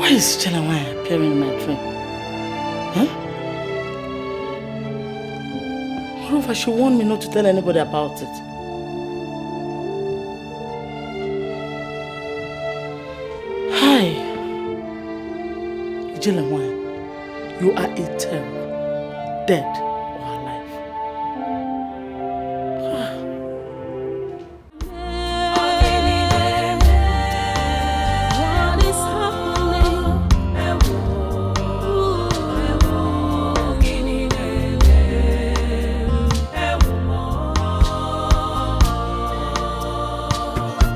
Why is Chelawai appearing in my dream? Huh? Moreover, she warned me not to tell anybody about it. Hi. Chelawai, you are a terror. Dead or alive. What is happening?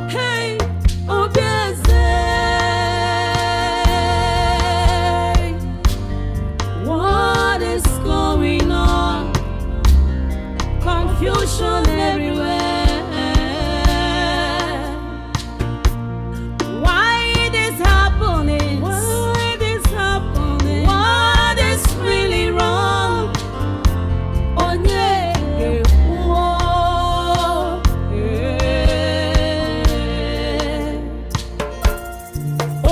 Hey, Obieze, what is going on? Confusion everywhere. Why it is happening? Why it is happening? What is really wrong? Onyege wo,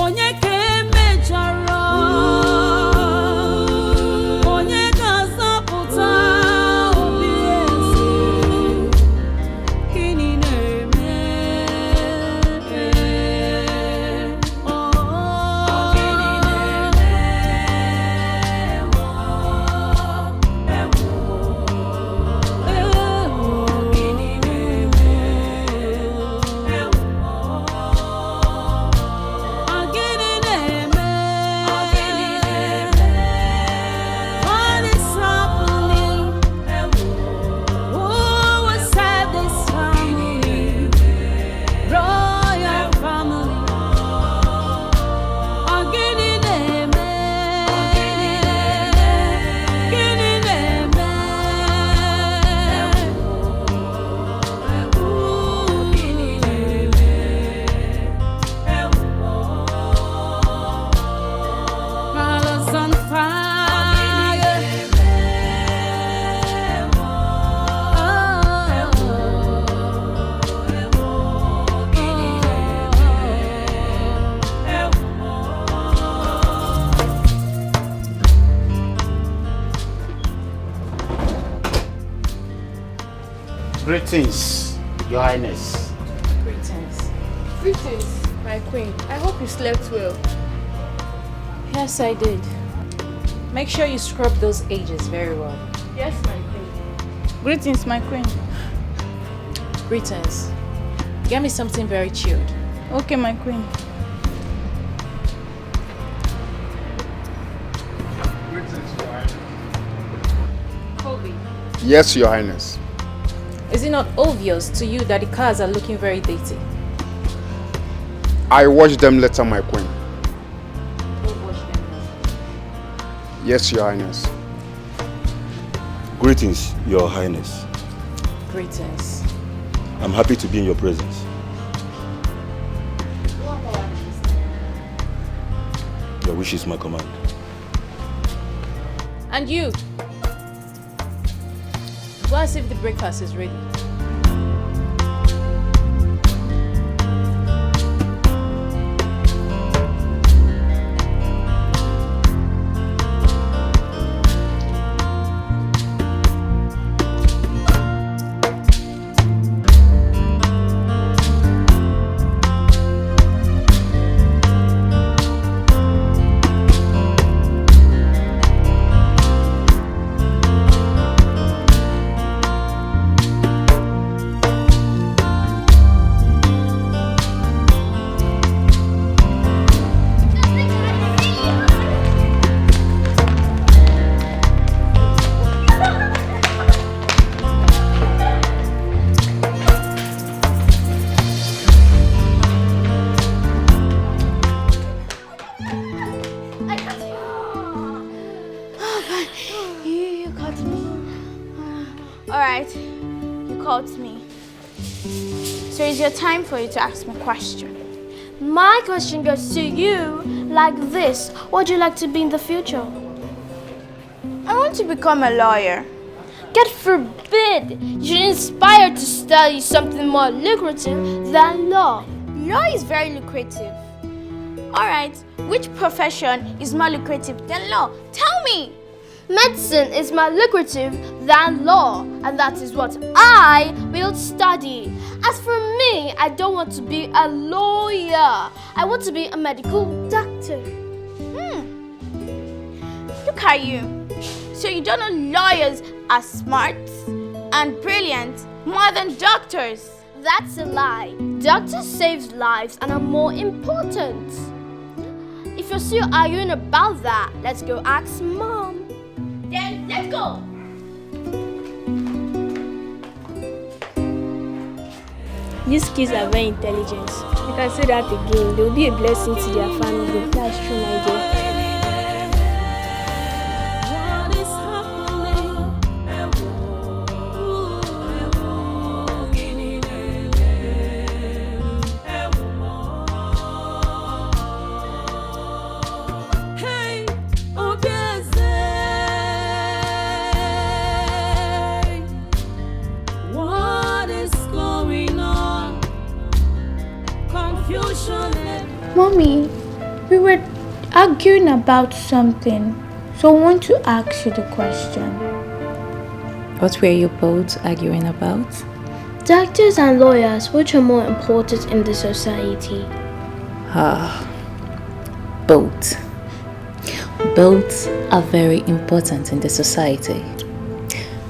onyeke mejọrọ, onyeke azọpụta obi ezi. Gịnị na-eme? Gịnị What is happening? Who will save this family? Royal family. Gịnị na-eme? Gịnị na-eme? Palace on fire. Greetings, Your Highness. Greetings. Greetings, my queen. I hope you slept well. Yes, I did. Make sure you scrub those edges very well. Yes, my queen. Greetings, my queen. Greetings. Get me something very chilled. Okay, my queen. Colby, Yes, Your Highness. is it not obvious to you that the cars are looking very dainty? I watched them later, my queen. Go wash them now. Yes, Your Highness. Greetings, Your Highness. Greetings. I'm happy to be in your presence. Your wish is my command. And you? Go and see if the breakfast is ready. Alright, you called me. So it's your time for you to ask me a question. My question goes to you like this. What would you like to be in the future? I want to become a lawyer. God forbid you should inspire to study something more lucrative than law. Law is very lucrative. Alright, which profession is more lucrative than law? Tell me! Medicine is more lucrative than law, and that is what I will study. As for me, I don't want to be a lawyer. I want to be a medical doctor. Look at you. So you don't know lawyers are smart and brilliant more than doctors? That's a lie. Doctors save lives and are more important. If you're still arguing about that, let's go ask Mom. Then let's go. These kids are very intelligent. You can say that again. They'll be a blessing to their family. That's true, my dear. What is happening? Hey, what is going on? Confusion. Mommy, we were arguing about something, so I want to ask you the question. What were you both arguing about? Doctors and lawyers, which are more important in the society? Both. Both are very important in the society.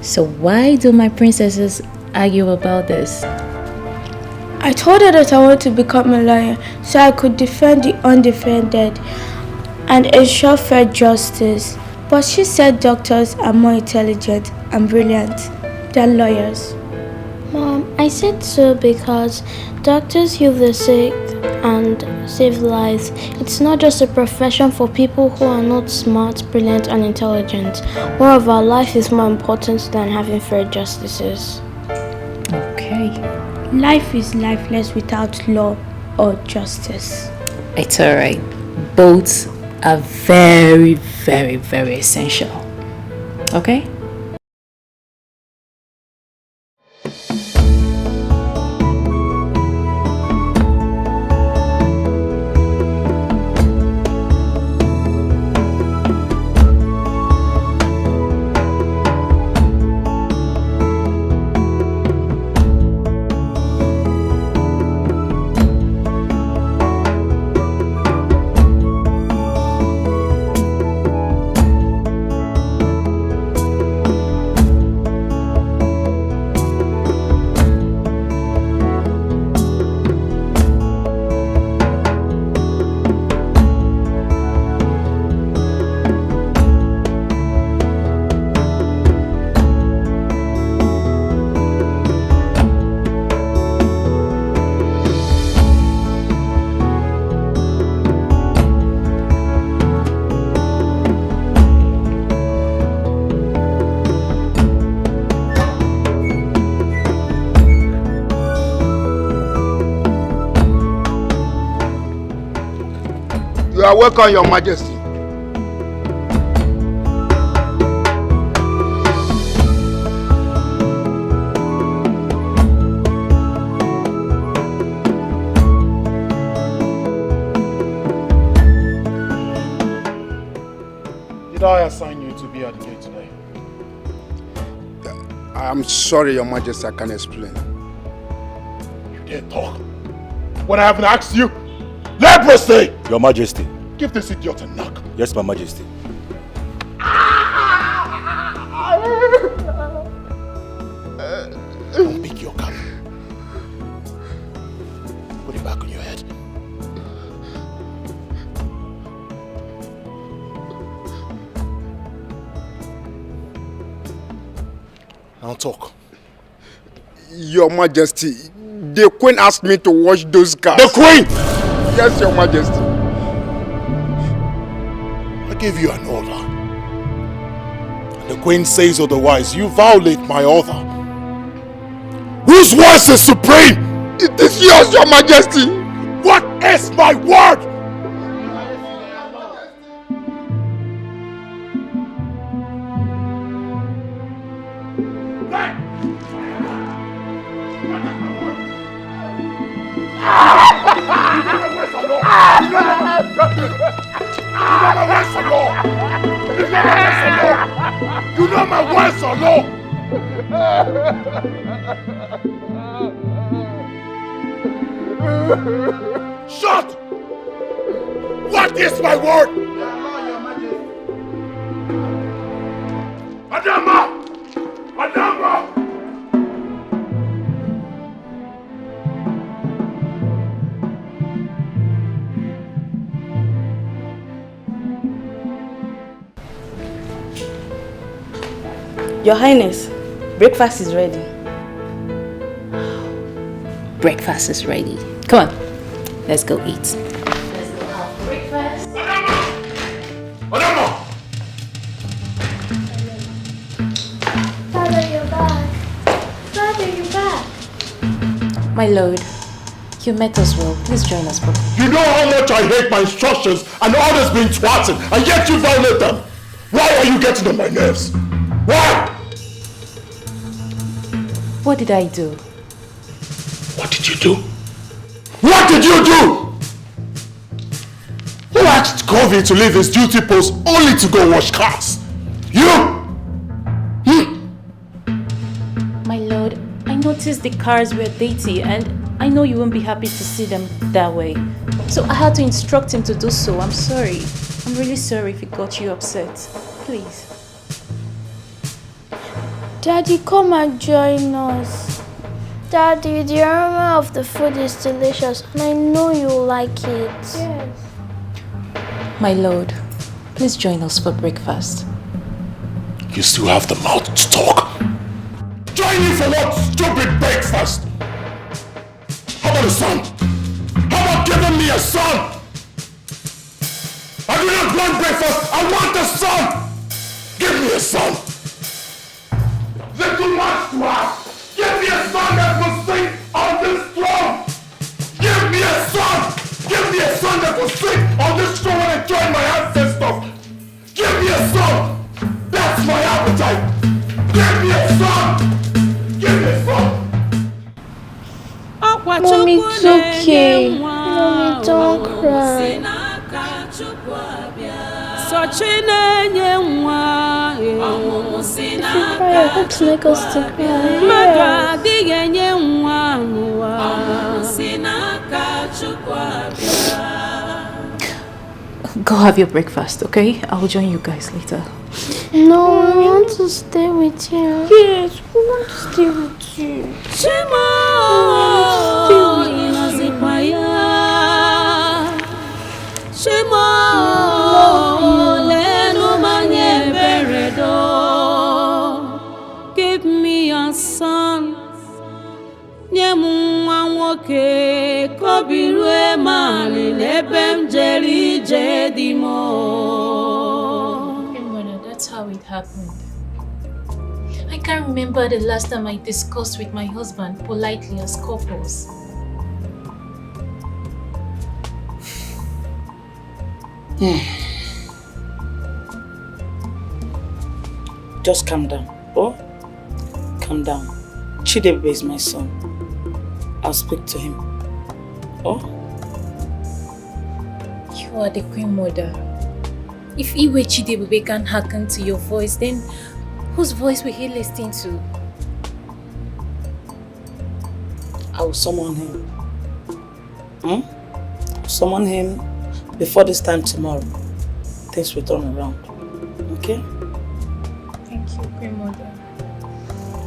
So why do my princesses argue about this? I told her that I want to become a lawyer so I could defend the undefended and ensure fair justice. But she said doctors are more intelligent and brilliant than lawyers. Mom, I said so because doctors heal the sick and save lives. It's not just a profession for people who are not smart, brilliant, and intelligent. Moreover, life is more important than having fair justices. Okay. Life is lifeless without law or justice. It's alright. Both are very, very, very essential. Okay? You are welcome, Your Majesty. Did I assign you to be at the gate today? I'm sorry, Your Majesty, I can't explain. You dare talk when I haven't asked you? Leprosy! Your Majesty. Give this idiot a knock. Yes, my Majesty. Don't pick your gun. Put it back on your head. Now talk. Your Majesty, the Queen asked me to wash those cars. The Queen! Yes, Your Majesty. I gave you an order. The Queen says otherwise. You violate my order. Whose voice is supreme? It is yours, Your Majesty. What is my word? You know my words or no? Shut! What is my word? Adama! Adama! Your Highness, breakfast is ready. Breakfast is ready. Come on, let's go eat. Let's go have breakfast. Adama! Father, you're back. Father, you're back. My lord, you met us well. Please join us, Papa. You know how much I hate my instructions and orders being thwarted, and yet you violate them. Why are you getting on my nerves? Why? What did I do? What did you do? What did you do? Who asked Covey to leave his duty post only to go wash cars? You? My lord, I noticed the cars were dirty and I know you won't be happy to see them that way. So I had to instruct him to do so. I'm sorry. I'm really sorry if it got you upset. Please. Daddy, come and join us. Daddy, the aroma of the food is delicious and I know you'll like it. Yes. My lord, please join us for breakfast. You still have the mouth to talk. Join me for what stupid breakfast? How about a son? How about giving me a son? I do not want breakfast, I want a son! Give me a son! Little much to ask! Give me a son that will sing on this throne! Give me a son! Give me a son that will sing on this throne and join my ancestors! Give me a son! That's my appetite! Give me a son! Give me a son! Mommy, it's okay. Mommy, don't cry. If you cry, I hope to make us to cry. Go have your breakfast, okay? I'll join you guys later. No, I want to stay with you. Yes, we want to stay with you. Give me a son. That's how it happened. I can't remember the last time I discussed with my husband politely as couples. Just calm down. Oh, calm down. Chidebe is my son. I'll speak to him. Oh? You are the Queen Mother. If Iwe Chidebe can hearken to your voice, then whose voice will he listen to? I will summon him. Summon him before this time tomorrow. Things will turn around. Okay? Thank you, Queen Mother.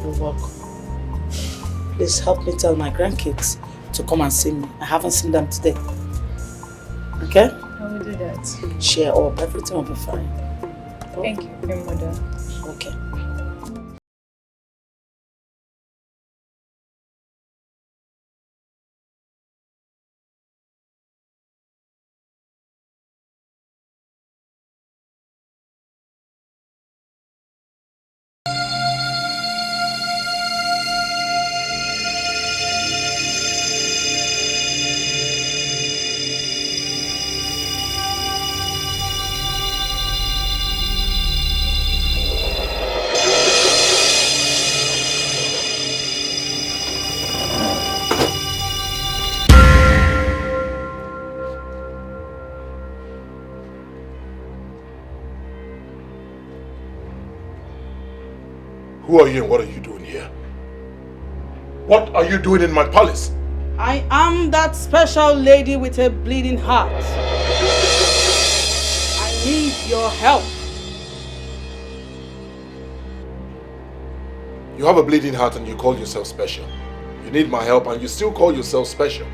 You're welcome. Please help me tell my grandkids to come and see me. I haven't seen them today. Okay? I will do that. Cheer up. Everything will be fine. Thank you, Queen Mother. Okay. Who are you and what are you doing here? What are you doing in my palace? I am that special lady with a bleeding heart. I need your help. You have a bleeding heart and you call yourself special. You need my help and you still call yourself special.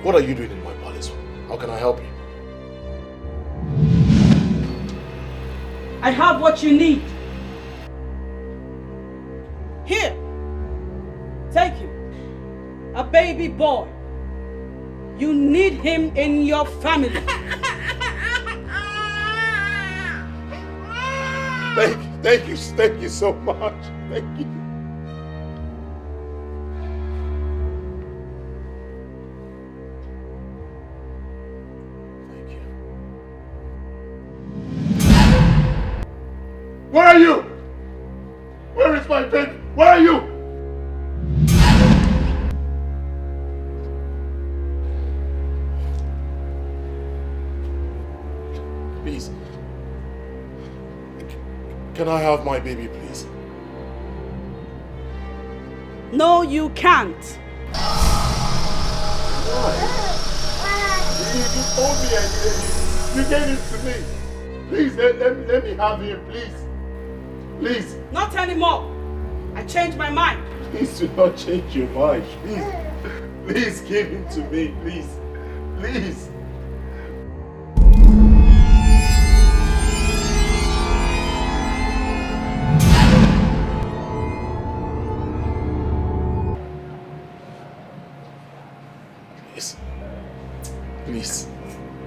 What are you doing in my palace? How can I help you? I have what you need. Here, take him. A baby boy. You need him in your family. Thank you so much. Thank you. Thank you. Where are you? Where is my baby? Where are you? Please. Can I have my baby, please? No, you can't. You told me you gave it to me. Please, let me have him, please. Please. Not anymore. I changed my mind. Please do not change your mind. Please. Please give him to me, please. Please.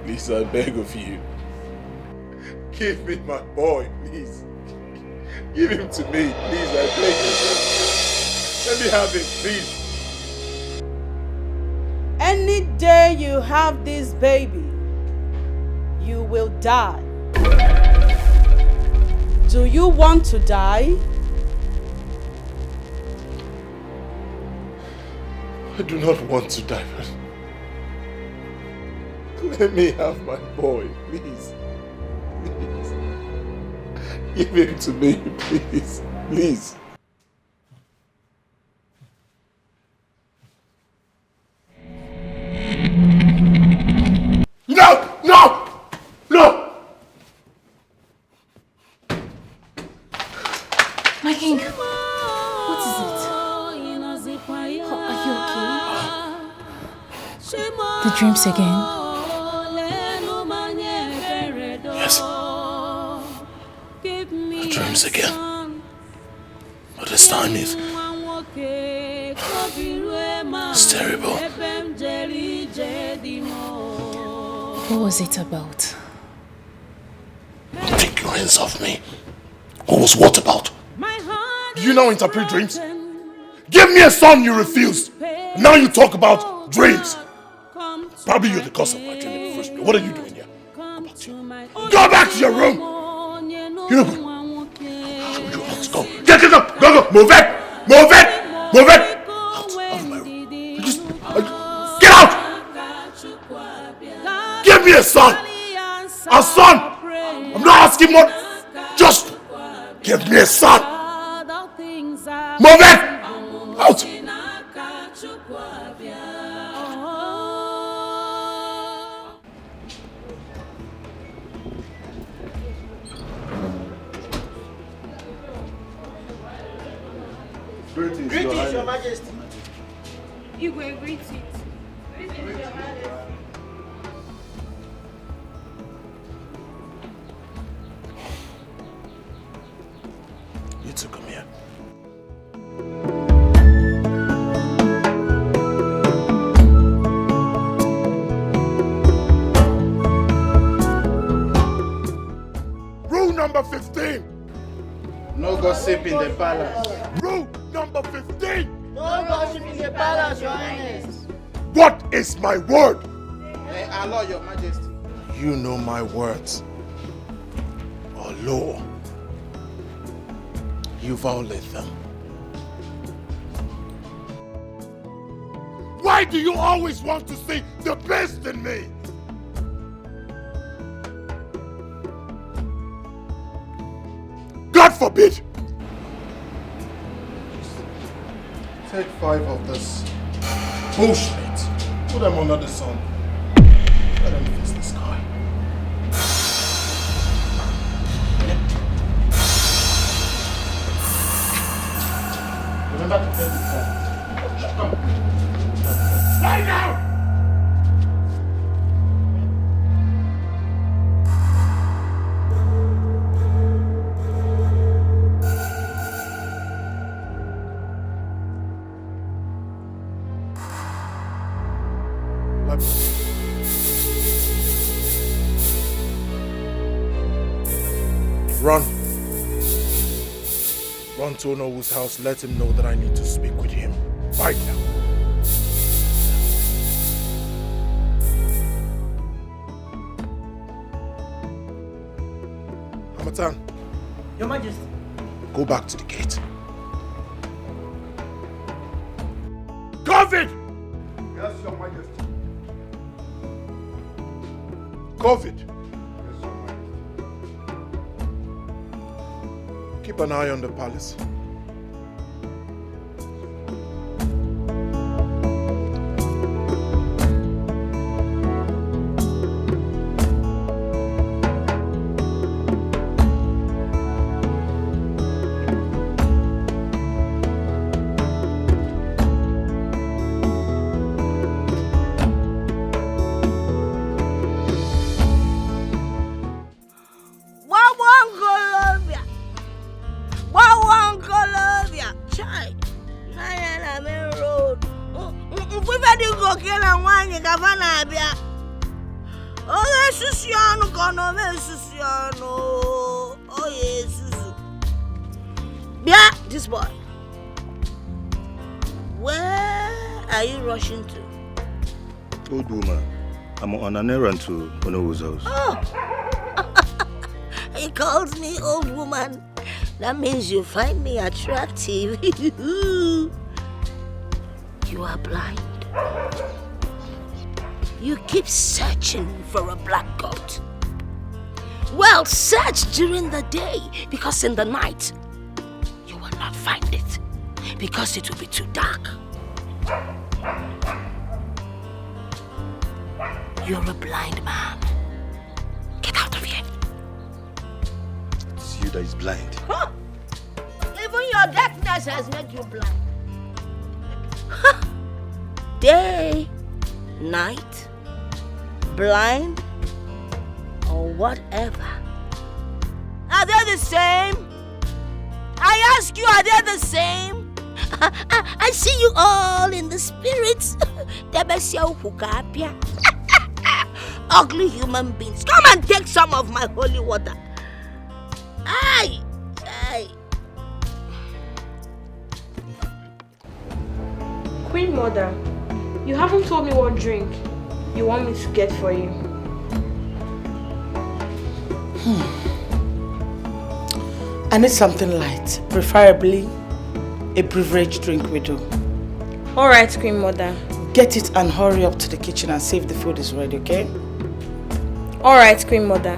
Please, I beg of you. Give me my boy, please. Give him to me, please, I beg you. Let me have him, please. Any day you have this baby, you will die. Do you want to die? I do not want to die, but let me have my boy, please. Please. Give him to me, please. Please. No! No! No! My king, what is it? Are you okay? The dreams again? Yes. The dreams again. But this time it's terrible. What was it about? Take your hands off me. What was what about? Do you now interpret dreams? Give me a son, you refused. Now you talk about dreams. Probably you're the cause of my dream in the first place. What are you doing here? Go back to your room. You know, let's go. Get it up. Go. Move it. Move it. Move it. Out of my room. Get out. Give me a son. A son. I'm not asking more. Just give me a son. Move it. Out. Greetings, Your Majesty. You go and greet it. Greetings, Your Majesty. You two come here. Rule number 15. No gossip in the palace. Rule number 15. No gossip in the palace, Your Highness. What is my word? Our law, Your Majesty. You know my words. Or law. You violate them. Why do you always want to see the best in me? God forbid Take 5 of this bullshit. Put them under the sun. Let them face the sky. Remember to tell the time. Come on. Lie down! Run. Run to Onowo's house. Let him know that I need to speak with him. Right now. Hamatan. Your Majesty. Go back to the gate. COVID! Yes, Your Majesty. COVID. Yes, Your Majesty. Keep an eye on the palace. This boy. Where are you rushing to? Old woman, I'm on an errand to Onowo's house. Oh! He calls me old woman. That means you find me attractive. You are blind. You keep searching for a black goat. Well, search during the day, because in the night, you will not find it, because it will be too dark. You're a blind man. Get out of here. It's you that is blind. Huh? Even your darkness has made you blind. Huh? Day, night, blind, or whatever. Are they the same? I ask you, are they the same? I see you all in the spirits. Ugly human beings. Come and take some of my holy water. Aye, aye. Queen Mother, you haven't told me what drink you want me to get for you. I need something light, preferably a beverage drink we do. Alright, Queen Mother. Get it and hurry up to the kitchen and see if the food is ready, okay? Alright, Queen Mother.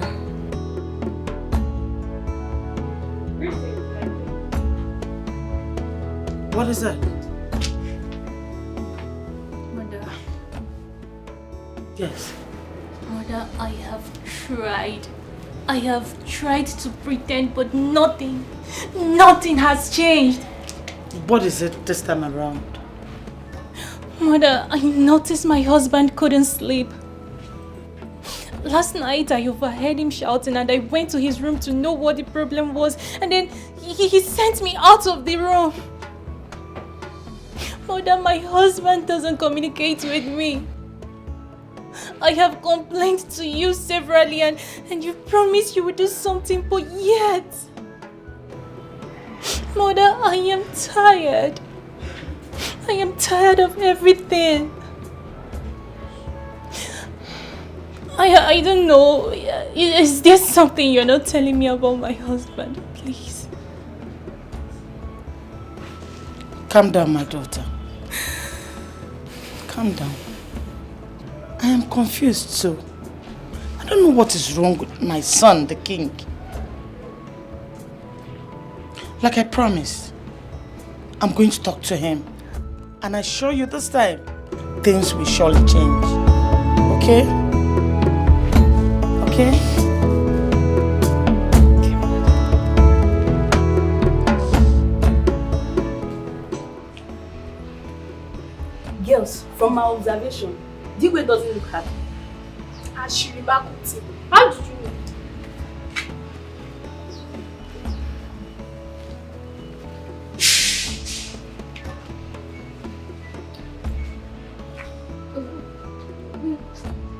What is that? Mother. Yes. Mother, I have tried. I have tried to pretend, but nothing has changed. What is it this time around? Mother, I noticed my husband couldn't sleep. Last night I overheard him shouting and I went to his room to know what the problem was, and then he sent me out of the room. Mother, my husband doesn't communicate with me. I have complained to you severally and you promised you would do something, but yet... Mother, I am tired. I am tired of everything. I don't know. Is there something you're not telling me about my husband? Please. Calm down, my daughter. Calm down. I am confused too. I don't know what is wrong with my son, the king. Like I promised, I'm going to talk to him And I assure you this time, things will surely change. Okay? Okay? Girls, from my observation, Digwe doesn't look happy. And she remarked with him. How did you know?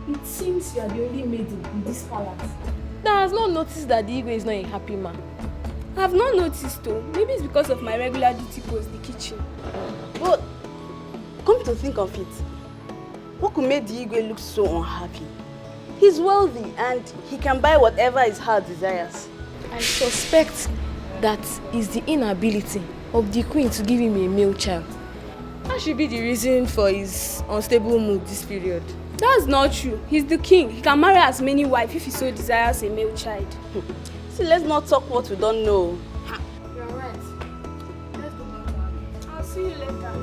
It seems you are the only maid in this palace that has not noticed that the Igwe is not a happy man. I have not noticed though. Maybe it's because of my regular duty post in the kitchen. But come to think of it, what could make the Igwe look so unhappy? He's wealthy and he can buy whatever his heart desires. I suspect that is the inability of the queen to give him a male child. That should be the reason for his unstable mood this period. That's not true. He's the king. He can marry as many wives if he so desires a male child. See, let's not talk what we don't know. You're right. Let's go back. I'll see you later.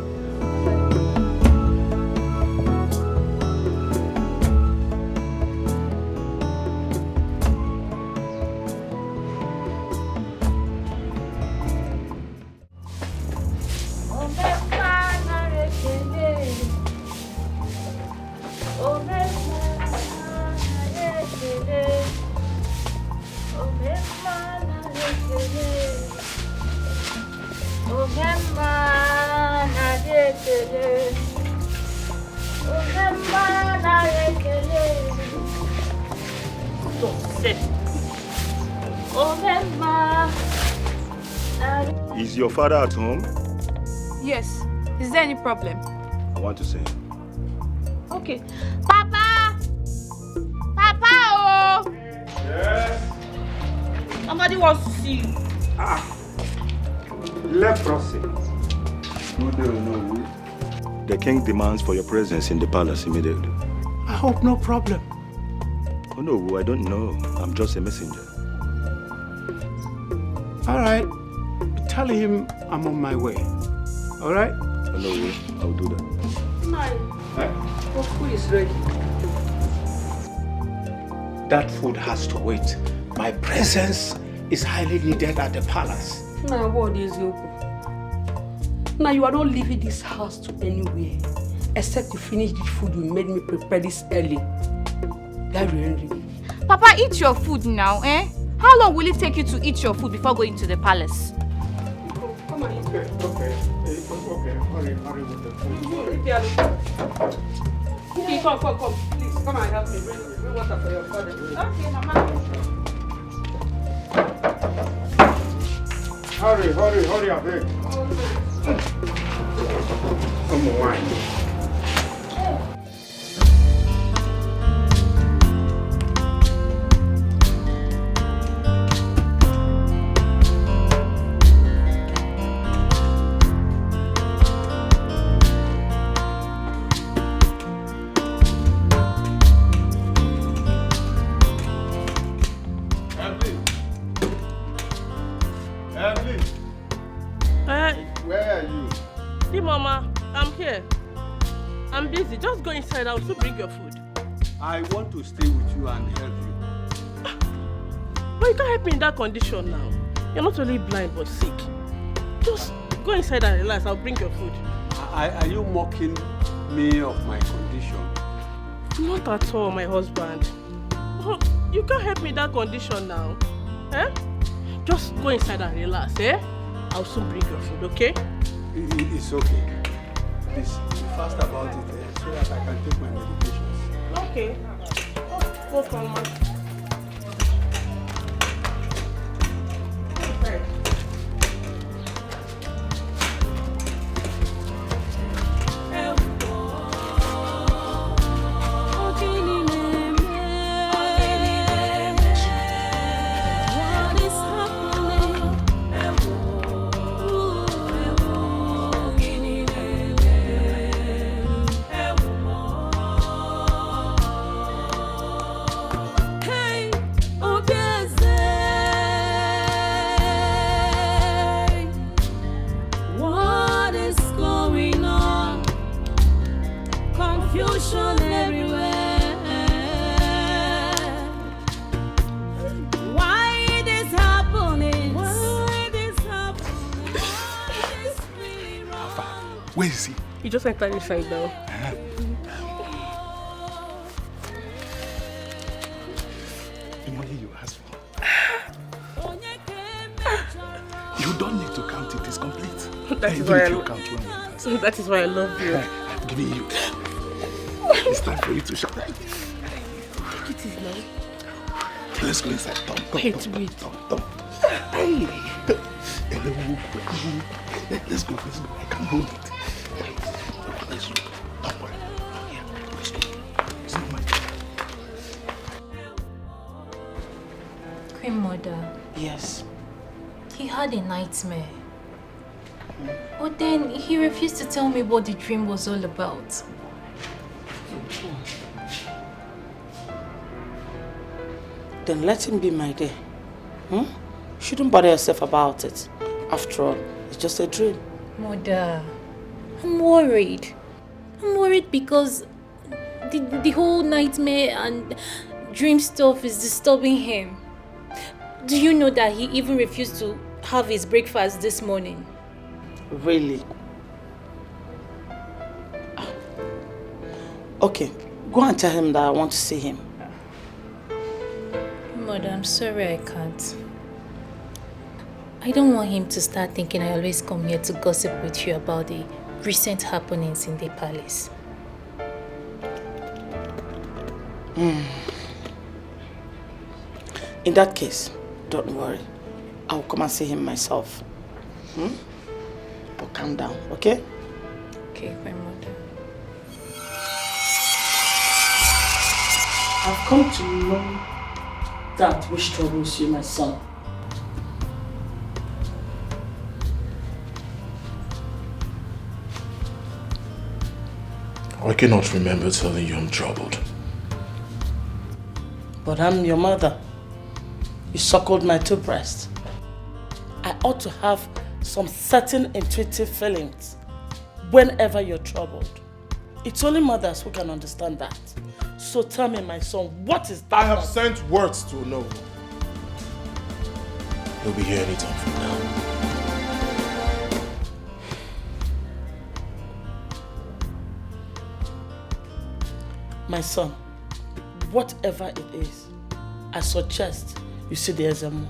Is your father at home? Yes. Is there any problem? I want to see him. Okay. Papa! Papa! Oh! Yes? Somebody wants to see you. Leprosy. The king demands for your presence in the palace immediately. I hope no problem. Oh no, I don't know. I'm just a messenger. All right. Tell him I'm on my way. All right? Oh no, I'll do that. Your food is ready. That food has to wait. My presence is highly needed at the palace. Now, what is your Now, you are not leaving this house to anywhere except to finish the food you made me prepare this early. That really. Papa, eat your food now, eh? How long will it take you to eat your food before going to the palace? Come on, eat. Okay. Hurry with the food. Okay, come. Please, come and help me. Bring water for your father. Okay, Mama. Hurry, I beg. Come on, wine. Where are you? Hey, Mama, I'm here. I'm busy. Just go inside. I'll still bring your food. I want to stay with you and help you. But you can't help me in that condition now. You're not only blind but sick. Just go inside and relax. I'll bring your food. Are you mocking me of my condition? Not at all, my husband. Oh, you can't help me in that condition now. Eh? Just go inside and relax, eh? I'll soon bring your food, okay? It's okay. Please, be fast about it so that I can take my medications. Okay. Oh, come on. Hey! Where is he? He just entered inside now. The money you asked for. You don't need to count it. It's complete. That is why that is why I love you. I'm giving you. It's time for you to shut up. It is now. Let's go inside. Wait. Hey. Let's go. I can't hold it. Let's go. Don't worry. Yeah, let's go. It's not my Queen Mother. Yes. He had a nightmare. But then he refused to tell me what the dream was all about. Then let him be, my dear. You shouldn't bother yourself about it. After all, it's just a dream. Mother, I'm worried. I'm worried because the whole nightmare and dream stuff is disturbing him. Do you know that he even refused to have his breakfast this morning? Really? Okay, go and tell him that I want to see him. Mother, I'm sorry I can't. I don't want him to start thinking I always come here to gossip with you about the recent happenings in the palace. In that case, don't worry. I'll come and see him myself. But calm down, okay? Okay, my mother. I've come to know that which troubles you, my son. I cannot remember telling you I'm troubled. But I'm your mother. You suckled my two breasts. I ought to have some certain intuitive feelings whenever you're troubled. It's only mothers who can understand that. So tell me, my son, what is that? I have sent words to know. He'll be here anytime from now. My son, whatever it is, I suggest you see the Ezemo.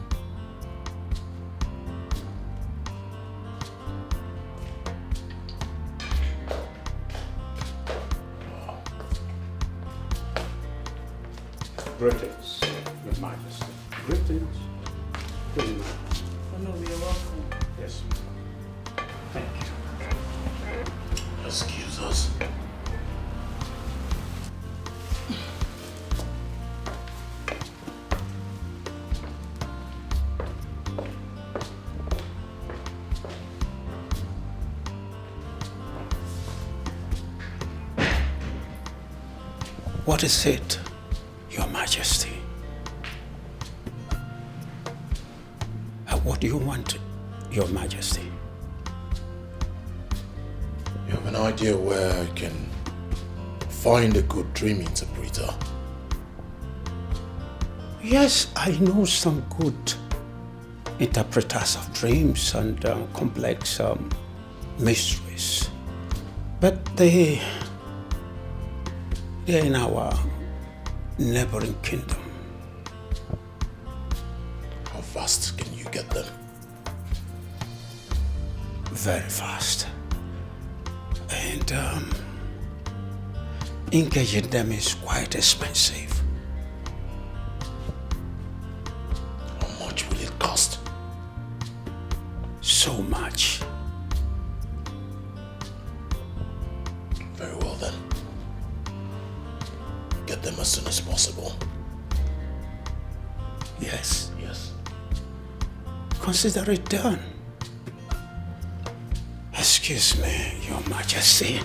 Greetings, Your Majesty. Greetings. Good night. Oh no, you're welcome. Yes. Thank you. Excuse us. What is it, Your Majesty? What do you want, Your Majesty? You have an idea where I can find a good dream interpreter? Yes, I know some good interpreters of dreams and complex mysteries. But they're in our neighboring kingdom. How fast can you get them? Very fast. And engaging them is quite expensive. How much will it cost? So much. Very well then. Get them as soon as possible. Yes. Yes. Consider it done. Excuse me, Your Majesty.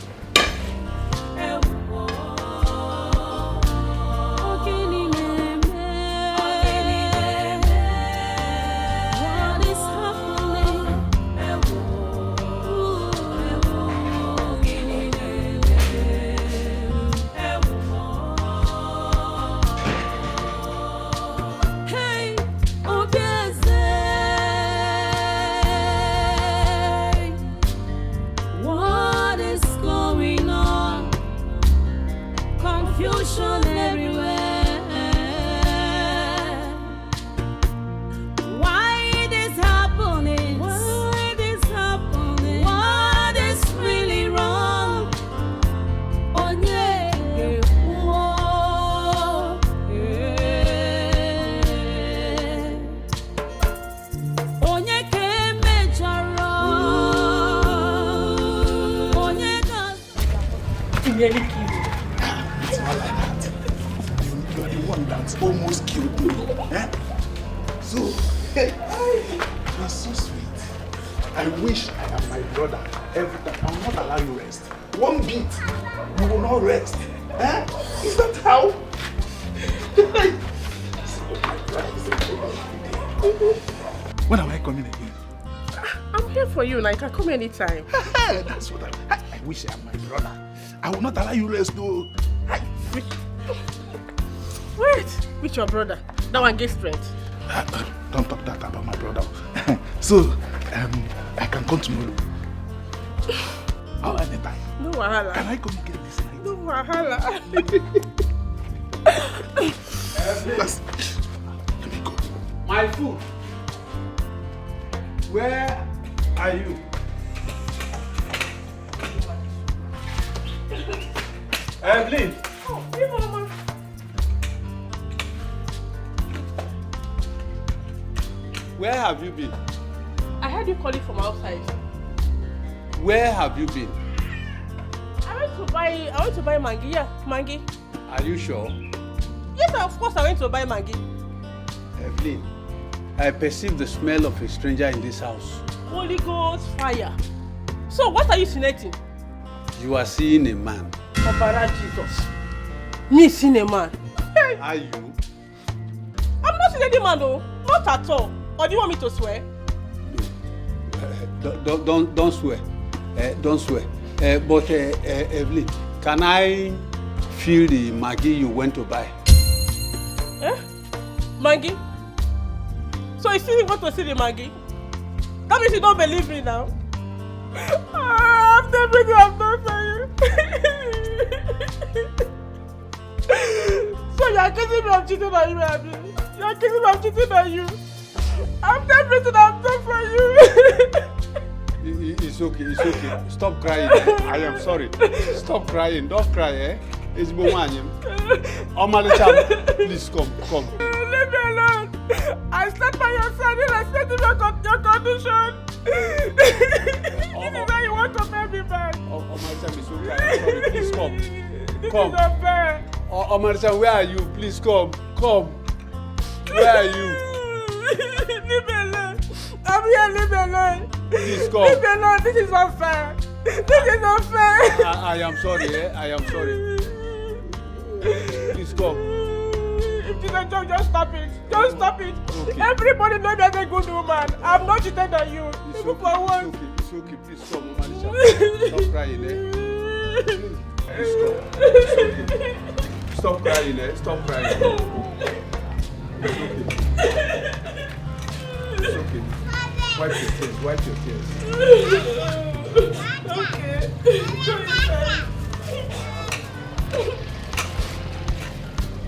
What nearly killed me. It's not like that. You are the one that almost killed me. Eh? So, you are so sweet. I wish I am my brother every time. I will not allow you rest. One beat, you will not rest. Eh? Is that how? When am I coming again? I'm here for you, and I can come anytime. That's what I wish I am my brother. I will not allow you rest though. Wait, with your brother? That one gets strength. Don't talk that about my brother. So, I can come tomorrow. Or anytime. No wahala. Can I come again this night? No wahala. Let me go. My food. Where are you? Evelyn. Oh, hey, Mama. Where have you been? I heard you calling from outside. Where have you been? I went to buy mangi. Yeah, mangi. Are you sure? Yes, of course I went to buy mangi. Evelyn, I perceive the smell of a stranger in this house. Holy Ghost fire. So what are you insinuating? You are seeing a man. Babara Jesus. Me seeing a man. Hey. Are you? I'm not seeing any man though. Not at all. Or do you want me to swear? Don't swear. Don't swear. But Evelyn, can I feel the Maggi you went to buy? Eh? Maggi? So you still want to see the Maggi? That means you don't believe me now. After everything I've done for you. So you are accusing me of cheating on you, Abby? You are accusing me of cheating on you? After everything I've done for you. It's okay, it's okay. Stop crying. I am sorry. Stop crying. Don't cry, eh? It's Bowanyam. Omalicham, please come. Leave me alone. I stand by your side and I stand in your condition. This is how you want to pay me back. Omalicham is okay. I'm sorry. Please come. This is unfair. Omalicham, where are you? Please come. Where are you? Leave me alone. I'm here, leave me alone. Please come. Leave me alone. This is unfair. This is unfair. I am sorry, eh? I am sorry. Please come. If this is a joke, just stop it. Just stop it. Okay. Everybody knows me as a good woman. I'm not cheated on you. It's Even okay. for once. It's okay. Please come, Omalicham. Stop crying, eh? Please come. It's okay. Stop crying, eh? Stop crying. It's okay. Wipe your tears. Okay.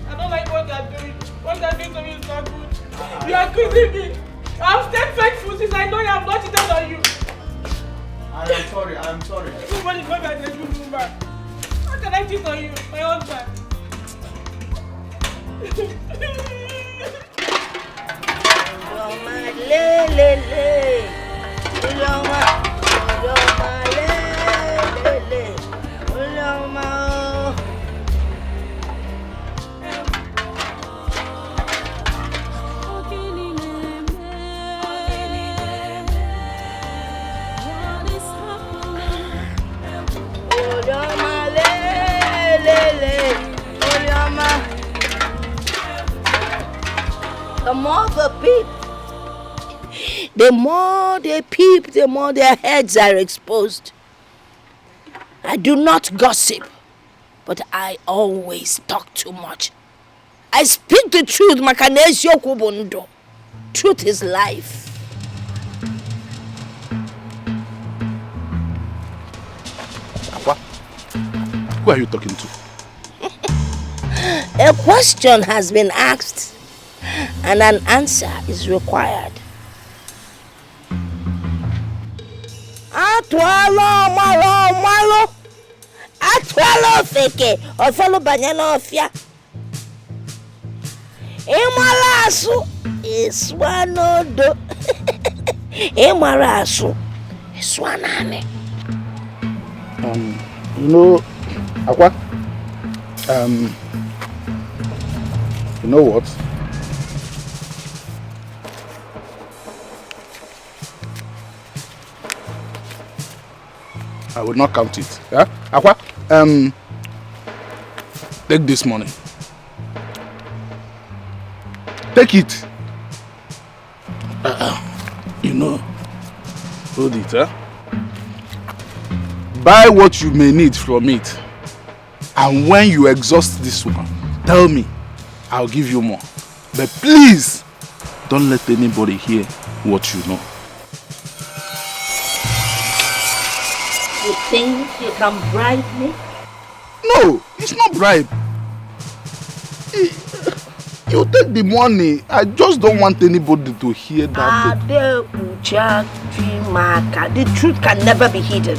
I don't like what they're doing. What they're doing to me is not good. You are accusing me. I've stayed faithful since I know you have not cheated on you. I am sorry. Everybody knows that you're a good woman. How can I cheat on you, my husband? The more they peep, the more their heads are exposed. I do not gossip, but I always talk too much. I speak the truth, Makanesio Kubundo. Truth is life. What? Who are you talking to? A question has been asked, and an answer is required. Atwalo feke ofalo banyana ofia. Emalasu iswanodo. Emarasu iswanane. You know, Aqua, you know what? I will not count it. Yeah? Aqua, take this money. Take it. You know, hold it, huh? Buy what you may need from it. And when you exhaust this one, tell me, I'll give you more. But please, don't let anybody hear what you know. You think you can bribe me? No, it's not bribe. You take the money. I just don't want anybody to hear that. The truth can never be hidden.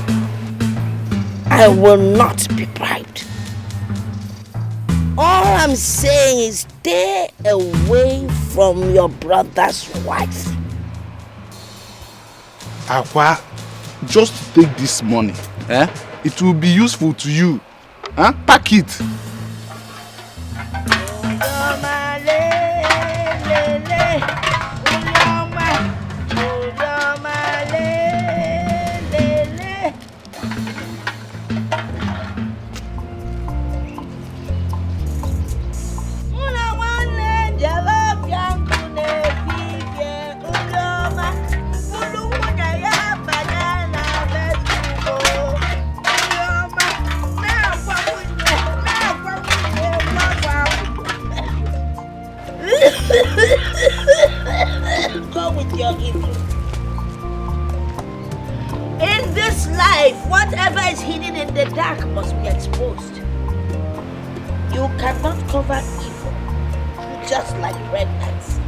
I will not be bribed. All I'm saying is stay away from your brother's wife. Aqua, just take this money. It will be useful to you. Pack it. Go with your evil. In this life, whatever is hidden in the dark must be exposed. You cannot cover evil, just like red ants.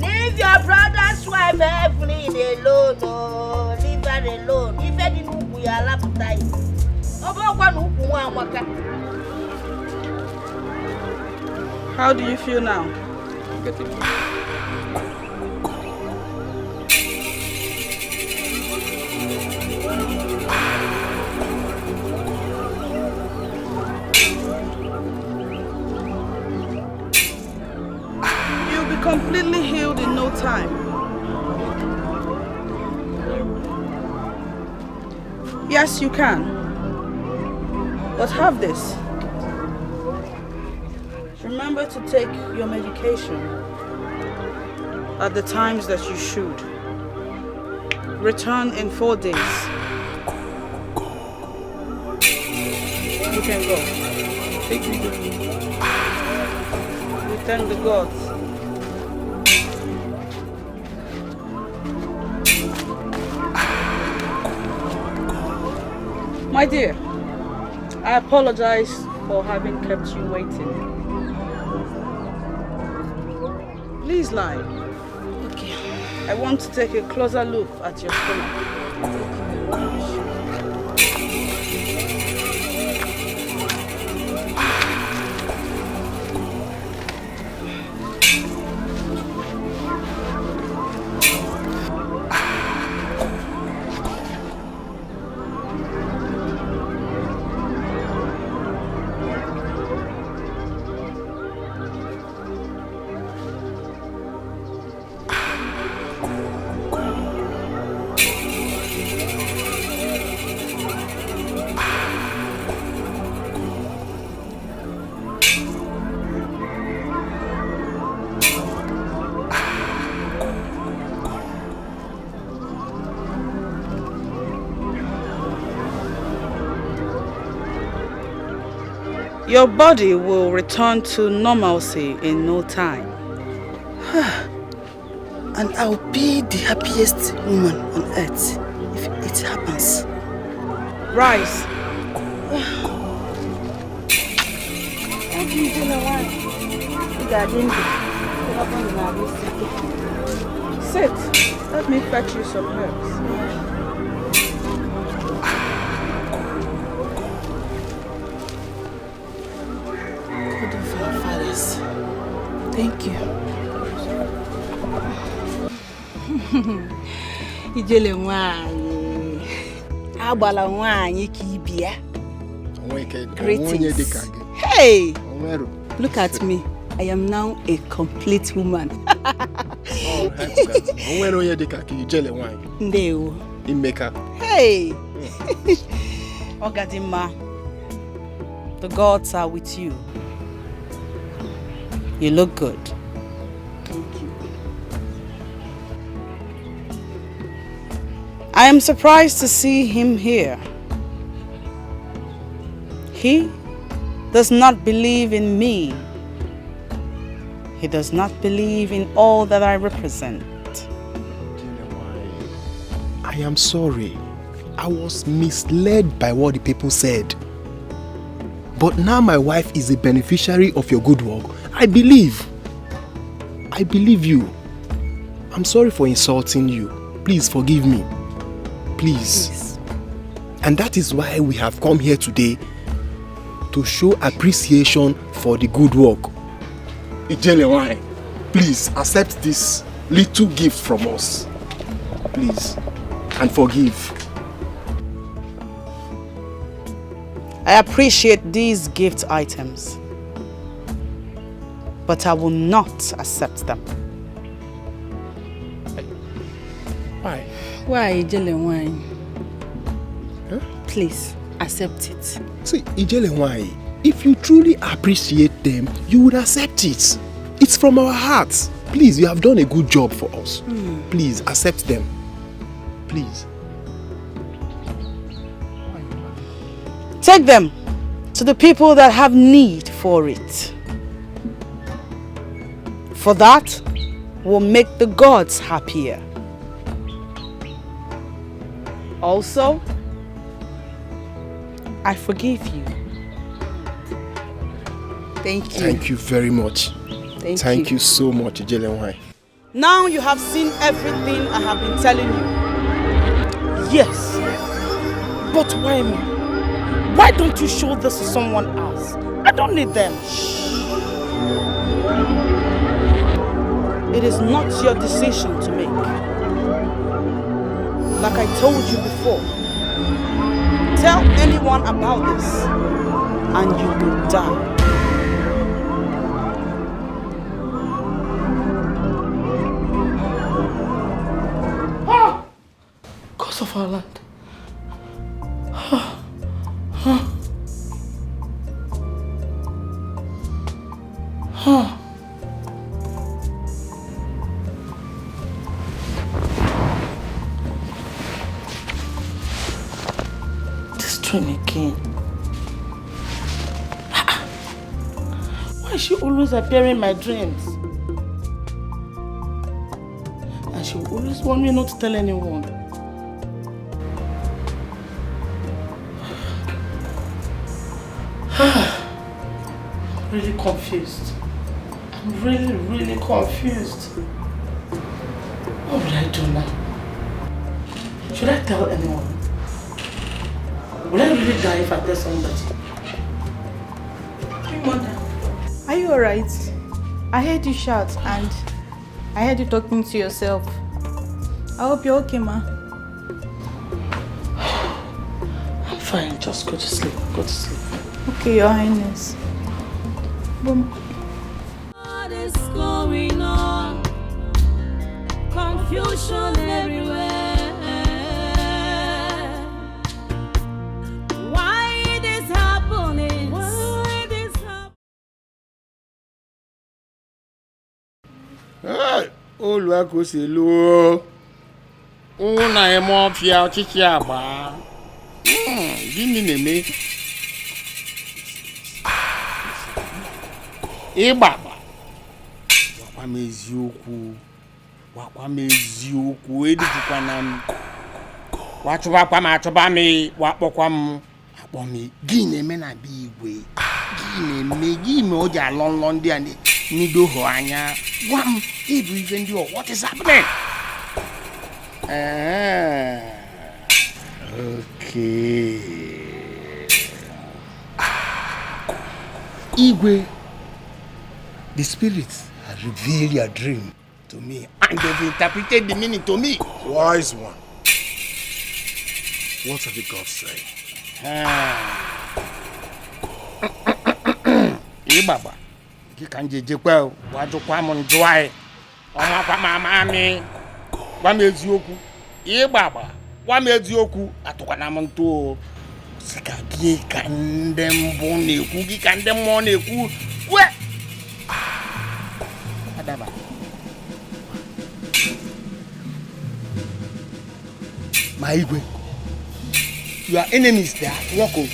Leave your brother's wife Evelyn alone, oh, leave her alone. If any we are appetite. How do you feel now? You'll be completely healed in no time. Yes, you can. But have this. Remember to take your medication at the times that you should. Return in 4 days. You can go. Take me there. We thank the gods. My dear, I apologize for having kept you waiting. Please lie. Okay. I want to take a closer look at your stomach. Your body will return to normalcy in no time. And I'll be the happiest woman on earth if it happens. Rise. Sit. Let me fetch you some herbs. Thank you. Ijele nwaanyị. Agbala nwaanyị ka ibia. Greetings. Hey! Look at me. I am now a complete woman. Ndewo. Hey! Ogadima, the gods are with you. You look good. Thank you. I am surprised to see him here. He does not believe in me. He does not believe in all that I represent. I am sorry. I was misled by what the people said. But now my wife is a beneficiary of your good work. I believe. I believe you. I'm sorry for insulting you. Please forgive me. Please. And that is why we have come here today to show appreciation for the good work. Ijelewai, please accept this little gift from us. Please. And forgive. I appreciate these gift items, but I will not accept them. Why? Why, Ijelewai? Huh? Please, accept it. See, Ijelewai, if you truly appreciate them, you would accept it. It's from our hearts. Please, you have done a good job for us. Please, accept them. Please. Take them to the people that have need for it. For that will make the gods happier. Also, I forgive you. Thank you. Thank you very much. Thank you so much, Ijelewai. Now you have seen everything I have been telling you. Yes. But why me? Why don't you show this to someone else? I don't need them. It is not your decision to make. Like I told you before, tell anyone about this and you will die. Cause of our land. This train again. Why is she always appearing in my dreams? And she will always want me not to tell anyone. Really confused. I'm really confused. What will I do now? Should I tell anyone? Will I really die if I tell somebody? Hey, Mother, are you alright? I heard you shout and I heard you talking to yourself. I hope you're okay, Ma. I'm fine, just go to sleep. Go to sleep. Okay, Your Highness. Boom. What is going on? Confusion everywhere. Why it is happening? Why it is happening? Hey, Oluwako selo. Una emo fia ochichi agba. Gini neme? Ịgbagba wakwa m eziokwu edukwana m wachụbakwa m achụba m wakpọkwa m akpọ m gị na-eme na be igwe gị na-eme gị me o ji alọ nlọ ndị a n'idoho anya gwa m ịbụ ife ndị ọ what is happening? Okay. Igwe, the spirits have revealed your dream to me and they've interpreted the meaning to me. Wise one. What have the gods say? Baba. You can just well, what you come on dry. Oh, my mammy. One is yoku. Baba. One is yoku. At one among two. Sikaki can them bone, cookie can them money. What? Adaba. My Igwe. Your enemies there at work.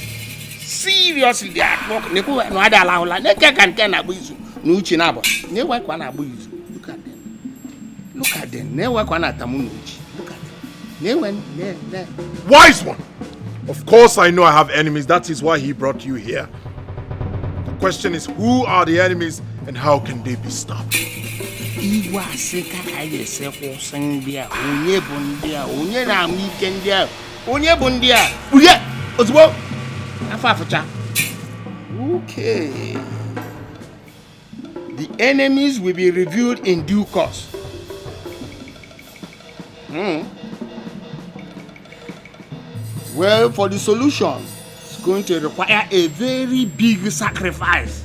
Seriously, they are at work. Neko no ada allow la. Neke can abuizu. No chinaba. Ne work one abuizu. Look at them. Look at them. Ne work one atamunuchi. Look at them. Ne when ne. Wise one. Of course I know I have enemies. That is why he brought you here. The question is, who are the enemies and how can they be stopped? Iwa seka kaye se ko sendia. Onye bondia. Onye na weekendia. Onye bondia. Uye. Ozbo. Afafucha. Okay. The enemies will be reviewed in due course. Well, for the solution, it's going to require a very big sacrifice.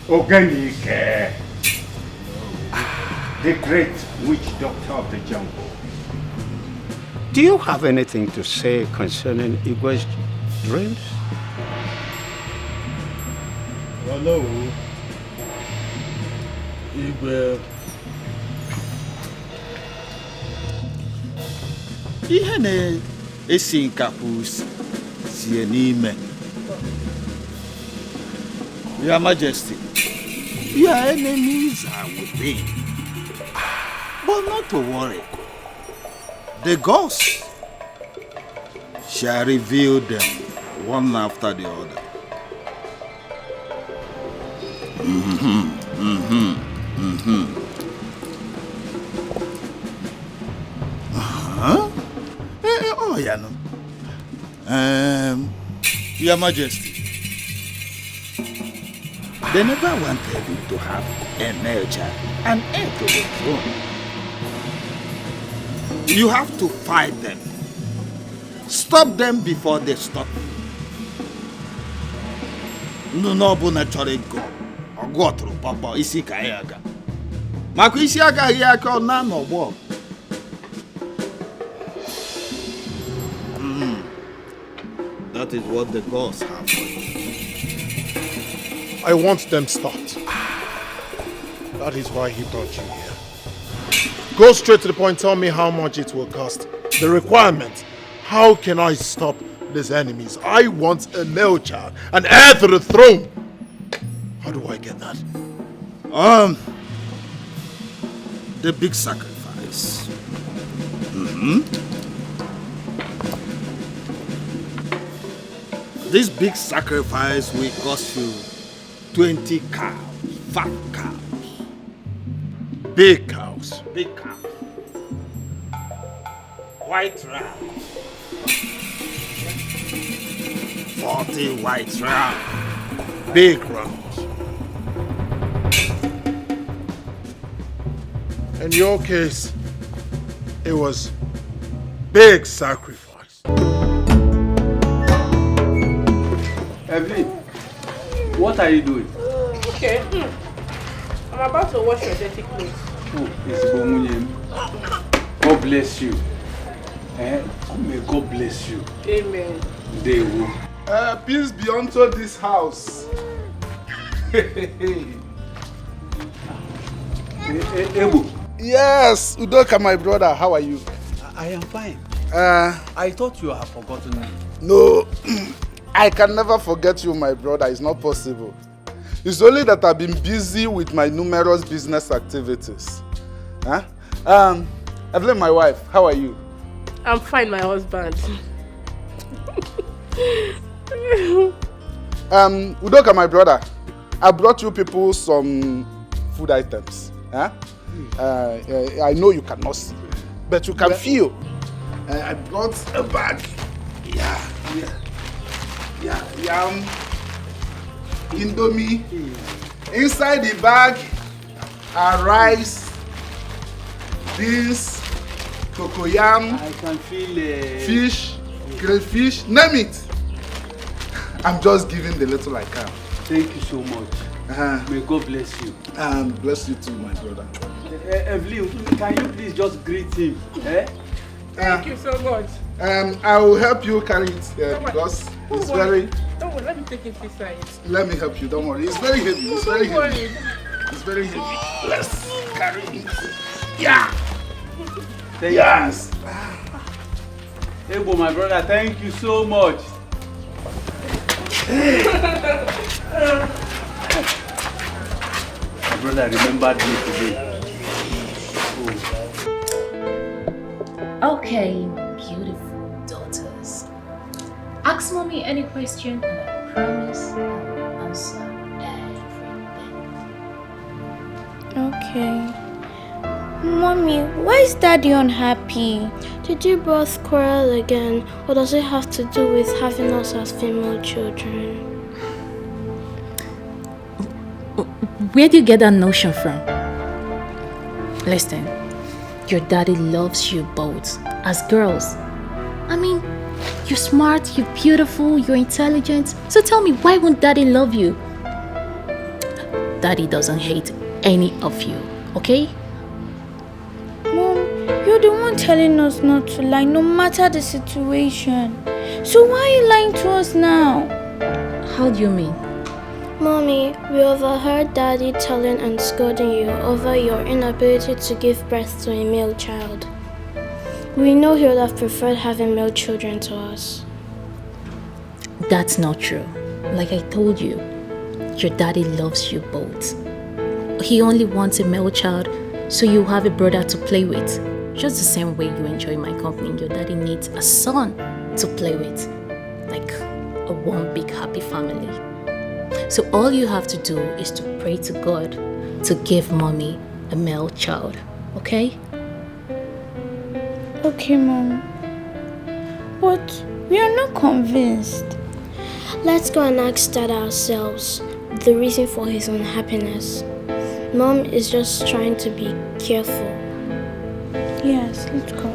Oganike, the great witch doctor of the jungle. Do you have anything to say concerning Igwe's dreams? Hello, Igwe. Ihe na-esi nkapụ sie n'ime. Your Majesty, your enemies are within. But not to worry. The gods shall reveal them one after the other. Oh, yeah, no. Your Majesty, they never wanted you to have a male child, an heir to the throne. You have to fight them. Stop them before they stop you. No, chọrọ go. Ọgụ ọtụrụ papa isi ka ya aga. Maka isi agaghị ya aka ọ na n'ọgbọ. That is what the gods have for you. I want them stopped. That is why he brought you here. Go straight to the point, tell me how much it will cost. The requirement. How can I stop these enemies? I want a male child, an heir to the throne. How do I get that? The big sacrifice. This big sacrifice will cost you 20 cows, fat cows. Big cows. Big cows. White rams. 40 white rams. Big rams. In your case, it was big sacrifice. Evelyn, what are you doing? Okay. I'm about to wash your dirty clothes. Oh, it's Bomunyem. God bless you. May God bless you. Amen. They will. Peace be unto this house. Ebu. Yes, Udoka, my brother. How are you? I am fine. I thought you had forgotten me. No, I can never forget you, my brother. It's not possible. It's only that I've been busy with my numerous business activities. Evelyn, my wife, how are you? I'm fine, my husband. Udoka, my brother, I brought you people some food items. I know you cannot see, but you can feel. I brought a bag. Yam, Indomie, Inside the bag are rice, beans, cocoyam, I can feel fish, crayfish, name it. I'm just giving the little I can. Thank you so much. May God bless you. And bless you too, my brother. Evelyn, can you please just greet him? Thank you so much. I will help you carry it because it's very... Don't worry, let me take it inside. Let me help you, don't worry. It's very heavy. It's very Don't heavy. worry. It's very heavy. Let's carry it. Yeah! Yes! Ebo, my brother, thank you so much. My brother remembered me today. Okay, beautiful daughters. Ask mommy any question and I promise I will answer everything. Okay. Mommy, why is Daddy unhappy? Did you both quarrel again, or does it have to do with having us as female children? Where do you get that notion from? Listen, your daddy loves you both as girls. I mean, you're smart, you're beautiful, you're intelligent. So tell me, why won't daddy love you? Daddy doesn't hate any of you, okay? Mom, you're the one telling us not to lie, no matter the situation. So why are you lying to us now? How do you mean? Mommy, we overheard Daddy telling and scolding you over your inability to give birth to a male child. We know he would have preferred having male children to us. That's not true. Like I told you, your daddy loves you both. He only wants a male child so you have a brother to play with. Just the same way you enjoy my company, your daddy needs a son to play with. Like a one big happy family. So all you have to do is to pray to God to give mommy a male child, okay? Okay, Mom. But we are not convinced. Let's go and ask Dad ourselves the reason for his unhappiness. Mom is just trying to be careful. Yes, let's go.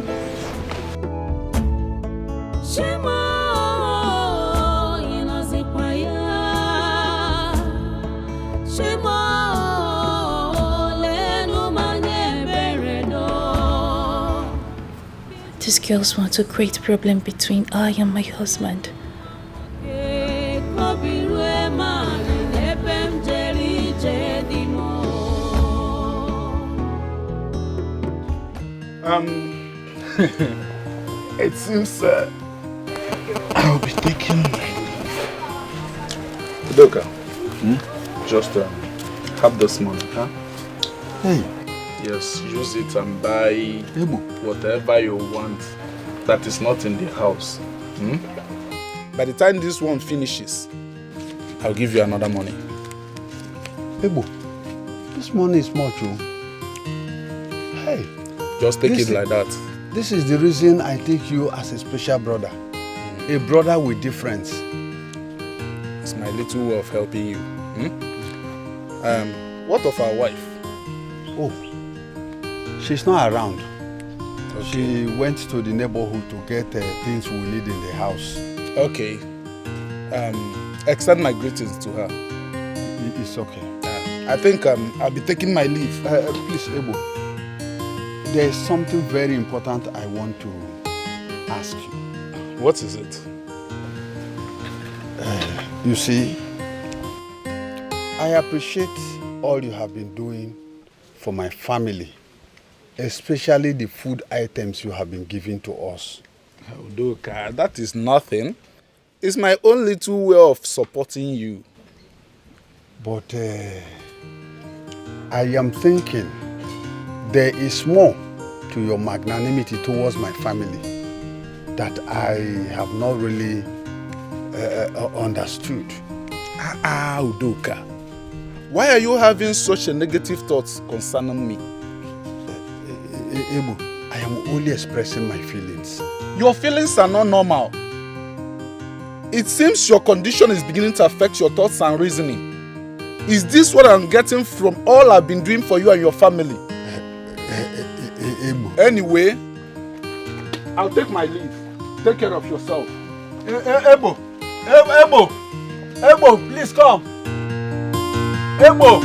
These girls want to create a problem between I and my husband. It seems I'll be taking my leave. Doka, just have this money, huh? Hey. Yes, use it and buy whatever you want that is not in the house. By the time this one finishes, I'll give you another money. Ebo, this money is much, oh. Hey. Just take it like that. This is the reason I take you as a special brother. A brother with difference. It's my little way of helping you. What of our wife? Oh, she's not around. Okay. She went to the neighborhood to get things we need in the house. Okay. Extend my greetings to her. It's okay. I think I'll be taking my leave. Please, Ebo. There is something very important I want to ask you. What is it? You see, I appreciate all you have been doing for my family, especially the food items you have been giving to us. Oh, Doka, that is nothing. It's my own little way of supporting you. But I am thinking there is more to your magnanimity towards my family that I have not really understood. Udoka, why are you having such a negative thoughts concerning me? Ebu, I am only expressing my feelings. Your feelings are not normal. It seems your condition is beginning to affect your thoughts and reasoning. Is this what I'm getting from all I've been doing for you and your family? Anyway, I'll take my leave. Take care of yourself. Ebo, please come. Ebo.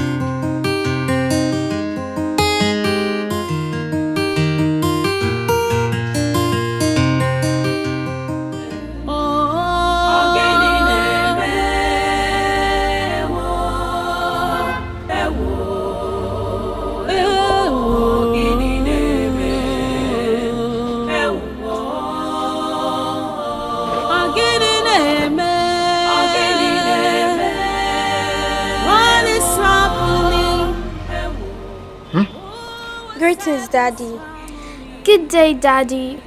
Greetings, Daddy. Good day, Daddy.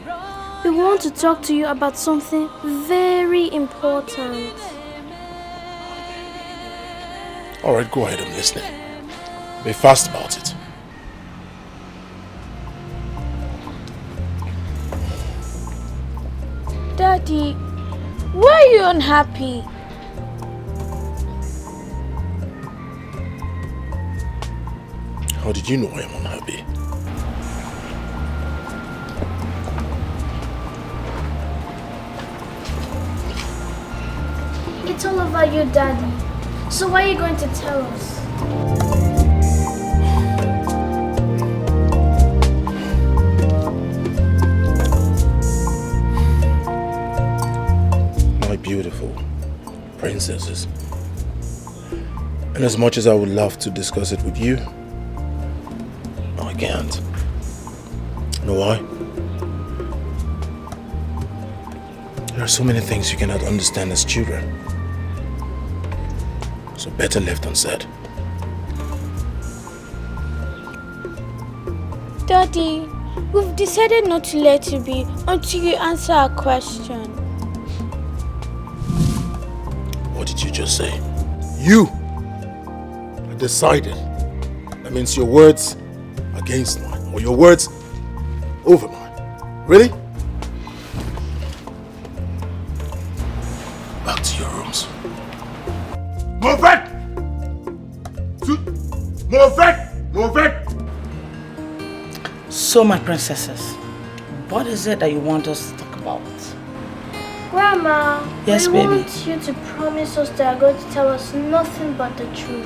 We want to talk to you about something very important. All right, go ahead, I'm listening. Be fast about it. Daddy, why are you unhappy? How did you know I am unhappy? It's all over you, Daddy. So why are you going to tell us? My beautiful princesses. And as much as I would love to discuss it with you, I can't. You know why? There are so many things you cannot understand as children. So better left unsaid. Daddy, we've decided not to let you be until you answer our question. What did you just say? You decided. That means your words against mine, or your words over mine. Really? Back to your rooms. Move it! Move it! Move it! So, my princesses, what is it that you want us to talk about? Grandma, Yes, we baby. want you to promise us that you're going to tell us nothing but the truth.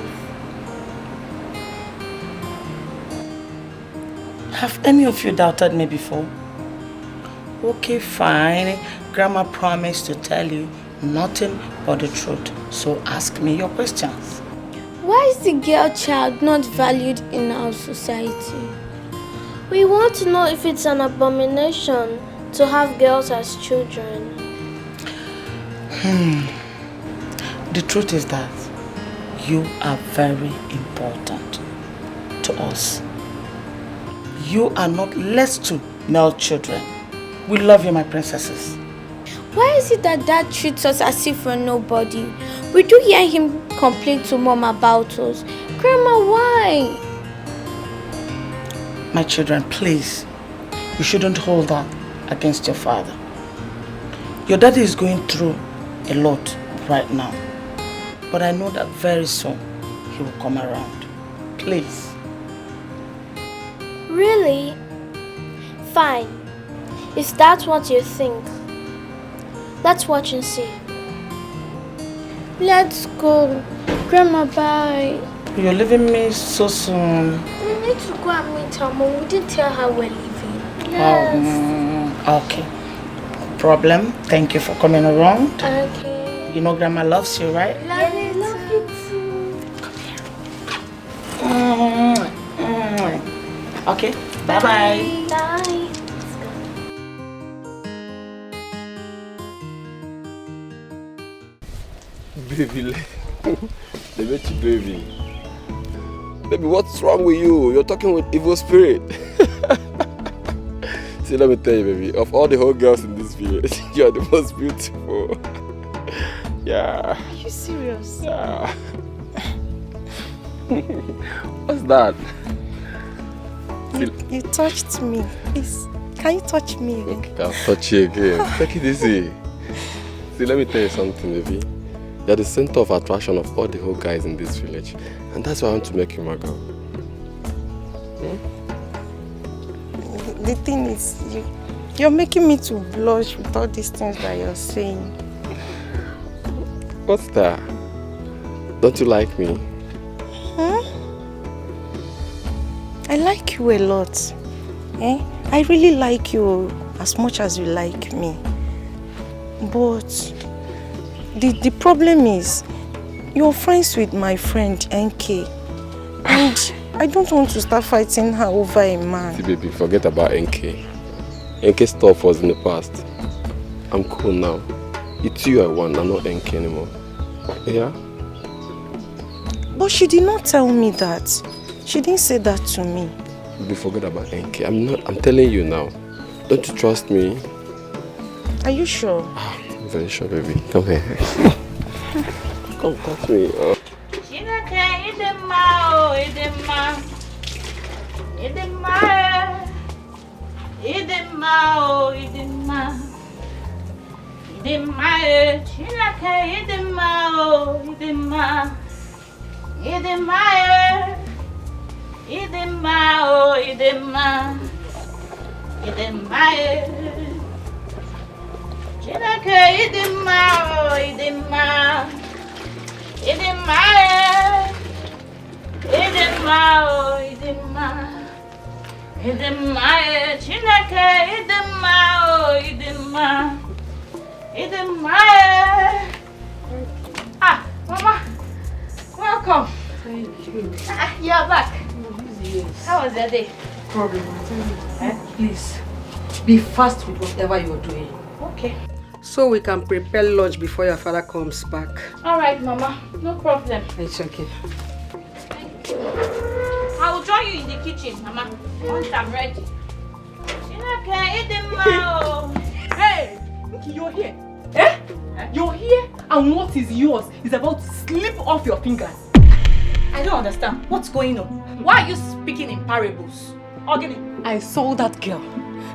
Have any of you doubted me before? Okay, fine. Grandma promised to tell you nothing but the truth. So ask me your questions. Why is the girl child not valued in our society? We want to know if it's an abomination to have girls as children. The truth is that you are very important to us. You are not less to male children. We love you, my princesses. Why is it that Dad treats us as if we're nobody? We do hear him complain to Mom about us. Grandma, why? My children, please, you shouldn't hold that against your father. Your daddy is going through a lot right now. But I know that very soon he will come around. Please. Really? Fine. If that's what you think, let's watch and see. Let's go. Grandma, bye. You're leaving me so soon. We need to go and meet her mom. We didn't tell her we're leaving. Yes. Okay. No problem. Thank you for coming around. Okay. You know Grandma loves you, right? Love you too. Okay. Bye-bye. Bye. Baby, baby. Baby, what's wrong with you? You're talking with evil spirit. See, let me tell you, baby, of all the whole girls in this village, you're the most beautiful. Yeah. Are you serious? Yeah. What's that? You touched me. Please, can you touch me again? Okay, I'll touch you again. Take it easy. See, let me tell you something, baby. You're the center of attraction of all the whole guys in this village. And that's why I want to make you my girl. The thing is, you're making me to blush with all these things that you're saying. What's that? Don't you like me? I like you a lot. I really like you as much as you like me. But the problem is, you're friends with my friend NK. And I don't want to start fighting her over a man. See, baby, forget about NK. NK stuff was in the past. I'm cool now. It's you I want, I'm not NK anymore. Yeah? But she did not tell me that. She didn't say that to me. Baby, forget about NK. I'm telling you now. Don't you trust me? Are you sure? I'm very sure, baby. Come here. Come touch me. Ah, Mama, welcome. Thank you. You're back. Yes. How was your day? Problem. Please, be fast with whatever you're doing. Okay. So we can prepare lunch before your father comes back. All right, Mama. No problem. It's okay. I will join you in the kitchen, Mama. Once I'm ready. Hey, you're here. Eh? You're here, and what is yours is about to slip off your fingers. I don't understand. What's going on? Why are you speaking in parables? Ogini. I saw that girl.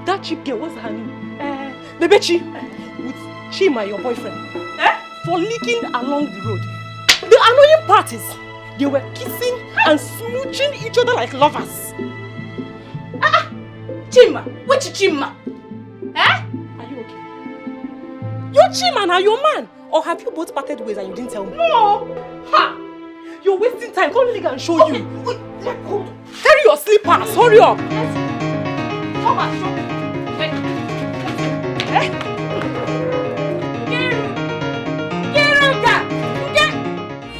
That cheap girl, what's her name? Bebechi. With Chima, your boyfriend. Frolicking along the road. The annoying part is, they were kissing and smooching each other like lovers. Chima? Which Chima? Are you okay? Your Chima now, your man. Or have you both parted ways and you didn't tell me? No! Ha! You're wasting time. Come let me and show you. Carry your slippers. Hurry up. Come on, show me.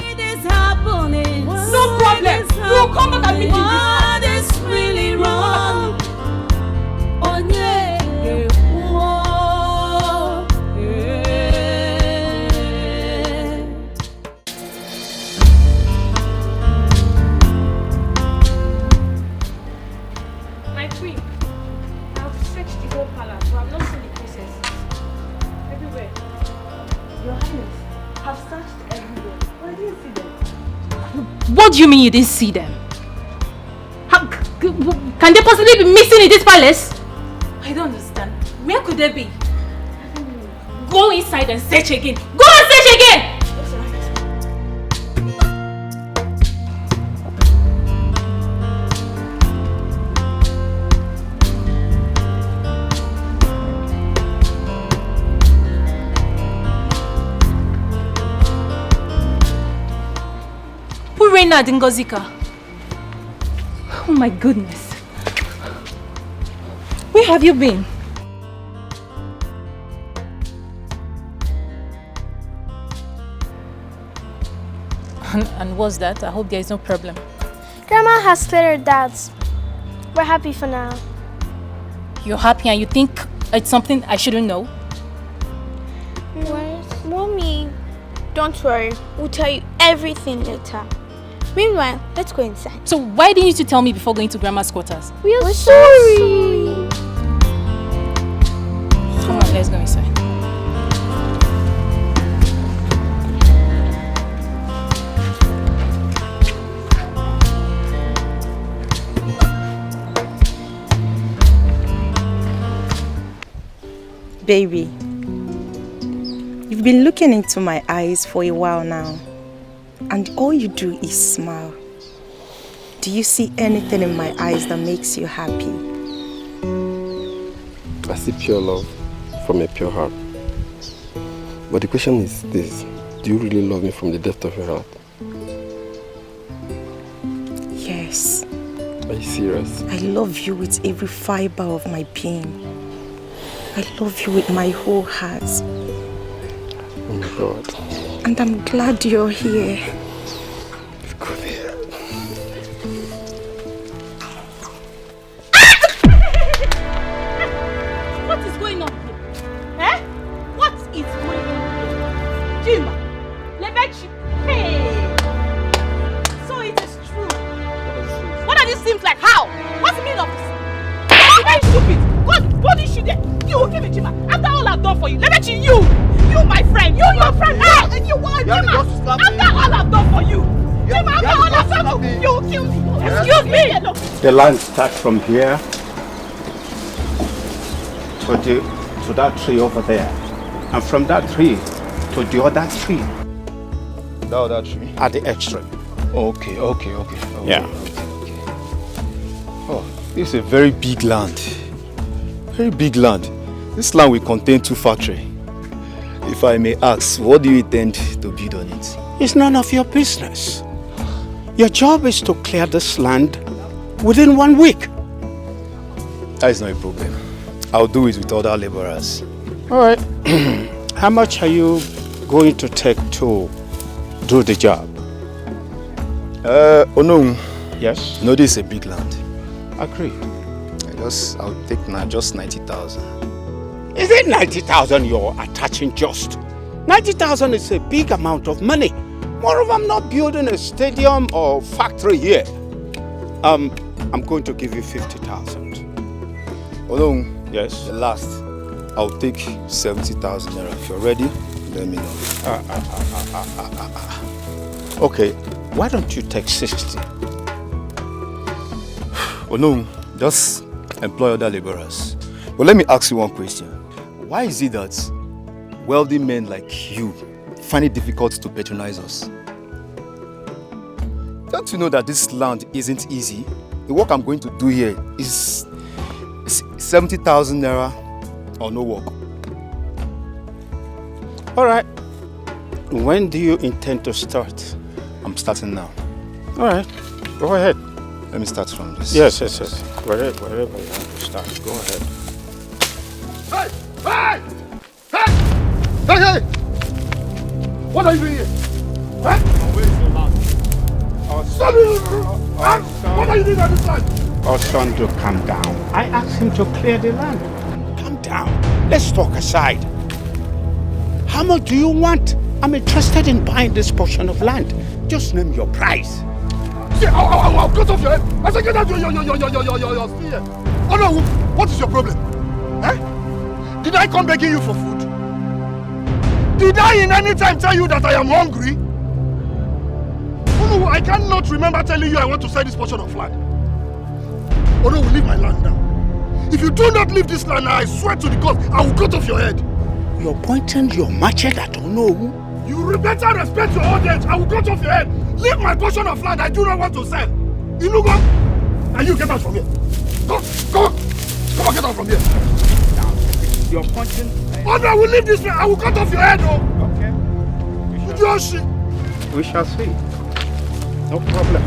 It is happening. No problem. You'll come back and meet me. What is really wrong? Oh, yeah. My queen, I've searched the whole palace, but I've not seen the princesses. Everywhere. Your Highness, I've searched everywhere, but I didn't see them. What do you mean you didn't see them? Can they possibly be missing in this palace? I don't understand. Where could they be? Go inside and search again. Go and search again! Reina Dingozika. Oh my goodness. Where have you been? And what's that? I hope there is no problem. Grandma has cleared her doubts. We're happy for now. You're happy and you think it's something I shouldn't know? What? Mommy, don't worry. We'll tell you everything later. Meanwhile, let's go inside. So why didn't you tell me before going to Grandma's quarters? We're sorry. Come on, let's go inside. Baby, you've You've been looking into my eyes for a while now, and all you do is smile. Do you see anything in my eyes that makes you happy? I see pure love from a pure heart. But the question is this: do you really love me from the depth of your heart? Yes. Are you serious? I love you with every fiber of my being. I love you with my whole heart. Oh my God. And I'm glad you're here. Come here. What is going on here? Eh? What is going on here? Jima, Lebechi, hey! So it is true. What are these things like? How? What's the meaning of this? You're very stupid. God, punish you there. You will give me Jima. After all I've done for you, Lebechi, you my friend, you your friend. Hey, and you want Jima. After all I've done for you. Jima, after all I've done for you, you will kill me. Excuse me. The line starts from here to that tree over there, and from that tree to the other tree. That other tree? At the extreme. Okay. Yeah. Oh, this is a very big land. Very big land. This land will contain 2 factories. If I may ask, what do you intend to build on it? It's none of your business. Your job is to clear this land within 1 week. That is not a problem. I'll do it with other laborers. All right. How much are you going to take to do the job? Oh no. Yes? No, this is a big land. Agree. I'll take just 90,000. Is it 90,000 you're attaching just? 90,000 is a big amount of money. Moreover, I'm not building a stadium or factory here. I'm going to give you 50,000. Oh no. Yes? The last. I'll take 70,000 naira. If you're ready, let me know. Okay, why don't you take 60? Oh no, just employ other laborers. But let me ask you one question. Why is it that wealthy men like you find it difficult to patronize us? Don't you know that this land isn't easy? The work I'm going to do here is 70,000 naira or no work. All right. When do you intend to start? I'm starting now. All right. Go ahead. Let me start from this. Yes. Wherever you want to start, go ahead. Hey! What are you doing here? Huh? Where's the land? What are you doing at this land? Our son to calm down. I asked him to clear the land. Calm down. Let's talk aside. How much do you want? I'm interested in buying this portion of land. Just name your price. See, I'll cut off your head. I said, get out your spear. Oh no, what is your problem? Eh? Did I come begging you for food? Did I in any time tell you that I am hungry? Oh no, I cannot remember telling you I want to sell this portion of land. Oh no, leave my land now. If you do not leave this land now, I swear to the God, I will cut off your head. You're pointing your machete at Onowu. You better respect your old age. I will cut off your head. Leave my portion of land I do not want to sell. Inugo, and you get out from here. Come on, get out from here. You're pointing. Oh no, I will leave this way. I will cut off your head, oh. Okay. We shall see. No problem.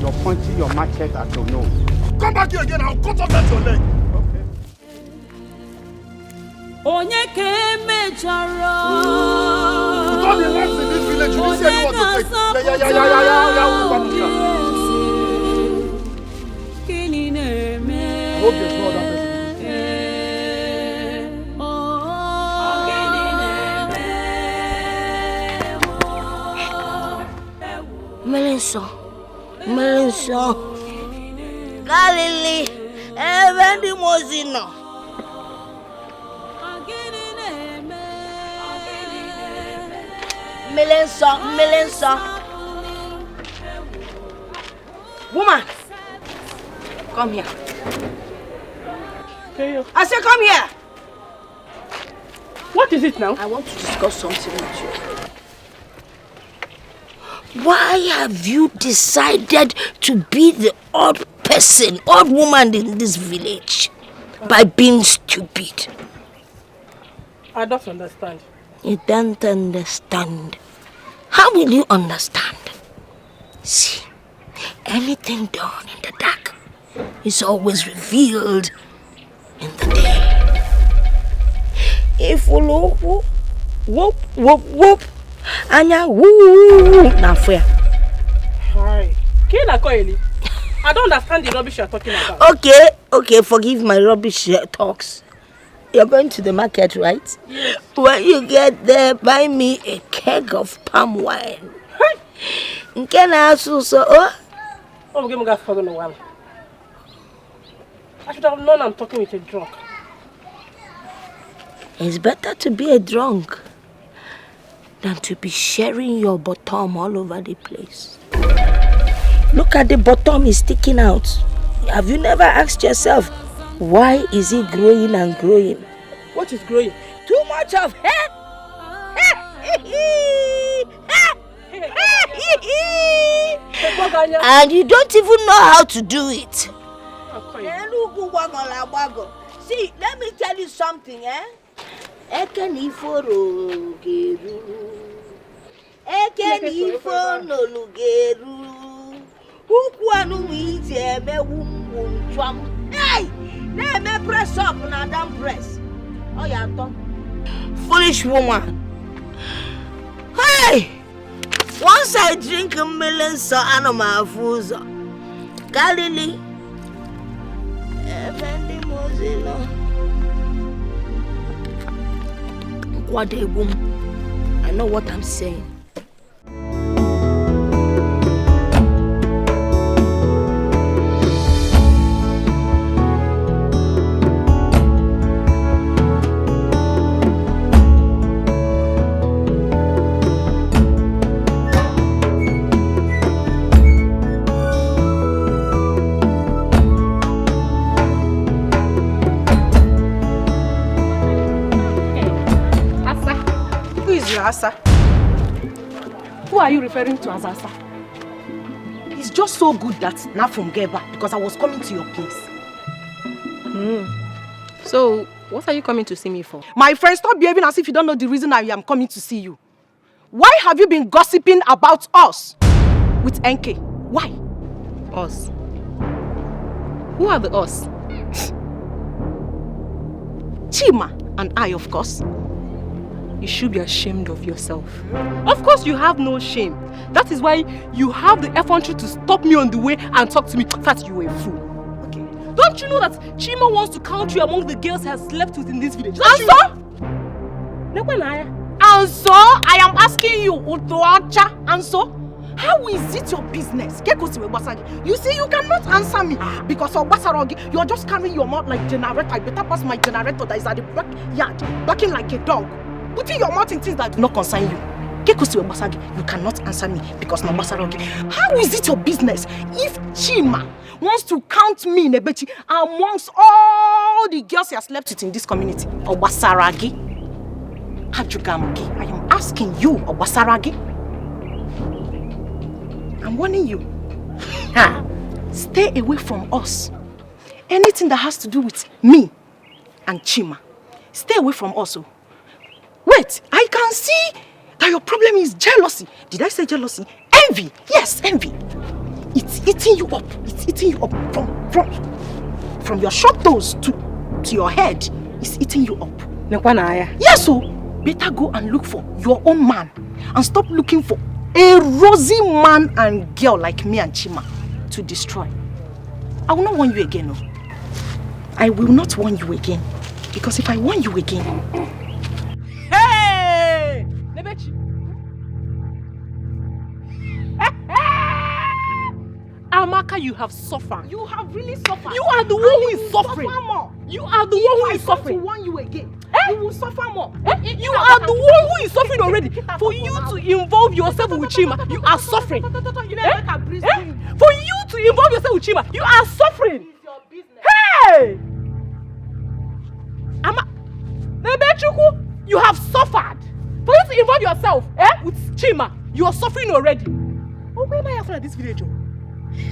You're pointing your machete at Onowu. Come back here again. I'll cut off that your leg. Onye ke mejọrọ. With all the lives in this village, you didn't see anyone to take. Kini na-eme. I hope there's no other person. Melenso. Galili, Evendi Mozino. Melenso. Woman, come here. Hey, I said, come here. What is it now? I want to discuss something with you. Why have you decided to be the odd person, odd woman in this village by being stupid? I don't understand. You don't understand. How will you understand? See, anything done in the dark is always revealed in the day. If you look, whoop, whoop, whoop, anya woo, na fair. Hi. I don't understand the rubbish you're talking about. Okay, forgive my rubbish talks. You're going to the market, right? Yes. When you get there, buy me a keg of palm wine. Can I also I should have known I'm talking with a drunk. It's better to be a drunk than to be sharing your bottom all over the place. Look at the bottom is sticking out. Have you never asked yourself, why is it growing and growing? What is growing? Too much of hair. And you don't even know how to do it. See, let me tell you something, Hey! Let me press up and I don't press. Oh, yeah, foolish woman. Hey! Once I drink a million so animal foods. Galilee. What a woman. I know what I'm saying. Asa. Who are you referring to as Asa? It's just so good that now from Geba because I was coming to your place. So, what are you coming to see me for? My friend, stop behaving as if you don't know the reason I am coming to see you. Why have you been gossiping about us with NK? Why? Us? Who are the us? Chima and I, of course. You should be ashamed of yourself. Of course you have no shame. That is why you have the effrontery to stop me on the way and talk to me. In fact, you are a fool. Okay. Don't you know that Chima wants to count you among the girls he has slept with in this village? And so, I am asking you, Utoacha, and so, how is it your business? You see, you cannot answer me because of Basarogi, you are just carrying your mouth like generator. I better pass my generator that is at the backyard, barking like a dog. Putting your mouth in things that do not concern you. You cannot answer me because no Basarogi. How is it your business if Chima wants to count me, Nebechi, amongst all the girls he has slept with in this community? Or Basaragi? Hajugamugi, I am asking you, or Basaragi? I'm warning you. Stay away from us. Anything that has to do with me and Chima, stay away from us. Wait, I can see that your problem is jealousy. Did I say jealousy? Envy. Yes, envy. It's eating you up. It's eating you up from your short toes to your head. It's eating you up. Yes, so better go and look for your own man and stop looking for a rosy man and girl like me and Chima to destroy. I will not warn you again. No. I will not warn you again. Because if I warn you again... Hey! Nebechi! Amaka, you have suffered. You have really suffered. You are the one who is suffering. You are the one who is suffering. If I want to warn you again, you will suffer more. You are the one who is suffering already. For you to involve yourself with Chima, you are suffering. For you to involve yourself with Chima, you are suffering. Hey! You You have suffered. For you to involve yourself with Chima, you are suffering already. Oh, where am I after this village?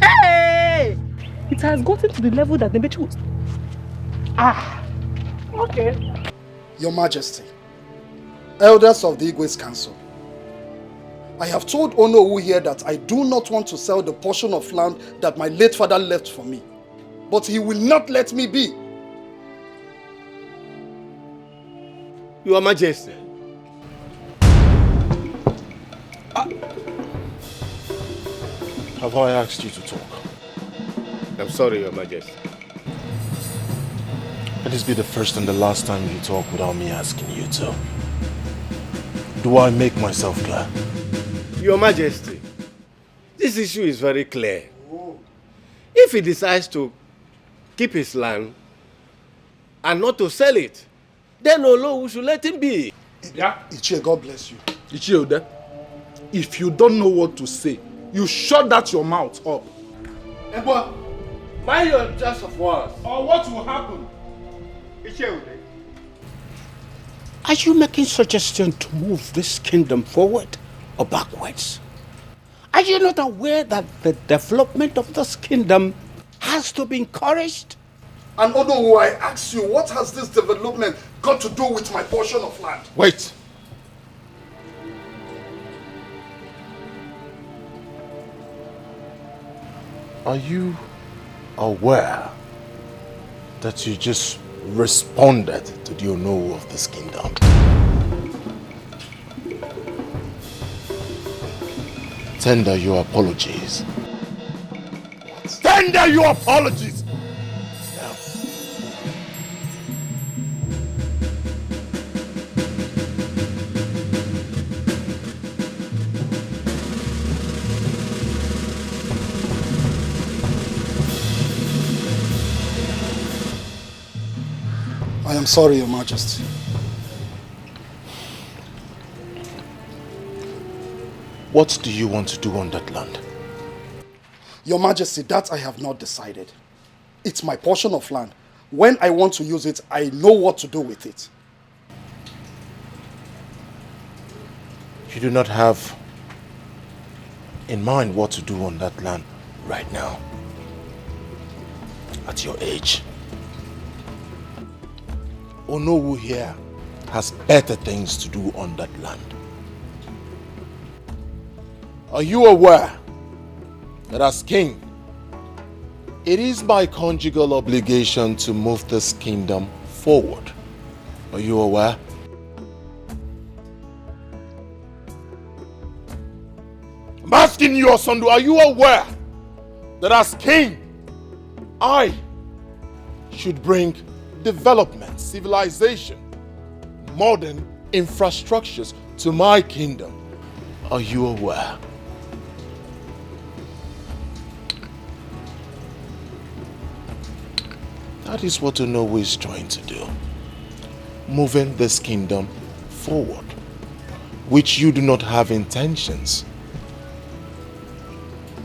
Hey! It has gotten to the level that the bitch was... Okay. Your Majesty, elders of the Igwe's Council, I have told Onowu here that I do not want to sell the portion of land that my late father left for me. But he will not let me be. Your Majesty. Have I asked you to talk? I'm sorry, Your Majesty. Let this be the first and the last time you talk without me asking you to. Do I make myself clear? Your Majesty, this issue is very clear. If he decides to keep his land and not to sell it, then Olowu should let him be. Yeah? Ichie, God bless you. Ichie, if you don't know what to say, you shut that your mouth up. Ebo, mind your choice of words. Or what will happen? Are you making suggestions to move this kingdom forward or backwards? Are you not aware that the development of this kingdom has to be encouraged? And Onowu, I ask you, what has this development got to do with my portion of land? Wait. Are you aware that you just responded to the Onowu of this kingdom? Tender your apologies. Tender your apologies! I am sorry, Your Majesty. What do you want to do on that land? Your Majesty, that I have not decided. It's my portion of land. When I want to use it, I know what to do with it. You do not have in mind what to do on that land right now, at your age. Onowu here has better things to do on that land. Are you aware that as king, it is my conjugal obligation to move this kingdom forward? Are you aware? I'm asking you, Osondu, are you aware that as king, I should bring development, civilization, modern infrastructures to my kingdom? Are you aware? That is what Onowu is trying to do. Moving this kingdom forward, which you do not have intentions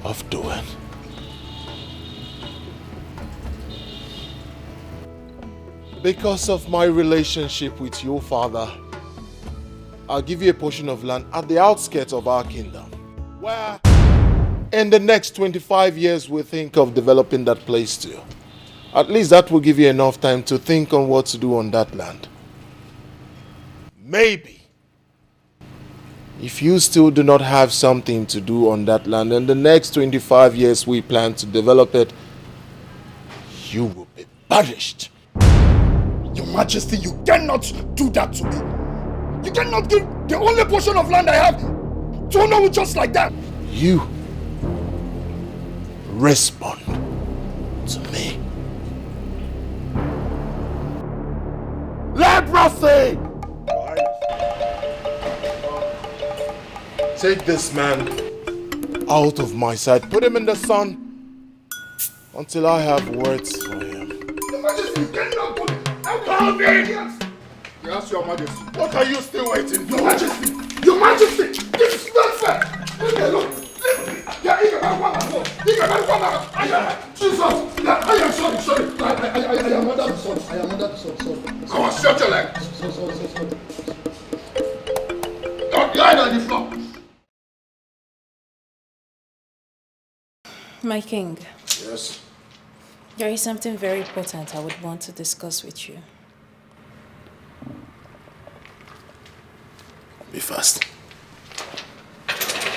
of doing. Because of my relationship with your father, I'll give you a portion of land at the outskirts of our kingdom, where in the next 25 years we think of developing that place too. At least that will give you enough time to think on what to do on that land. Maybe, if you still do not have something to do on that land, in the next 25 years we plan to develop it, you will be banished. Your Majesty, you cannot do that to me. You cannot give the only portion of land I have to Onowu just like that. You respond to me. Leprosy! Take this man out of my sight. Put him in the sun until I have words for him. Your Majesty, you cannot put him. Call me! Yes, Your Majesty. What are you still waiting for? Your Majesty! Your Majesty! This is not fair! Look! Jesus! I am sorry. I am under the sun. Sorry. Come on, shut your leg. Sorry. floor. Lie on the floor. My king. Yes. There is something very important I would want to discuss with you. Be fast.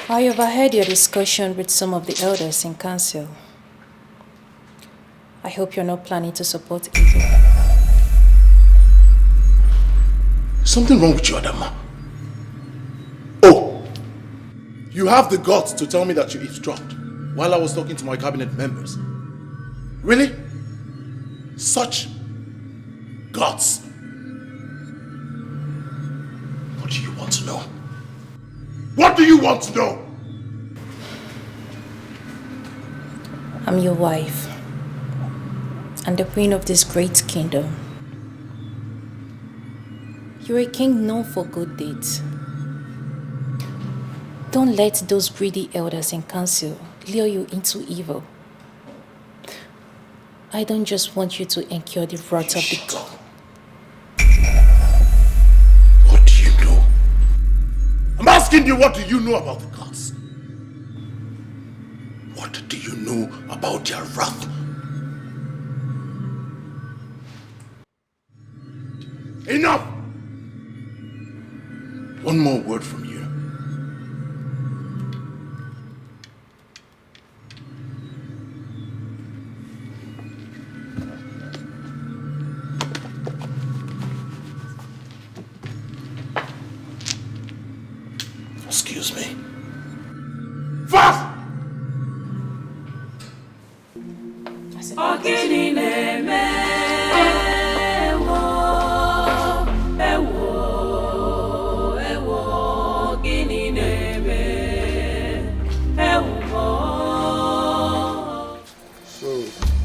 I overheard your discussion with some of the elders in council. I hope you're not planning to support evil. Something wrong with you, Adama. Oh, you have the guts to tell me that you eavesdropped while I was talking to my cabinet members. Really? Such guts. What do you want to know? What do you want to know? I'm your wife and the queen of this great kingdom. You're a king known for good deeds. Don't let those greedy elders in council lure you into evil. I don't just want you to incur the wrath of the god. What do you know? I'm asking you, what do you know about the gods? What do you know about their wrath? Enough! One more word from you. Excuse me. Fast!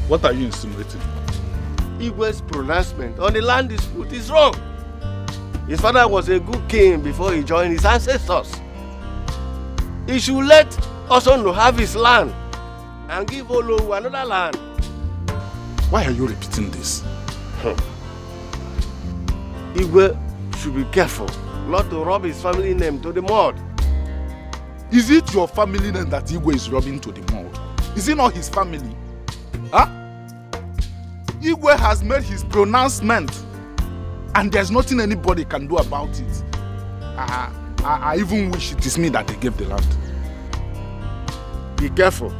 What are you insinuating? Igwe's pronouncement on the land dispute is wrong. His father was a good king before he joined his ancestors. He should let Osono have his land and give Olowu another land. Why are you repeating this? Igwe should be careful not to rub his family name to the mud. Is it your family name that Igwe is rubbing to the mud? Is it not his family? Huh? Igwe has made his pronouncement and there's nothing anybody can do about it. I even wish it is me that they gave the land. Be careful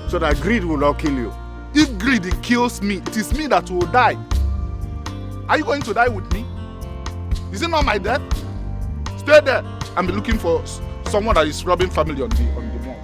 so that greed will not kill you. If greed kills me, it is me that will die. Are you going to die with me? Is it not my death? Stay there and be looking for someone that is robbing family on the mall.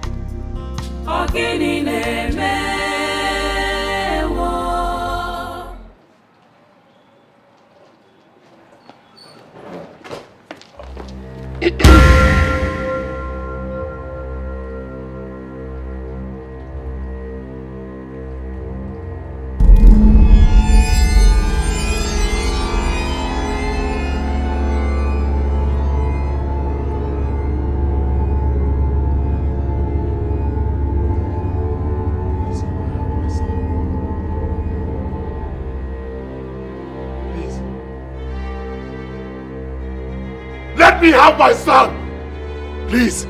Let me have my son! Please!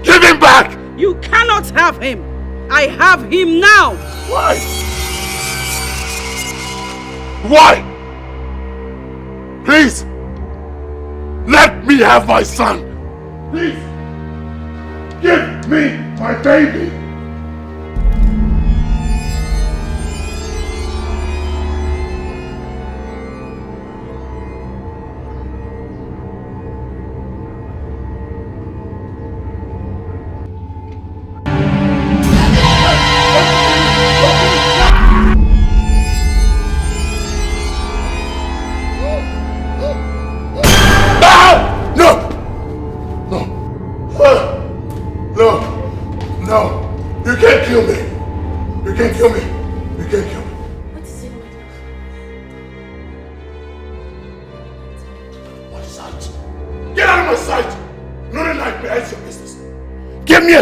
Give him back! You cannot have him! I have him now! Why? Why? Please! Let me have my son! Please! Give me my baby!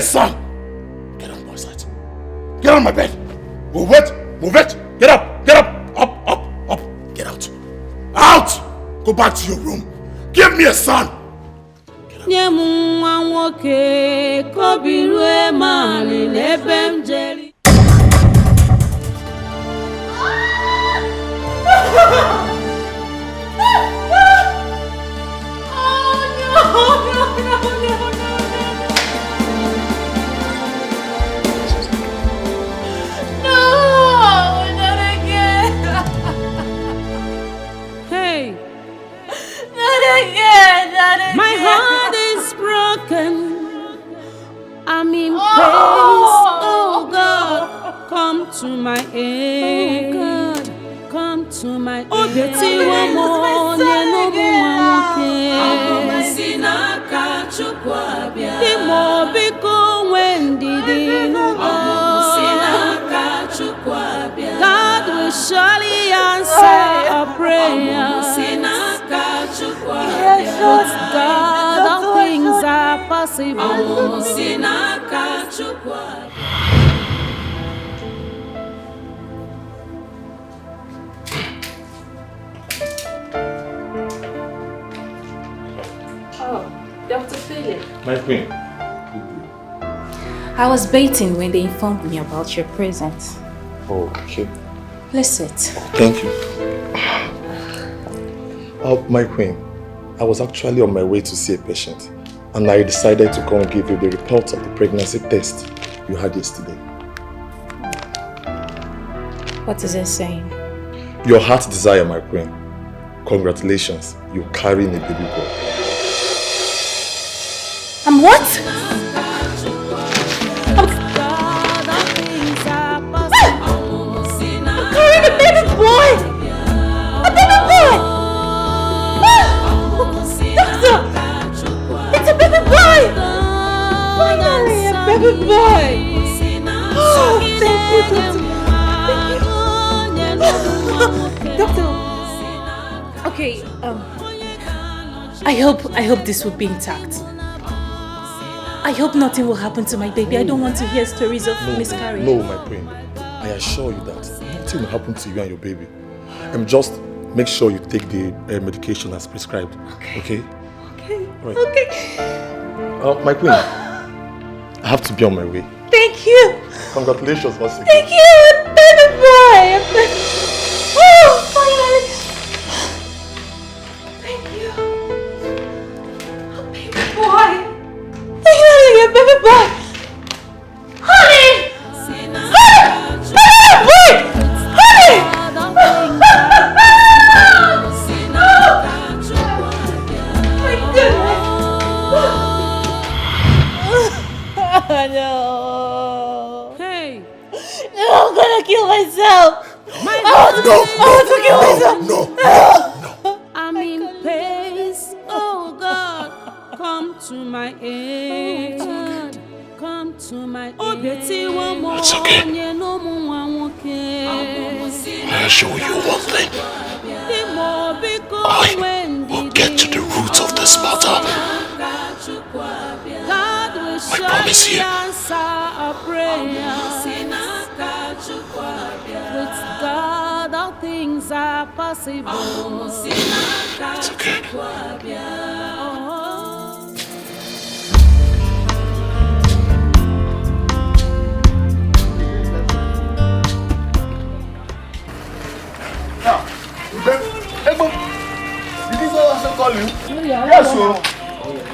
Son! Get out of my sight. Get on my bed. Move it. Move it. Get up. Get up. Up, up, up. Get out. Out! Go back to your room. Give me a son. My heart is broken. I'm in pain. Oh God, come to my aid. Oh God, come to my aid. Oh, God will surely answer a prayer. With God, all things are possible. Oh, Dr. Philip. My queen. I was baiting when they informed me about your presence. Oh, okay. Please sit. Thank you. My queen, I was actually on my way to see a patient, and I decided to come and give you the report of the pregnancy test you had yesterday. What is it saying? Your heart's desire, my queen. Congratulations, you're carrying a baby boy. I'm what? I'm carrying a baby boy! A baby boy! Doctor! It's a baby boy! Finally, a baby boy! Oh, thank you, doctor. Doctor. Okay, I hope this will be intact. I hope nothing will happen to my baby. I don't want to hear stories of miscarriage. No, my queen. I assure you that nothing will happen to you and your baby. Just make sure you take the medication as prescribed. Okay? Okay. Right. Okay. My queen, I have to be on my way. Thank you. Congratulations once again. Thank you, baby boy. Oh, finally. Thank you. Oh, baby boy. Finally, a baby boy. Honey. Honey. Baby boy. Honey. My goodness. No. Hey. No, I'm gonna kill myself. I want to kill myself. No. I'm in pain. Oh God, come to my aid. Come to my aid. It's okay. I'll show you one thing. I will get to the root of this matter. I promise you. With God, all things are possible. It's okay. Did this also call you? Yes, sir.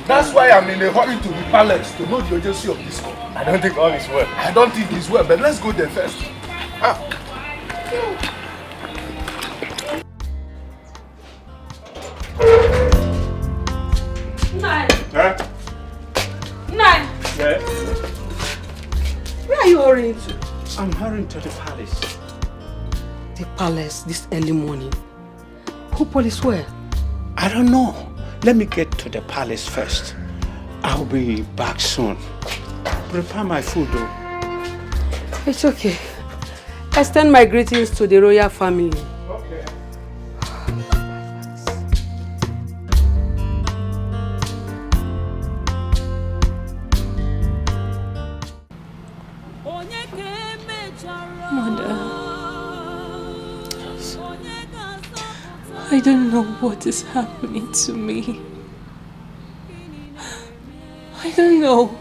That's why I'm in a hurry to the palace to know the urgency of this call. I don't think all is well. I don't think it's well, but let's go there first. Nine. Huh? Nine. Yeah? Where are you hurrying to? I'm hurrying to the palace. The palace this early morning. Who police where? I don't know. Let me get to the palace first. I'll be back soon. Prepare my food though. It's okay. Extend my greetings to the royal family. Okay. Mother, I I don't know what is happening to me. I don't know.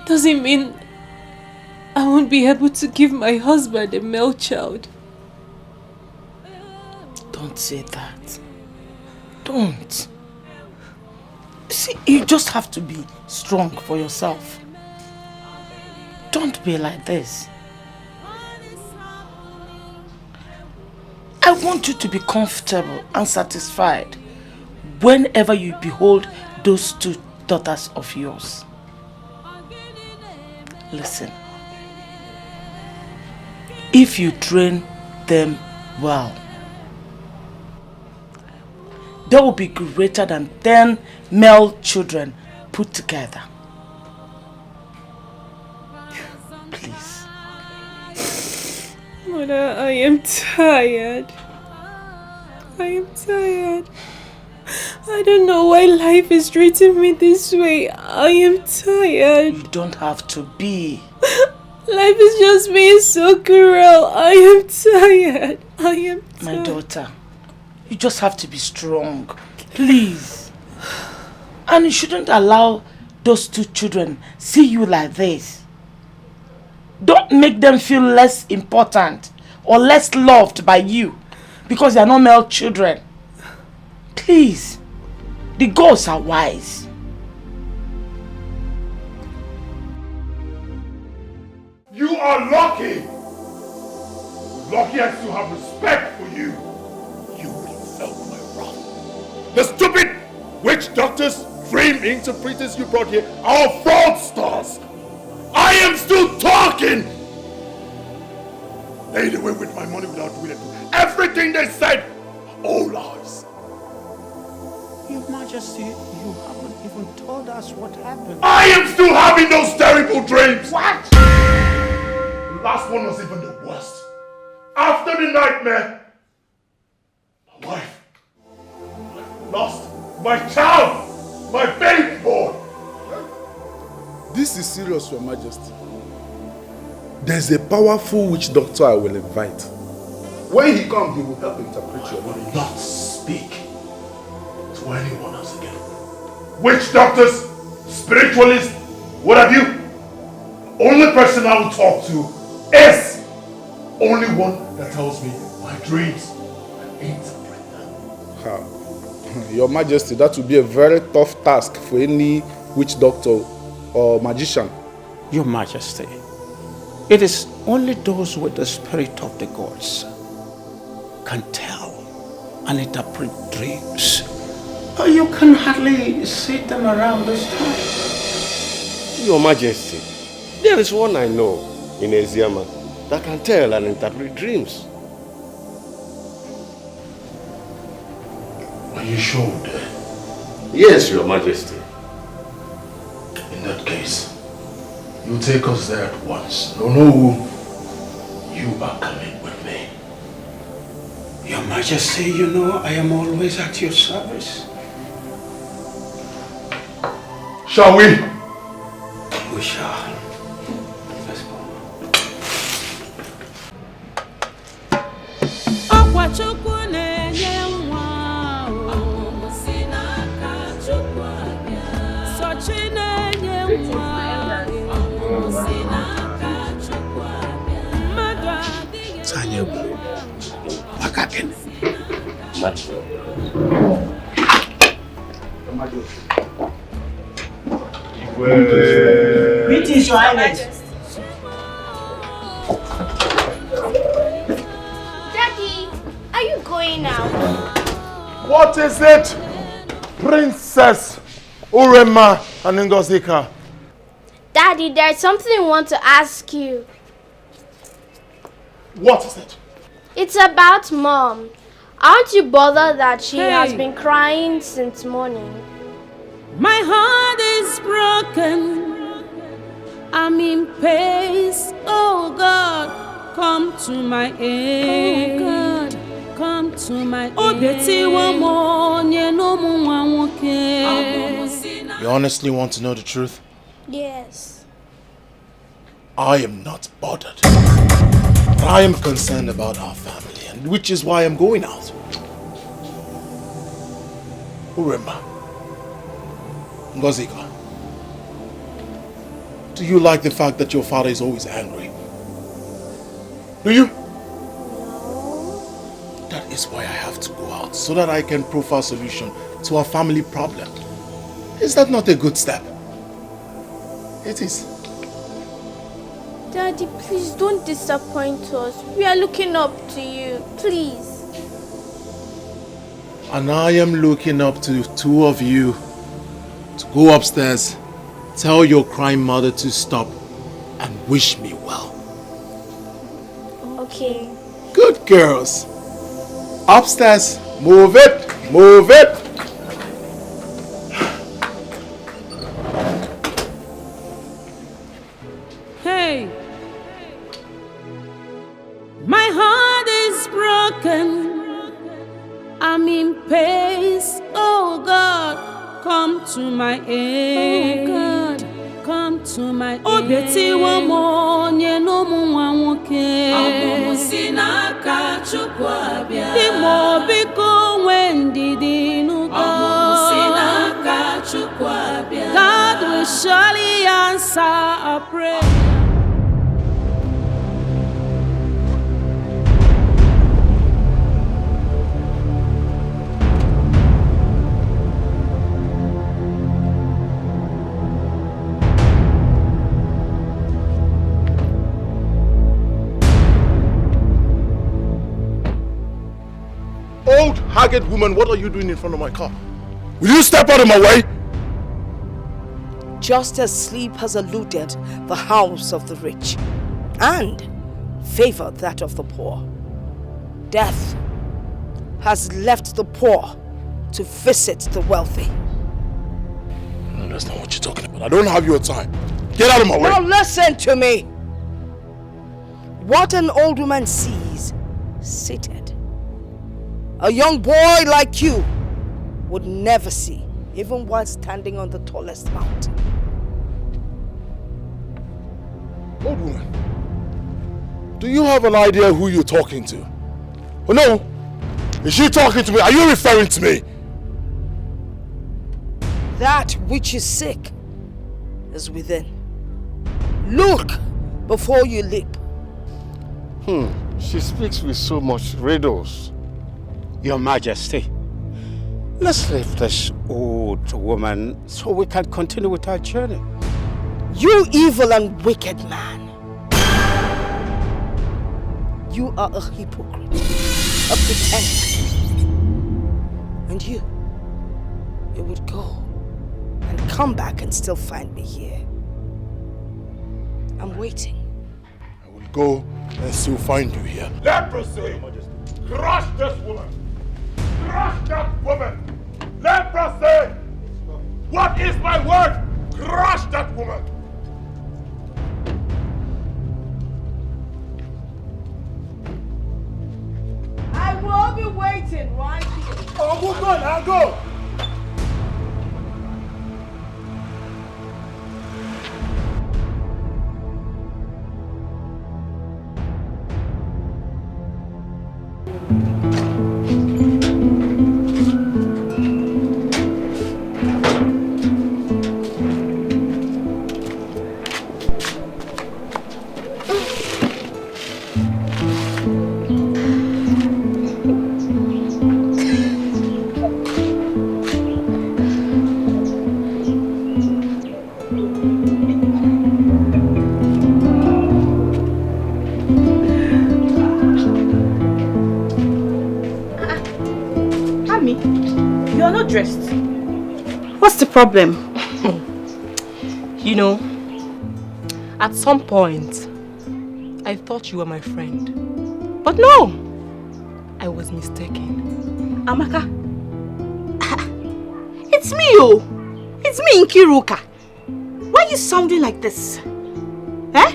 Does it mean I won't be able to give my husband a male child? Don't say that. Don't. See, you just have to be strong for yourself. Don't be like this. I want you to be comfortable and satisfied whenever you behold those two daughters of yours. Listen. If you train them well, they will be greater than 10 male children put together. Please. Mother, I am tired. I am tired. I don't know why life is treating me this way. I am tired. You don't have to be. Life is just being so cruel. I am tired. I am tired. My daughter, you just have to be strong. Please. And you shouldn't allow those two children see you like this. Don't make them feel less important or less loved by you because they are not male children. Please. The gods are wise. You are lucky. Lucky I still have respect for you. You would have felt my wrath. The stupid witch doctors, dream interpreters you brought here are fraudsters. I am still talking. They away with my money without doing it. Everything they said, all lies. Your Majesty, you haven't even told us what happened. I am still having those terrible dreams. What? The last one was even the worst. After the nightmare, my wife, I lost my child, my baby boy. This is serious, Your Majesty. There's a powerful witch doctor I will invite. When he comes, he will help interpret your mind. Not speak to anyone else again. Witch doctors, spiritualists, what have you? Only person I will talk to is only one that tells me my dreams and interpret them. Your Majesty, that will be a very tough task for any witch doctor or magician. Your Majesty, it is only those with the spirit of the gods can tell and interpret dreams. You can hardly see them around this time. Your Majesty, there is one I know in Eziama that can tell and interpret dreams. Are you sure? Yes, Your Majesty. In that case, you take us there at once. No, you are coming with me. Your Majesty, you know I am always at your service. Shall we? We shall. Let's go. Greetings, Your Highness. Daddy, are you going out? What is it, Princess Urema and Ngozika? Daddy, there's something I want to ask you. What is it? It's about Mom. Aren't you bothered that she has been crying since morning? My heart is broken. I'm in pain. Oh God, come to my aid. Oh God, come to my aid. You honestly want to know the truth? Yes. I am not bothered. But I am concerned about our family, and which is why I'm going out. Uremba, Ngozika, do you like the fact that your father is always angry? Do you? That is why I have to go out, so that I can profile a solution to our family problem. Is that not a good step? It is. Daddy, please don't disappoint us. We are looking up to you. Please. And I am looking up to the two of you to go upstairs, tell your crying mother to stop, and wish me well. Okay. Good girls. Upstairs. Move it. Move it. Hey, my heart is broken. I'm in pace. Oh God, come to my aid. Oh God, come to my aid. Oh, Betty, one more, no more, okay. Imo biko wendi dinu God will surely answer our prayer. Old, haggard woman, what are you doing in front of my car? Will you step out of my way? Just as sleep has eluded the house of the rich and favored that of the poor, death has left the poor to visit the wealthy. No, that's not what you're talking about. I don't have your time. Get out of my way. Now listen to me. What an old woman sees seated, a young boy like you would never see, even while standing on the tallest mountain. Old woman, do you have an idea who you're talking to? Oh no, is she talking to me? Are you referring to me? That which is sick is within. Look before you leap. She speaks with so much riddles. Your Majesty, let's leave this old woman so we can continue with our journey. You evil and wicked man. You are a hypocrite, a pretender. And you would go and come back and still find me here. I'm waiting. I will go and still find you here. Leprosy! Crush this woman! Crush that woman! Leprosy! What is my word? Crush that woman! I will be waiting right here. Oh, move on, I'll go! Dressed. What's the problem? You know, at some point, I thought you were my friend. But no! I was mistaken. Amaka. It's me, oh! It's me, Nkiruka. Why are you sounding like this? Eh?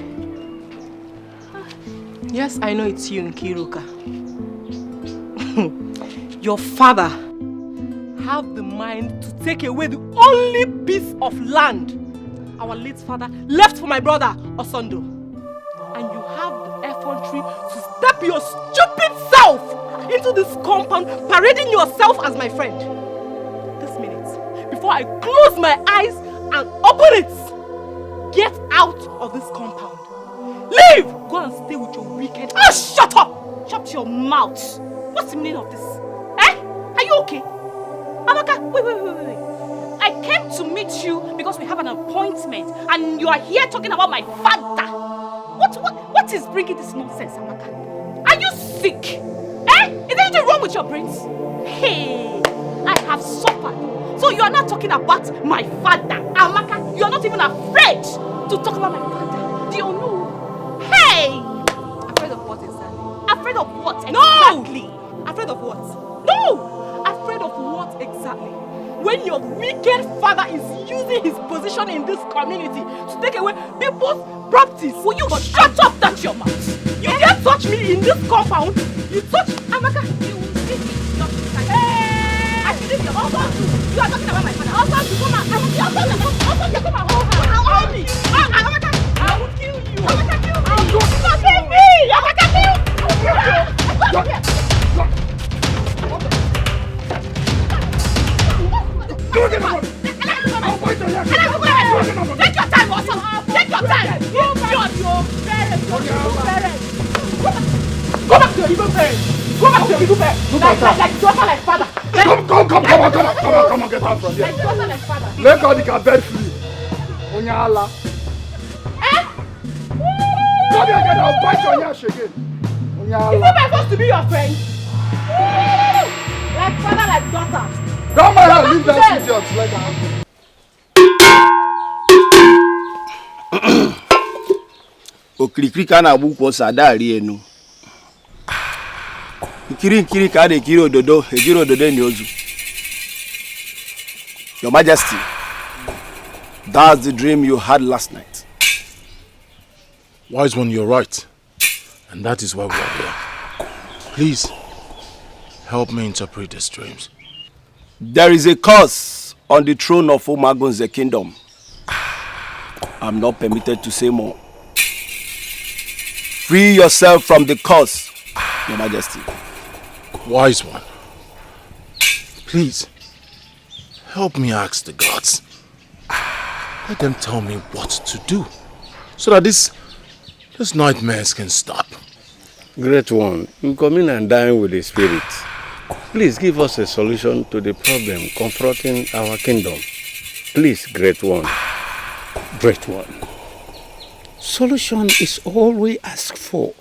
Yes, I know it's you, Nkiruka. Your father have the mind to take away the only piece of land our late father left for my brother, Osondo. And you have the effrontery to your stupid self into this compound, parading yourself as my friend. This minute, before I close my eyes and open it, get out of this compound. Leave! Go and stay with your wicked... Ah, shut up! Shut your mouth. What's the meaning of this? Eh? Are you okay? Amaka, wait. I came to meet you because we have an appointment and you are here talking about my father. What is bringing this nonsense, Amaka? Are you sick? Eh? Is there anything wrong with your brains? Hey, I have suffered. So you are not talking about my father. Amaka, you are not even afraid to talk about my father. Do you know? Hey! Afraid of what exactly? Afraid of what exactly? No! Afraid of what? No! Afraid of what exactly? When your wicked father is using his position in this community to take away people's properties. Will you shut up that your mouth? You can't touch me in this compound. You touch Amaka. You will see me. Hey! I should leave your husband. You are talking about my father. Husband, you come out. I will kill you. Husband, you come out. I'll me. Amaka, I will kill you. Amaka, kill me. Don't kill me. Amaka, kill me. Take your time, also. Take your time. Your parents. Go back to your evil parents. Go back to your evil parents. Like daughter, like father. Come on, get out from here. Like daughter, like father. Let God get bed free. Onyala. Eh? Come here again, I'll bite your ass again. Onyala. Is it my supposed to be your friend? Like father, like daughter. Don't mind her, leave that idiot. Let her happen. Okirikiri ka na agbu kwa sadari enu. Nkiri ka de kiri ododo, ejiri ododo ni ozu. Your Majesty, that's the dream you had last night. Wise one, you're right. And that is why we are here. Please, help me interpret these dreams. There is a curse on the throne of Umagunze's kingdom. I'm not permitted to say more. Free yourself from the curse, Your Majesty. Wise one, please, help me ask the gods. Let them tell me what to do, so that these nightmares can stop. Great one, you come in and dine with the spirit. Please give us a solution to the problem confronting our kingdom. Please, Great One. Great One. Solution is all we ask for.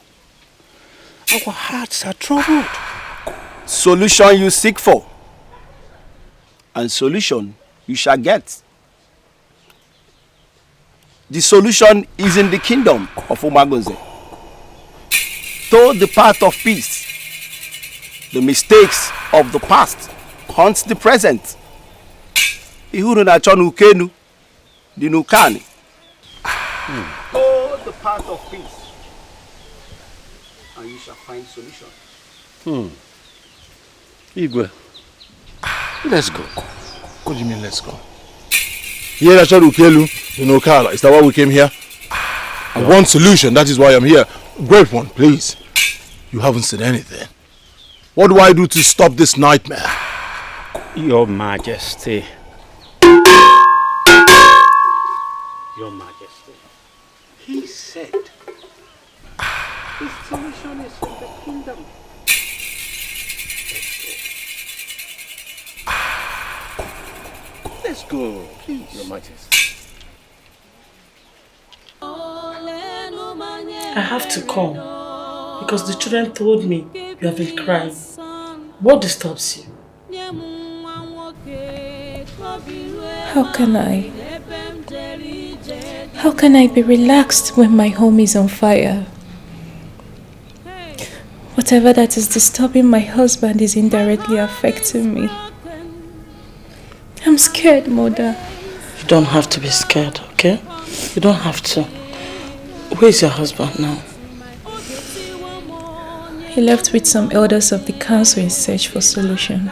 Our hearts are troubled. Solution you seek for, and solution you shall get. The solution is in the kingdom of Umagunze. Toward the path of peace, the mistakes of the past haunts the present. Ihuru na chonu ukenu, dinukani. Toward the path of peace, and you shall find solution. Igwe, let's go. What do you mean, let's go? Here na chonu ukelu, dinukala. Is that why we came here? I want solution, that is why I'm here. Great one, please. You haven't said anything. What do I do to stop this nightmare? Your Majesty. Your Majesty. He said his solution is in the kingdom. Let's go, please, Your Majesty. I have to come because the children told me you have been crying. What disturbs you? How can I be relaxed when my home is on fire? Whatever that is disturbing my husband is indirectly affecting me. I'm scared, Mother. You don't have to be scared, okay? You don't have to. Where is your husband now? He left with some elders of the council in search for solution.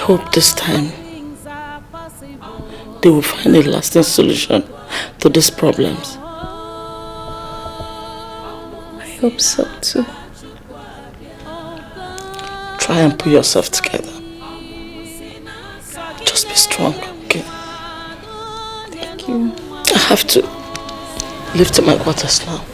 hope this time they will find a lasting solution to these problems. I hope so too. Try and put yourself together. Just be strong, okay? Thank you. I have to leave to my quarters now.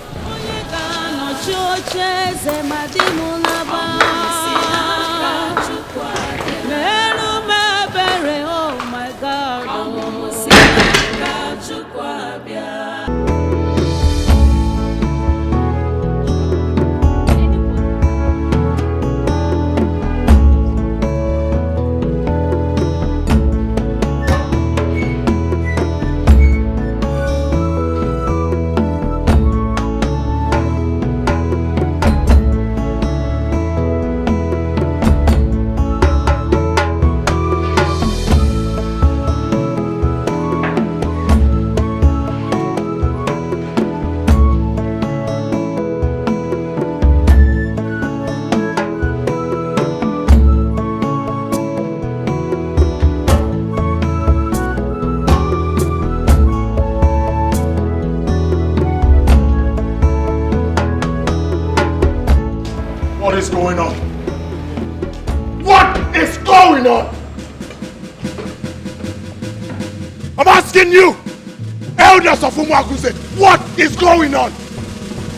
What is going on? What is going on? I'm asking you, elders of Umuaguse, what is going on?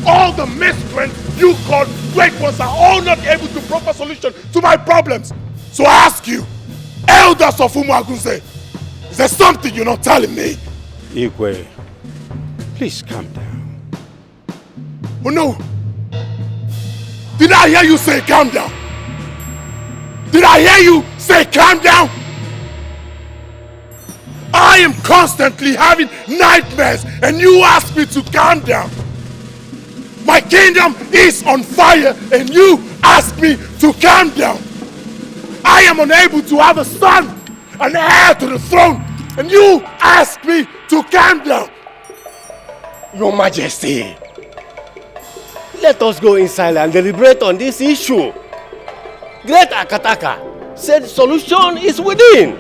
All the miscreants you call great ones are all not able to proper solution to my problems. So I ask you, elders of Umuaguse, is there something you're not telling me? Igwe, please calm down. Oh no! Did I hear you say calm down? Did I hear you say calm down? I am constantly having nightmares and you ask me to calm down. My kingdom is on fire and you ask me to calm down. I am unable to have a son, an heir to the throne, and you ask me to calm down. Your Majesty, let us go inside and deliberate on this issue. Great Akataka said solution is within.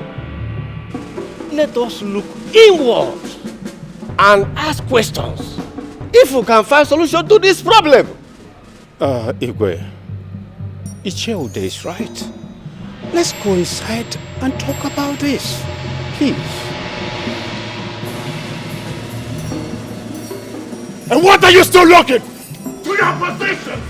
Let us look inward and ask questions if we can find solution to this problem. Igwe, Icheude is right. Let's go inside and talk about this, please. And what are you still looking? To your position!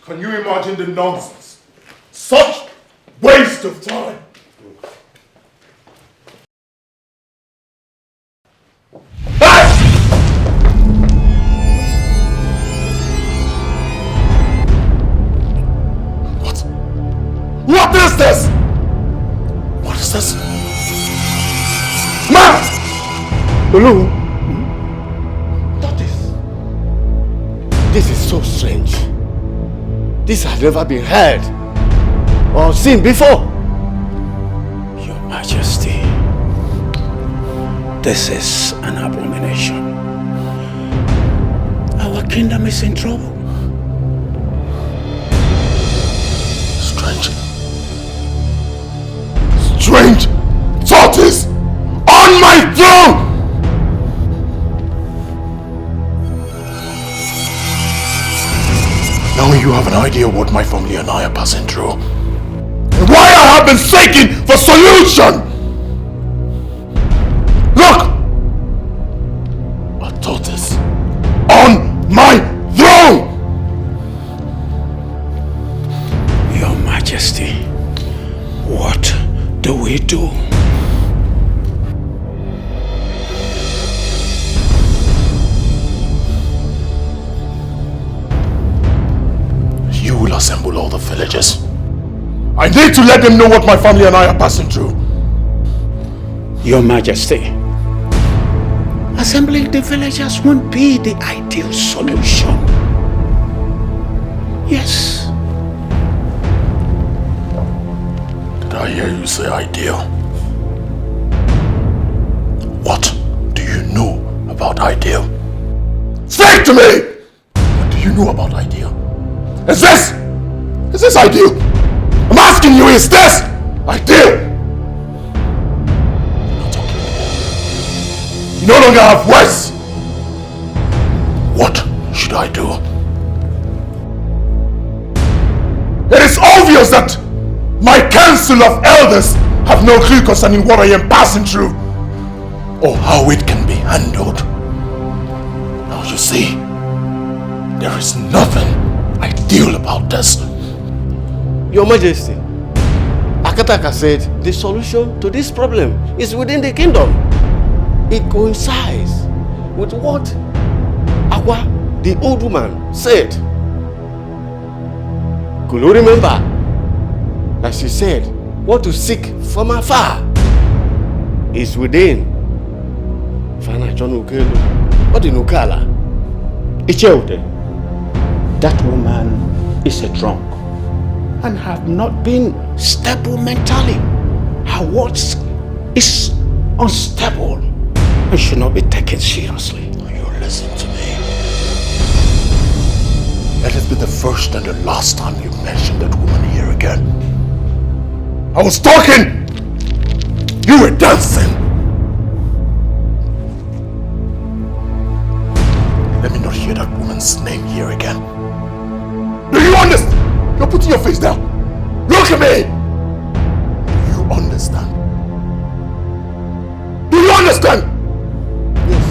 Can you imagine the nonsense? Such waste of time! Hey! What is this? What is this? Ma! Lulu, this is so strange. This has never been heard or seen before. Your Majesty, this is an abomination. Our kingdom is in trouble. Strange. Strange tortoise on my throne! Now you have an idea what my family and I are passing through. And why I have been seeking for solution! Look! A tortoise on my throne! Your Majesty, what do we do? You will assemble all the villagers I need to let them know what my family and I are passing through. Your Majesty, assembling the villagers won't be the ideal solution. Yes. Did I hear you say ideal? What do you know about ideal? Speak to me! What do you know about ideal? Is this ideal? I'm asking you, is this ideal? You no longer have words. What should I do? It is obvious that my council of elders have no clue concerning what I am passing through or how it can be handled. Now you see, there is nothing ideal about this. Your Majesty, Akataka said the solution to this problem is within the kingdom. It coincides with what Awa, the old woman, said. Could you remember that she said what to seek from afar is within? Fana John Ukelu, what in Ukala? Icheude, that woman is a drunk and have not been stable mentally. Her words is unstable and should not be taken seriously. You listen to me. Let it be the first and the last time you mention that woman here again. I was talking! You were dancing! Let me not hear that woman's name here again. Do you understand? You're putting your face down. Look at me! Do you understand? Do you understand? Yes,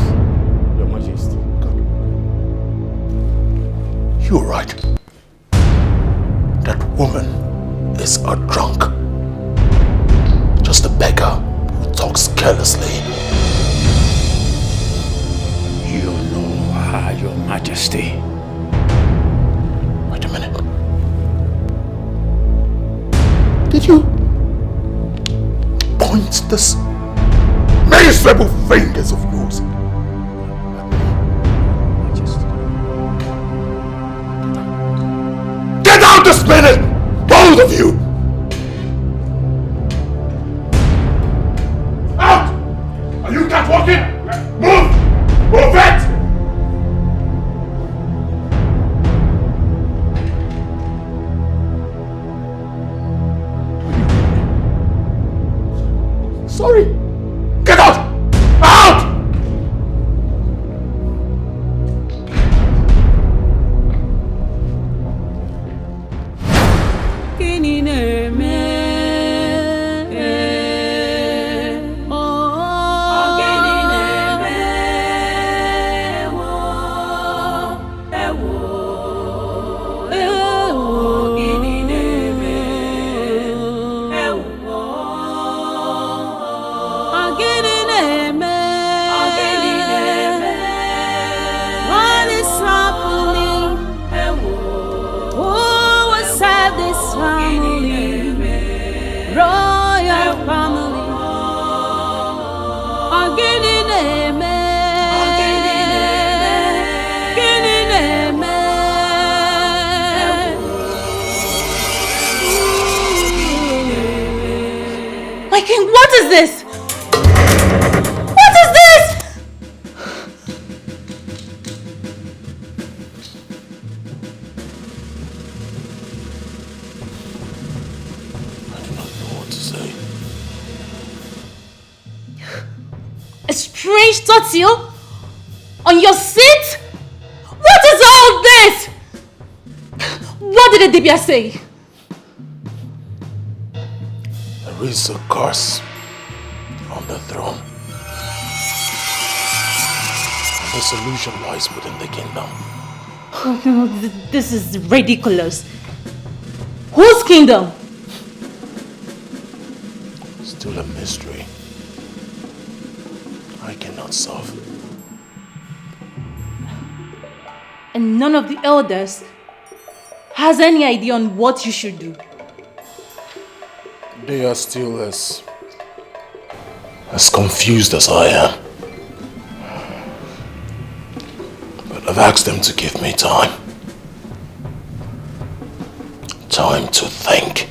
Your Majesty. You're right. That woman is a drunk. Just a beggar who talks carelessly. You know her, Your Majesty. Wait a minute. Did you point this miserable fingers of yours at me? Get out this minute! Both of you! Out! Are you catwalking? Move! Move it! Sorry! Get out! Out! What is this? What is this? I do not know what to say. A strange turtle on your seat? What is all this? What did the Dibia say? There is a curse on the throne. The solution lies within the kingdom. Oh, no, this is ridiculous. Whose kingdom? Still a mystery. I cannot solve. And none of the elders has any idea on what you should do. They are still as confused as I am. But I've asked them to give me time. Time to think.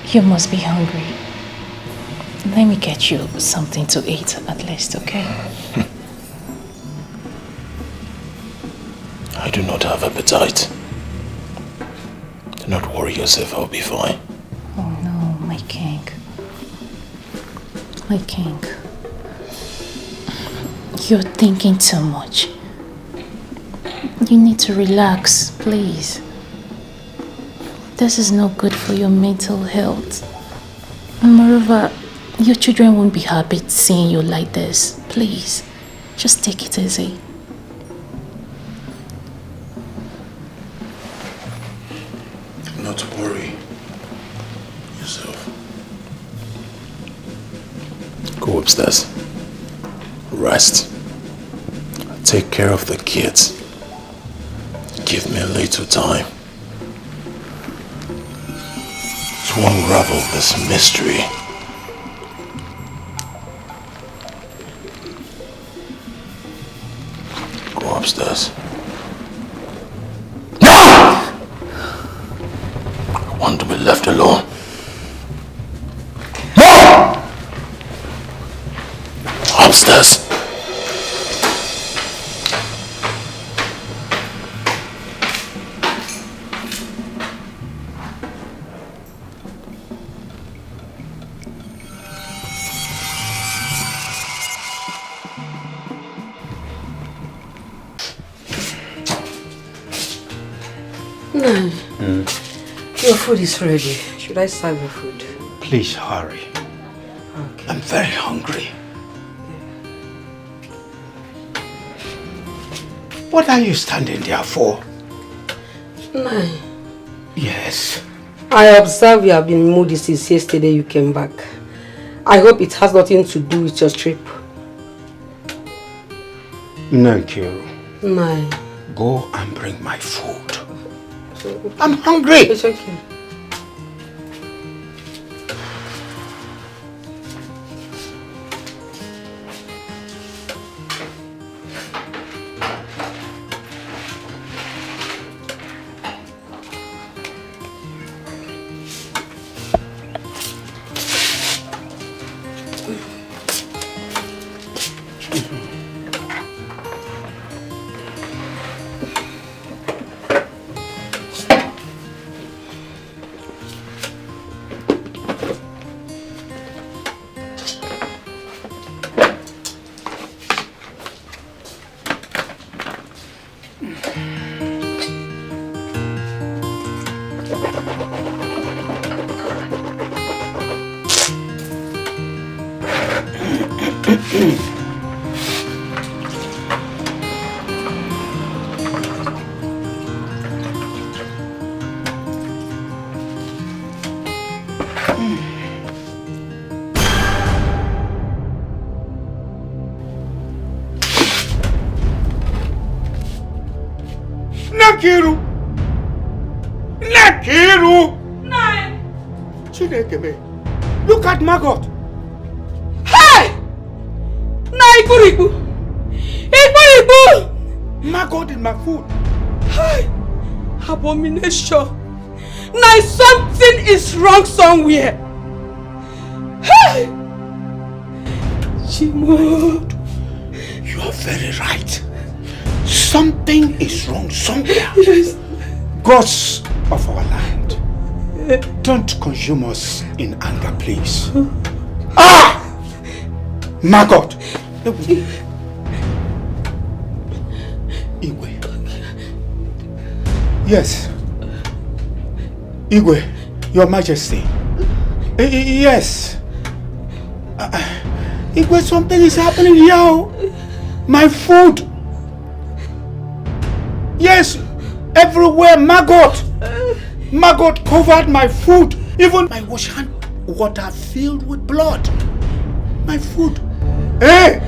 You must be hungry. Let me get you something to eat at least, okay? I do not have appetite. Do not worry yourself, I'll be fine. Oh no, my king. My king. You're thinking too much. You need to relax, please. This is not good for your mental health. Moreover, your children won't be happy seeing you like this. Please, just take it easy. Not to worry yourself. Go upstairs. Rest. Take care of the kids. Give me a little time to unravel this mystery. Go upstairs. I want to be left alone. Upstairs. Your food is ready. Should I serve your food? Please hurry. Okay. I'm very hungry. What are you standing there for? Nai, Yes. I observe you have been moody since yesterday you came back. I hope it has nothing to do with your trip. Thank you. Nai. Go and bring my food. I'm hungry. It's okay. Nakiru! Nakiru! Nai! Chineke, look at Margot. Hey! Nai Ikuribu! Ikuribu! Margot in my food. Hey! Abomination! Nai, something is wrong somewhere. Hey! Chimod! You are very right. Something is wrong somewhere. Yes. Gods of our land, don't consume us in anger, please. Ah! Margot! Igwe. Yes. Igwe, Your Majesty. Yes. Igwe, something is happening here. My food. Yes, everywhere, Margot. Margot covered my food. Even my wash hand water filled with blood. My food. Hey!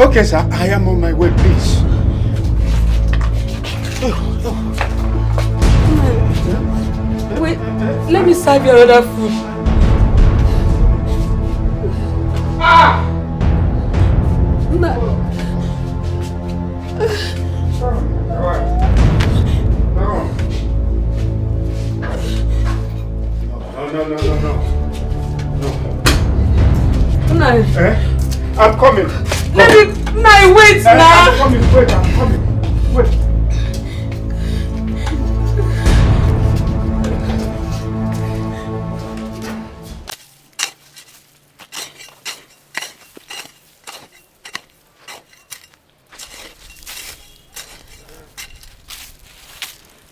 Okay, sir. I am on my way, please. Wait, let me serve you another food. Ah! No. No. I'm coming. Let me. No, wait now. I'm coming. Wait, I'm coming. Wait.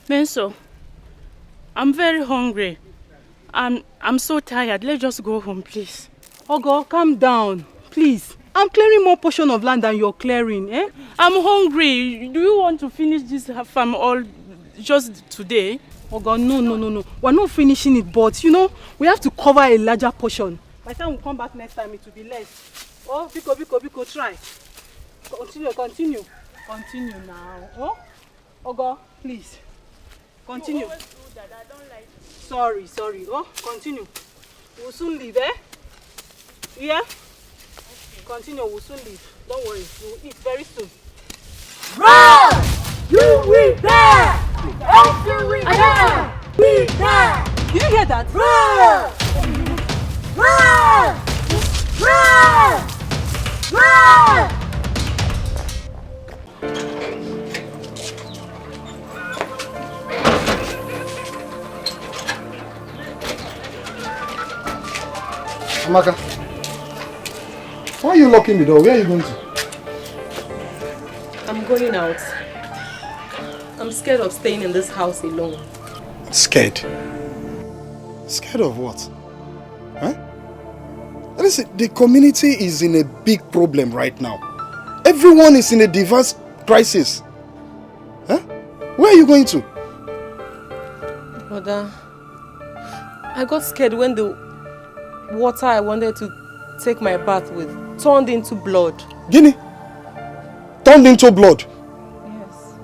Menso, I'm very hungry. I'm so tired. Let's just go home, please. Ogo, calm down, please. I'm clearing more portion of land than you're clearing, eh? I'm hungry. Do you want to finish this farm all just today? Ogo, no. We're not finishing it, but you know, we have to cover a larger portion. By the time we come back next time, it will be less. Oh, Biko, try. Continue now. Oh, Ogo, please. Continue. You always do that. I don't like it. Sorry. Oh, continue. We'll soon leave, eh? Yeah? Okay. Continue, we'll soon leave. Don't worry, we'll eat very soon. Run! You will die! After we die! We die! Did you hear that? Run! Run! Run! Run! Amaka, why are you locking the door? Where are you going to? I'm going out. I'm scared of staying in this house alone. Scared? Scared of what? Huh? Listen, the community is in a big problem right now. Everyone is in a diverse crisis. Huh? Where are you going to? Mother, I got scared when the water I wanted to take my bath with turned into blood. Guinea? Turned into blood? Yes.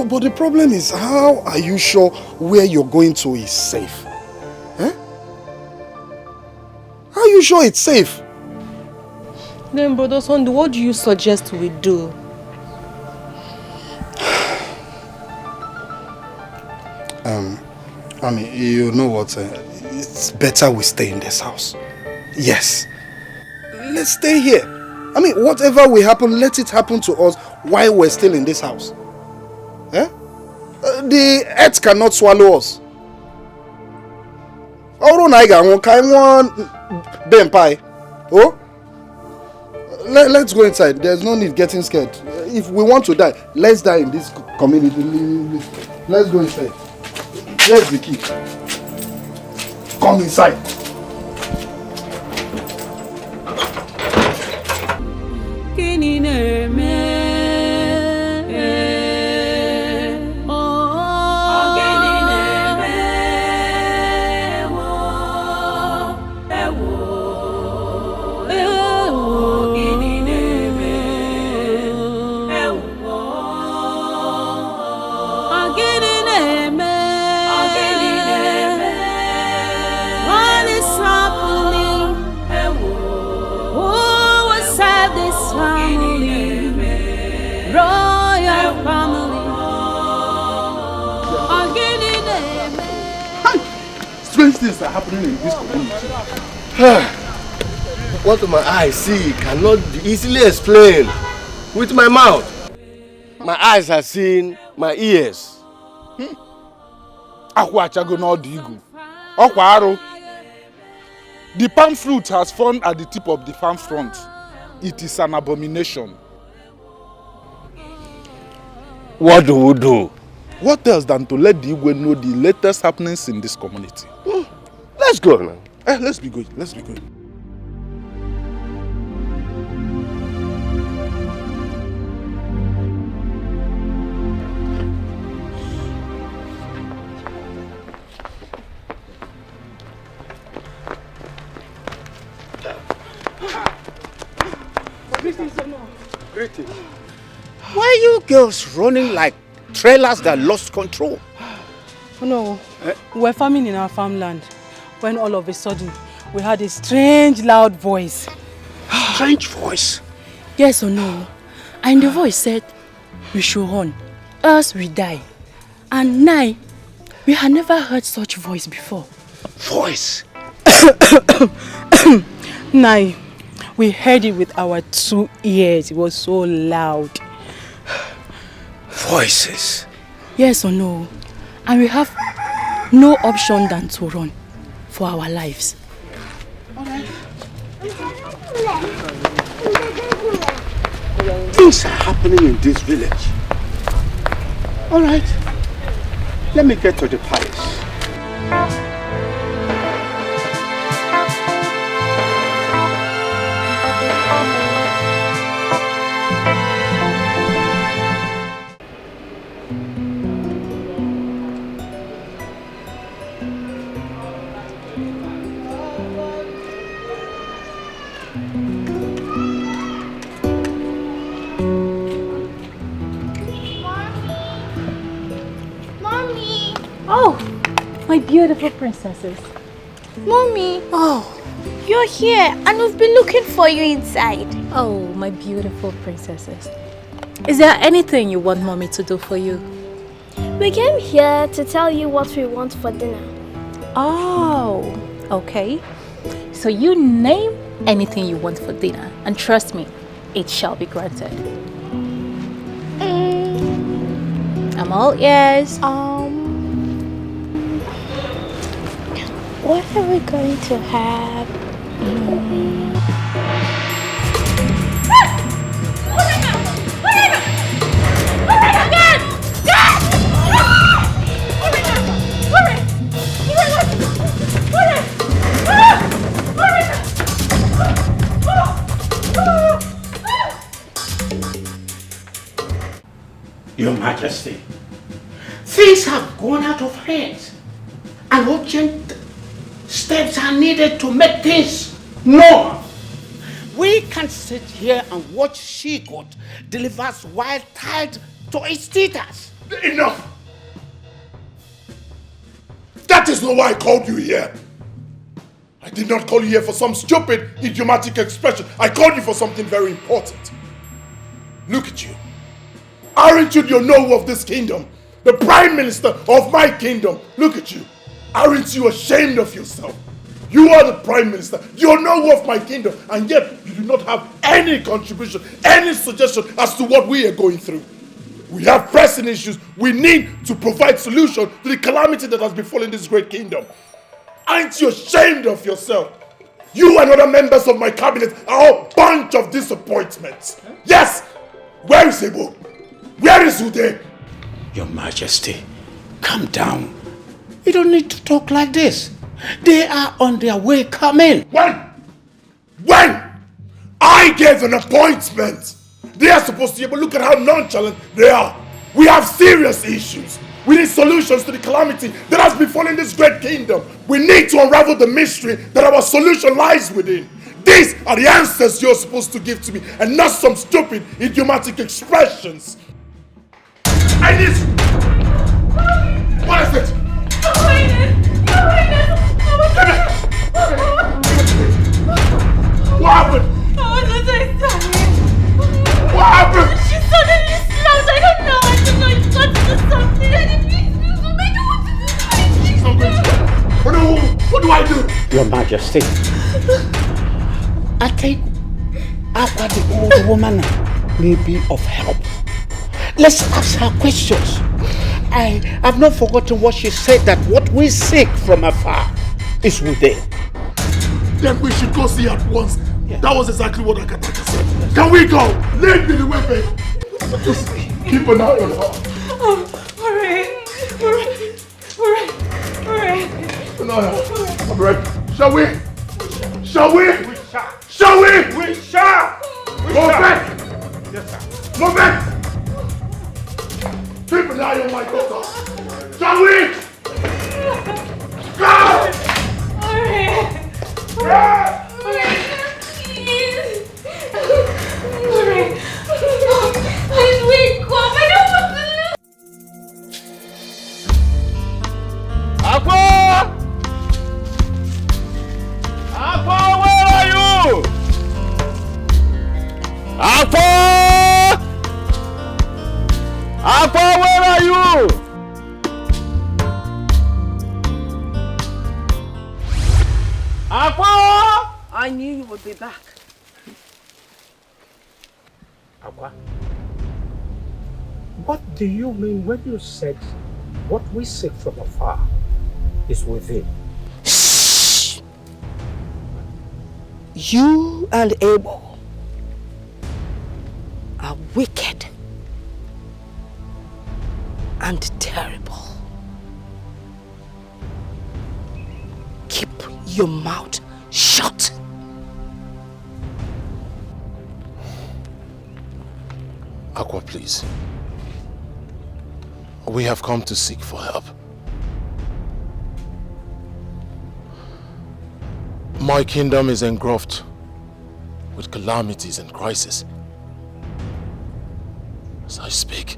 But the problem is, how are you sure where you're going to is safe? Huh? How are you sure it's safe? Then, Brother Sunday, what do you suggest we do? I mean, you know what? It's better we stay in this house. Yes. Let's stay here. I mean, whatever will happen, let it happen to us while we're still in this house. Eh? The earth cannot swallow us. Oh? Let's go inside. There's no need getting scared. If we want to die, let's die in this community. Let's go inside. Here's the key. Come inside. Strange things are happening in this community. What my eyes see cannot be easily explained with my mouth. My eyes have seen my ears. The palm fruit has fallen at the tip of the farm front. It is an abomination. What do we do? What else than to let the Igwe know the latest happenings in this community? Let's go now. Let's be going. Let's be going. girls running like trailers that lost control. Oh no, we were farming in our farmland when all of a sudden we heard a strange loud voice. Strange voice? Yes or no? And the voice said, we should run, else we die. And now, we had never heard such voice before. Voice? Now, we heard it with our 2 ears. It was so loud. Voices? Yes or no? And we have no option than to run for our lives. Things are happening in this village. All right, let me get to the palace. Oh, my beautiful princesses. Mommy. Oh, you're here and we've been looking for you inside. Oh, my beautiful princesses. Is there anything you want mommy to do for you? We came here to tell you what we want for dinner. Oh, okay. So you name anything you want for dinner and trust me, it shall be granted. I'm all ears. What are we going to have? Your Majesty, things have gone out of hand and urgent steps are needed to make things normal. We can't sit here and watch she-goat delivers wild tied to its teethers. Enough! That is not why I called you here. I did not call you here for some stupid, idiomatic expression. I called you for something very important. Look at you. Aren't you the Onowu of this kingdom? The Prime Minister of my kingdom? Look at you. Aren't you ashamed of yourself? You are the Prime Minister, the Onowu of my kingdom, and yet you do not have any contribution, any suggestion as to what we are going through. We have pressing issues. We need to provide solution to the calamity that has befallen this great kingdom. Aren't you ashamed of yourself? You and other members of my cabinet are a bunch of disappointments. Yes! Where is Ebo? Where is Ude? Your Majesty, calm down. You don't need to talk like this. They are on their way coming. When I gave an appointment, they are supposed to be able to look at how nonchalant they are. We have serious issues. We need solutions to the calamity that has befallen this great kingdom. We need to unravel the mystery that our solution lies within. These are the answers you're supposed to give to me, and not some stupid, idiomatic expressions. I need... What is it? What happened? What happened? She suddenly slammed. I don't know. It got to something. What do I do? Your Majesty, I think after the old woman may be of help. Let's ask her questions. I have not forgotten what she said, that what we seek from afar is within. Then we should go see her at once. Yeah. That was exactly what Akataka said. Can we go? Lead me the way, babe. Just keep an eye on her. Alright. I'm ready. Shall we? Shall we? Shall we? We shall. Move back. Yes, sir. Move back. Keep an eye on my daughter. Shall we? Go! Please, wait, go. My Aqua! I knew you would be back. Aqua, what do you mean when you said what we seek from afar is within? Shh! You and Abel are wicked and terrible. Keep your mouth shut. Aqua, please. We have come to seek for help. My kingdom is engulfed with calamities and crisis. As I speak,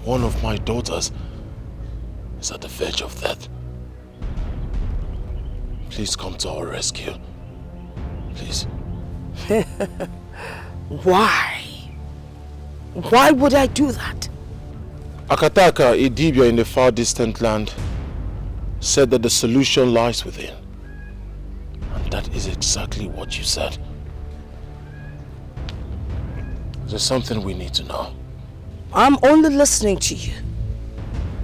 one of my daughters is at the verge of death. Please come to our rescue. Please. Why? Why would I do that? Akataka, a Dibia in the far distant land, said that the solution lies within. And that is exactly what you said. There's something we need to know. I'm only listening to you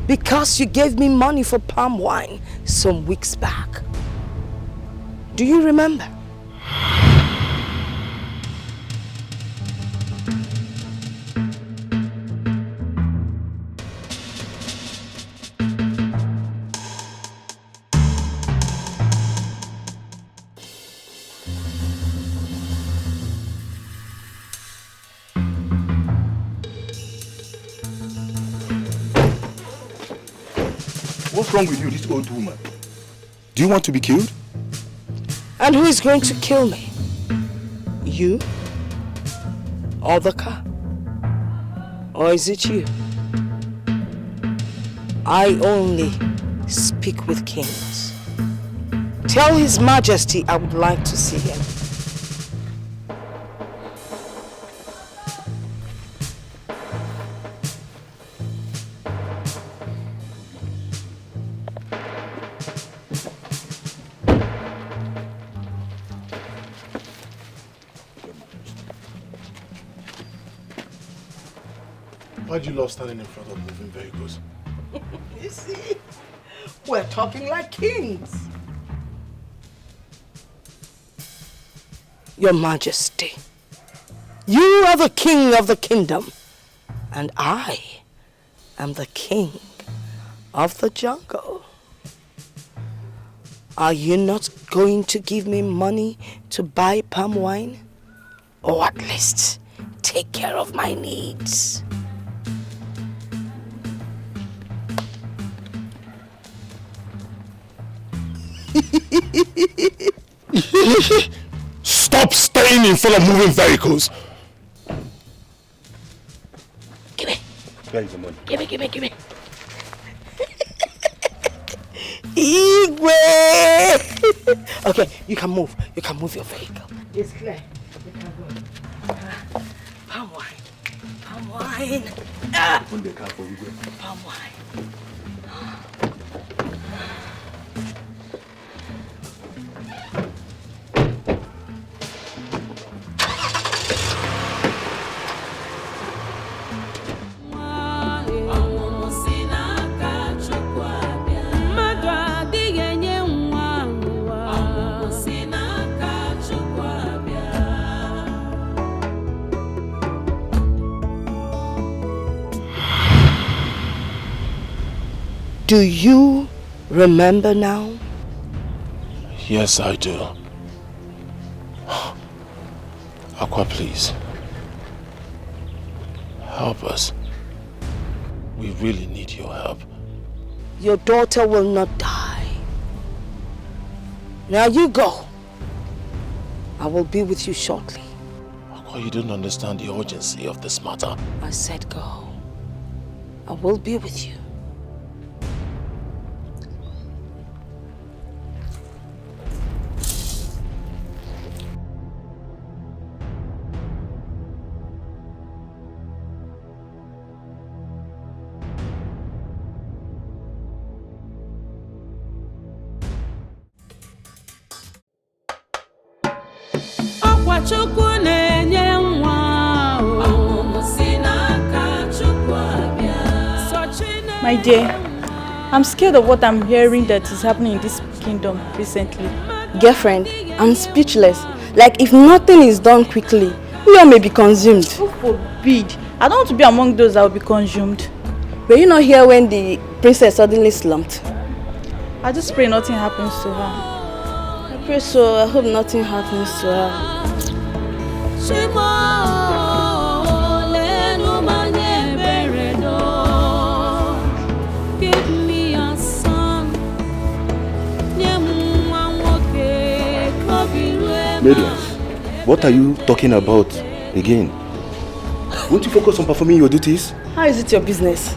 because you gave me money for palm wine some weeks back. Do you remember? What's wrong with you, this old woman? Do you want to be killed? And who is going to kill me? You? Or the car? Or is it you? I only speak with kings. Tell His Majesty I would like to see him. Why'd you love standing in front of moving vehicles? You see, we're talking like kings. Your Majesty, you are the king of the kingdom, and I am the king of the jungle. Are you not going to give me money to buy palm wine? Or at least take care of my needs? Stop staying in front of moving vehicles! Give me. Where is the money? Give me. Igwe! Okay, you can move. You can move your vehicle. It's clear. You can go. Palm wine. Palm wine. Open the car for Igwe. Palm wine. Do you remember now? Yes, I do. Aqua, please. Help us. We really need your help. Your daughter will not die. Now you go. I will be with you shortly. Aqua, you don't understand the urgency of this matter. I said go. I will be with you. My dear, I'm scared of what I'm hearing that is happening in this kingdom recently. Girlfriend, I'm speechless. Like if nothing is done quickly, we all may be consumed. Who forbid? I don't want to be among those that will be consumed. Were you not here when the princess suddenly slumped? I just pray nothing happens to her. I pray so. I hope nothing happens to her. Radiance, what are you talking about again? Won't you focus on performing your duties? How is it your business?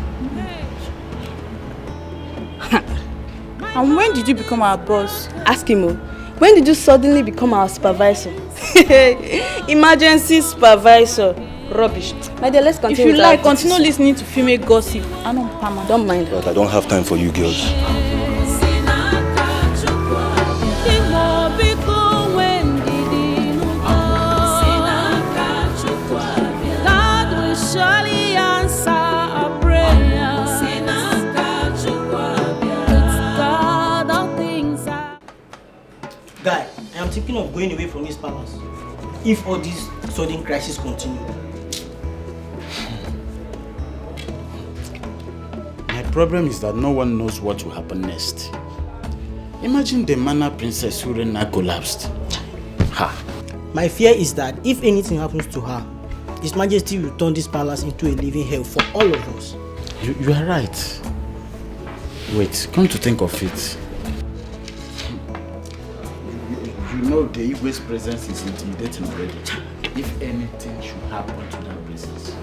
And when did you become our boss? Ask him. When did you suddenly become our supervisor? Emergency supervisor. Rubbish. My dear, let's continue. If you like, continue listening to female gossip. I don't mind. But I don't have time for you girls. Guy, I am thinking of going away from this palace if all these sudden crises continue. My problem is that no one knows what will happen next. Imagine the Mana Princess Urena collapsed. Ha! My fear is that if anything happens to her, His Majesty will turn this palace into a living hell for all of us. You are right. Wait, come to think of it. You know the Igwe's presence is intimidating already. If anything should happen to that princess.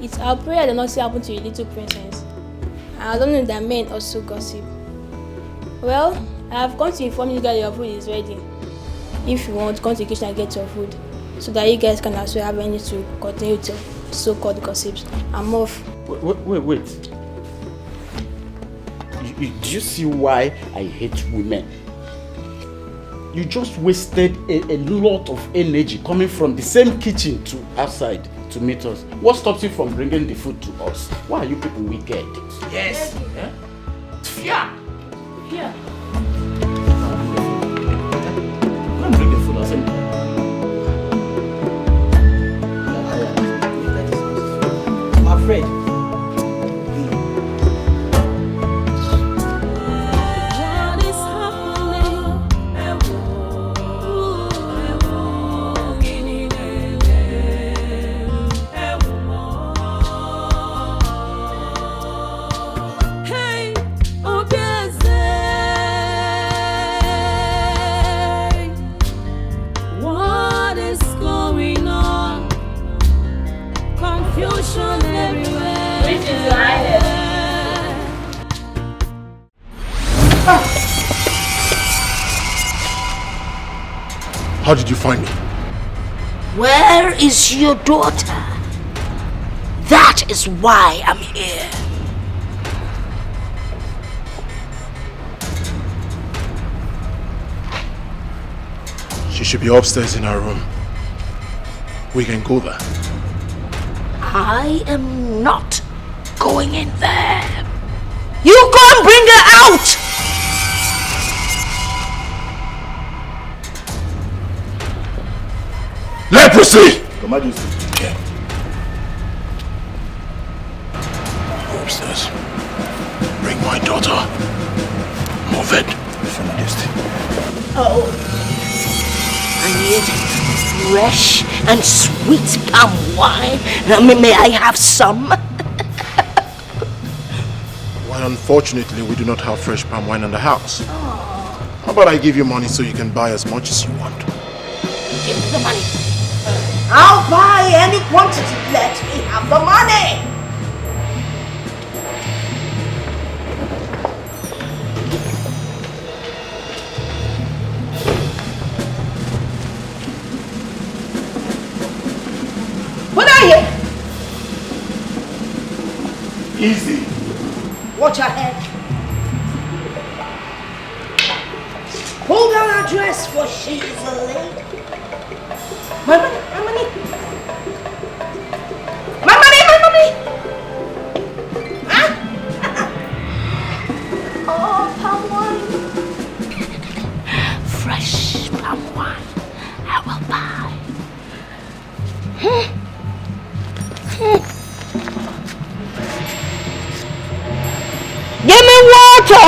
It's our prayer that nothing happen to your little princess. I don't know that men also gossip. Well, I have come to inform you guys your food is ready. If you want, come to the kitchen and get your food, so that you guys can as well have any to continue to so-called gossips. I'm off. Wait. Do you see why I hate women? You just wasted a lot of energy coming from the same kitchen to outside to meet us. What stops you from bringing the food to us? Why are you people wicked? Yes. Yeah. Come bring the food outside. I'm afraid. How did you find me? Where is your daughter? That is why I'm here. She should be upstairs in her room. We can go there. I am not going in there. You go and bring her out! Leprosy! Your Majesty. Yeah. Go upstairs. Bring my daughter. Move it. Your Majesty. Oh. I need fresh and sweet palm wine. May I have some? Well, unfortunately, we do not have fresh palm wine in the house. How about I give you money so you can buy as much as you want? Give me the money. I'll buy any quantity. Let me have the money. Put her here. Easy. Watch your head. Pull down her dress, for she is a lady. My money, my money. My money, my money. Huh? Oh, palm wine. Fresh palm wine. I will buy. Give me water!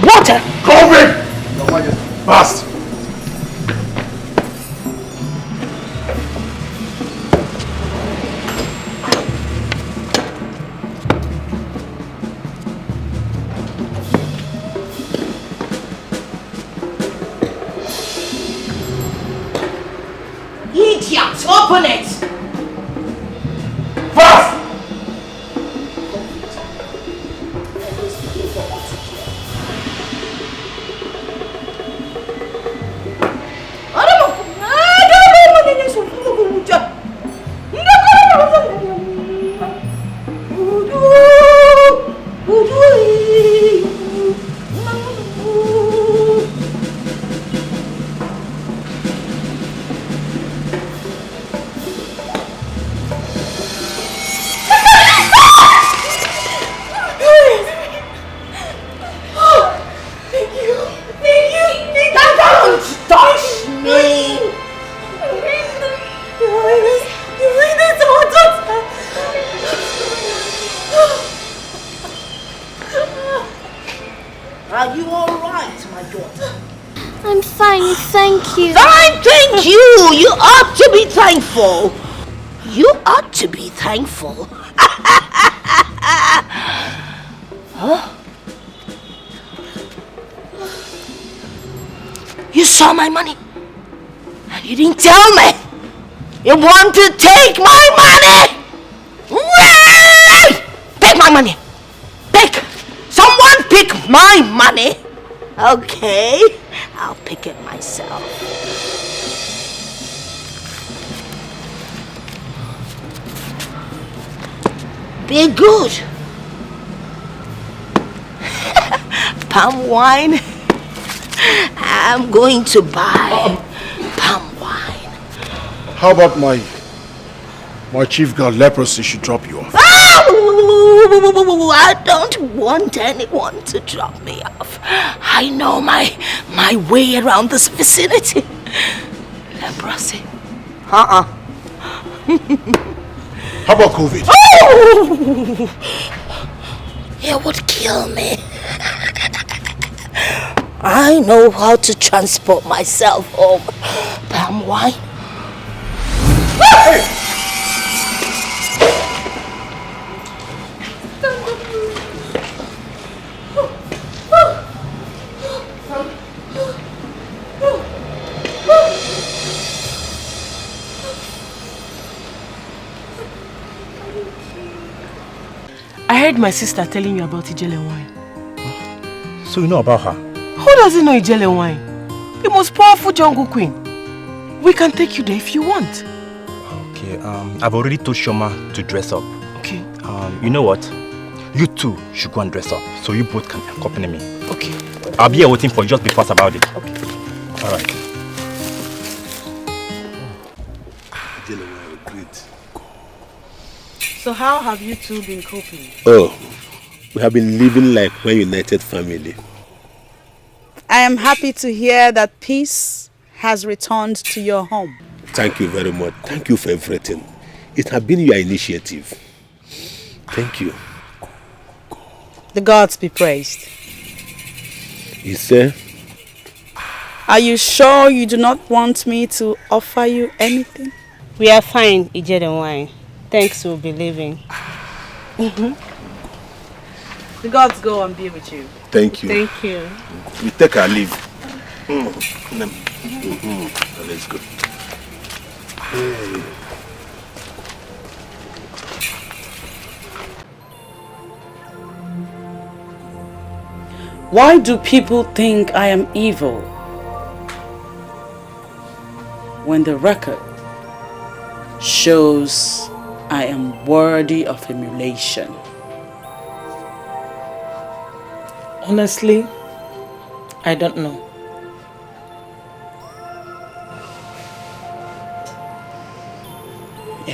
Water! COVID! Your Majesty. Fast! Idiot! Open it! Fast! Are you alright, my daughter? I'm fine, thank you. Fine, thank you! You ought to be thankful. You ought to be thankful. Huh? You saw my money and you didn't tell me. You want to take my money? Take my money. Take. Someone pick my money. Okay, I'll pick it myself. Be good. Palm wine. I'm going to buy palm wine. How about my chief girl leprosy should drop you off? I don't want anyone to drop me off. I know my way around this vicinity. Leprosy. How about COVID? Oh! It would kill me. I know how to transport myself home. Palm wine. Hey! I heard my sister telling you about Ijele wine. So you know about her? Who doesn't know Ijele wine? The most powerful jungle queen. We can take you there if you want. Okay, I've already told Shoma to dress up. Okay. You know what? You two should go and dress up, so you both can accompany me. Okay. I'll be here waiting for you, just be fast about it. Okay. Alright. So how have you two been coping? Oh, we have been living like one united family. I am happy to hear that peace has returned to your home. Thank you very much. Thank you for everything. It has been your initiative. Thank you. The gods be praised. You say? Are you sure you do not want me to offer you anything? We are fine, Ijele wine. Thanks, we'll be leaving. The gods go and be with you. Thank you. Thank you. We take our leave. Let's go. Hey. Why do people think I am evil when the record shows I am worthy of emulation? Honestly, I don't know.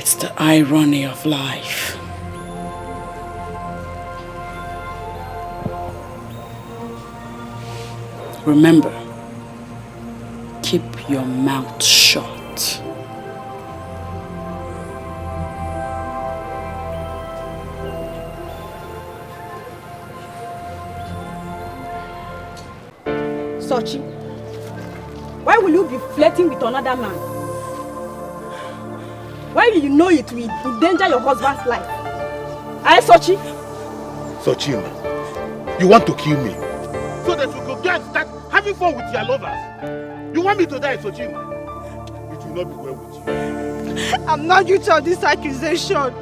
It's the irony of life. Remember, keep your mouth shut. Sochi, why will you be flirting with another man? Why will you know it will endanger your husband's life? Eh, Sochi? Sochima, you want to kill me so that we could go and start having fun with your lovers? You want me to die, Sochima? It will not be well with you. I'm not guilty of this accusation.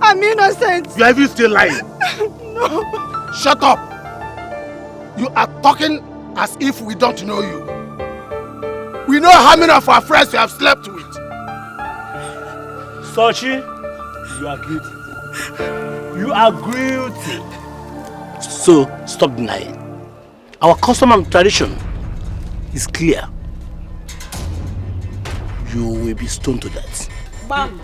I'm innocent. You are even still lying. No. Shut up! You are talking as if we don't know you. We know how many of our friends you have slept with. Sochi, you are guilty. You are guilty. So, stop denying. Our custom and tradition is clear. You will be stoned to death. Bam!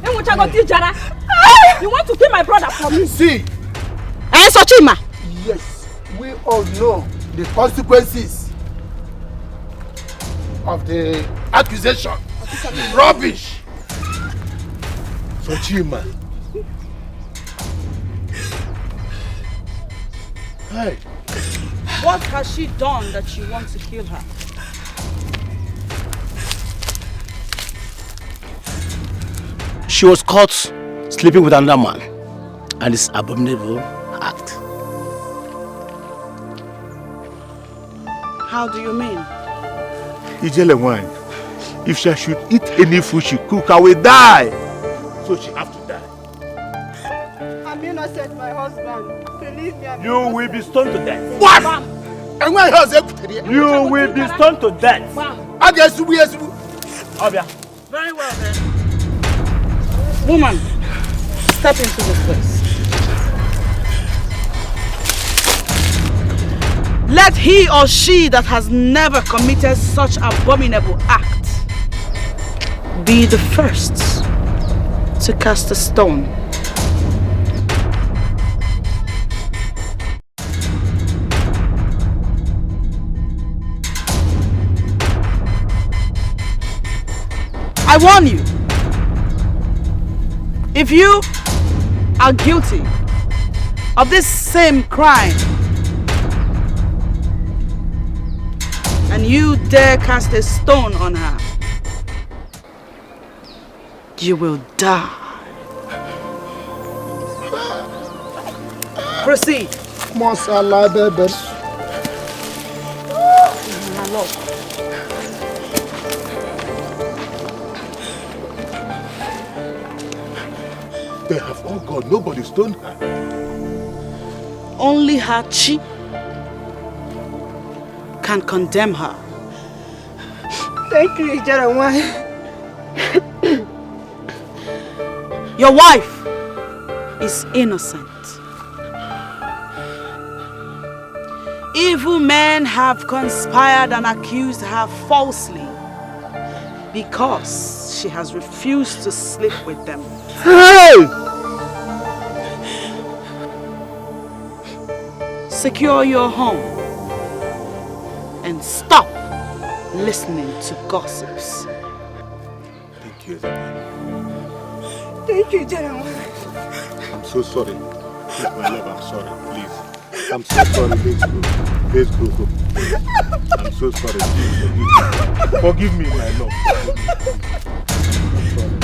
You want to kill my brother for me? See! Eh, Sochima? Yes, we all know the consequences of the accusation. Rubbish! Sochima. Hey. What has she done that you want to kill her? She was caught sleeping with another man, and this abominable act. How do you mean? Ijele wine. If she should eat any food she cook, I will die. So she have to die. I'm innocent, my husband. Believe me, You will be stoned to death. What? And when you will be stoned to death. Obia. Very well then. Woman, step into this place. Let he or she that has never committed such abominable act be the first to cast a stone. I warn you, if you are guilty of this same crime and you dare cast a stone on her, you will die. Proceed. Masala baby. My lord. They have all gone. Nobody stoned her. Only her chi can condemn her. Thank you, Jeremiah. Your wife is innocent. Evil men have conspired and accused her falsely because she has refused to sleep with them. Hey! Secure your home and stop listening to gossips. Thank you. Thank you, Jeremiah. I'm so sorry. Please, my love, I'm sorry. Please. I'm so sorry. Let's go. I'm so sorry. Please forgive me, my love. I'm sorry.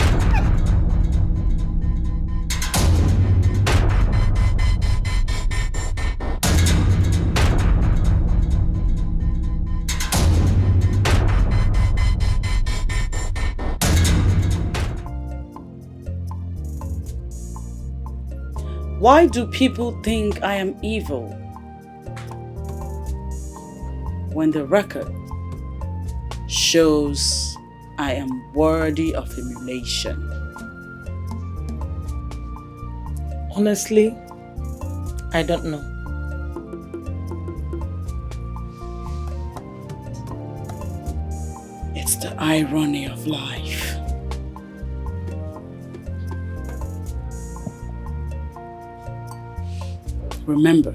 Why do people think I am evil when the record shows I am worthy of emulation? Honestly, I don't know. It's the irony of life. Remember,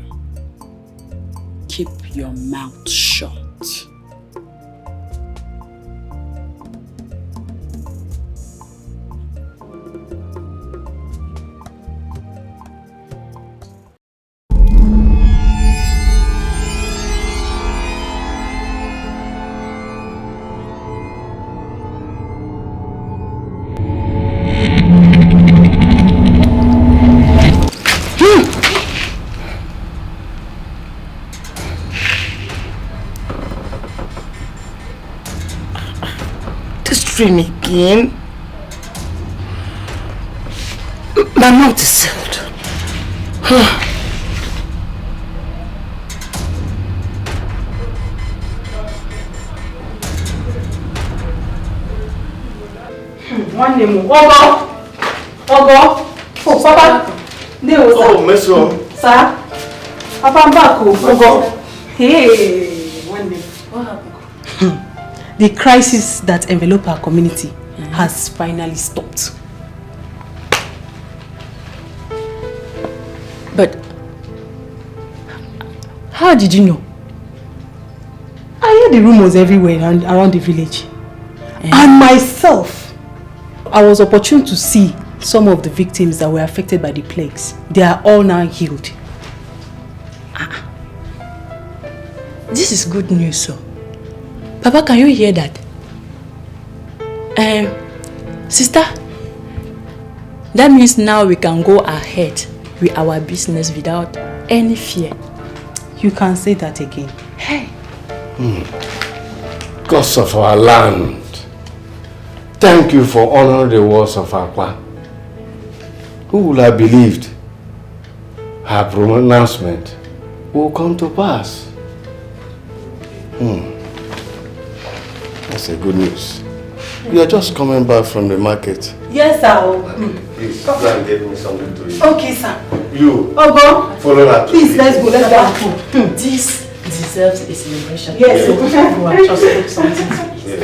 keep your mouth shut. Dream again. My mouth is sealed. One name. Ogo. Oh, Papa. Oh, Meso. Sir. Papa, I'm back. Ogo. Hey, one name. What happened? The crisis that enveloped our community has finally stopped. But how did you know? I heard the rumors everywhere around the village. And myself, I was opportune to see some of the victims that were affected by the plagues. They are all now healed. This is good news, sir. Papa, can you hear that? Sister, that means now we can go ahead with our business without any fear. You can say that again. Hey. Gods of our land, thank you for honoring the words of Akwa. Who would have believed her pronouncement will come to pass? That's a good news. You are just coming back from the market. Yes, sir. Please, go and get me something to eat. Okay, sir. You. Ogo. Follow that. Please, let's go. Let's go. This deserves a celebration. Yes. You have just cooked something to eat.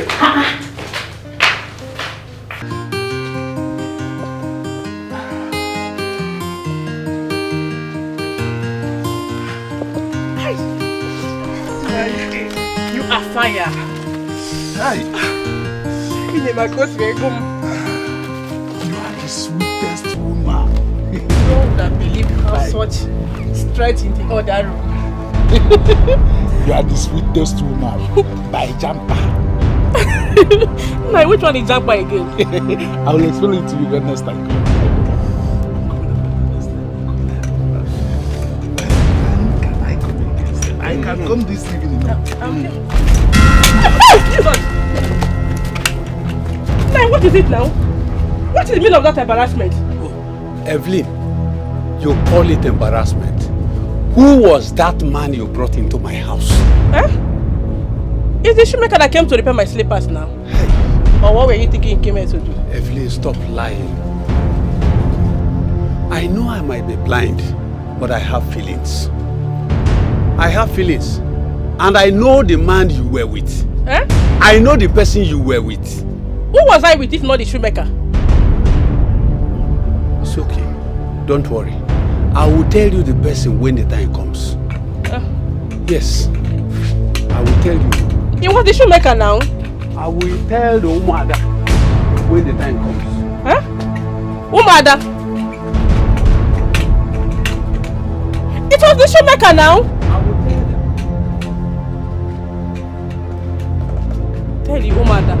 You are fire. Hi. You are the sweetest woman. You would have believed how such straight in the other room. You are the sweetest woman by Jumper. Now, which one is Jumper again? I will explain it to you when next time. I can come this evening. Now, what is it now? What is the meaning of that embarrassment? Evelyn, you call it embarrassment. Who was that man you brought into my house? It's the shoemaker that came to repair my slippers now. Or what were you thinking he came here to do? Evelyn, stop lying. I know I might be blind, but I have feelings. I have feelings. And I know the man you were with. I know the person you were with. Who was I with if not the shoemaker? It's okay. Don't worry. I will tell you the person when the time comes. Yes. I will tell you. You want the shoemaker now? I will tell the Umada when the time comes. Umada? It was the shoemaker now? I will tell you. Tell you, Umada.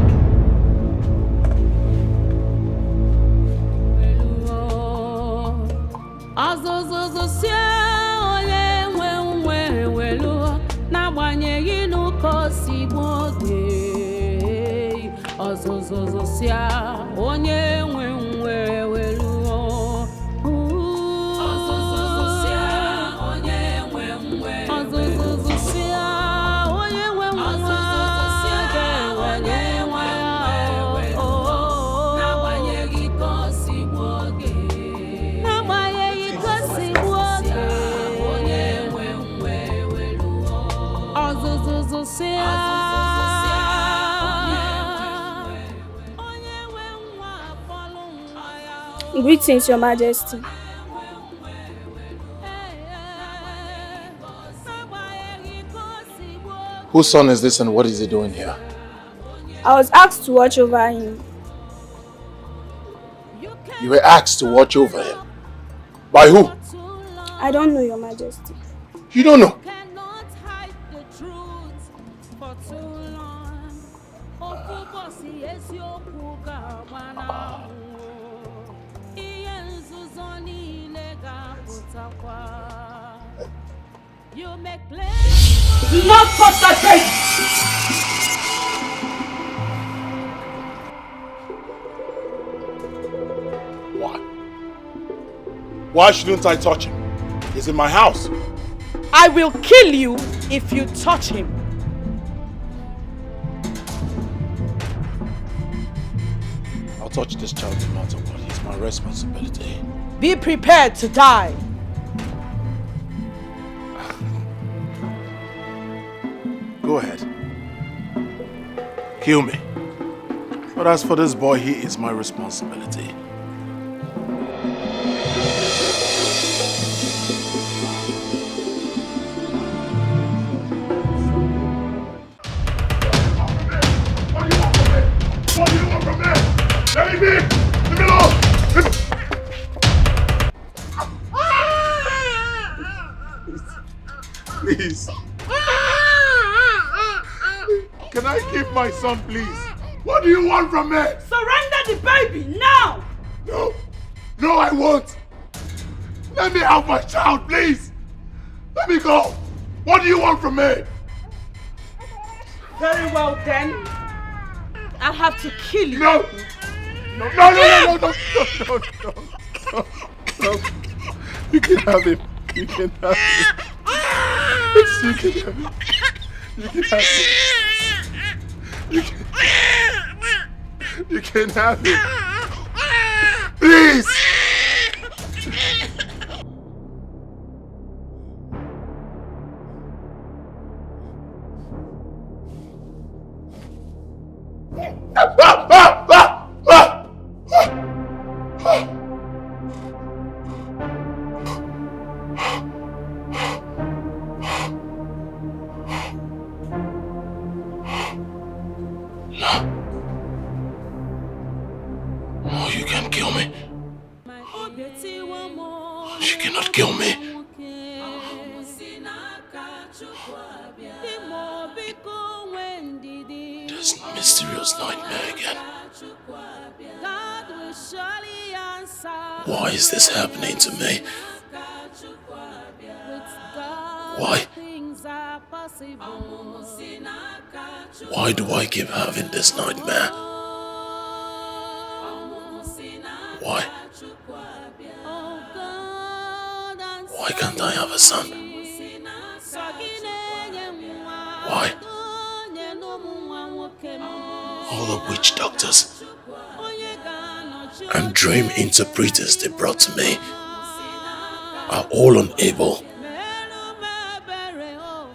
Greetings, Your Majesty. Whose son is this and what is he doing here? I was asked to watch over him. You were asked to watch over him? By who? I don't know, Your Majesty. You don't know? Do not touch that baby! Why? Why shouldn't I touch him? He's in my house. I will kill you if you touch him. I'll touch this child no matter what. It's my responsibility. Be prepared to die. Go ahead. Kill me. But as for this boy, he is my responsibility. What do you want from me? Let me be! Leave me alone! Please. Can I keep my son, please? What do you want from me? Surrender the baby now! No! No, I won't! Let me have my child, please! Let me go! What do you want from me? Very well then. I'll have to kill you. No! No, no, no, no, no, no, no, no, no. You can have him. You can have him. You can have him. You can have him. You can have him. Please! Oh, you can kill me. She cannot kill me. This mysterious nightmare again. Why is this happening to me? Why? Why do I keep having this nightmare? Why? Why can't I have a son? Why? All the witch doctors and dream interpreters they brought to me are all unable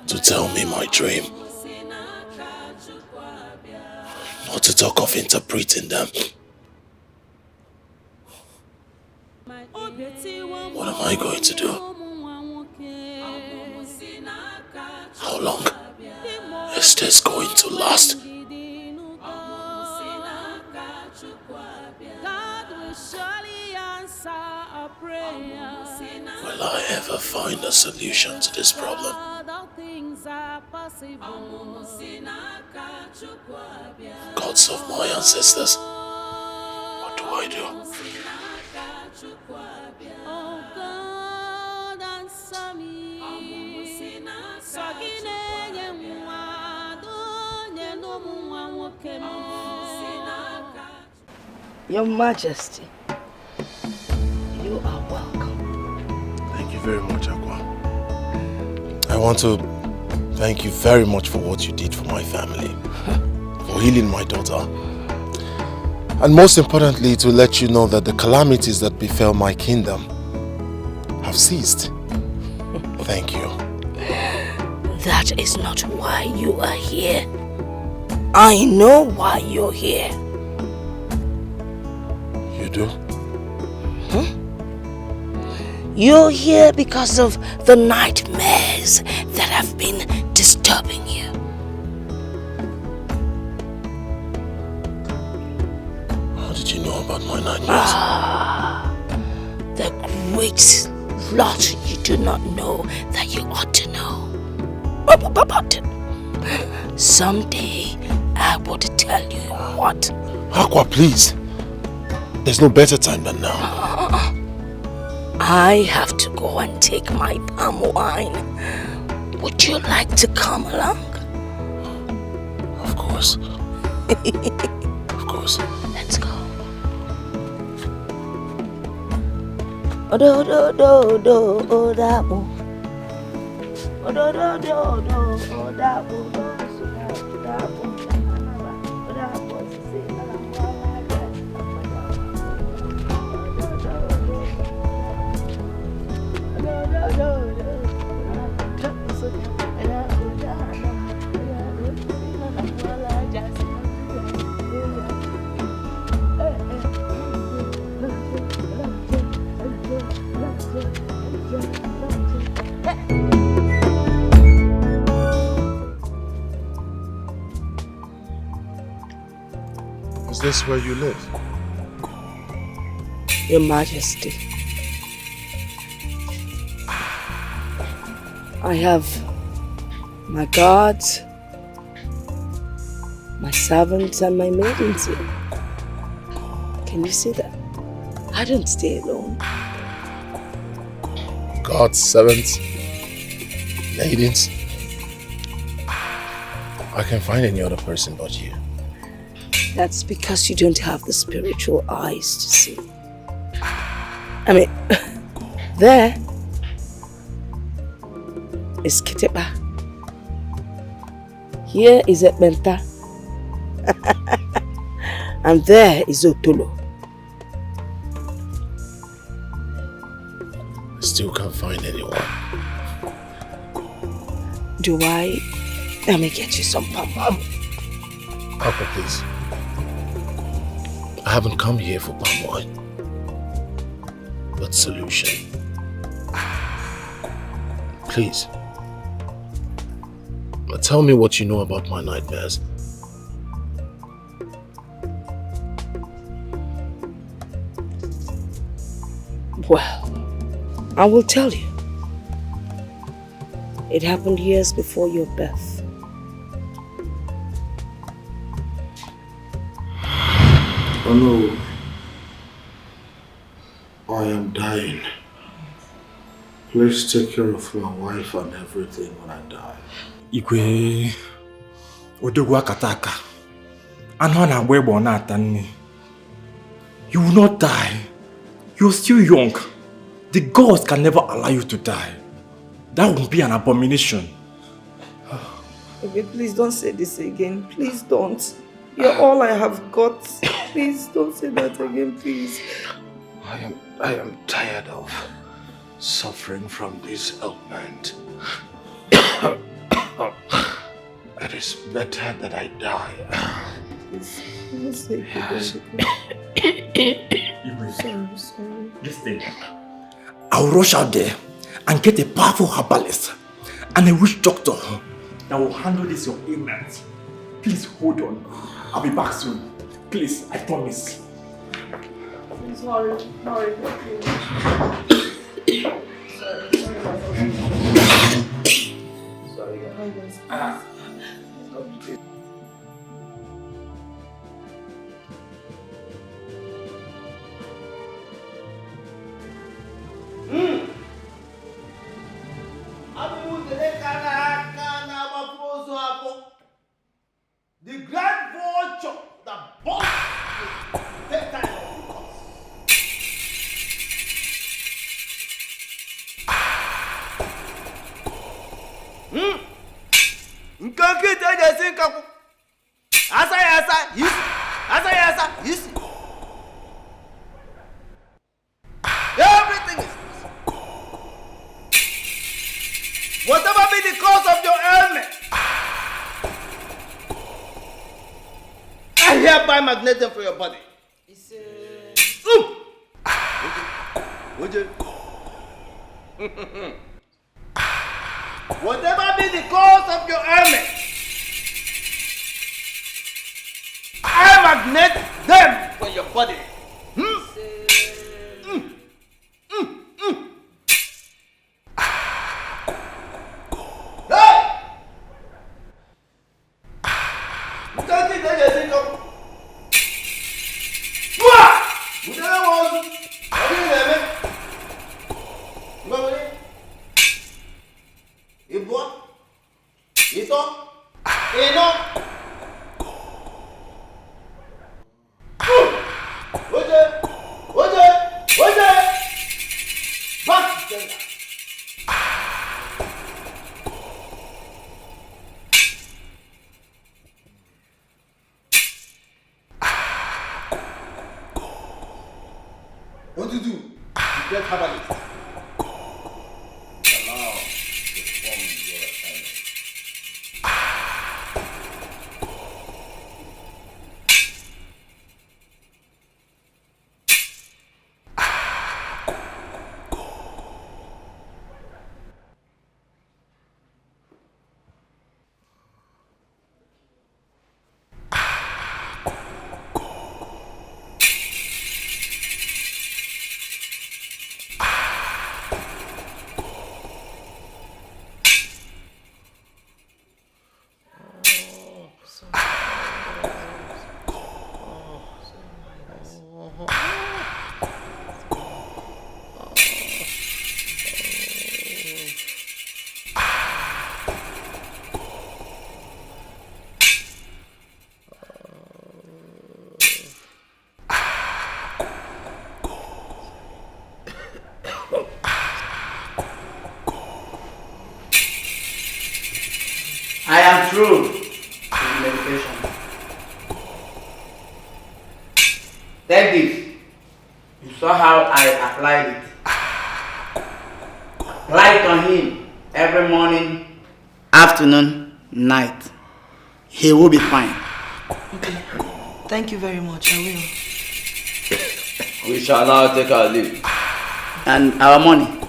to tell me my dream. Not to talk of interpreting them. What am I going to do? How long is this going to last? Will I ever find a solution to this problem? Gods of my ancestors, what do I do? Your Majesty, you are welcome. Thank you very much, Aqua. I want to thank you very much for what you did for my family, for healing my daughter, and most importantly, to let you know that the calamities that befell my kingdom have ceased. Thank you. That is not why you are here. I know why you're here. You do? You're here because of the nightmares that have been disturbing you. about my nightmares? The great lot you do not know that you ought to know. But someday I will tell you what. Aqua, please. There's no better time than now. I have to go and take my palm wine. Would you like to come along? Of course. Of course. Let's go. Is this where you live? Your Majesty, I have my guards, my servants, and my maidens here. Can you see that? I don't stay alone. God's servants, maidens. I can't find any other person but you. That's because you don't have the spiritual eyes to see. I mean, there is Kitepa. Here is Ekbenta. And there is Otolo. I still can't find anyone. Do I? Let me get you some pom-pom. Papa, please. I haven't come here for palm wine, but solution. Please. Tell me what you know about my nightmares. Well, I will tell you. It happened years before your birth. Oh no. I am dying. Please take care of my wife and everything when I die. Igwe Odogwa Kataka. Anwana Webo Natani. You will not die. You're still young. The gods can never allow you to die. That would be an abomination. Okay, please don't say this again. Please don't. You're all I have got. Please don't say that again, please. I am tired of suffering from this ailment. It is better that I die. Sorry. Listen, I'll rush out there and get a powerful herbalist and a witch doctor that will handle this your ailment. Please hold on. I'll be back soon. Please, I promise. Sorry. Sorry. Sorry, Your Highness. The great vulture that bought everything is whatever be the cause of your ailment, I hereby magnet them for your body. Whatever be the cause of your ailment, I magnet them for your body. Get Habali. I am through with the medication. Take this. You saw how I applied it. Apply it on him every morning, afternoon, night. He will be fine. Okay. Thank you very much. I will. We shall now take our leave. And our money.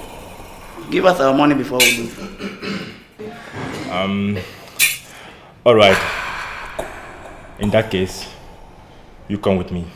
Give us our money before we leave. All right. In that case, you come with me.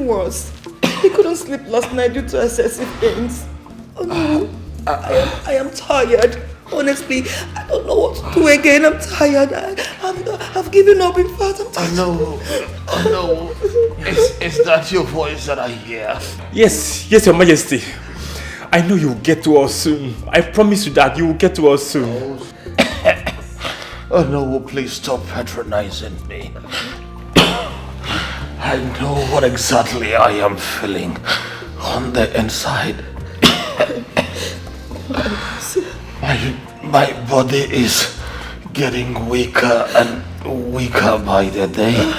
Worse. He couldn't sleep last night due to excessive pains. Oh no, I am tired. Honestly, I don't know what to do again. I'm tired. I've given up. In fact, I'm tired. Oh no. Is that your voice that I hear? Yes, Your Majesty. I know you will get to us soon. I promise you that you will get to us soon. Oh no, please stop patronizing me. I know what exactly I am feeling on the inside. My body is getting weaker and weaker by the day.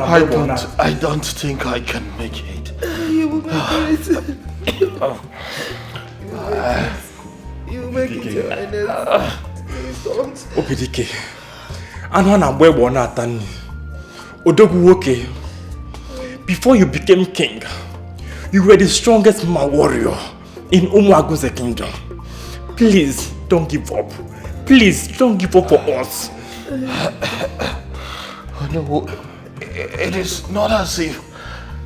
I don't think I can make it. You will make it. You will make it, Your Highness. Please don't. Opidike. Odogwu, before you became king, you were the strongest warrior in Umuaguze kingdom. Please don't give up. Please don't give up for us. Oh no, it is not as if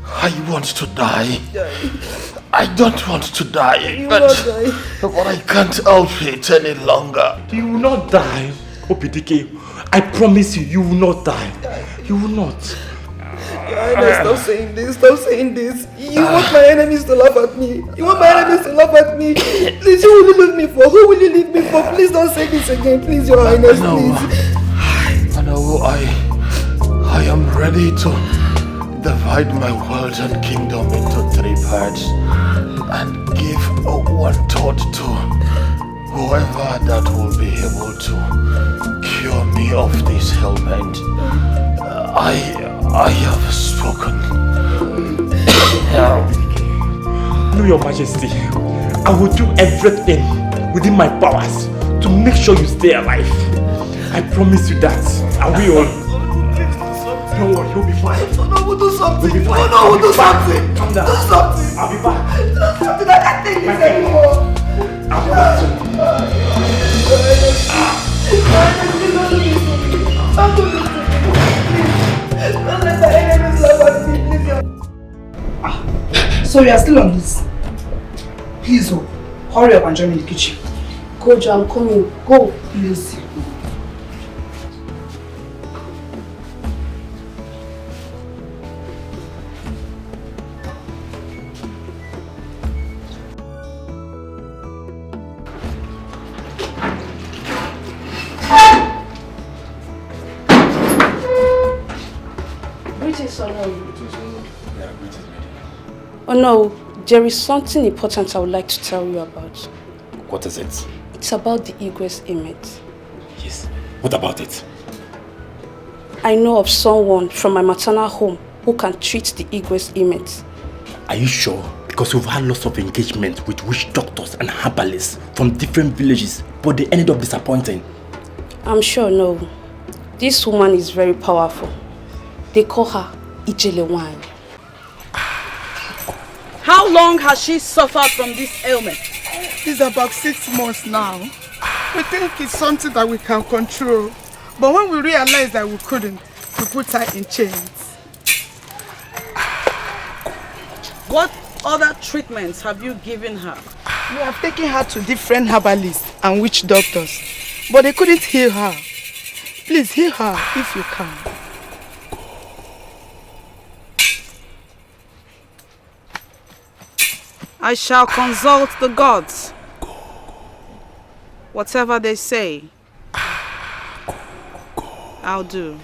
I want to die. I don't want to die, but I can't help it any longer. You will not die, Opidike. I promise you, you will not die. You will not. Your Highness, stop saying this. Stop saying this. You want my enemies to laugh at me. You want my enemies to laugh at me. Please, who will you leave me for? Who will you leave me for? Please don't say this again. Please, Your Highness, please. I know I am ready to divide my world and kingdom into 3 parts and give 1/3 to whoever that will be able to cure me of this ailment. I have spoken. No, Your Majesty. I will do everything within my powers to make sure you stay alive. I promise you that. I will. Don't worry, you'll be fine. No, we'll do something. You'll be fine. No, we'll do something. Calm down. Do something. I'll be back. Do something. I can't take this anymore. I'll be back soon. So we are still on this. Please, oh, hurry up and join me in the kitchen. Go, Jo, I'm coming. Go. Please. Oh no, there is something important I would like to tell you about. What is it? It's about the Igwe's image. Yes. What about it? I know of someone from my maternal home who can treat the Igwe's image. Are you sure? Because we've had lots of engagement with witch doctors and herbalists from different villages, but they ended up disappointing. I'm sure no. This woman is very powerful. They call her Lady-2023. How long has she suffered from this ailment? It's about 6 months now. We think it's something that we can control. But when we realized that we couldn't, we put her in chains. What other treatments have you given her? We have taken her to different herbalists and witch doctors, but they couldn't heal her. Please heal her if you can. I shall consult the gods. Whatever they say, I'll do.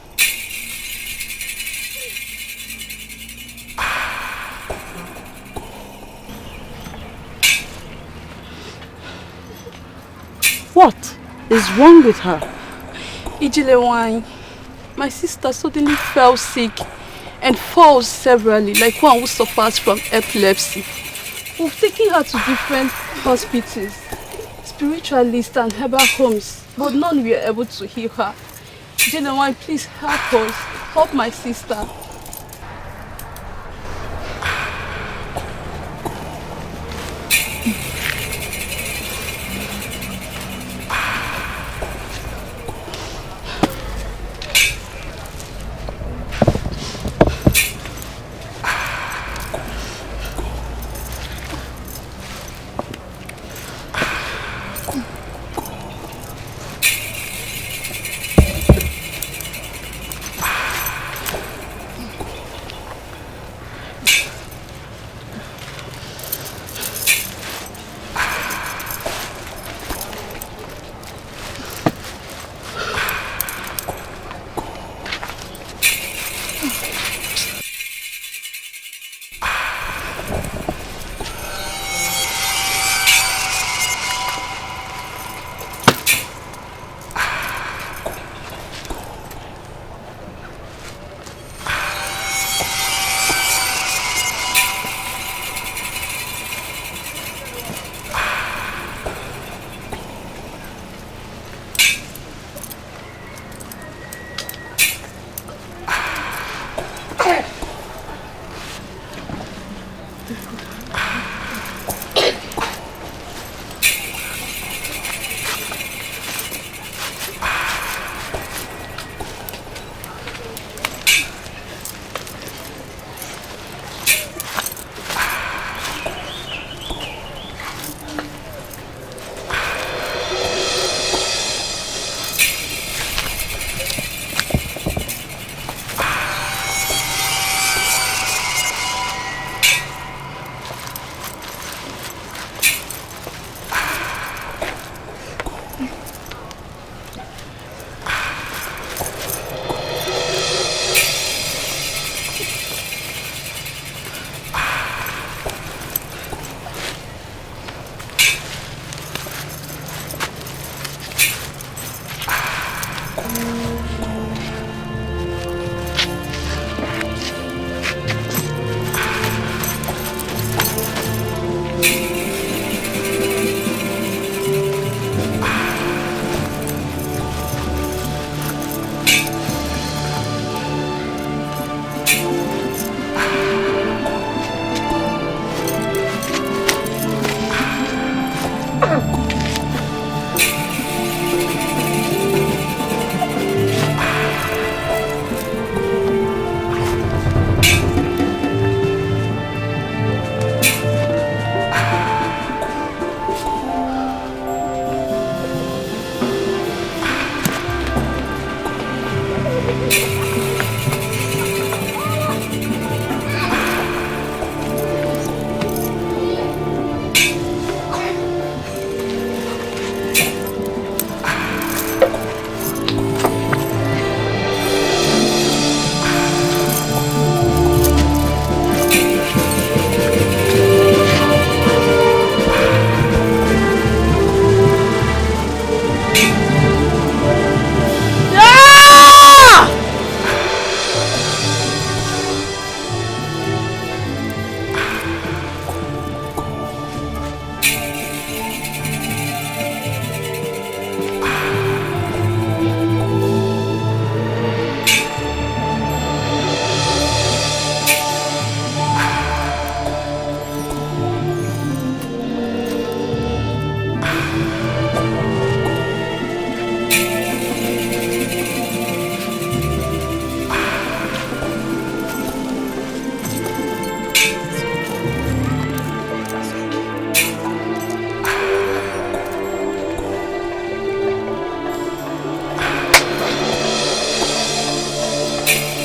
What is wrong with her? Lady-2023, my sister suddenly fell sick and falls severally like one who suffers from epilepsy. We've taken her to different hospitals, spiritualists and herbal homes, but none were able to heal her. Lady-2023, please help us. Help my sister.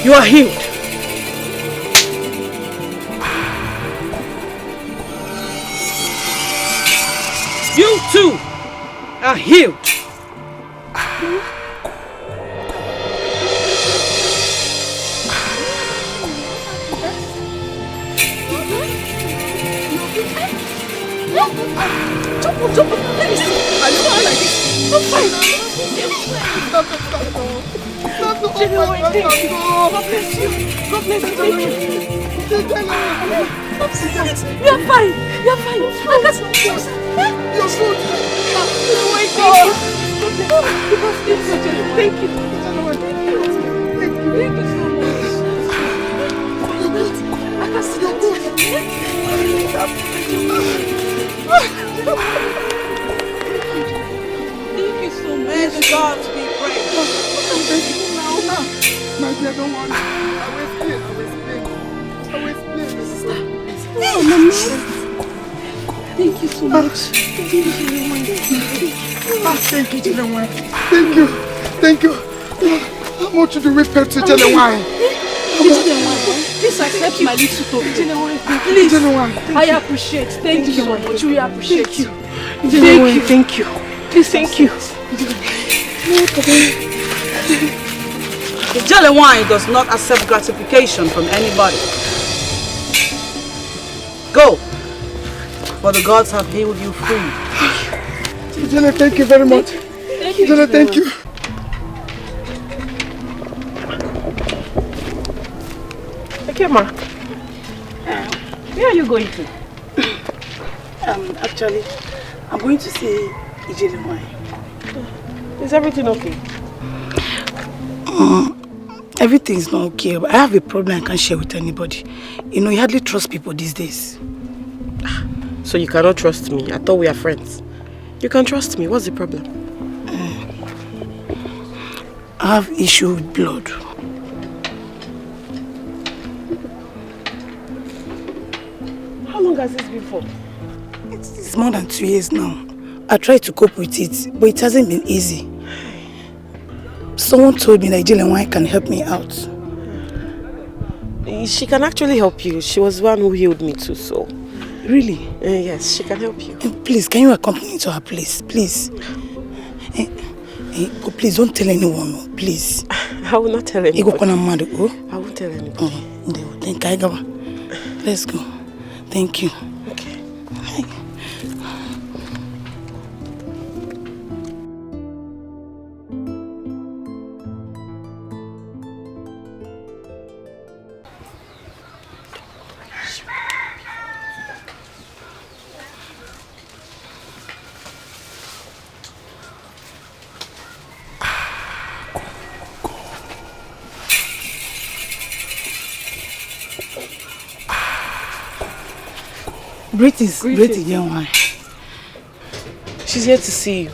You are healed. You too are healed. Jump, let me see. Are you all like this? I'm fine. God bless you. God bless you. Thank you. You're fine. You're fine. I got some juice. You're good. Oh my God. Thank you. Thank you so much. I can see you're good. Thank you so much. May God be praised. My dear, don't worry. I will explain. Oh, Mama. Thank you so much. Thank you, Jelewan. Thank you. How much do we pay to Jelewan? Please accept my little token. Please. I appreciate. Thank you so much. We appreciate you. Thank you. Please, thank you. The jelly wine does not accept gratification from anybody. Go, for the gods have healed you free. Jele, thank you very much. Jele, thank you. Okay, ma. Where are you going to? Actually, I'm going to see Ijele wine. Is everything okay? Everything's not okay, but I have a problem I can't share with anybody. You know, you hardly trust people these days. So you cannot trust me? I thought we are friends. You can trust me. What's the problem? I have issue with blood. How long has this been for? It's more than 2 years now. I tried to cope with it, but it hasn't been easy. Someone told me that Ijele wine can help me out. She can actually help you. She was the one who healed me too, so... Really? Yes, she can help you. Please, can you accompany me to her place? Please. Please, don't tell anyone, please. I will not tell anybody. I won't tell anybody. Let's go. Thank you. Okay. Greetings, young one. She's here to see you.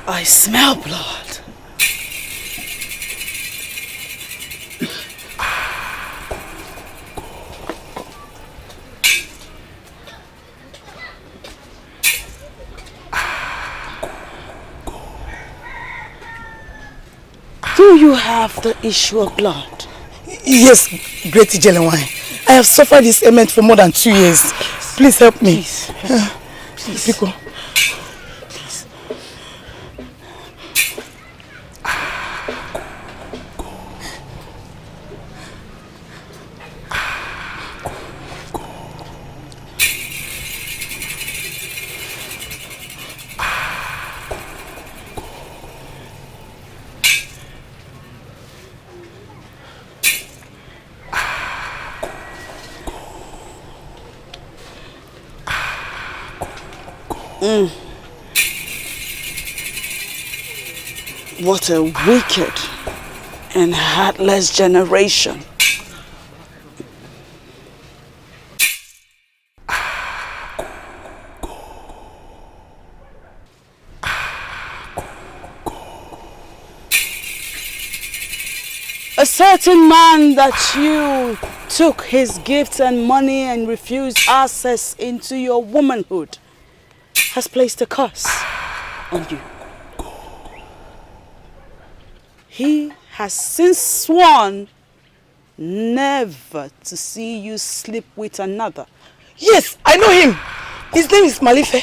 I smell blood. Do you have the issue of blood? Yes, Great Ijelewine. I have suffered this ailment for more than 2 years. Please help me. Please. Biko. What a wicked and heartless generation. A certain man that you took his gifts and money and refused access into your womanhood has placed a curse on you. He has since sworn never to see you sleep with another. Yes, I know him. His name is Malife.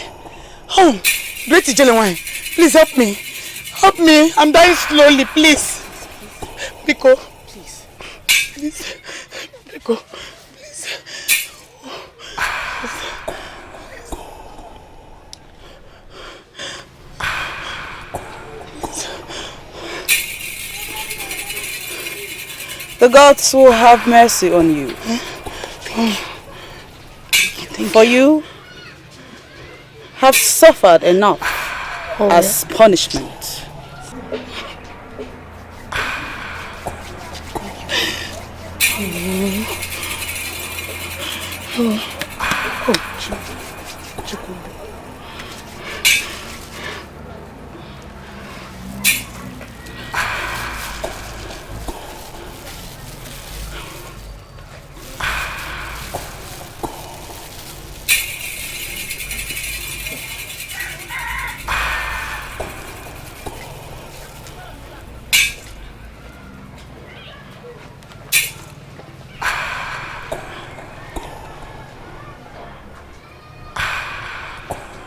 Oh, Great Ijelewine, please help me. Help me. I'm dying slowly, please. Biko. Please. Please. Biko. Please. The gods will have mercy on you. For you have suffered enough as punishment.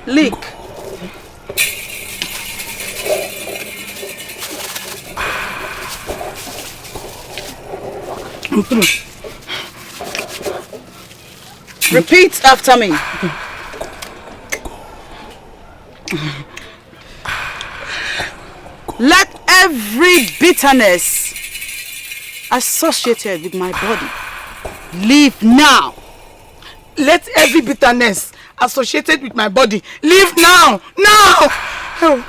Leak. Repeat after me. Let every bitterness associated with my body leave now. Let every bitterness associated with my body leave now. Now! Oh.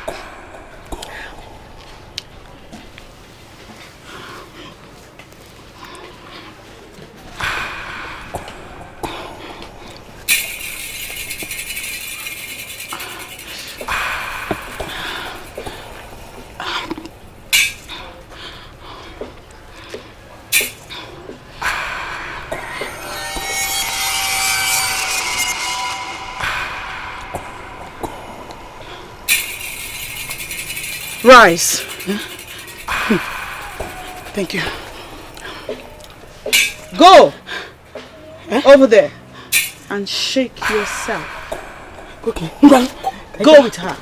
Rise. Thank you. Go over there and shake yourself. Okay. Go with her.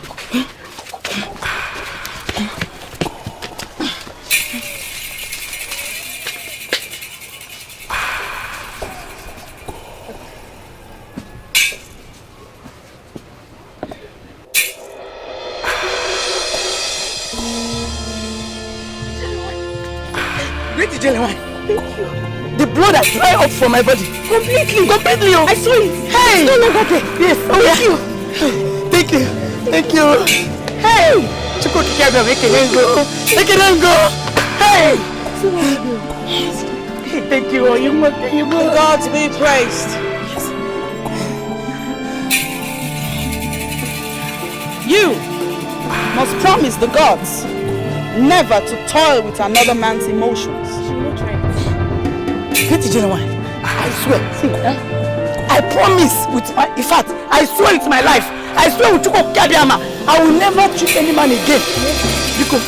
The blood has dried up from my body. Completely. Oh. I saw it. Hey. It's no longer there. Yes. Thank you. Thank you. Hey. Make it go. Hey. Thank you. The gods be praised. You must promise the gods never to toil with another man's emotions. Great Ijelewine, I swear. I promise with my, in fact, I swear with my life. I swear with Chuko Kadiama, I will never treat any man again. Because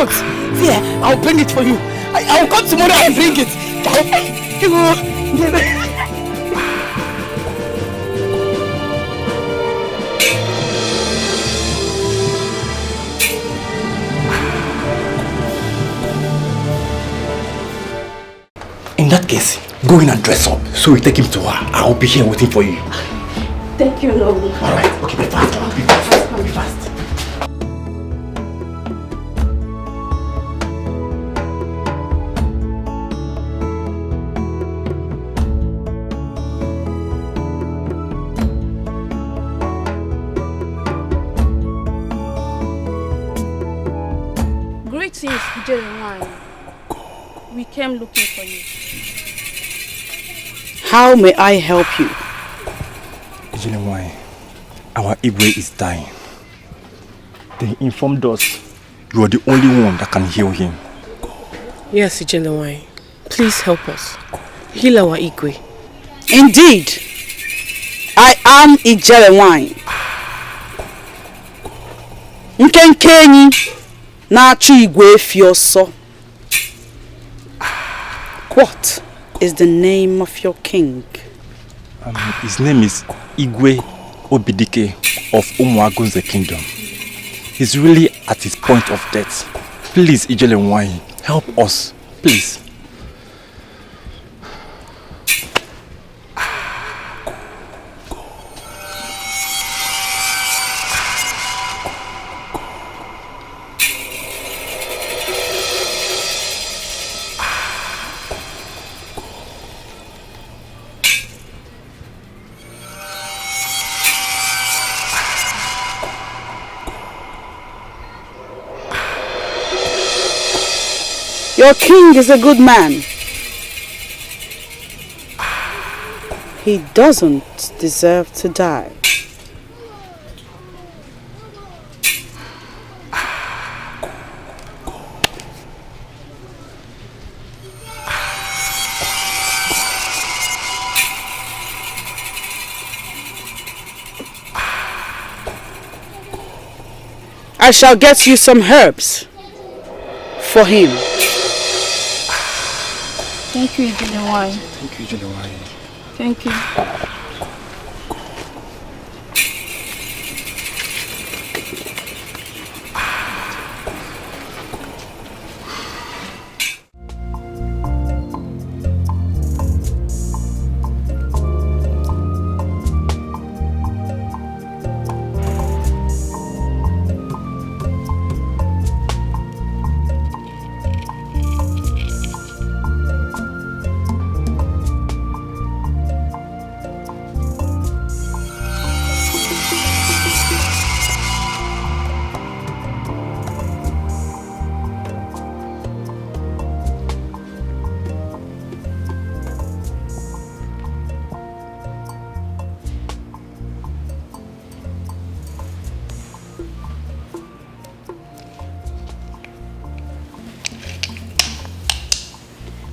out. See, I'll bring it for you. I'll come tomorrow and bring it. In that case, go in and dress up so we take him to her. I'll be here waiting for you. Thank you, Lord. Alright, okay, be fast. Be fast. Be fast. Greetings, Lady-2023. We came looking for you. How may I help you? Lady-2023, our Igwe is dying. They informed us you are the only one that can heal him. Yes, Lady-2023. Please help us. Heal our Igwe. Indeed, I am Lady-2023. Nkenkenyi na-achụ Igwe efi ọsọ. What is the name of your king? His name is Igwe Obidike of Umuagunze Kingdom. He's really at his point of death. Please, Lady-2023, help us, please. Your king is a good man. He doesn't deserve to die. I shall get you some herbs for him. Thank you, Lady-2023. Thank you, Lady-2023. Thank you.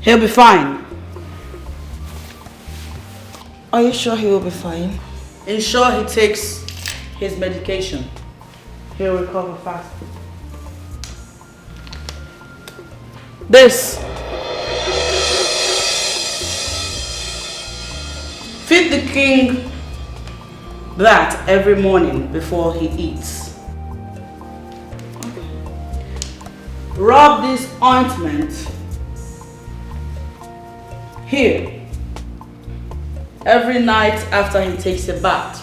He'll be fine. Are you sure he will be fine? Ensure he takes his medication. He'll recover fast. This. Feed the king that every morning before he eats. Rub this ointment here every night after he takes a bath.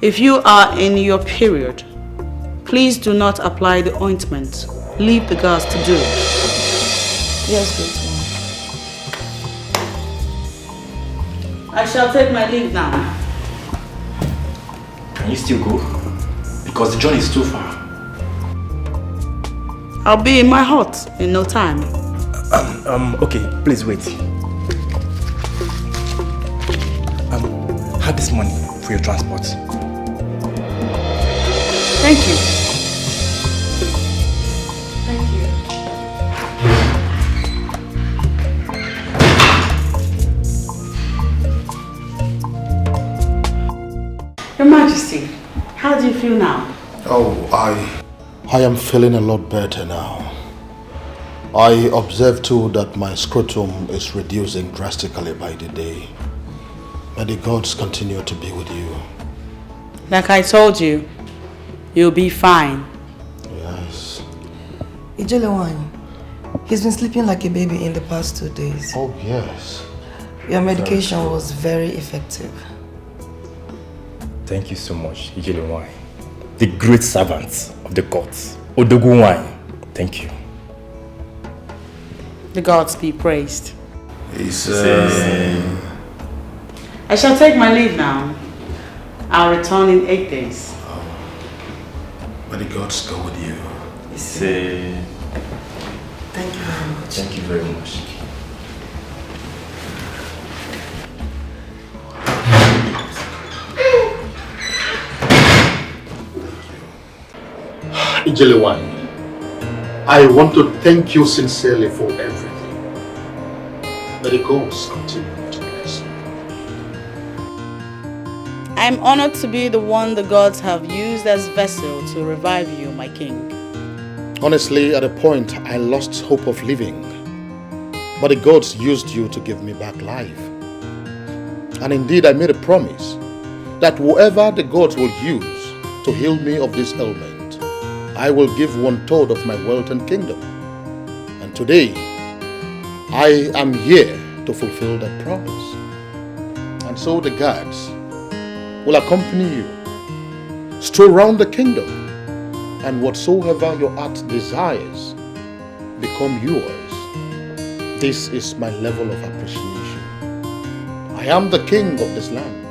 If you are in your period, please do not apply the ointment. Leave the girls to do it. Yes, great mom. I shall take my leave now. Can you still go? Because the journey is too far. I'll be in my hut in no time. Okay, please wait. Have this money for your transport. Thank you. Thank you. Your Majesty, how do you feel now? Oh, I am feeling a lot better now. I observe too that my scrotum is reducing drastically by the day. May the gods continue to be with you. Like I told you, you'll be fine. Yes. Ijelewan, he's been sleeping like a baby in the past 2 days. Oh, yes. Your medication was very effective. Thank you so much, Ijelewan, the great servant of the gods. Odogunwan, thank you. The gods be praised. Amen. I shall take my leave now. I'll return in 8 days. May the gods go with you. Thank you very much. Thank you very much. Ijelewan, I want to thank you sincerely for everything. May the gods continue to bless you. I'm honored to be the one the gods have used as vessel to revive you, my king. Honestly, at a point, I lost hope of living. But the gods used you to give me back life. And indeed, I made a promise that whoever the gods will use to heal me of this ailment, I will give 1/3 of my wealth and kingdom. And today, I am here to fulfill that promise. And so the gods will accompany you, stroll around the kingdom, and whatsoever your heart desires become yours. This is my level of appreciation. I am the king of this land,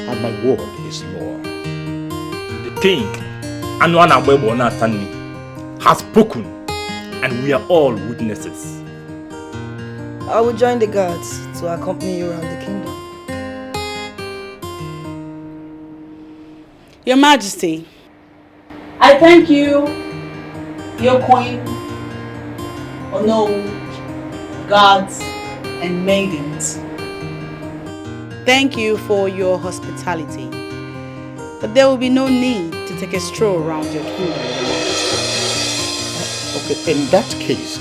and my word is law. The king, Anwana Bebo Natani, has spoken, and we are all witnesses. I will join the guards to accompany you around the kingdom. Your Majesty, I thank you, your queen, gods, and maidens. Thank you for your hospitality, but there will be no need to take a stroll around your kingdom. Okay, in that case,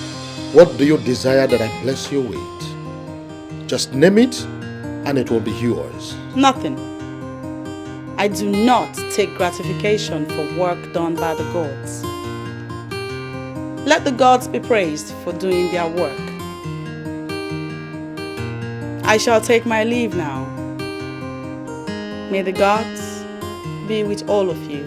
what do you desire that I bless you with? Just name it, and it will be yours. Nothing. I do not take gratification for work done by the gods. Let the gods be praised for doing their work. I shall take my leave now. May the gods be with all of you.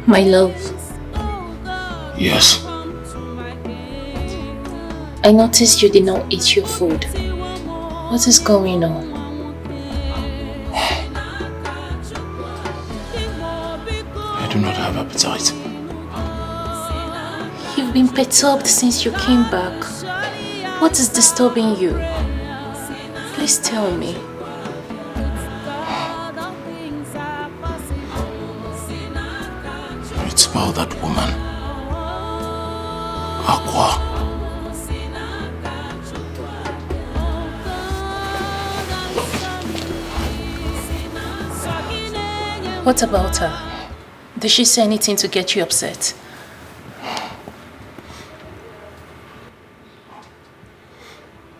My love. Yes. I noticed you did not eat your food. What is going on? I do not have appetite. You've been perturbed since you came back. What is disturbing you? Please tell me. It's about that woman. Aqua. What about her? Did she say anything to get you upset?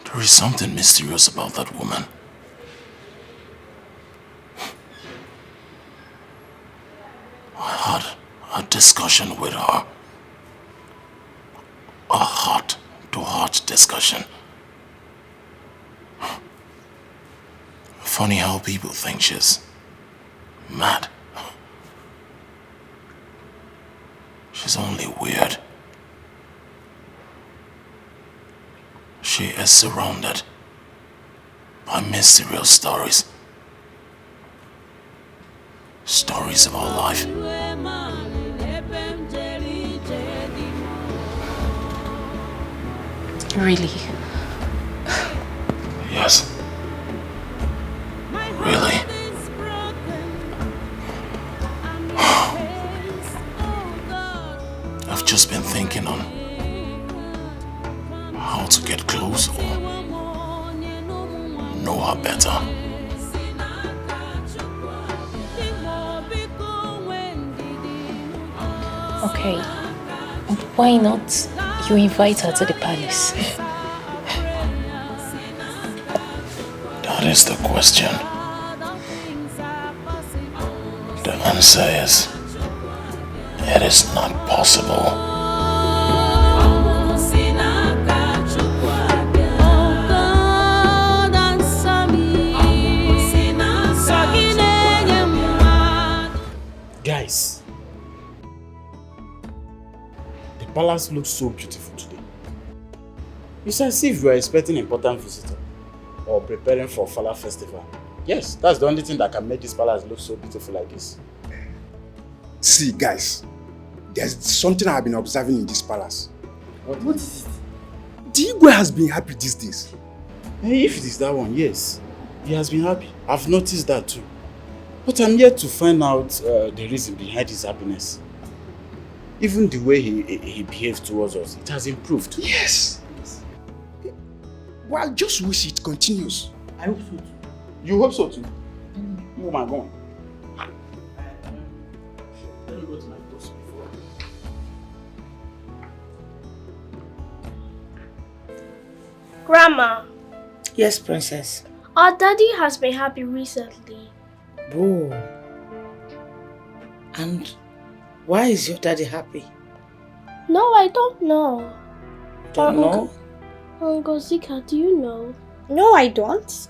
There is something mysterious about that woman. I had a discussion with her. A heart-to-heart discussion. Funny how people think she's mad. She's only weird. She is surrounded by mysterious stories. Stories of our life. Really? Yes. Really? I've just been thinking on how to get close or know her better. Okay. Why not you invite her to the palace? That is the question. The answer is, it is not possible. Guys, the palace looks so beautiful today. It's as if you are expecting an important visitor or preparing for Fala festival. Yes, that's the only thing that can make this palace look so beautiful like this. See, guys, there's something I've been observing in this palace. What is it? The Igwe has been happy these days. If it is that one, yes. He has been happy. I've noticed that too. But I'm yet to find out the reason behind his happiness. Even the way he behaves towards us, it has improved. Yes. Well, I just wish it continues. I hope so too. You hope so too? Oh my God. Let me go to my post before. Grandma, Yes, princess. our daddy has been happy recently. Oh. And why is your daddy happy? No, I don't know. Don't know? Uncle Zika, do you know? No, I don't.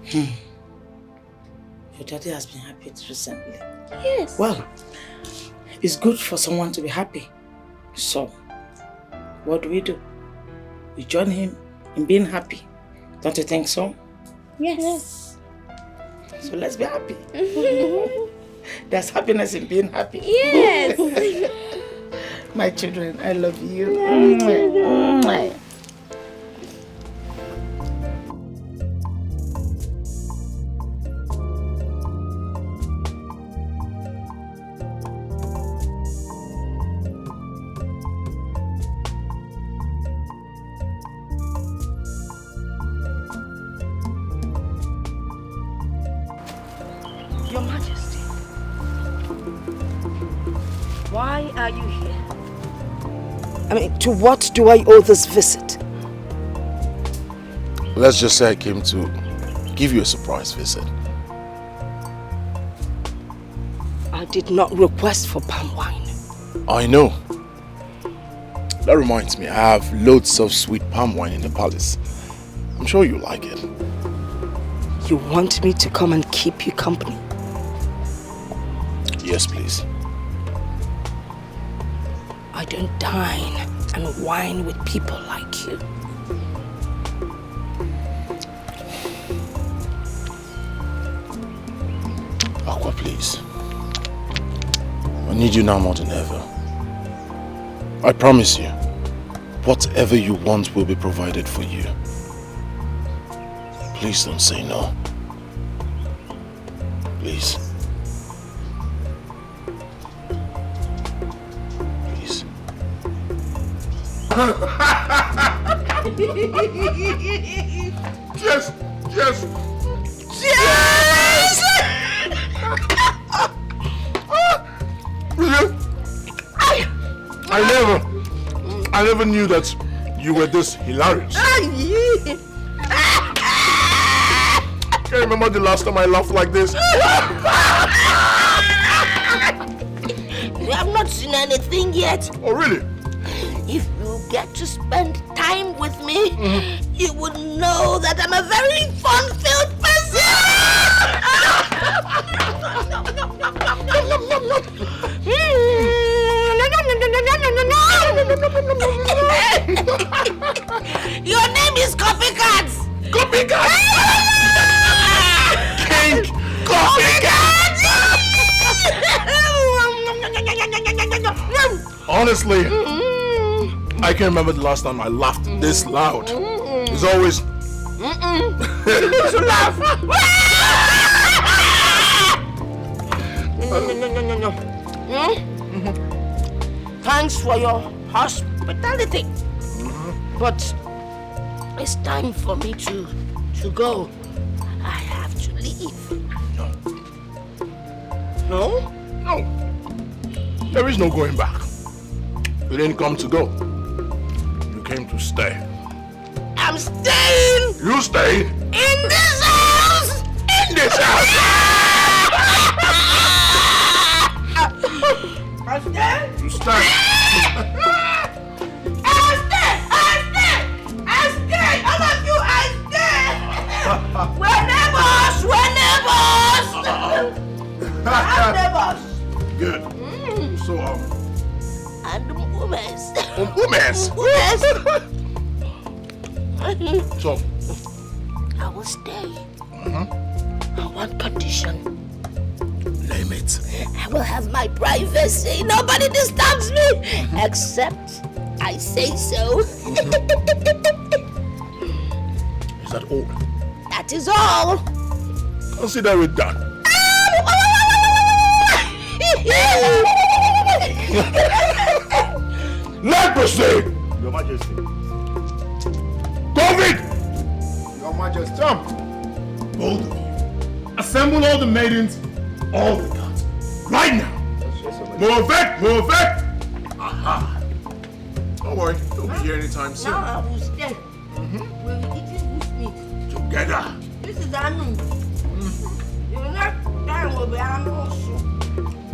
Your daddy has been happy recently. Yes. Well, it's good for someone to be happy. So, what do? We join him in being happy. Don't you think so? Yes. So let's be happy. There's happiness in being happy. Yes. My children, I love you. Mwah. Your Majesty, why are you here? I mean, to what do I owe this visit? Let's just say I came to give you a surprise visit. I did not request for palm wine. I know. That reminds me, I have loads of sweet palm wine in the palace. I'm sure you like it. You want me to come and keep you company? Yes, please. I don't dine and wine with people like you. Aqua, please. I need you now more than ever. I promise you, whatever you want will be provided for you. Please don't say no. Please. Please. Yes! Yes! Yes! I never knew that you were this hilarious. Can't remember the last time I laughed like this. You have not seen anything yet. Oh, really? If you get to spend time with me, you would know that I'm a very fun-filled person. Honestly, I can't remember the last time I laughed this loud. It's always... You need to laugh. No. Thanks for your hospitality. But it's time for me to go. I have to leave. No? No. There is no going back. You didn't come to go. You came to stay. I'm staying! You stay? In this house! In this house! I stay? You stay. I stay! All of you, I stay! We're neighbors! Good. So, And women's. Women's? So? I will stay. On one condition. Name it. I will have my privacy. Nobody disturbs me. Except I say so. Is that all? That is all. Consider it done. Let proceed! Your Majesty. David! Your Majesty. Jump! Both of you. Assemble all the maidens, all the gods. Right now! Move it! Aha! Don't worry, you'll be here anytime soon. Now I will stay. We're eating this meat. Together. This is Anu. The next time will be Anu soup.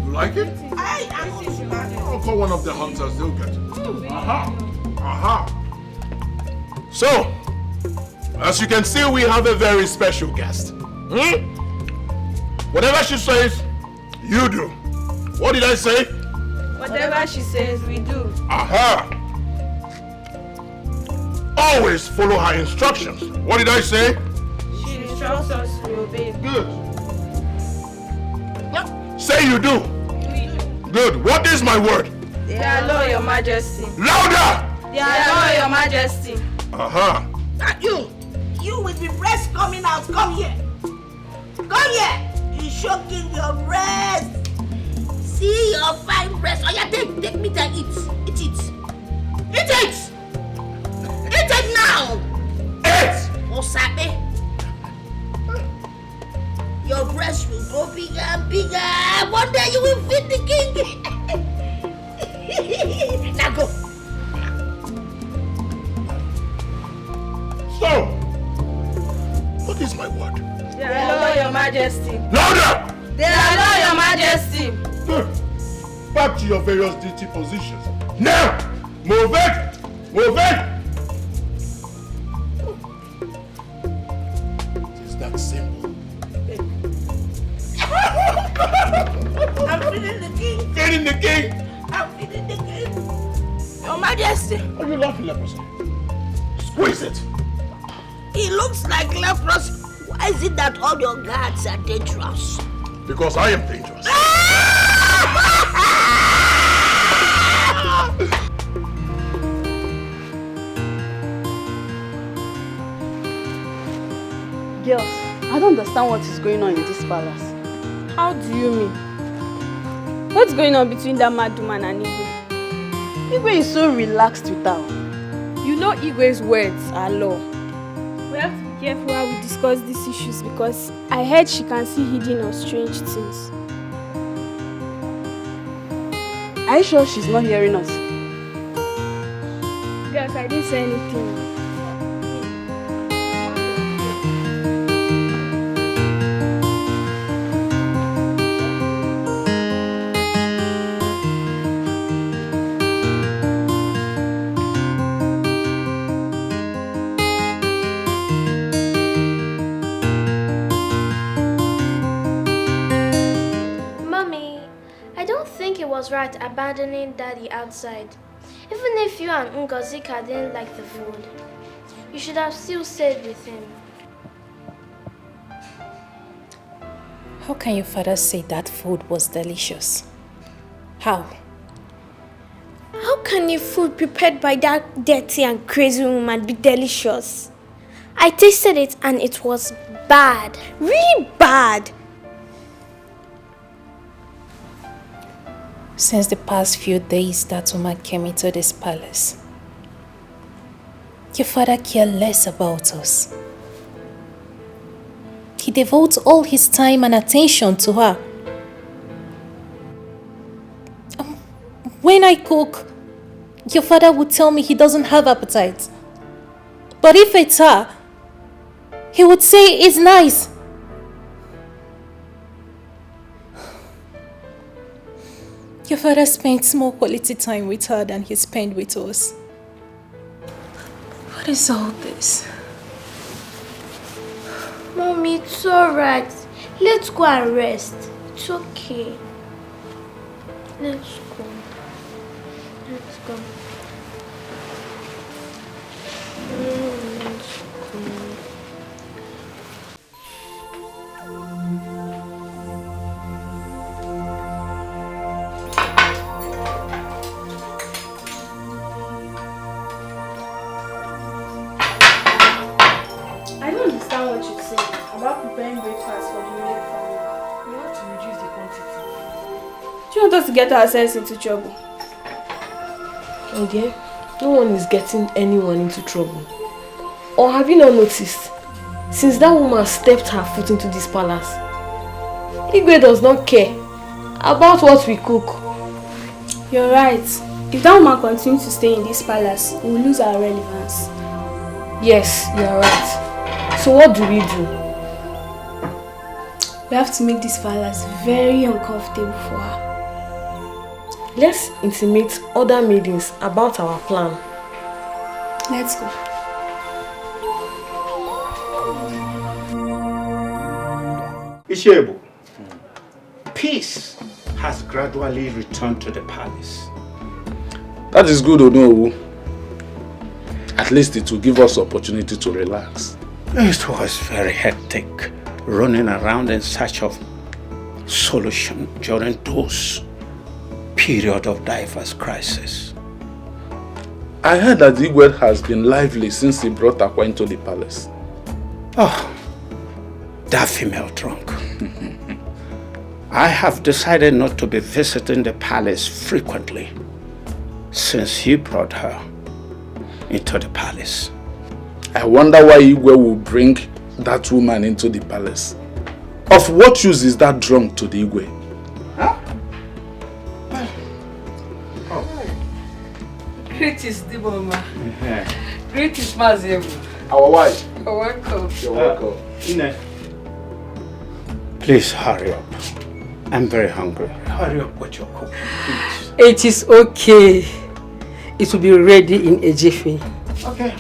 You like it? I'll call one of the hunters, they'll get it. Aha! So, as you can see, we have a very special guest. Whatever she says, you do. What did I say? Whatever she says, we do. Aha! Always follow her instructions. What did I say? She instructs us to obey. Good. Say you do. Good. What is my word? They are law, Your Majesty. Louder! They are law, Your Majesty. Aha! Not you! You with the breast coming out, come here! Come here! You shocking your breast! See your fine breast. Oh yeah, take meat and eat. Eat it! Eat it! Eat it now! Eat! Osabe! Your breast will grow bigger and bigger. One day you will feed the king. Now go. So, what is my word? They are law, Your Majesty. Louder! They are law, Your Majesty. Good. Back to your various duty positions. Now! Move it! Move it! It is that simple. I'm feeding the king. Feeding the king? I'm feeding the king. Your Majesty. Are you laughing, leprosy? Squeeze it. He looks like leprosy. Why is it that all your guards are dangerous? Because I am dangerous. Girls, I don't understand what is going on in this palace. How do you mean? What's going on between that mad woman and Igwe? Igwe is so relaxed with her. You know Igwe's words are law. We have to be careful how we discuss these issues because I heard she can see hidden or strange things. Are you sure she's not hearing us? Girls, I didn't say anything. Right abandoning Daddy outside. Even if you and Ngozika didn't like the food, you should have still stayed with him. How can your father say that food was delicious? How? How can a food prepared by that dirty and crazy woman be delicious? I tasted it and it was bad. Really bad. Since the past few days that woman came into this palace, your father cared less about us. He devotes all his time and attention to her. When I cook, your father would tell me he doesn't have appetite. But if it's her, he would say it's nice. Your father spends more quality time with her than he spent with us. What is all this? Mommy, it's alright. Let's go and rest. It's okay. Let's go. Let's go. Let's go. I don't understand what you're saying about preparing breakfast for the immediate family. We have to reduce the quantity. Do you want us to get ourselves into trouble? Okay, no one is getting anyone into trouble. Or have you not noticed? Since that woman stepped her foot into this palace, Igwe does not care about what we cook. You're right. If that woman continues to stay in this palace, we will lose our relevance. Yes, you're right. So what do? We have to make this palace very uncomfortable for her. Let's intimate other maidens about our plan. Let's go. Ishebu, peace has gradually returned to the palace. That is good, Onowu. At least it will give us opportunity to relax. It was very hectic, running around in search of solution during those period of diverse crisis. I heard that Igwe has been lively since he brought Akwa into the palace. Oh, that female drunk. I have decided not to be visiting the palace frequently since he brought her into the palace. I wonder why Igwe will bring that woman into the palace. Of what use is that drunk to the Igwe? Huh? Greetings, Diboma. Greetings, Mazebu. Our wife. You're welcome. You're welcome. Ine. Please hurry up. I'm very hungry. Hurry up with your cooking, please. It is okay. It will be ready in a jiffy. Okay.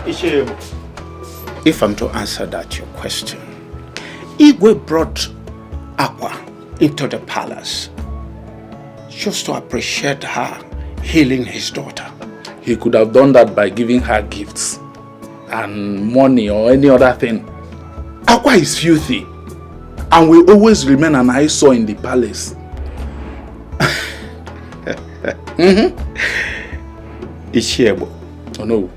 Ishebu, if I'm to answer that your question, Igwe brought Akwa into the palace just to appreciate her healing his daughter. He could have done that by giving her gifts and money or any other thing. Akwa is filthy and will always remain an eyesore in the palace. Ishebu, oh no.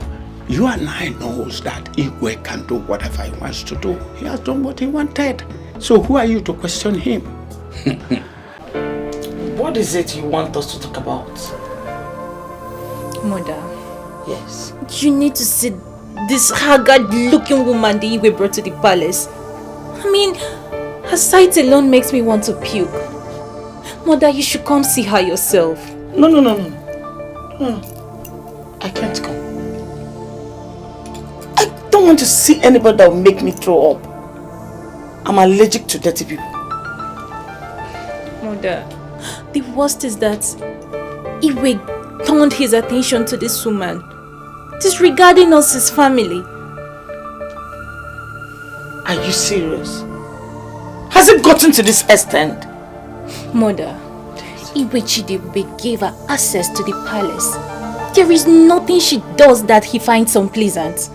You and I knows that Igwe can do whatever he wants to do. He has done what he wanted. So who are you to question him? What is it you want us to talk about? Mother. Yes. You need to see this haggard-looking woman the Igwe brought to the palace. I mean, her sight alone makes me want to puke. Mother, you should come see her yourself. No. I can't come. I don't want to see anybody that will make me throw up. I'm allergic to dirty people. Mother, the worst is that Igwe turned his attention to this woman, disregarding us as family. Are you serious? Has it gotten to this extent? Mother, Igwe Chidebube gave her access to the palace. There is nothing she does that he finds unpleasant.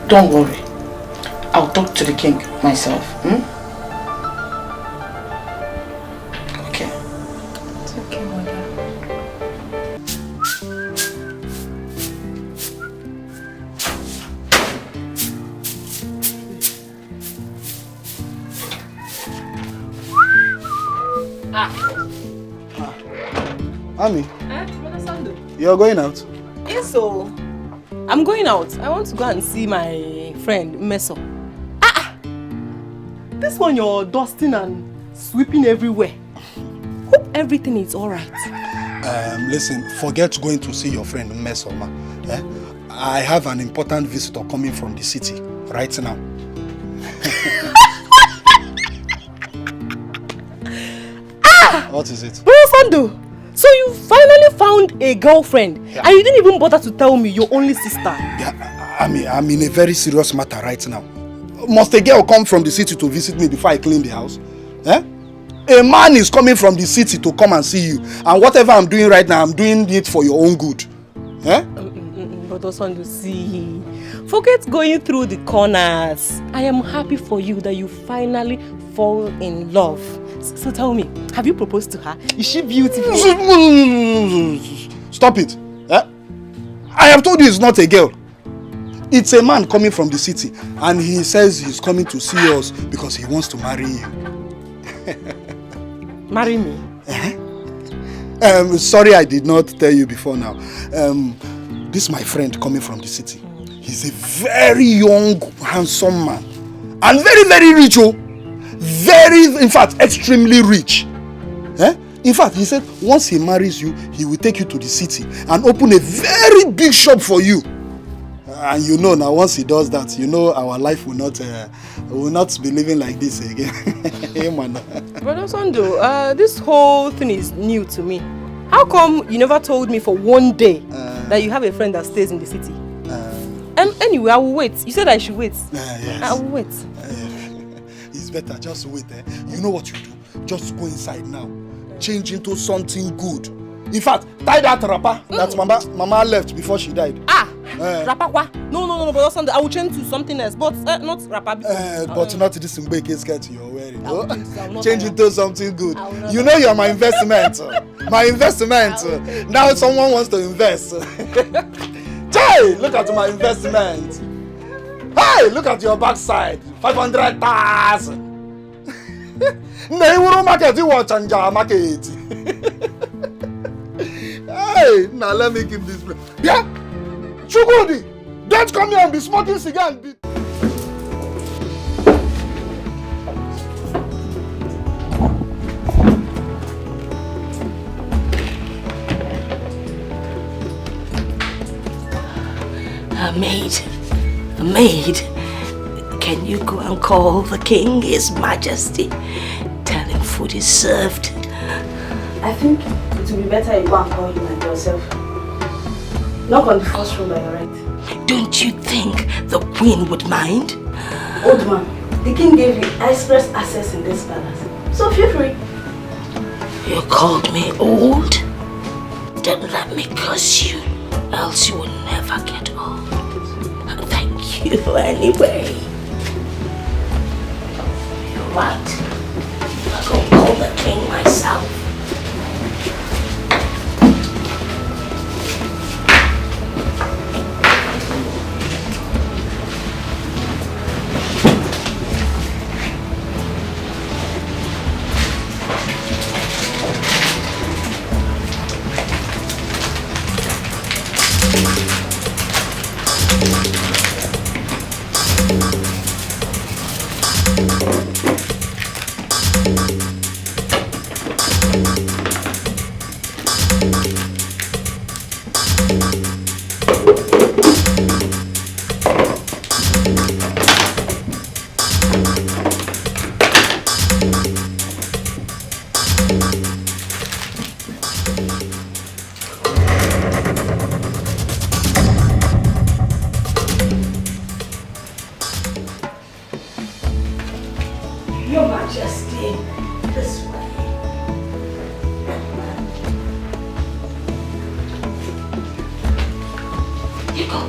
Don't worry. I'll talk to the king myself. Okay. It's okay, Mother. Ami, Brother Sando. you're going out? Yes, so I'm going out. I want to go and see my friend Meso. This one you're dusting and sweeping everywhere. Hope everything is alright. Listen, forget going to see your friend Mesoma. I have an important visitor coming from the city right now. What is it? Brother Sando, so you finally found a girlfriend and you didn't even bother to tell me your only sister. Yeah, I'm in a very serious matter right now. Must a girl come from the city to visit me before I clean the house? A man is coming from the city to come and see you. And whatever I'm doing right now, I'm doing it for your own good. Brother Sando, see, forget going through the corners. I am happy for you that you finally fall in love. So tell me, have you proposed to her? Is she beautiful? Stop it. I have told you it's not a girl. It's a man coming from the city. And he says he's coming to see us because he wants to marry you. Marry me? Sorry I did not tell you before now. This is my friend coming from the city. He's a very young, handsome man. And very, very rich, oh. Very, in fact, extremely rich. In fact, he said once he marries you, he will take you to the city and open a very big shop for you. And you know now, once he does that, you know our life will not be living like this again. Hey, man. Brother Sando, this whole thing is new to me. How come you never told me for one day that you have a friend that stays in the city? Anyway, I will wait. You said I should wait. Yes. I will wait. It's better, just wait. You know what you do? Just go inside now. Change into something good. In fact, tie that wrapper that Mama left before she died. Wrapper what? No, Brother Sando, I will change to something else, but not wrapper. But not this Mbeke skirt you're wearing. Change into something good. You know you're my investment. My investment. Now someone wants to invest. Hey, look at my investment. Hey, look at your backside. 500,000. Neuro market, you want Chanja market. Hey, now let me keep this. Yeah? Chugudi, don't come here and be smoking cigar and be... A maid, can you go and call the king, his majesty? Tell him food is served. I think it will be better if you go and call him and yourself. Knock on the first room by your right. Don't you think the queen would mind? Old man, the king gave you express access in this palace. So feel free. You called me old? Then let me curse you, else you will never get old. Thank you anyway. You're right. I'll go call the king myself. Your Majesty, this way. Go.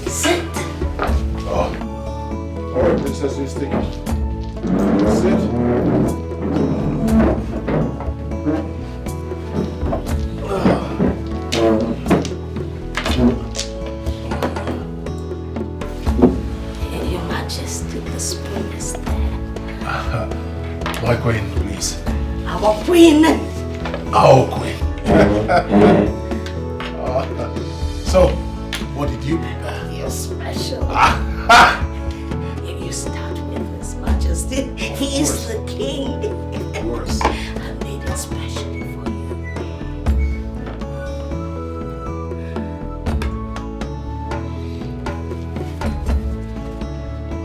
Sit. Oh. All right, princess, let's take it. Sit. Your Majesty, the spoon is there. My queen, please. Our queen. Our queen. So, what did you prepare? You're special. You start with His Majesty. He is the king. Of course. I made it specially for you.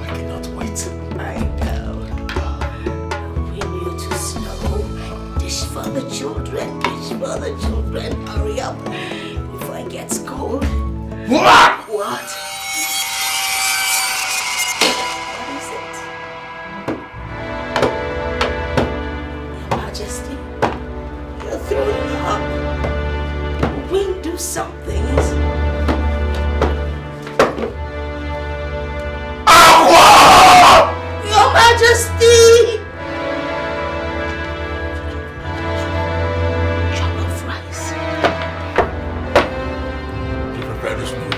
I cannot wait. I know. We need to slow. Dish for the children. Hurry up before it gets cold. What? What is it? Your Majesty, you're throwing up. Wind, do something. Your Majesty! Jollof rice. You prepared this meal?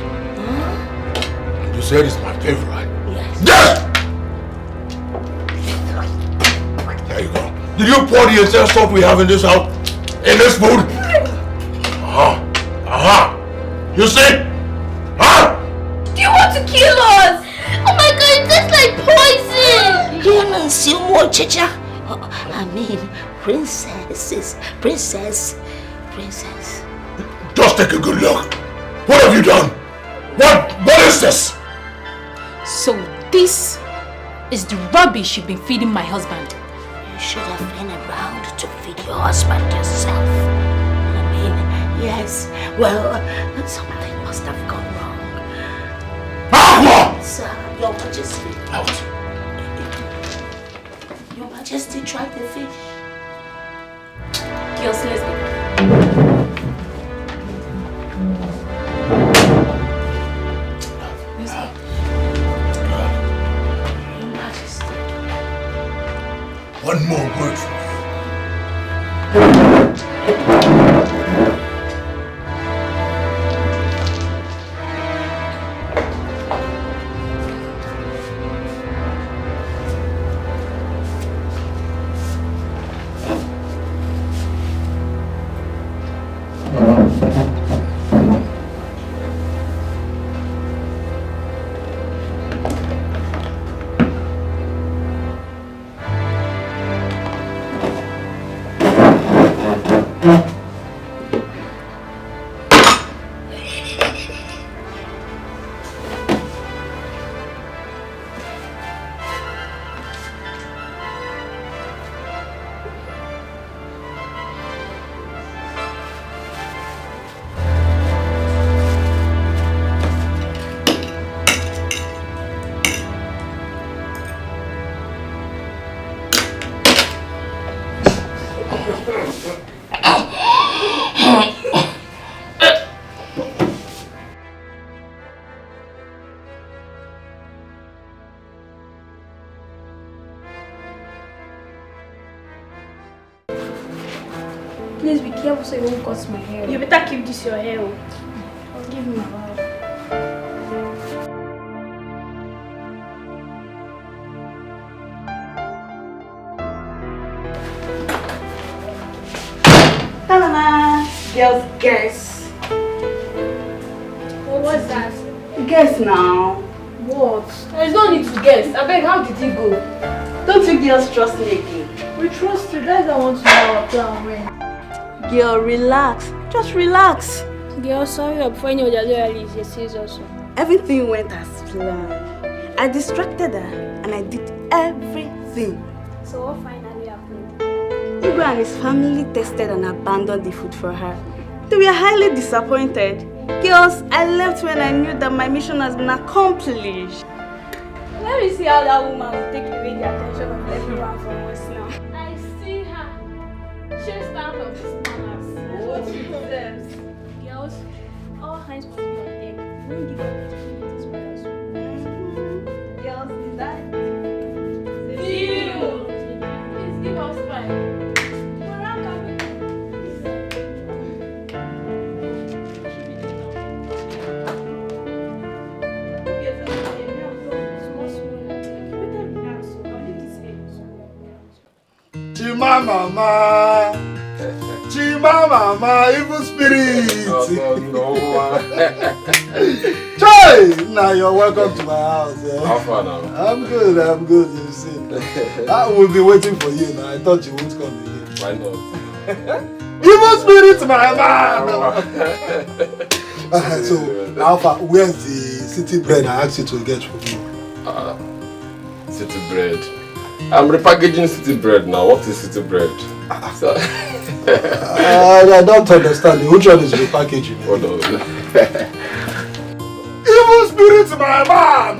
You said it's my favorite. Yes! There you go. Did you pour the entire stuff we have in this house? In this food? You see? Do you want to kill us? Oh my god, it tastes like poison! Demons, you more chicha. I mean, princess. Just take a good look. What have you done? What is this? So this is the rubbish you've been feeding my husband. You should have been around to feed your husband yourself. I mean, yes. Well, something must have gone wrong. Sir, Your Majesty. Out. Your Majesty tried the fish. Girls, let's go. Your Majesty. One more word from Please be careful so you won't cut my hair. You better keep this your hair. Give me a vibe. Ta-da! Girls, guess. What was that? Guess now. What? There's no need to guess. I beg, how did he go? Don't you girls trust me again? We trust you. Guys, I want to know our plan when. Girl, relax. Just relax. Girl, sorry, before you know that loyalty is a series also. Everything went as planned. I distracted her and I did everything. So what finally happened? Igwe and his family tested and abandoned the food for her. They were highly disappointed. Girls, I left when I knew that my mission has been accomplished. Let me see how that woman will take away the attention of everyone from us now. I see her. She's out of this manners. That's what she deserves. Girls, all hands must be on deck. We won't give up opportunities for us. Girls, is that? Deal! Please give us 5. We're not coming. Chimamama, Chimamama, evil spirit. Chai! Now you're welcome to my house. Yeah. How far now? I'm good, you see. I will be waiting for you now. I thought you won't come again. Why not? Evil spirit, my man! So, Alpha, where's the city bread I asked you to get for me? City bread. I'm repackaging city bread now. What is city bread? So, I don't understand. Which one is repackaging? hold on. Evil spirit, my man!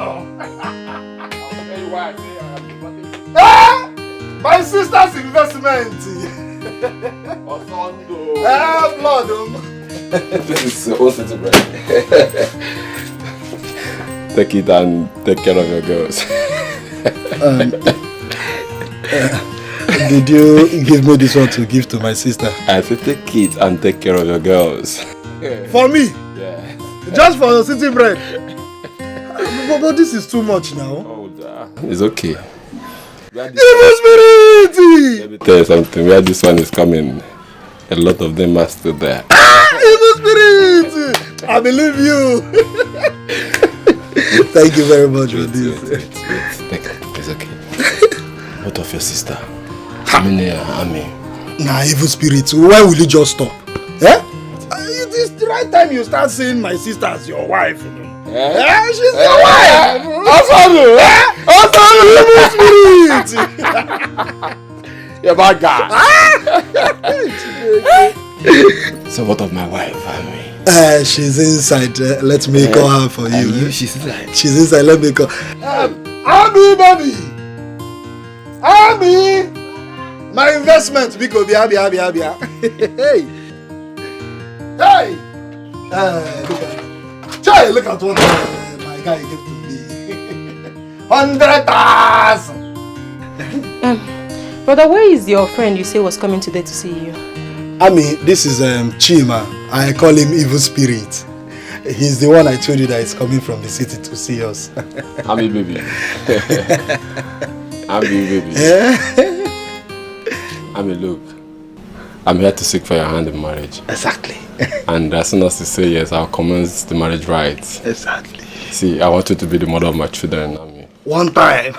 My sister's investment! Blood! This is own city bread. Take it and take care of your girls. Did you give me this one to give to my sister? I said take it and take care of your girls. For me? Yeah. Just for the city bread? But this is too much now. Oh, it's okay. Evil spirit! Let me tell you something. Where this one is coming, a lot of them are still there. Evil spirit! I believe you. Thank you very much for this. It's okay. What of your sister? Ami. Nah, evil spirit. Why will you just stop? Eh? It is the right time you start seeing my sister as your wife. You know? She's your wife. Evil spirit. You're bad guy. So what of my wife, Ami? She's inside. Let me call her for you. She's inside. She's inside. Let me call. Ami, baby. Ami. My investment. Biko, bia. Hey. Hey. Look at what my guy gave to me. 100,000. Brother, where is your friend you say was coming today to see you? Ami, this is Chima. I call him Evil Spirit. He's the one I told you that is coming from the city to see us. Ami, baby. Ami, baby. Ami, look. I'm here to seek for your hand in marriage. Exactly. And as soon as you say yes, I'll commence the marriage rites. Exactly. See, I want you to be the mother of my children, Ami. One time.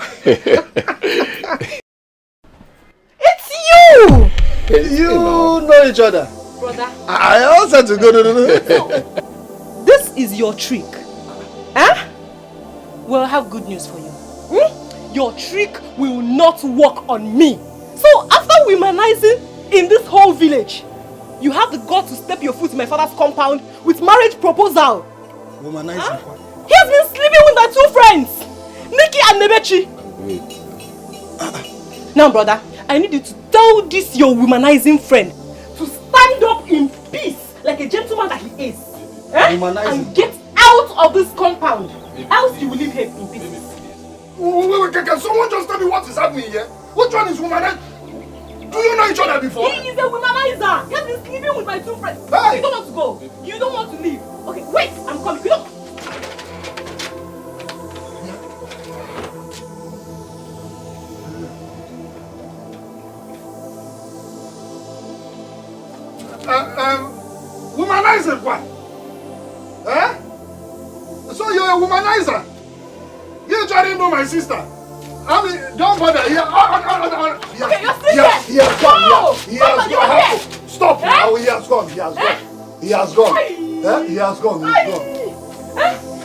It's you! You know each other. Brother. I also to go to This is your trick. Huh? Well, I have good news for you. Your trick will not work on me. So after womanizing in this whole village, you have the guts to step your foot in my father's compound with marriage proposal. Womanizing? Huh? He has been sleeping with my 2 friends, Nikki and Nebechi. Wait. Now, brother, I need you to tell this your womanizing friend to stand up in peace like a gentleman that he is. And get out of this compound. Else you will leave him in peace. Wait, can someone just tell me what is happening here? Which one is womanizer? Do you know each other before? He is a womanizer. He has been sleeping with my 2 friends. Hey. You don't want to go. You don't want to leave. Okay, wait, I'm coming. You don't. Womanizer what? Eh? So you're a womanizer? You trying to know my sister? I mean, don't bother. He has gone. Stop now. He has gone.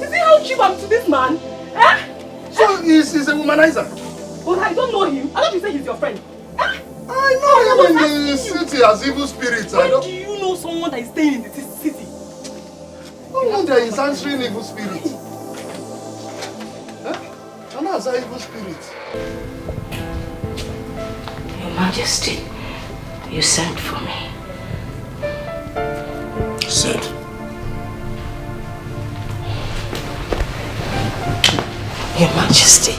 Is he how cheap I'm to this man? So he's a womanizer? But I don't know him. I thought you said he's your friend. I know him in the city as evil spirits. When do you know someone that is staying in the city? No wonder he's answering evil spirits. And that's an evil spirit. Majesty, you sent for me. Said. Your Majesty,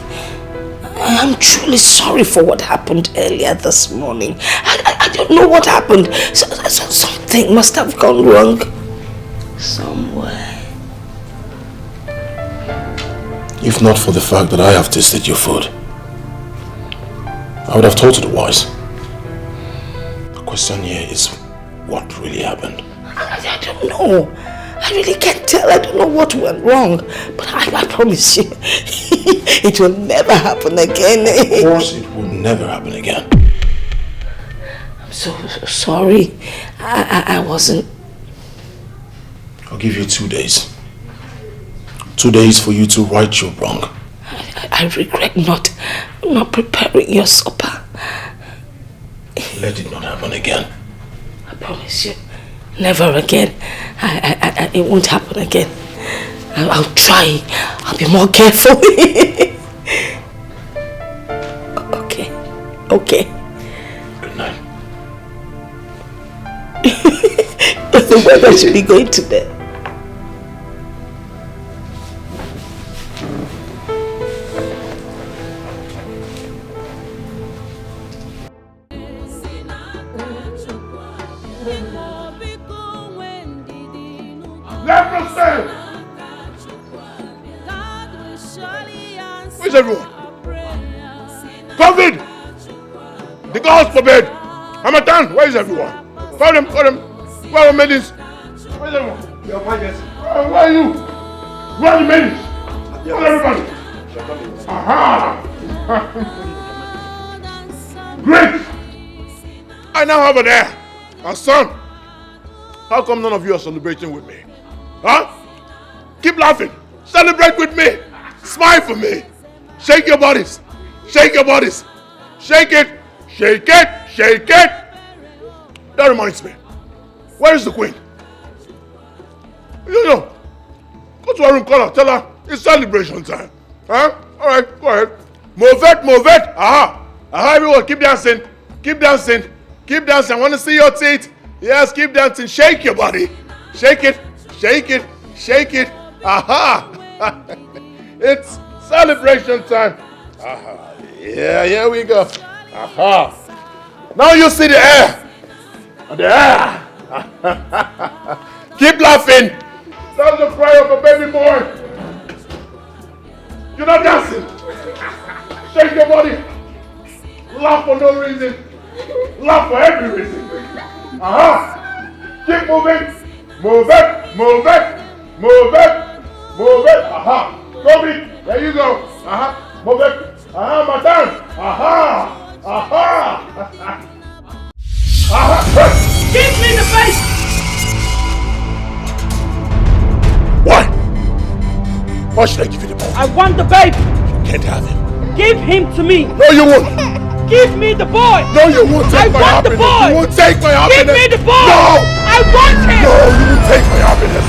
I am truly sorry for what happened earlier this morning. I don't know what happened. Something must have gone wrong somewhere. If not for the fact that I have tasted your food, I would have told you otherwise. The question here is, what really happened? I don't know. I really can't tell. I don't know what went wrong. But I promise you, it will never happen again. Of course it will never happen again. I'm so sorry. I wasn't... I'll give you 2 days. 2 days for you to right your wrong. I regret not preparing your supper. Let it not happen again. I promise you, never again. It won't happen again. I'll try. I'll be more careful. Okay. Good night. The weather should be going to bed. Leprosy! Where's everyone? COVID! The gods forbid! Hamatan, where is everyone? Call them! Where are the maidens? Where's everyone? Your Majesty. Where are you? Where are the maidens? Call everybody! Aha! Great! I now have an heir, a son. How come none of you are celebrating with me? Huh? Keep laughing. Celebrate with me. Smile for me. Shake your bodies. Shake your bodies. Shake it. Shake it. Shake it. That reminds me. Where is the queen? Yo. Go to her room, call her. Tell her it's celebration time. Huh? Alright, go ahead. Move it. Aha. Everyone, keep dancing. Keep dancing. Keep dancing. I want to see your teeth. Yes, keep dancing. Shake your body. Shake it. Shake it. Shake it. Aha. It's celebration time. Aha. Yeah, here we go. Aha. Now you see the air. The air. Keep laughing. That's the cry of a baby boy. You're not dancing. Shake your body. Laugh for no reason. Laugh for every reason. Aha. Keep moving. Move it. Aha. COVID. There you go. Aha. Move it. Aha, Matan. Aha. Give me the face! Why? Why should I give you the boy? I want the baby! You can't have him. Give him to me! No, you won't! Give me the boy! No, you won't take my happiness! I want the boy! You won't take my happiness! Give me the boy! No! I want him! No, you won't take my happiness!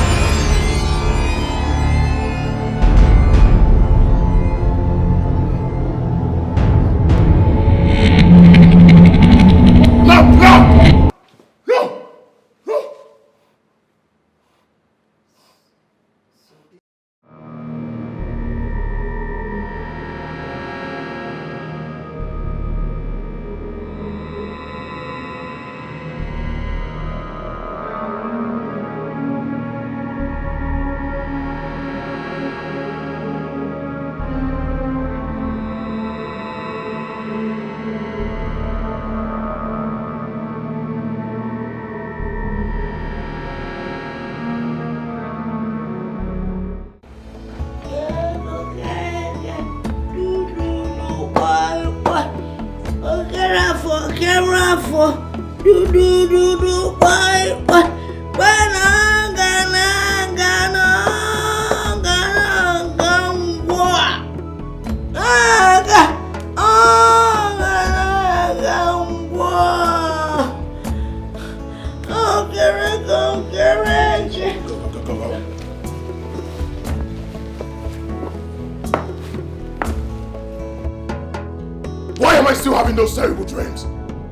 Why am I still having those terrible dreams?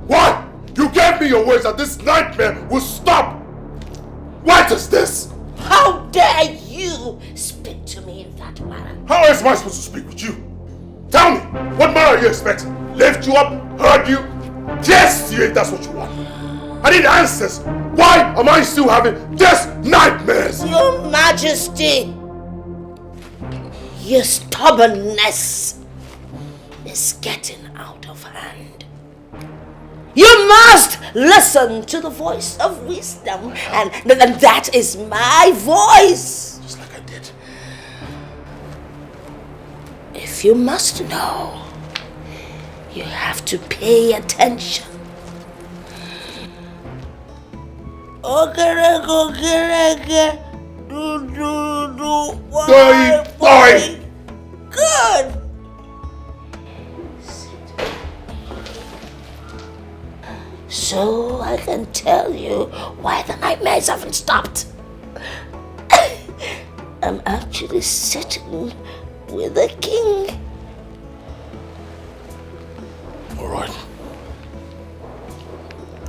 Why? You gave me your words that this nightmare will stop. What is this? How dare you speak to me in that manner? How am I supposed to speak with you? Tell me, what manner are you expecting? Lift you up? Hurt you? Yes, if that's what you want. I need answers. Why am I still having these nightmares? Your Majesty, your stubbornness is getting out of hand. You must listen to the voice of wisdom, and that is my voice. Just like I did. If you must know, you have to pay attention. Boy. Good. So I can tell you why the nightmares haven't stopped. I'm actually sitting with the king. All right.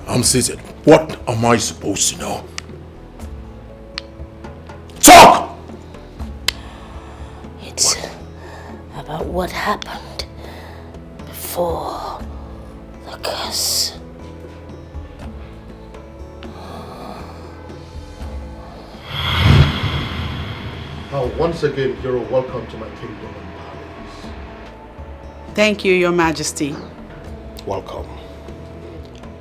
I'm seated. What am I supposed to know? Talk! It's about what happened before the curse. Now, once again, you're welcome to my kingdom and palace. Thank you, Your Majesty. Welcome.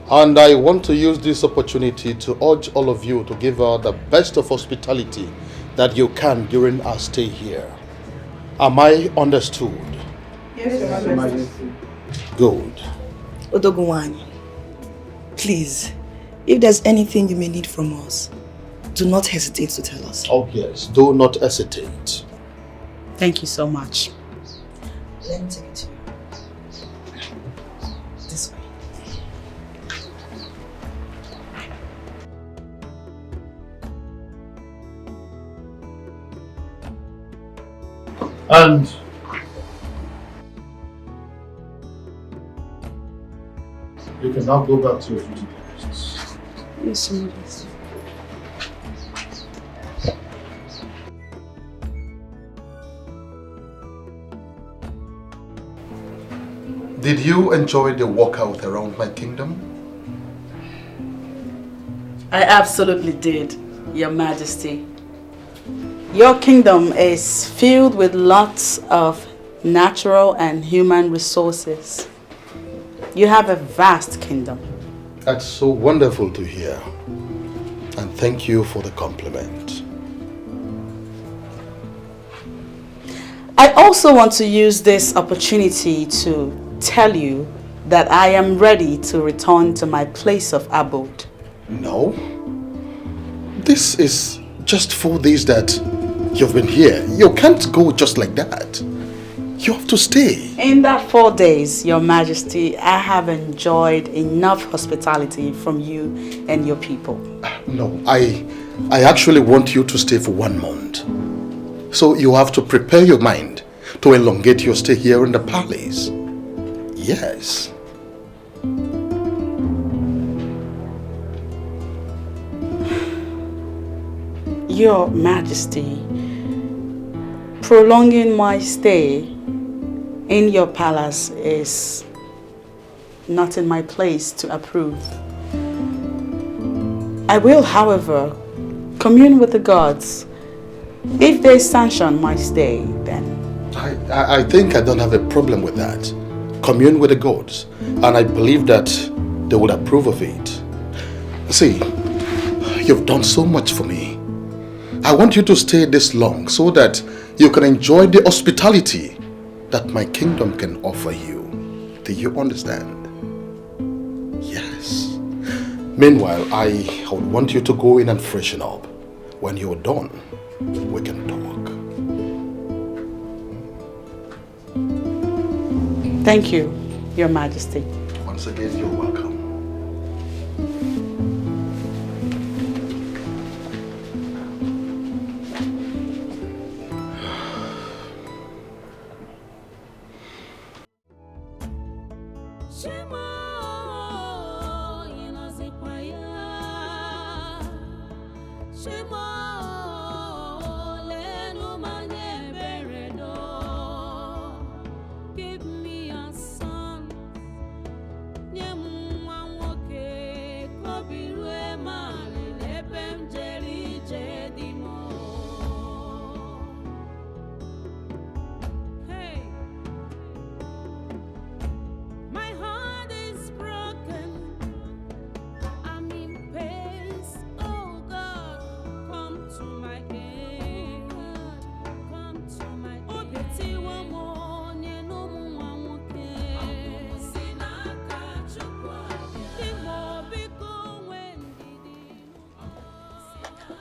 And I want to use this opportunity to urge all of you to give her the best of hospitality that you can during our stay here. Am I understood? Yes, Your Majesty. Good. Odogunwani, please, if there's anything you may need from us, do not hesitate to tell us. Oh yes, do not hesitate. Thank you so much. Let me take it to you. This way. And you can now go back to your duty posts. Yes, Your Majesty. Did you enjoy the walkout around my kingdom? I absolutely did, Your Majesty. Your kingdom is filled with lots of natural and human resources. You have a vast kingdom. That's so wonderful to hear. And thank you for the compliment. I also want to use this opportunity to tell you that I am ready to return to my place of abode. No. This is just 4 days that you've been here. You can't go just like that. You have to stay. In that 4 days, Your Majesty, I have enjoyed enough hospitality from you and your people. No, I actually want you to stay for 1 month. So you have to prepare your mind to elongate your stay here in the palace. Yes. Your Majesty, prolonging my stay in your palace is not in my place to approve. I will, however, commune with the gods. If they sanction my stay, then... I think I don't have a problem with that. Commune with the gods, and I believe that they would approve of it. See, you've done so much for me. I want you to stay this long so that you can enjoy the hospitality that my kingdom can offer you. Do you understand? Yes. Meanwhile, I would want you to go in and freshen up. When you're done, we can talk. Thank you, Your Majesty. Once again, you're welcome.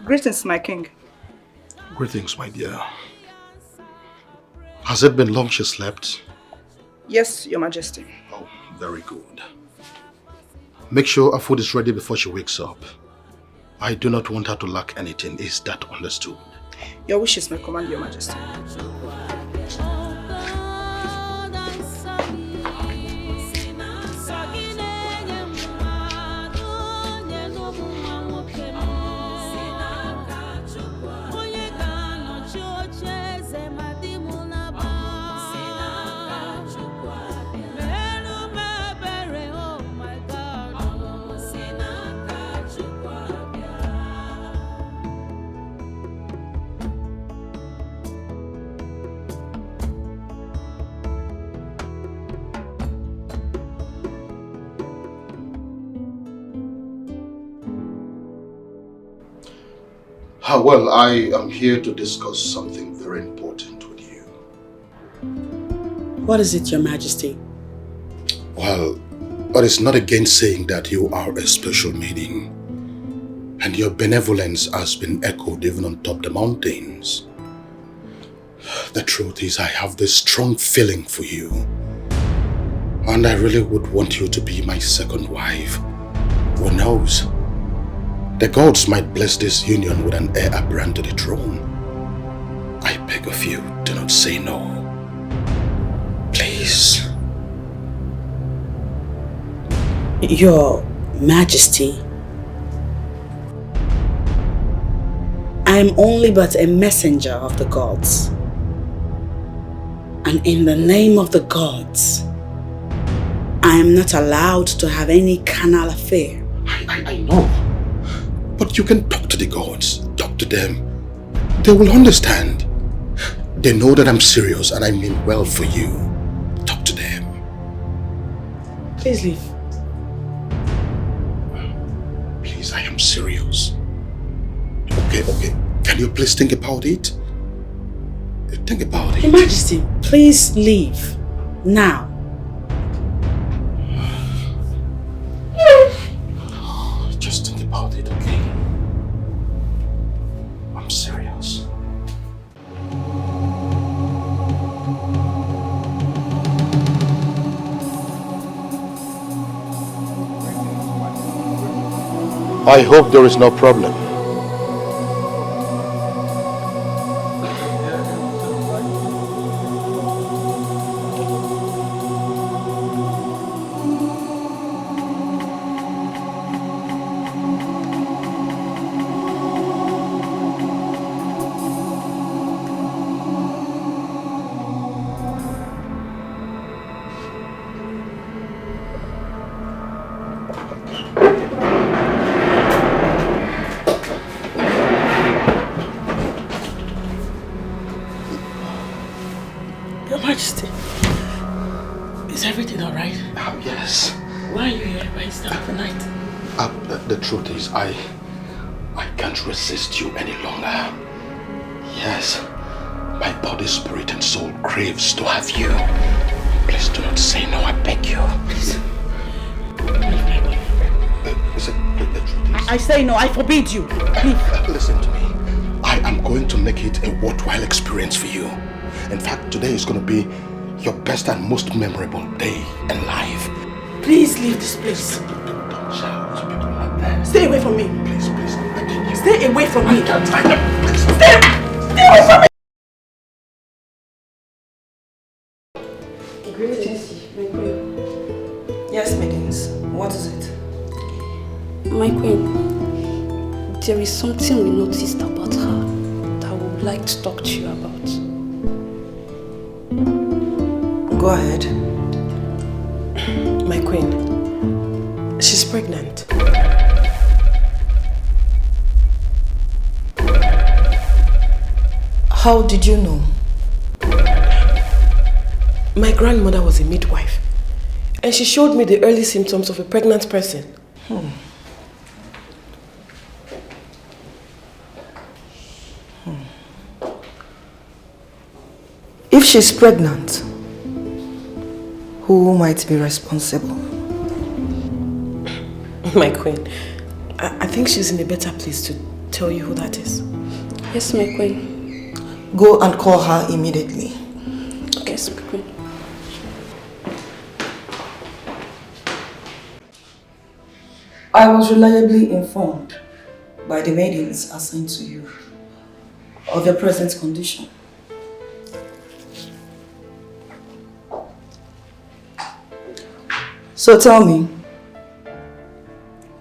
Greetings, my king. Greetings, my dear. Has it been long she slept? Yes, Your Majesty. Oh, very good. Make sure her food is ready before she wakes up. I do not want her to lack anything. Is that understood? Your wishes may command, Your Majesty. Well, I am here to discuss something very important with you. What is it, Your Majesty? Well, it is not against saying that you are a special maiden. And your benevolence has been echoed even on top the mountains. The truth is, I have this strong feeling for you. And I really would want you to be my second wife. Who knows? The gods might bless this union with an heir apparent to the throne. I beg of you, do not say no. Please. Your Majesty, I am only but a messenger of the gods. And in the name of the gods, I am not allowed to have any carnal affair. I know. But you can talk to the gods. Talk to them. They will understand. They know that I'm serious and I mean well for you. Talk to them. Please leave. Please, I am serious. Okay. Can you please think about it? Think about it. Your Majesty, please leave. Now. Just think about it, okay? I'm serious. I hope there is no problem. Your Majesty, is everything alright? Yes. Why are you here? Why is that the night? The truth is, I can't resist you any longer. Yes, my body, spirit, and soul craves to have you. Please do not say no, I beg you. Please. The truth is, I say no, I forbid you. Leave. Listen to me. I am going to make it a worthwhile experience for you. In fact, today is going to be your best and most memorable day in life. Please leave this place. Don't shout. People are not there. Stay away from me. Please, I beg you. Stay away from me. I can't. Please. Stay away from me. Greetings, my queen. Yes, maidens. What is it? My queen, there is something we noticed about her that we would like to talk to you about. Go ahead. My queen, she's pregnant. How did you know? My grandmother was a midwife, and she showed me the early symptoms of a pregnant person. If she's pregnant, who might be responsible? My queen, I think she's in a better place to tell you who that is. Yes, my queen. Go and call her immediately. Yes, my queen. I was reliably informed by the maidens assigned to you of your present condition. So tell me,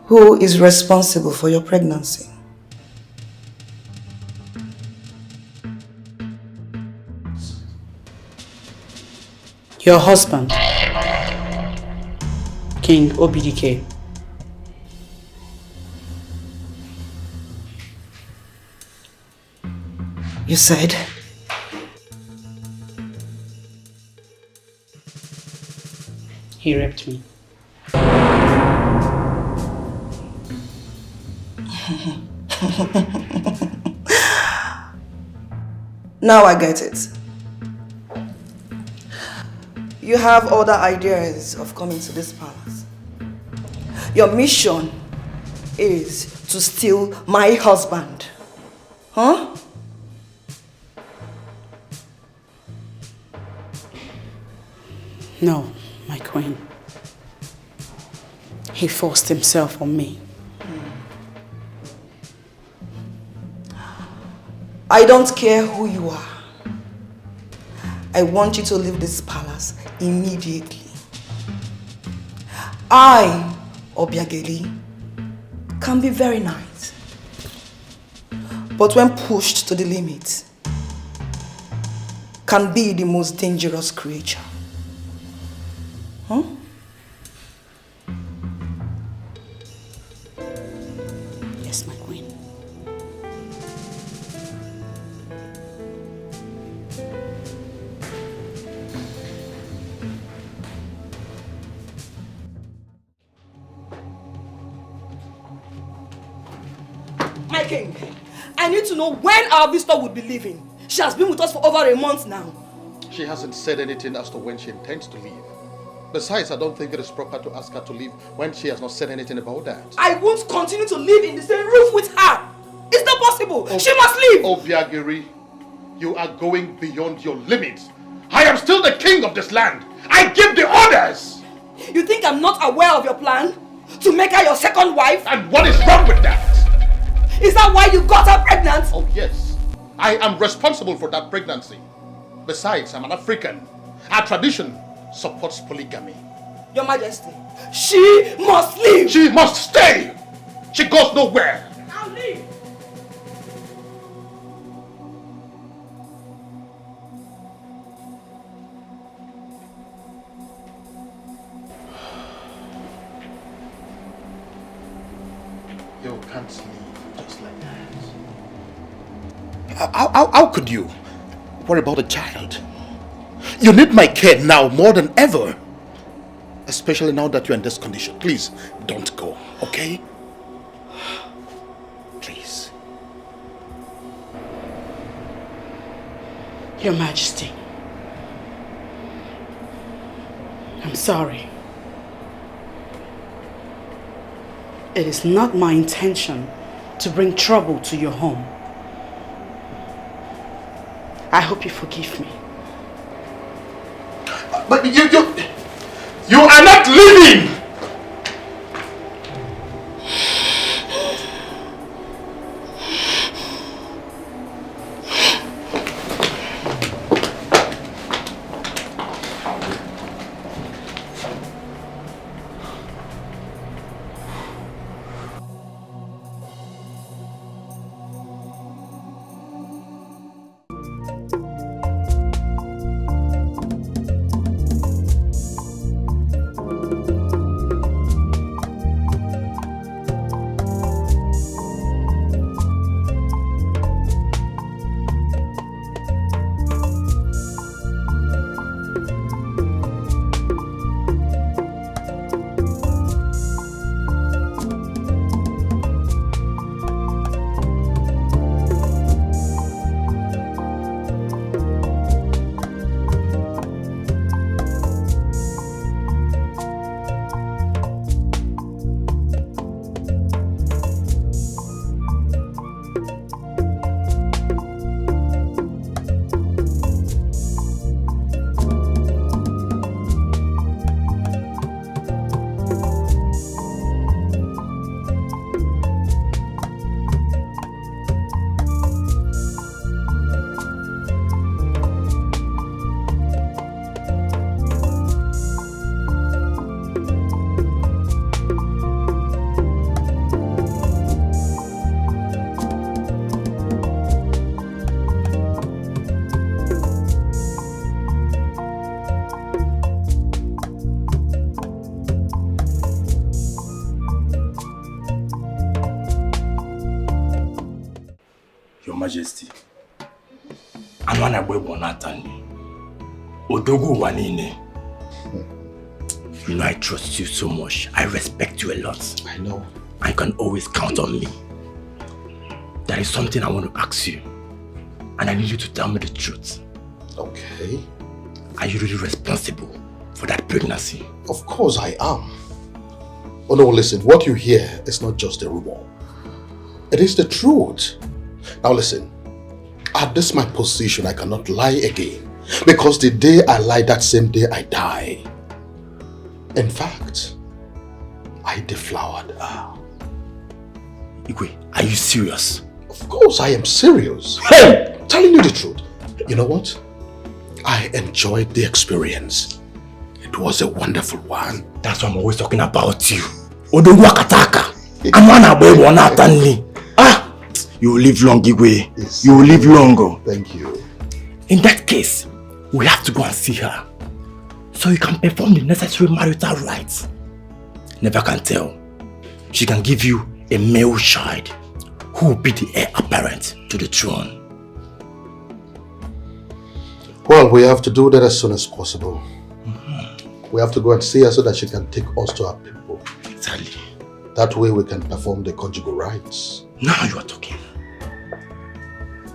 who is responsible for your pregnancy? Your husband, King Obidike. You said? He raped me. Now I get it. You have other ideas of coming to this palace. Your mission is to steal my husband. Huh? No, my queen. He forced himself on me. I don't care who you are. I want you to leave this palace immediately. I, Obiageli, can be very nice. But when pushed to the limit, can be the most dangerous creature. Huh? Yes, my queen. My king, I need to know when our visitor would be leaving. She has been with us for over a month now. She hasn't said anything as to when she intends to leave. Besides, I don't think it is proper to ask her to leave when she has not said anything about that. I won't continue to live in the same roof with her. It's not possible. She must leave. Obiageri, you are going beyond your limits. I am still the king of this land. I give the orders. You think I'm not aware of your plan? To make her your second wife? And what is wrong with that? Is that why you got her pregnant? Oh yes, I am responsible for that pregnancy. Besides, I'm an African. Our tradition supports polygamy. Your Majesty, she must leave. She must stay. She goes nowhere. I'll leave. You can't leave just like that. How could you? What about the child? You need my care now more than ever. Especially now that you're in this condition. Please, don't go, okay? Please. Your Majesty, I'm sorry. It is not my intention to bring trouble to your home. I hope you forgive me. But you are not leaving! Anwana Bwebo Nathan. Odogu Wanine. You know I trust you so much. I respect you a lot. I know. I can always count on me. There is something I want to ask you. And I need you to tell me the truth. Okay. Are you really responsible for that pregnancy? Of course I am. Oh no, listen, what you hear is not just a rumor. It is the truth. Now listen, at this my position, I cannot lie again. Because the day I lie, that same day I die. In fact, I deflowered her. Igwe, are you serious? Of course I am serious. Hey! Telling you the truth. You know what? I enjoyed the experience. It was a wonderful one. That's why I'm always talking about you. Odogu Akataka. Anwana Bwebo Nathan. Ah! You will live long, Igwe. Yes. You will live longer. Thank you. In that case, we have to go and see her. So you can perform the necessary marital rites. Never can tell. She can give you a male child who will be the heir apparent to the throne. Well, we have to do that as soon as possible. We have to go and see her so that she can take us to our people. Exactly. That way we can perform the conjugal rites. Now you are talking.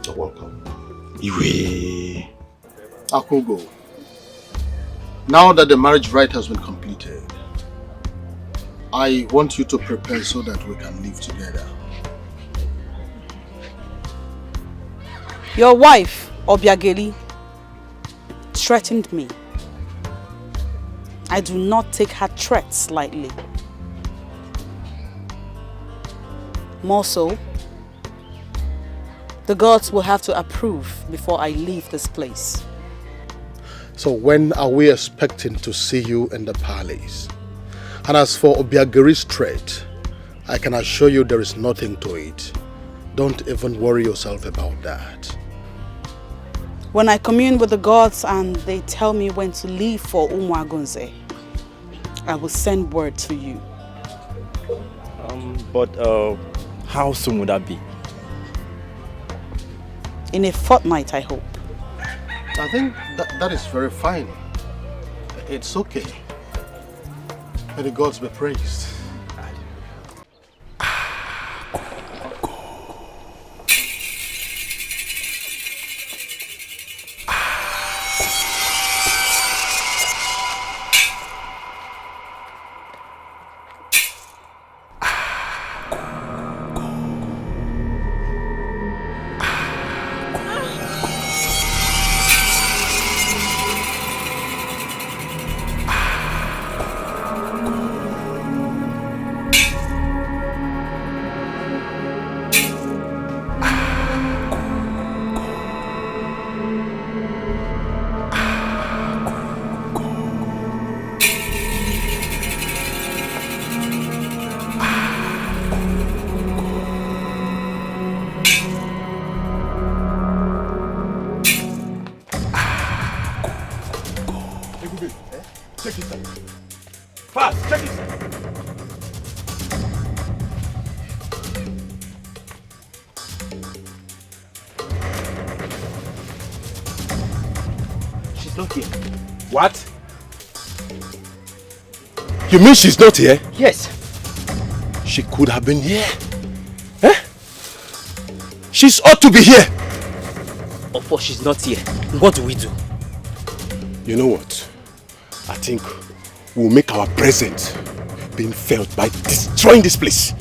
You're welcome. Iwe. Akogo, now that the marriage rite has been completed, I want you to prepare so that we can live together. Your wife, Obiageli, threatened me. I do not take her threats lightly. More so, the gods will have to approve before I leave this place. So when are we expecting to see you in the palace? And as for Obiageri's threat, I can assure you there is nothing to it. Don't even worry yourself about that. When I commune with the gods and they tell me when to leave for Umuagunze, I will send word to you. But how soon would that be? In a fortnight, I hope. I think that is very fine. It's okay. May the gods be praised. What? You mean she's not here? Yes. She could have been here. Eh? She's ought to be here. But she's not here. What do we do? You know what? I think we'll make our presence being felt by destroying this place.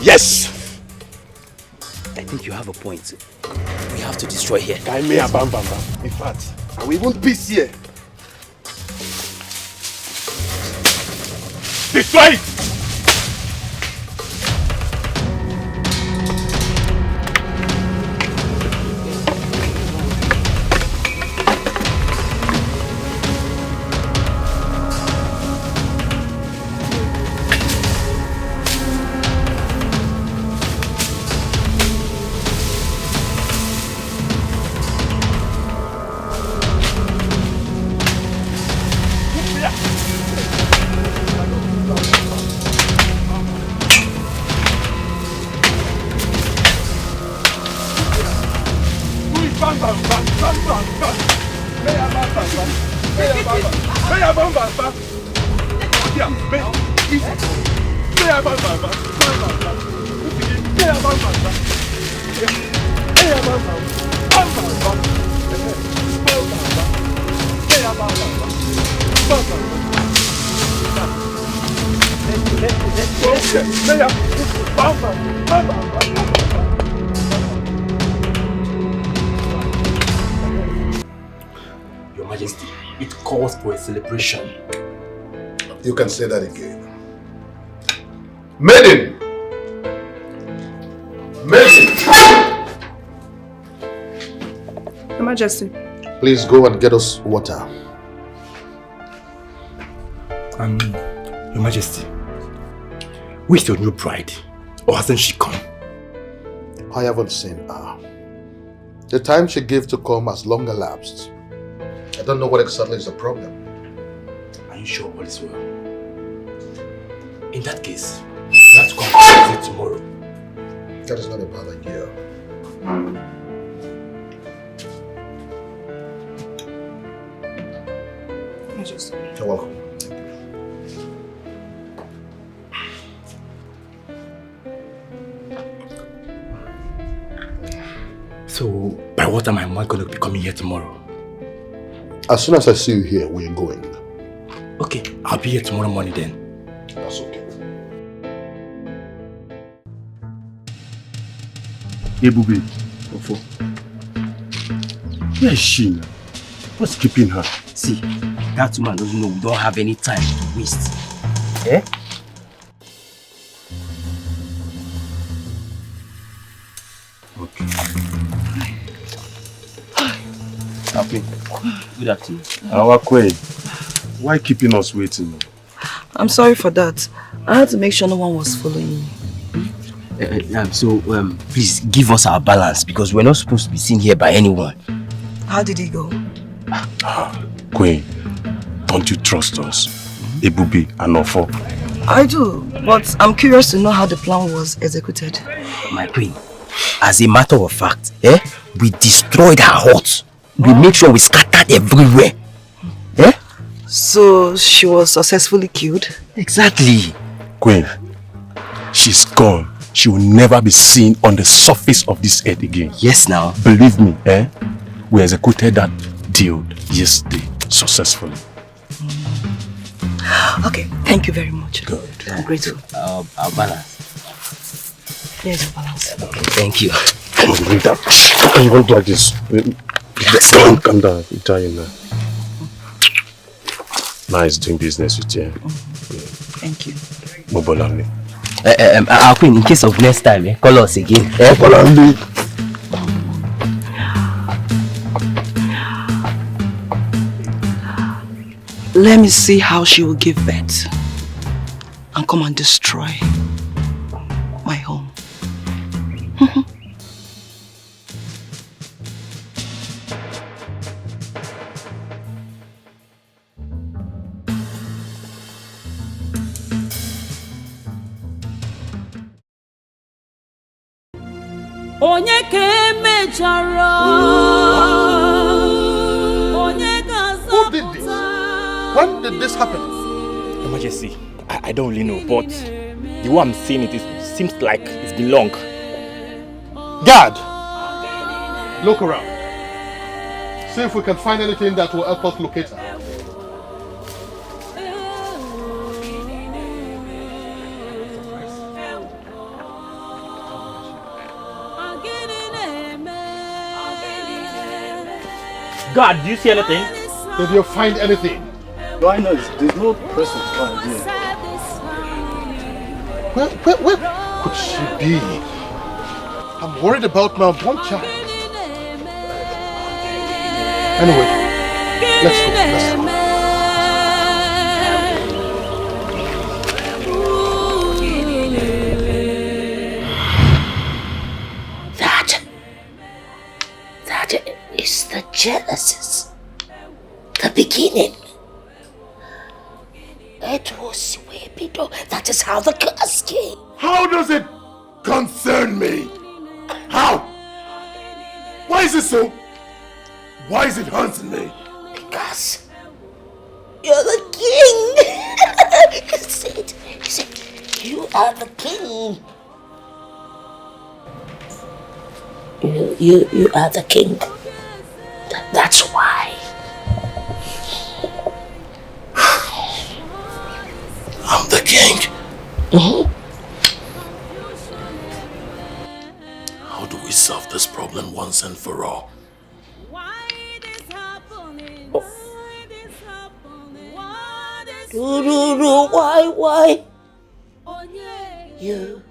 Yes! I think you have a point. We have to destroy here. In fact, I will even peace here. Destroy it! Your Majesty, it calls for a celebration. You can say that again. Maiden! Maiden! Your Majesty. Please go and get us water. Your Majesty, where's your new bride? Or hasn't she come? I haven't seen her. The time she gave to come has long elapsed. I don't know what exactly is the problem. Are you sure all is well? In that case, you have to come to visit tomorrow. That is not a bad idea. You're welcome. So, by what time am I going to be coming here tomorrow? As soon as I see you here, we are going. Okay, I'll be here tomorrow morning then. That's okay. Ebube, where is she now? What's keeping her? See, that woman doesn't know we don't have any time to waste. Eh? Okay. Happy. Good afternoon. Our queen, why keeping us waiting? I'm sorry for that. I had to make sure no one was following me. Please give us our balance because we're not supposed to be seen here by anyone. How did it go? Queen, don't you trust us? Ebube and Ofo. I do, but I'm curious to know how the plan was executed. My queen, as a matter of fact, we destroyed her hut. We make sure we scattered everywhere. So she was successfully killed? Exactly. Queen, she's gone. She will never be seen on the surface of this earth again. Yes, now. Believe me, we executed that deal yesterday successfully. Okay, thank you very much. Good. I'm grateful. Our balance. Here's your balance. Okay, thank you. Come on, bring that. You won't like this. Calm down. I'm telling you now. Nice doing business with you. Thank you. Mobolami. Our queen, in case of next time, call us again. Mobolami. Let me see how she will give birth and come and destroy my home. Onye ka emechara. Who did this? When did this happen? Your Majesty, I don't really know, but the way I'm seeing it seems like it's been long. Guard! Look around. See if we can find anything that will help us locate her. God, do you see anything? Did you find anything? Why not? There's no person found here. Where could she be? I'm worried about my one child. Anyway, let's go. That is the Genesis, the beginning. It was way below. That is how the curse came. How does it concern me? How? Why is it so? Why is it haunting me? Because you're the king. You said, you are the king. You are the king. That's why. I'm the king. How do we solve this problem once and for all? Why? You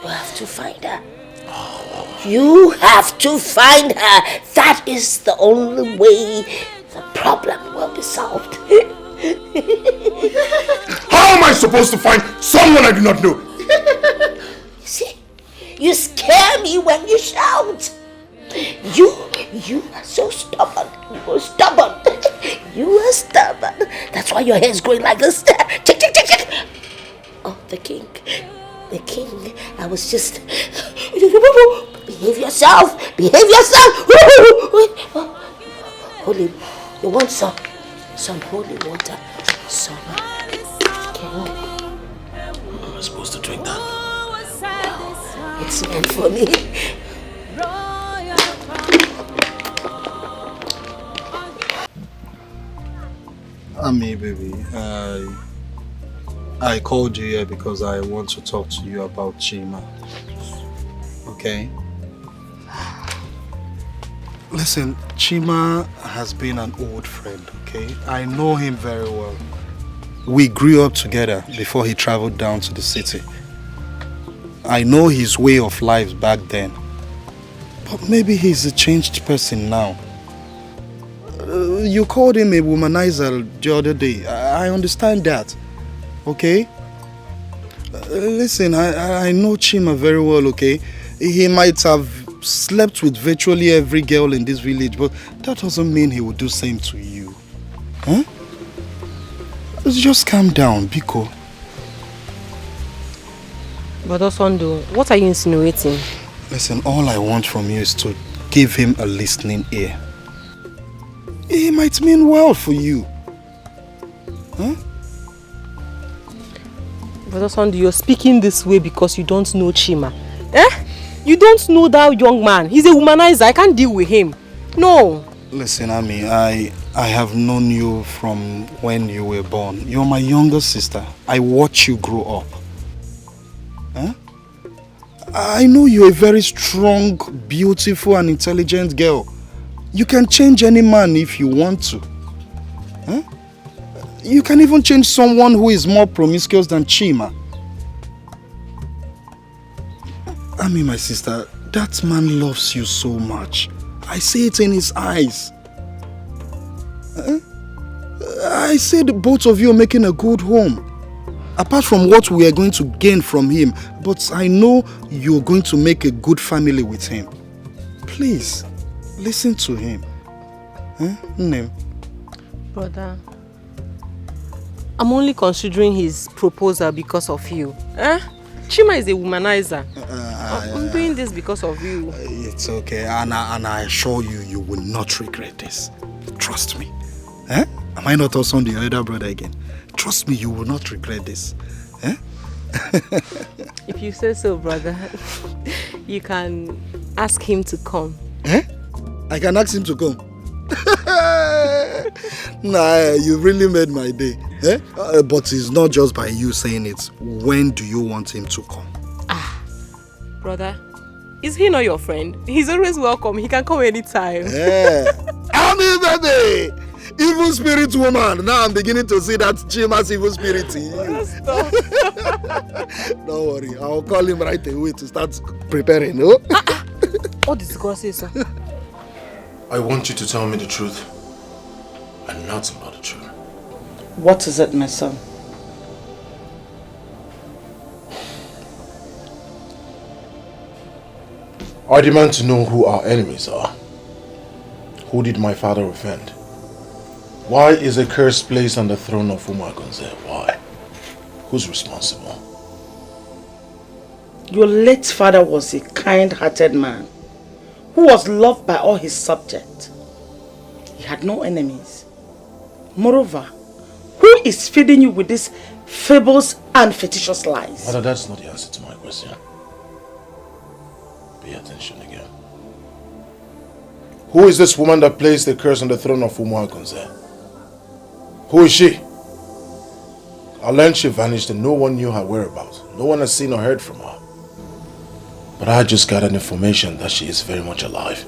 have to find her. You have to find her. That is the only way the problem will be solved. How am I supposed to find someone I do not know? You see, you scare me when you shout. You are so stubborn. You are stubborn. You are stubborn. That's why your hair is growing like this. Check. Oh, the king. The king. I was just... Behave yourself. Holy... You want some holy water? Some... King. Am I supposed to drink that? It's meant for me. Ami, baby, I called you here because I want to talk to you about Chima. Okay? Listen, Chima has been an old friend, okay? I know him very well. We grew up together before he traveled down to the city. I know his way of life back then. But maybe he's a changed person now. You called him a womanizer the other day. I understand that. Okay? Listen, I know Chima very well, okay? He might have slept with virtually every girl in this village, but that doesn't mean he would do the same to you. Huh? Just calm down, Biko. But Osondo, what are you insinuating? Listen, all I want from you is to give him a listening ear. He might mean well for you. Huh? But Osondo, you're speaking this way because you don't know Chima. You don't know that young man. He's a womanizer. I can't deal with him. No. Listen, Ami, I have known you from when you were born. You're my younger sister. I watch you grow up. Huh? I know you're a very strong, beautiful and intelligent girl. You can change any man if you want to. Huh? You can even change someone who is more promiscuous than Chima. Ami, my sister, that man loves you so much. I see it in his eyes. I said both of you are making a good home. Apart from what we are going to gain from him, but I know you're going to make a good family with him. Please, listen to him. Name. Brother, I'm only considering his proposal because of you. Chima is a womanizer. I'm doing this because of you. It's okay, and I assure you, you will not regret this. Trust me. Am I not also the elder brother again? Trust me, you will not regret this. If you say so, brother, you can ask him to come. I can ask him to come. Nah, you really made my day. But it's not just by you saying it. When do you want him to come? Brother, is he not your friend? He's always welcome. He can come anytime. Ami, baby! Evil spirit woman. Now I'm beginning to see that Chima's evil spirit. Don't worry, I'll call him right away to start preparing. No? What is God say, sir? I want you to tell me the truth and nothing but the truth. What is it, my son? I demand to know who our enemies are. Who did my father offend? Why is a curse placed on the throne of Umagonze? Why? Who's responsible? Your late father was a kind-hearted man who was loved by all his subjects. He had no enemies. Moreover, who is feeding you with these fables and fictitious lies? Mother, that's not the answer to my question. Pay attention again. Who is this woman that placed the curse on the throne of Umuagonze? Who is she? I learned she vanished and no one knew her whereabouts. No one has seen or heard from her. But I just got an information that she is very much alive.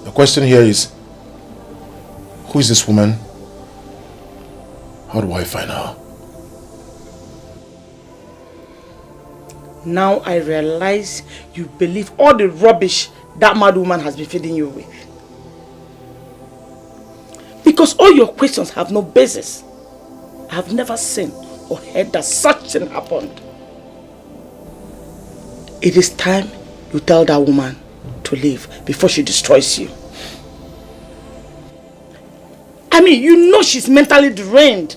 The question here is, who is this woman? How do I find her? Now I realize you believe all the rubbish that mad woman has been feeding you with. Because all your questions have no basis. I have never seen or heard that such thing happened. It is time you tell that woman to leave before she destroys you. I mean, you know she's mentally deranged.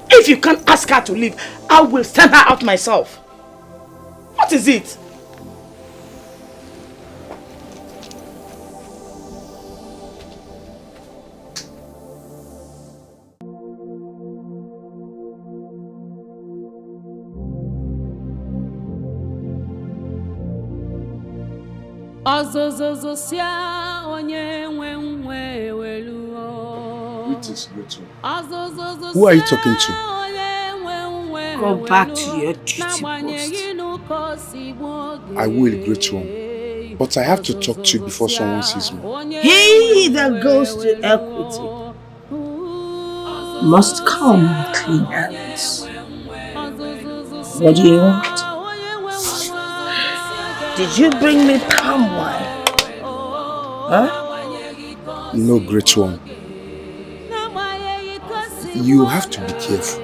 If you can't ask her to leave, I will send her out myself. What is it? Greetings, great one. Who are you talking to? Go back to your duty post. I will, great one. But I have to talk to you before someone sees me. He that goes to equity must come with clean hands. What do you want? Did you bring me palm wine? Huh? No, great one. You have to be careful.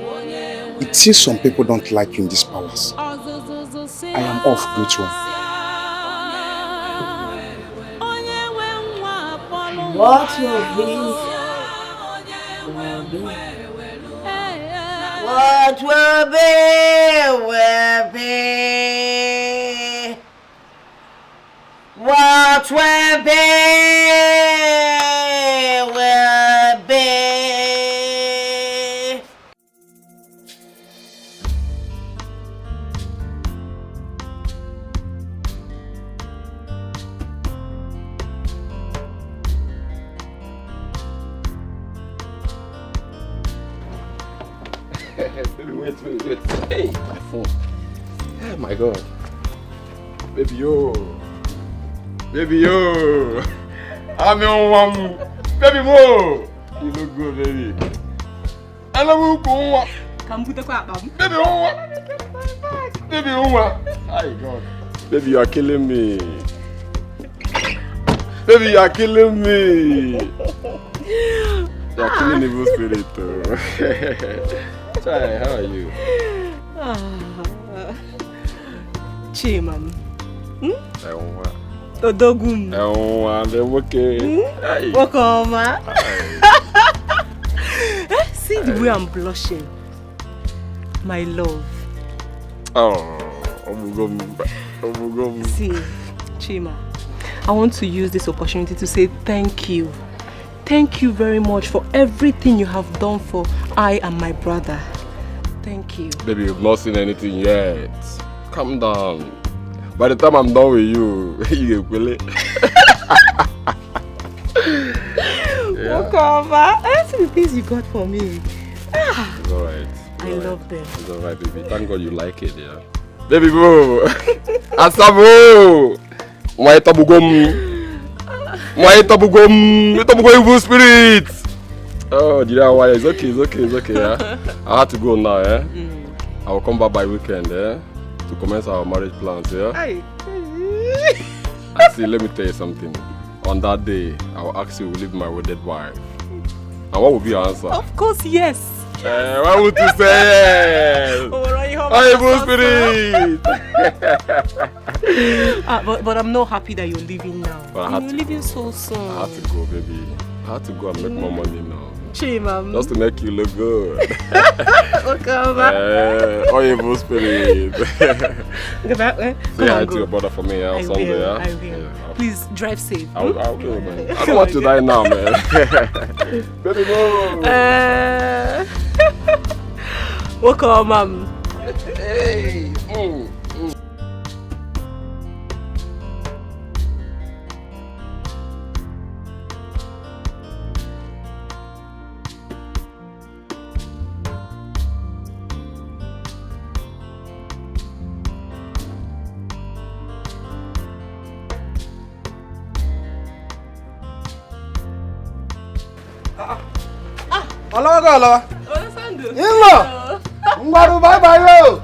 It seems some people don't like you in this palace. I am off, great one. What will be, will be. What will be, will be. What will be, will be. Wait. Hey, my phone. Oh my God. Baby, yo. I'm your one. Baby, mo. You look good, baby. I love you, Kuma. Come put the crap, baby. Baby, Hi, God. Baby, you are killing me. Baby, you are killing me. You are killing the evil spirit, too. Chai, how are you? Chiman. Odogum. I'm okay. Welcome. See the way I'm blushing. My love. Oh, See, Chima, I want to use this opportunity to say thank you. Thank you very much for everything you have done for I and my brother. Thank you. Baby, you've not seen anything yet. Calm down. By the time I'm done with you, you will it. Welcome. I see the things you got for me. It's alright. I love them. It's alright, baby. Thank God you like it, yeah. Baby bro. Asabo. My tabugum evil spirit. Oh, did I why? It's okay, yeah. I have to go now, yeah. I will come back by weekend, yeah, to commence our marriage plans, yeah. See, let me tell you something. On that day, I will ask you to leave my wedded wife. And what will be your answer? Of course, yes. Why would you say yes? Evil spirit. But I'm not happy that you're leaving now. But you're leaving so soon. I have to go, baby. I had to go and make more money now. Chimam. Just to make you look good. Okay, evil spirit. Say hi to your brother for me on Sunday. I will. Please drive safe. I will, man. I don't want to die now, man. Baby boy. Welcome, mom. Hey. Alawa. Inlo. Ngwaru bye bye yo.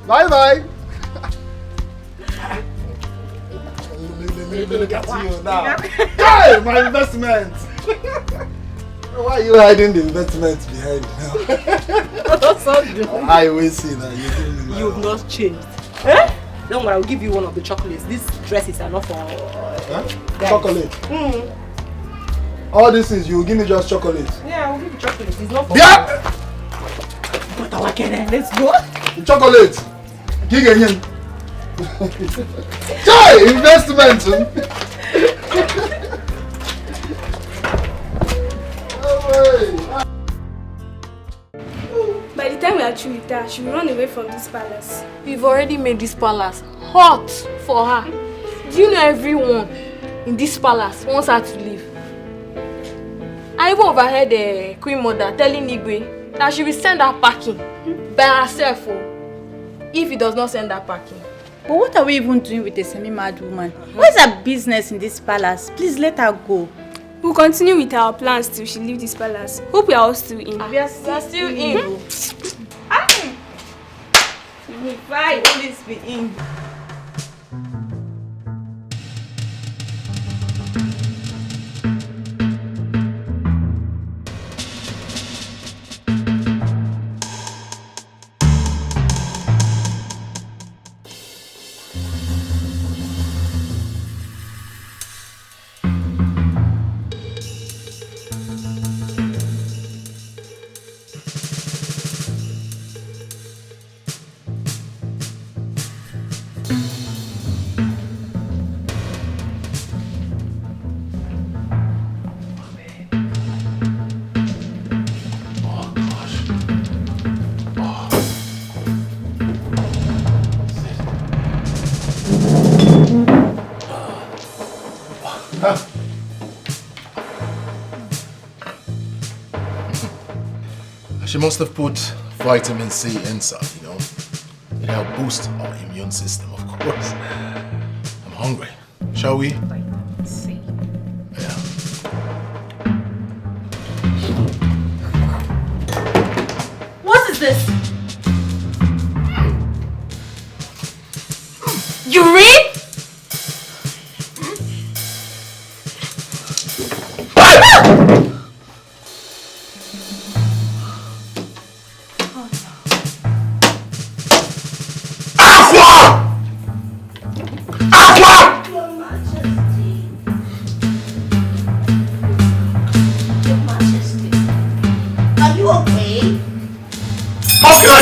Bye bye. Look at you now. Hey, my investment. Why are you hiding the investment behind now? I will see that you've not changed. Eh? Don't worry, I'll give you one of the chocolates. These dresses are not for chocolate. All this is you give me just chocolate. Yeah, I'll give you chocolate. It's not for let's go. Chocolate. Giganyan. Chai investment. By the time we are through with her, she will run away from this palace. We've already made this palace hot for her. Do you know everyone in this palace wants her to leave? I even overheard the Queen Mother telling Igwe that she will send her packing by herself if he does not send her packing. But what are we even doing with a semi-mad woman? What's her business in this palace? Please let her go. We'll continue with our plans till she leaves this palace. Hope we are all still in. We are still in. Fine, please be in. She must have put vitamin C inside, you know. It helped boost our immune system, of course. I'm hungry. Shall we? Vitamin C. Yeah. What is this? Urine?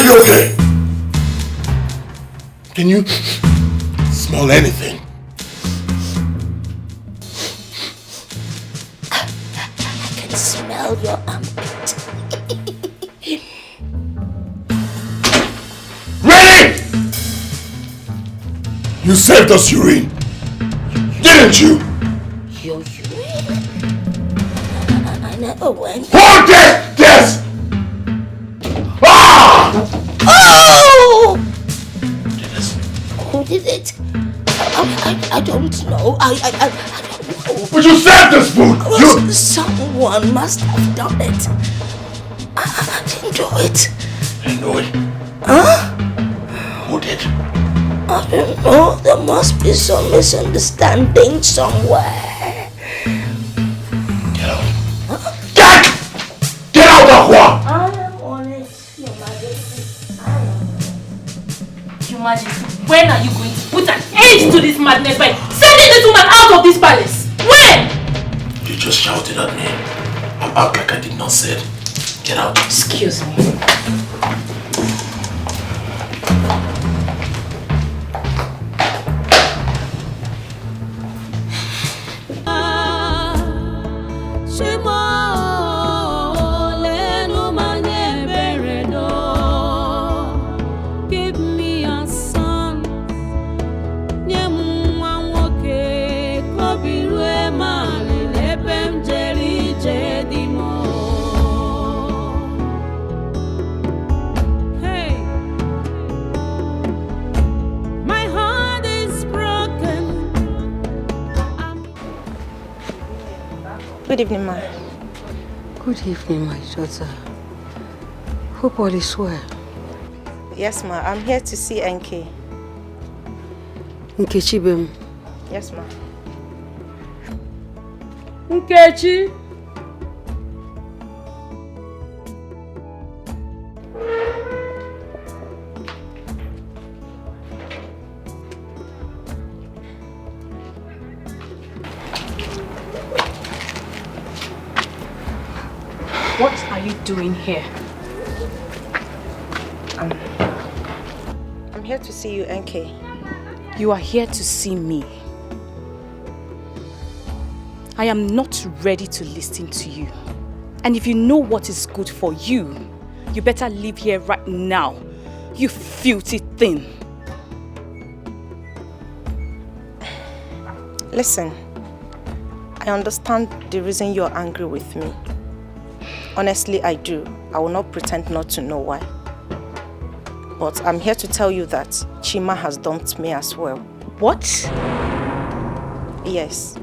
Okay. Can you smell anything? I can smell your armpit. Ready? You saved us urine, didn't you? Your urine? I never went. Who did this? Oh! Who did it? I don't know. I don't know. But you saved this food! Someone must have done it. I didn't do it. Didn't do it? Huh? Who did? I don't know. There must be some misunderstanding somewhere. Get out. Huh? Get out, Aqua! I am on it, Your Majesty. Your Majesty, when are you going to put an end to this madness by sending this woman out of this palace? When? You just shouted at me. I'll act like I did not say it. Get out. Excuse me. Good evening, ma. Good evening, my daughter. Hope all is well. Yes, ma. I'm here to see NK. Nkechi Bem. Yes, ma. Nkechi. What are you doing here? I'm here to see you, NK. You are here to see me. I am not ready to listen to you. And if you know what is good for you, you better leave here right now, you filthy thing. Listen, I understand the reason you're angry with me. Honestly, I do. I will not pretend not to know why. But I'm here to tell you that Chima has dumped me as well. What? Yes.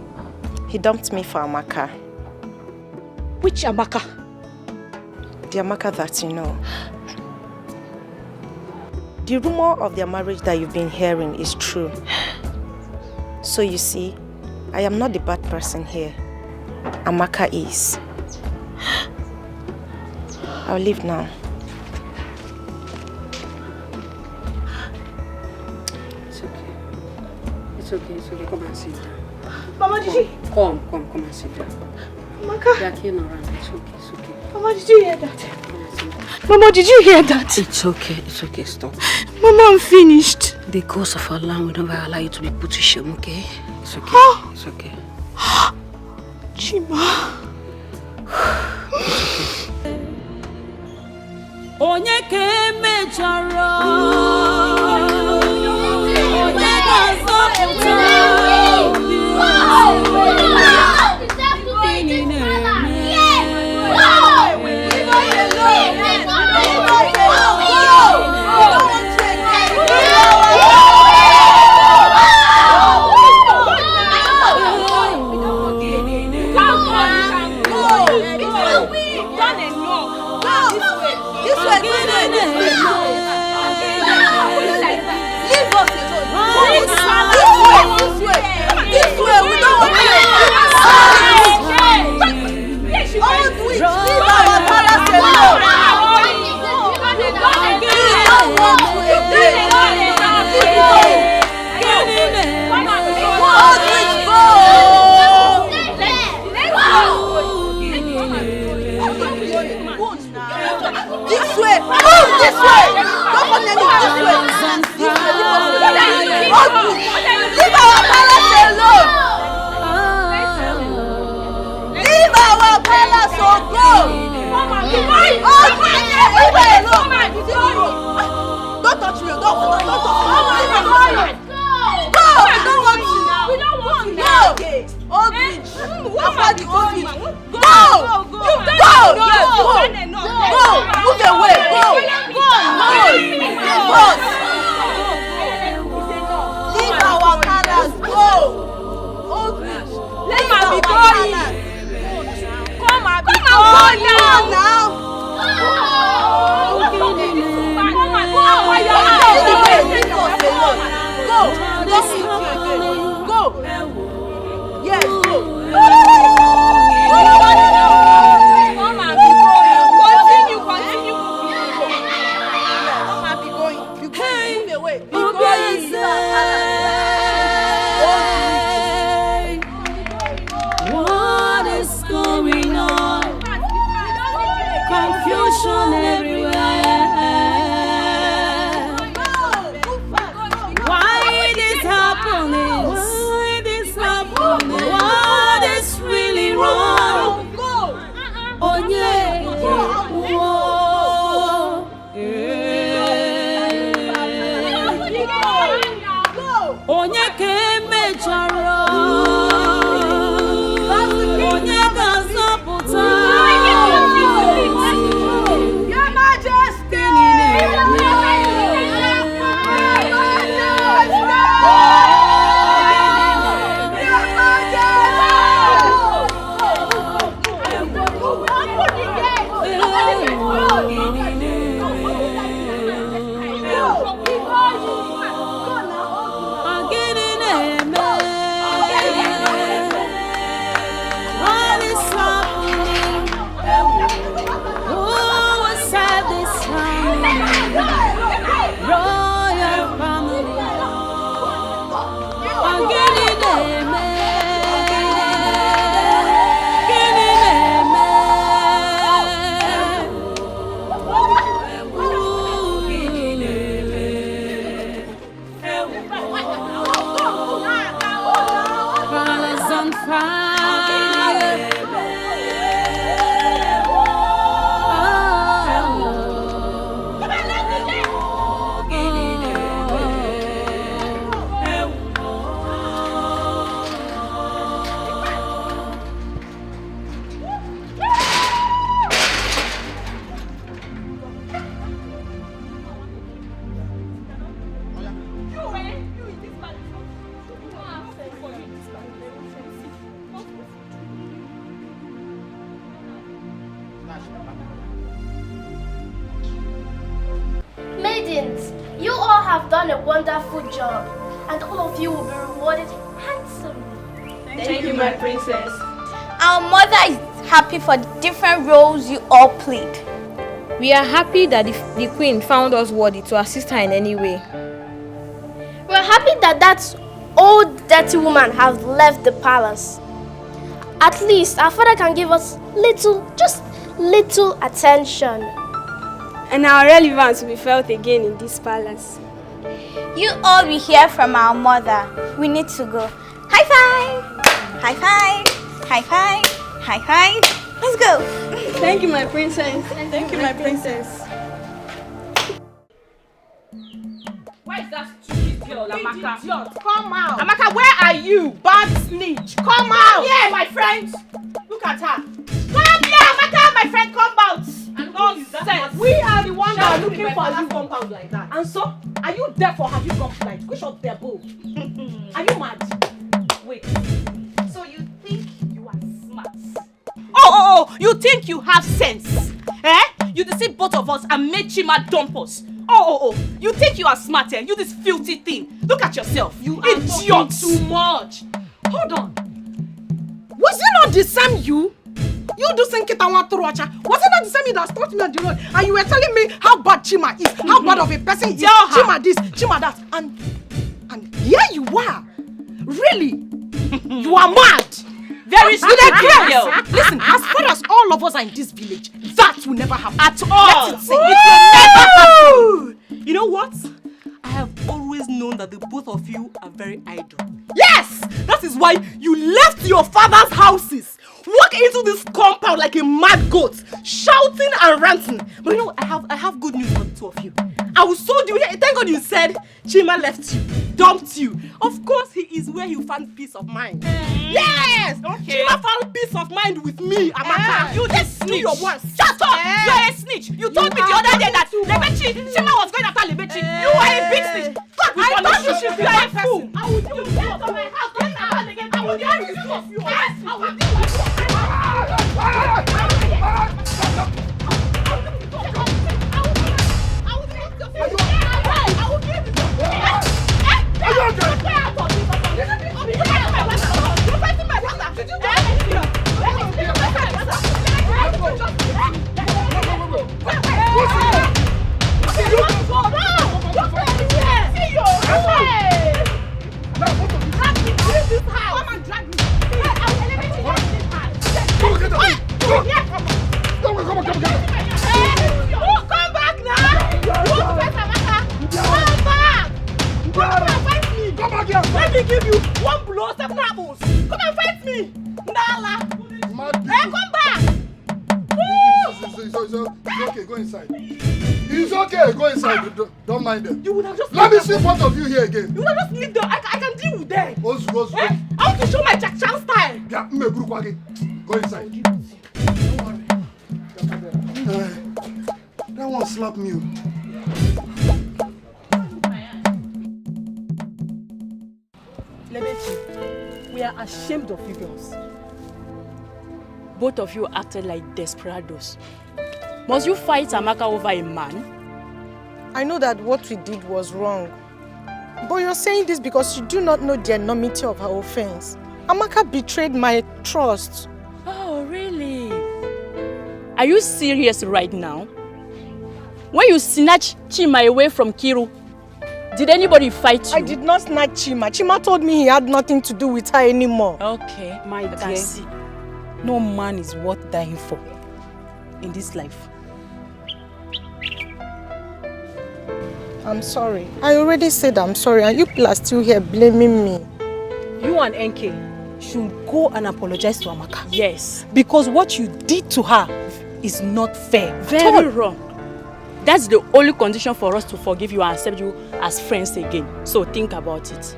He dumped me for Amaka. Which Amaka? The Amaka that you know. The rumor of their marriage that you've been hearing is true. So you see, I am not the bad person here. Amaka is. I'll leave now. It's okay. It's okay, it's okay. Come and sit down. Mama, did you? Come and sit down. Amaka. They are clean around. It's okay, it's okay. Mama, did you hear that? Mama, did you hear that? It's okay, stop. Mama, I'm finished. The cause of our land will never allow you to be put to shame, okay? It's okay, it's okay. Chima. Onye ke mechara onye ga-azọpụta Onye ka emechara onye ga-azọpụta Your Majesty Maidens, you all have done a wonderful job, and all of you will be rewarded handsomely. Thank you, my princess. Our mother is happy for the different roles you all played. We are happy that the queen found us worthy to assist her in any way. We're happy that that old dirty woman has left the palace. At least our father can give us just little attention. And our relevance will be felt again in this palace. You all will hear from our mother. We need to go. High five! High five! High five! High five! Let's go! Thank you, my princess. Thank you, my princess. Where is that stupid girl, Amaka? Idiot, come out! Amaka, where are you? Bad snitch, come out! Yeah, my friend. Look at her. Come here, Amaka, my friend, come out! Nonsense. We are the ones that are looking for you compound like that. And so, are you deaf or have you gone blind? Which of them both? Are you mad? Wait. So you think you are smart? Oh, you think you have sense? Eh? You deceive both of us and made Chima dump us. Oh, you think you are smart, eh? You this filthy thing. Look at yourself. You idiot. Too much. Hold on. Was it not the same you? You do think it was it not the same you that stopped me on the road and you were telling me how bad Chima is, how bad of a person he is, Chima this, Chima that, and here you are. Really? You are mad. Very stupid girl. Listen, as far as all of us are in this village, that will never happen. At all. Let it sink. It will never happen. You know what? I have always known that the both of you are very idle. Yes! That is why you left your father's houses, walk into this compound like a mad goat, shouting and ranting. But you know, I have good news for the two of you. I was told you, thank God you said Chima left you, dumped you. Of course, he is where you found peace of mind. Yes! Okay. Chima found peace of mind with me, Amaka. You just snitch. Your words. Shut up! You're a snitch. You told me the other day that Chima was going after Lebechi. You are a big snitch. I thought you should be a fool. I will do you get to my house. Get out again. I will deal with you. Yes, I will deal with you. Come back now! You want to fight Amaka? Come back! Come back here! Let me give you one blow, 7 apples! Come and fight me! Nala! Hey, come back! okay, go inside. It's okay, go inside. Don't mind them. You would have just let me see both of you here again. You would have just leave them. I can deal with them. Ozu. I want to show my Jack Chan style. Yeah, go inside. That one slapped me. Lebechi, we are ashamed of you girls. Both of you acted like desperados. Must you fight Amaka over a man? I know that what we did was wrong. But you're saying this because you do not know the enormity of her offense. Amaka betrayed my trust. Oh, really? Are you serious right now? When you snatched Chima away from Kiru, did anybody fight you? I did not snatch Chima. Chima told me he had nothing to do with her anymore. Okay, my dear. No man is worth dying for in this life. I'm sorry. I already said I'm sorry and you people are still here blaming me. You and NK should go and apologize to Amaka. Yes. Because what you did to her is not fair. Very wrong. That's the only condition for us to forgive you and accept you as friends again. So think about it.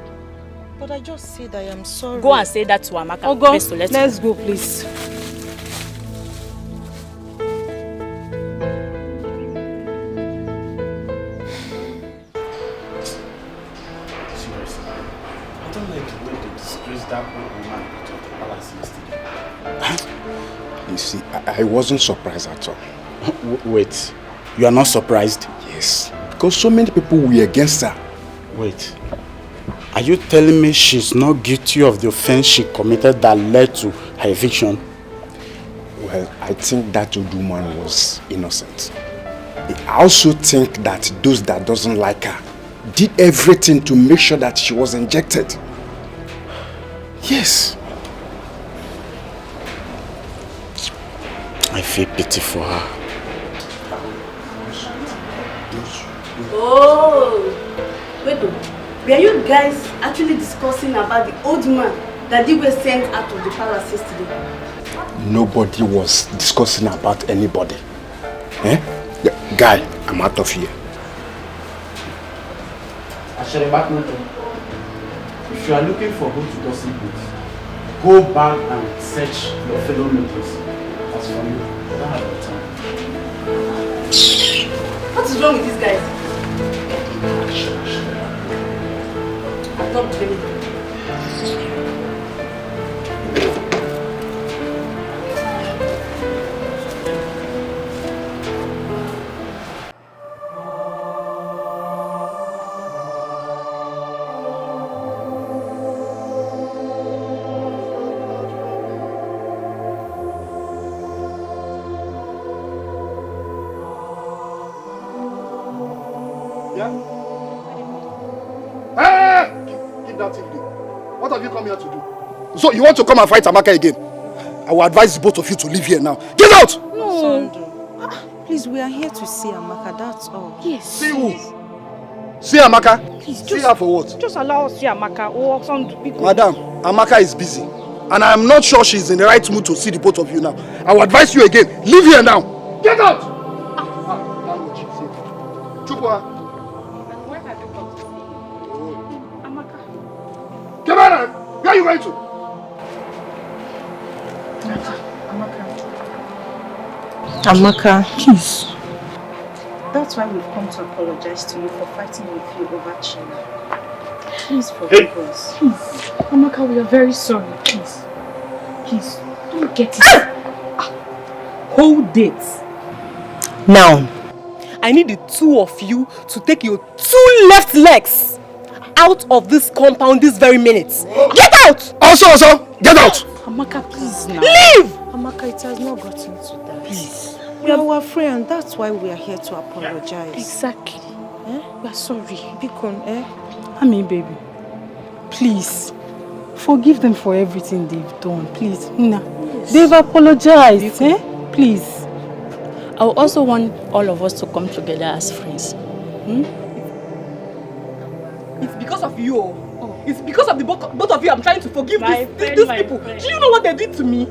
But I just said I am sorry. Go and say that to Amaka. Ogo, let's go please. You see, I wasn't surprised at all. Wait, you are not surprised? Yes, because so many people were against her. Wait, are you telling me she's not guilty of the offense she committed that led to her eviction? Well, I think that old woman was innocent. I also think that those that doesn't like her did everything to make sure that she was injected. Yes. I feel pity for her. Oh, wait, were you guys actually discussing about the old man that they were sent out of the palace yesterday? Nobody was discussing about anybody. Eh? Guy, I'm out of here. If you are looking for who to gossip with, go back and search your fellow nobles. As for you, I don't have the time. What is wrong with these guys? I'm not blaming them. What have you come here to do? So you want to come and fight Amaka again? I will advise both of you to leave here now. Get out! No. Please, we are here to see Amaka, that's all. Yes. See who? See Amaka? Please, see her for what? Just allow us to see Amaka. Madam, Amaka is busy. And I am not sure she is in the right mood to see the both of you now. I will advise you again. Leave here now. Get out! Chupua. Come on! Where are you going to? Amaka, please. That's why we've come to apologize to you for fighting with you over Chima. Please forgive us. Please. Amaka, we are very sorry. Please. Please, don't get it. Hold it. Now, I need the two of you to take your two left legs out of this compound this very minute. Get out! Also, get out! Amaka, please now. Leave! Amaka, it has not gotten to that. Please. We are our friend. That's why we are here to apologize. Exactly. We are sorry. Bikon, Ami, baby. Please. Forgive them for everything they've done. Please. Nina. Yes. They've apologized. Please. I also want all of us to come together as friends. It's because of you. It's because of the both of you I'm trying to forgive these people. Do you know what they did to me?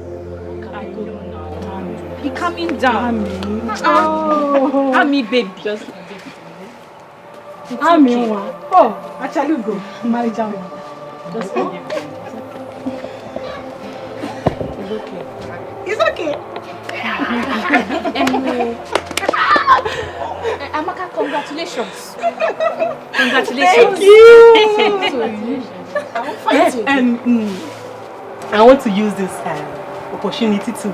I don't know. Be calming down. Ami. Oh. Ami, baby. Just Ami. Oh, actually go. Marry Jam. Just go. It's okay. Anyway. Amaka, congratulations. Congratulations. Thank you. Yes, I want to use this opportunity to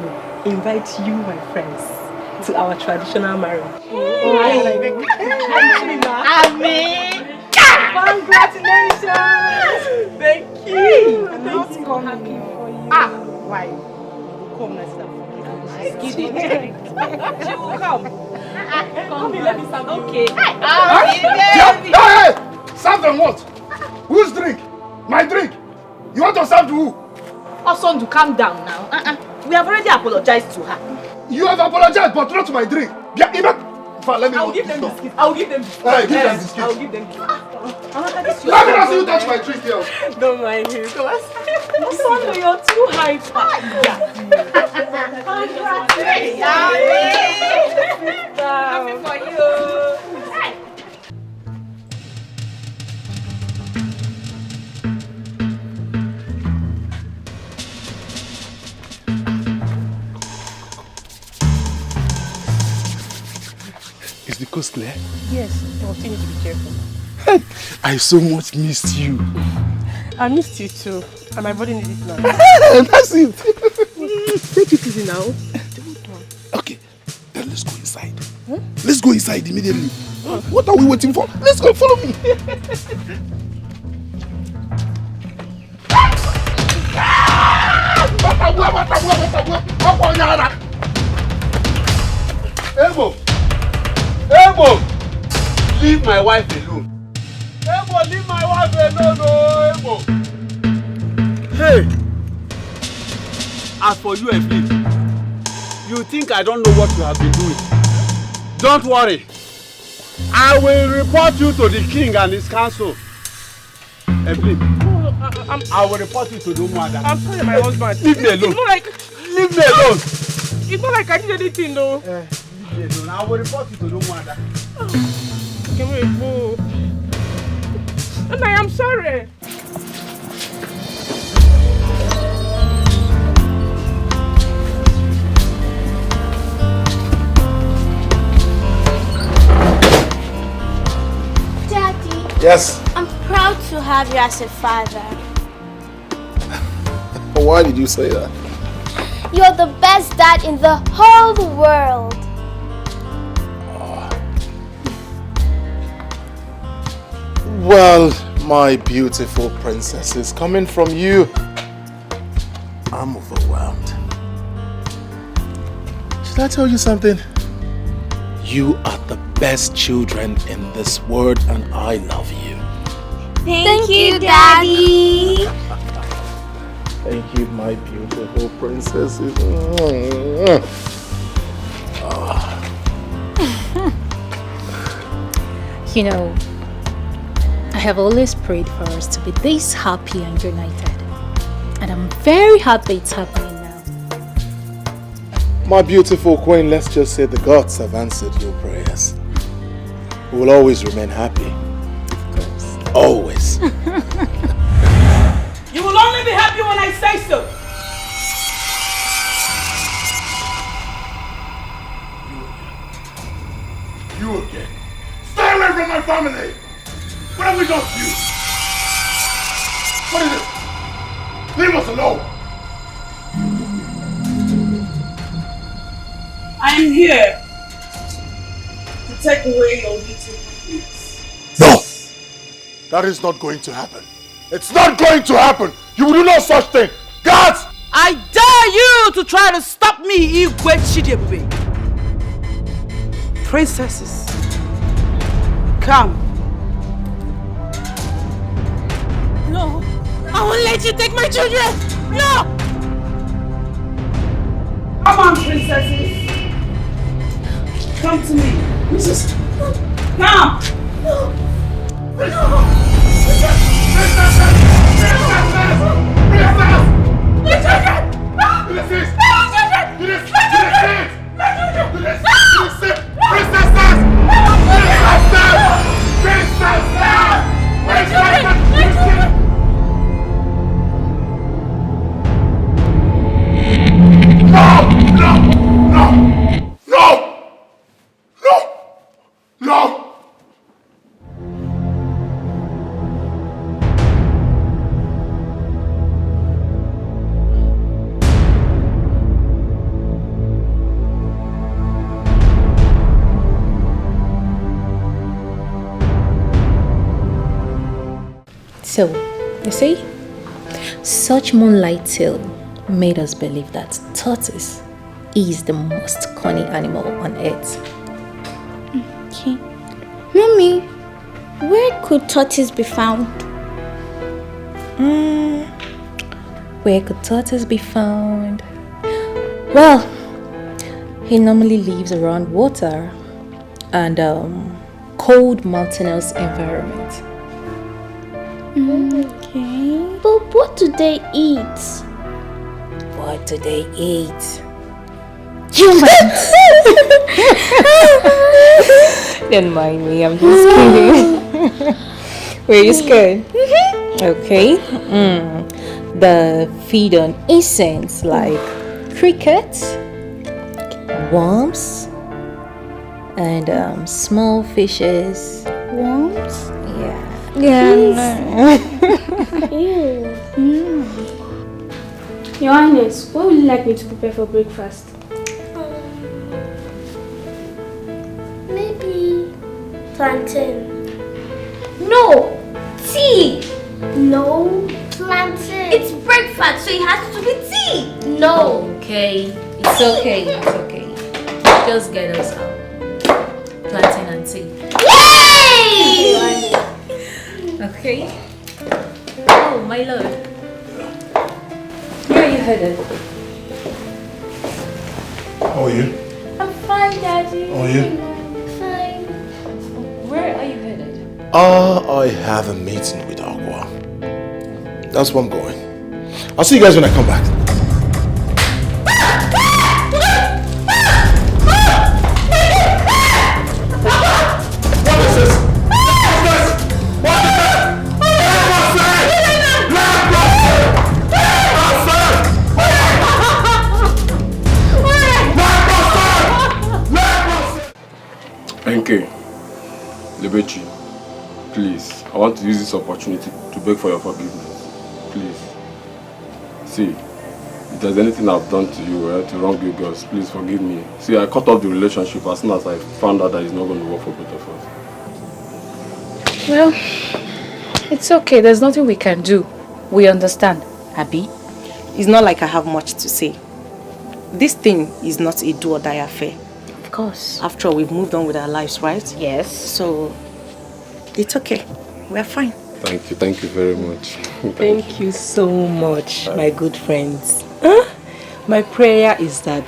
invite you, my friends, to our traditional marriage. Amen. Congratulations! Thank you. I'm not coming for you. Why? Come, let's start. She will come. Come here, let me serve you. Okay. Hey! Serve them what? Whose drink? My drink. You want to serve to who? Also, to calm down now. We have already apologized to her. You have apologized, but not to my drink. Let me I'll give them biscuits. I'll give them biscuits. Hey, give them biscuits. I'll give them biscuits. Let me not see you touch my drink here. Don't mind him. Come on. Sandra, you're too hyper. Congratulations. Happy for you. Is the coast clear? Yes, but you need to be careful. I so much missed you. I missed you too, and my body needs it now. That's it. Take it easy now. Okay, then let's go inside. Huh? Let's go inside immediately. What are we waiting for? Let's go, follow me. Ebo! Leave my wife alone. Ebo, leave my wife alone, oh, Ebo! Hey! As for you, Eflip, you think I don't know what you have been doing? Don't worry. I will report you to the king and his council. Eflip, I will report you to the Umuada. I'm sorry, my husband. Leave me alone. It's not like... Leave me alone. It's not like I did anything, though. Leave me alone. I will report you to the Umuada. Can we go? And I am sorry. Daddy. Yes. I'm proud to have you as a father. Why did you say that? You're the best dad in the whole world. Well, my beautiful princesses, coming from you, I'm overwhelmed. Should I tell you something? You are the best children in this world and I love you. Thank you, Daddy. Thank you, my beautiful princesses. You know, I have always prayed for us to be this happy and united. And I'm very happy it's happening now. My beautiful queen, let's just say the gods have answered your prayers. We will always remain happy. Of course. Always. You will only be happy when I say so. You again. Stay away from my family! What have we done to you? What is it? Leave us alone! I am here to take away your little happiness. No! That is not going to happen. It's not going to happen! You will do no such thing! Guards! I dare you to try to stop me, Igwe Chidebube. Princesses, come. No, I won't let you take my children. No! Come on, princesses. Come to me. Princess. Come. No. Princess! So, you see, such moonlight tale made us believe that tortoise is the most cunning animal on earth. Okay. Mommy, where could tortoise be found? Where could tortoise be found? Well, he normally lives around water and cold mountainous environment. Okay. But what do they eat? What do they eat? Humans! Don't mind me, I'm just kidding. Were you scared? Okay. They feed on insects like crickets, worms, and small fishes. Worms? Yeah. Your Highness, what would you like me to prepare for breakfast? Maybe plantain. No! Tea! No, plantain. It's breakfast, so it has to be tea! No. Okay. It's okay. It's okay. Just get us out. Plantain and tea. Yay! Okay. Oh, my lord. Where are you headed? How are you? I'm fine, Daddy. How are you? Fine. Where are you headed? I have a meeting with Aqua. That's where I'm going. I'll see you guys when I come back. What is this? Enke, Lebechi, please, I want to use this opportunity to beg for your forgiveness. Please. See, if there's anything I've done to you, to wrong you girls, please forgive me. See, I cut off the relationship as soon as I found out that it's not going to work for both of us. Well, it's okay. There's nothing we can do. We understand, Abby. It's not like I have much to say. This thing is not a do or die affair. Of course. After all, we've moved on with our lives, right? Yes. So, it's okay. We're fine. Thank you very much. Thank you so much, my good friends. My prayer is that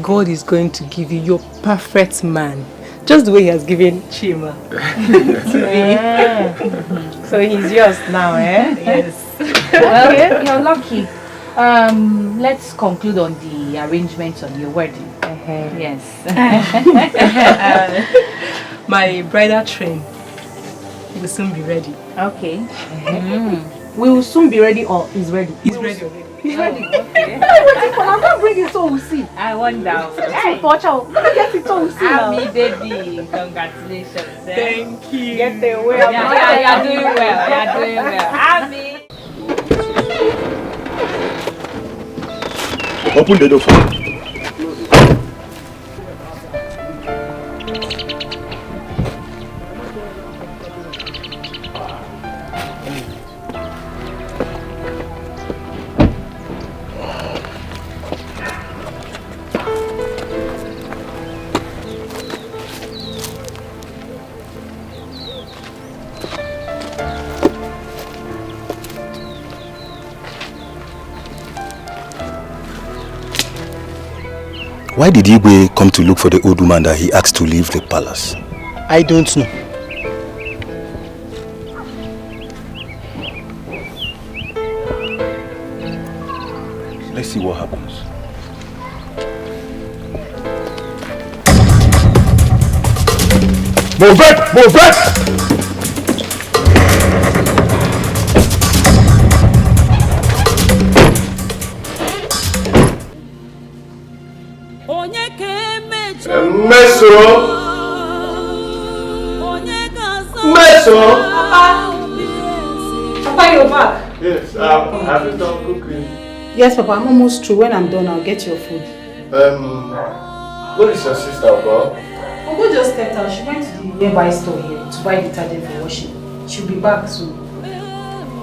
God is going to give you your perfect man, just the way he has given Chima to me. So he's yours now, eh? Yes. Well, you're lucky. Let's conclude on the arrangements on your wedding. Yes. My bridal train will soon be ready. Okay. We will soon be ready, or is ready? He's ready already. He's ready. Okay. I'm not bringing so we'll see. I wonder. Hey. Watch out. Get it so we'll see. Happy baby. Congratulations. Thank you. Get the way. You're doing well. You're doing well. Happy. Open the door for me. Why did Igwe come to look for the old woman that he asked to leave the palace? I don't know. Let's see what happens. Move it! Move it! Meso! Meso! Papa, you're back? Yes, have you done cooking? Yes, Papa, I'm almost through. When I'm done, I'll get your food. What is your sister about? Ogo just stepped out. She went to the nearby store here to buy detergent for washing. She'll be back soon.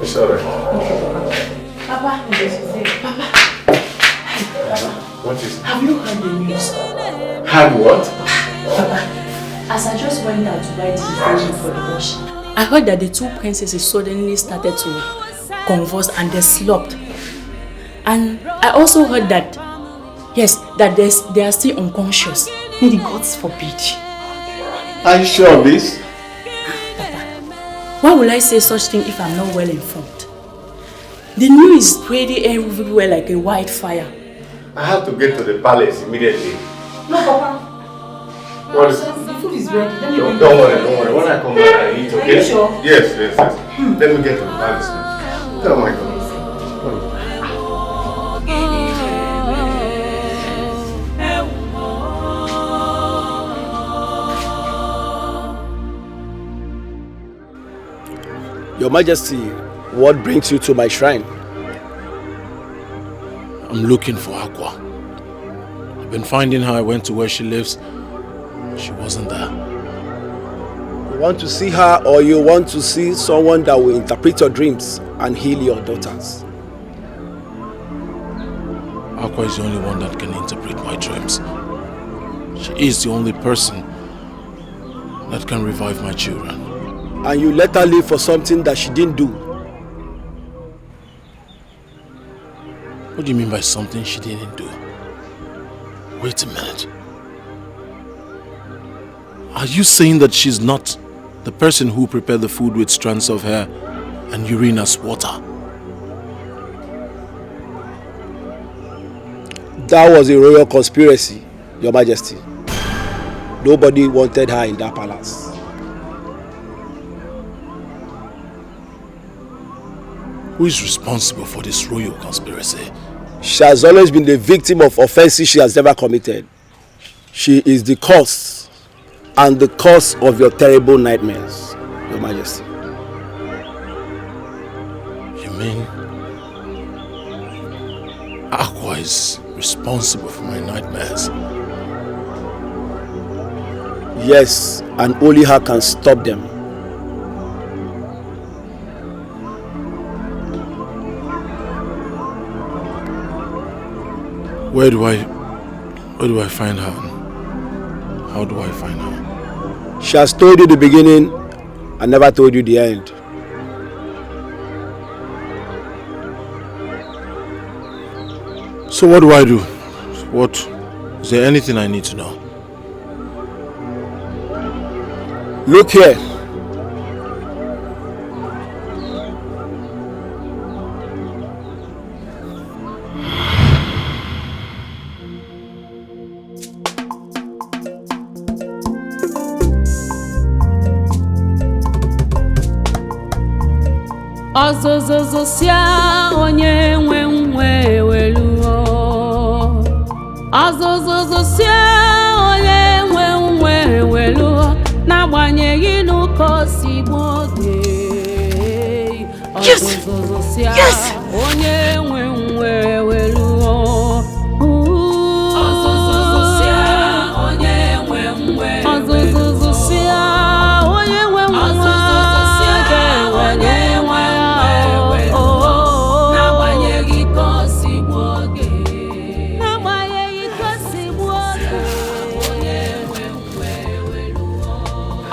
It's alright. Papa. Papa. What is it? Have you heard the news? Heard what? Papa, as I just went out to buy the invitation for the wash, I heard that the two princesses suddenly started to convulse and they slopped. And I also heard that, yes, that they are still unconscious. May the gods forbid. Are you sure of this? Why will I say such thing if I'm not well informed? The news is spreading everywhere like a wildfire. I have to get to the palace immediately. No, Papa. What is The food is ready. Let me bring Don't worry. When I come back, I eat, okay? Are you sure? Yes. Let me get to the palace now. Oh my God. Your Majesty, what brings you to my shrine? I'm looking for Aqua. I've been finding her. I went to where she lives. She wasn't there. You want to see her, or you want to see someone that will interpret your dreams and heal your daughters? Aqua is the only one that can interpret my dreams. She is the only person that can revive my children. And you let her live for something that she didn't do? What do you mean by something she didn't do? Wait a minute. Are you saying that she's not the person who prepared the food with strands of hair and urine as water? That was a royal conspiracy, Your Majesty. Nobody wanted her in that palace. Who is responsible for this royal conspiracy? She has always been the victim of offenses she has never committed. She is the cause and the cause of your terrible nightmares, Your Majesty. You mean Aqua is responsible for my nightmares? Yes, and only her can stop them. Where do I find her? How do I find her? She has told you the beginning and never told you the end. So what do I do? Is there anything I need to know? Look here. Ọzọzọzọ sia onye nwe nwe weluo. Ọzọzọzọ sia onye nwe nwe weluo. N'agbanyeghị n'ụkọ si gboge. Ọzọzọzọ sia onye nwe nwe weluo. Ọzọzọzọ sia onye nwe nwe. Ọzọzọzọ sia onye nwe nwe.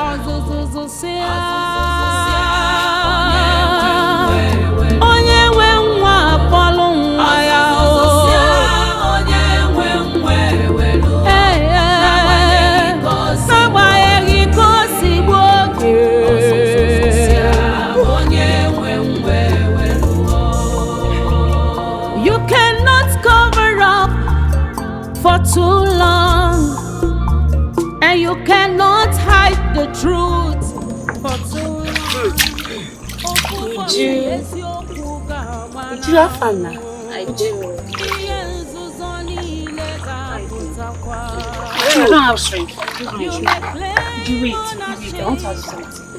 Ọzọzọzọ sia onye nwe. Onye nwe nwa akpọlụ nwa ya n'agbanyeghị ka o si gbuo oge. You cannot cover up for too long, and you cannot hide the truth for too long. Do you have fun now? I do. I don't have strength. You wait. I want to ask you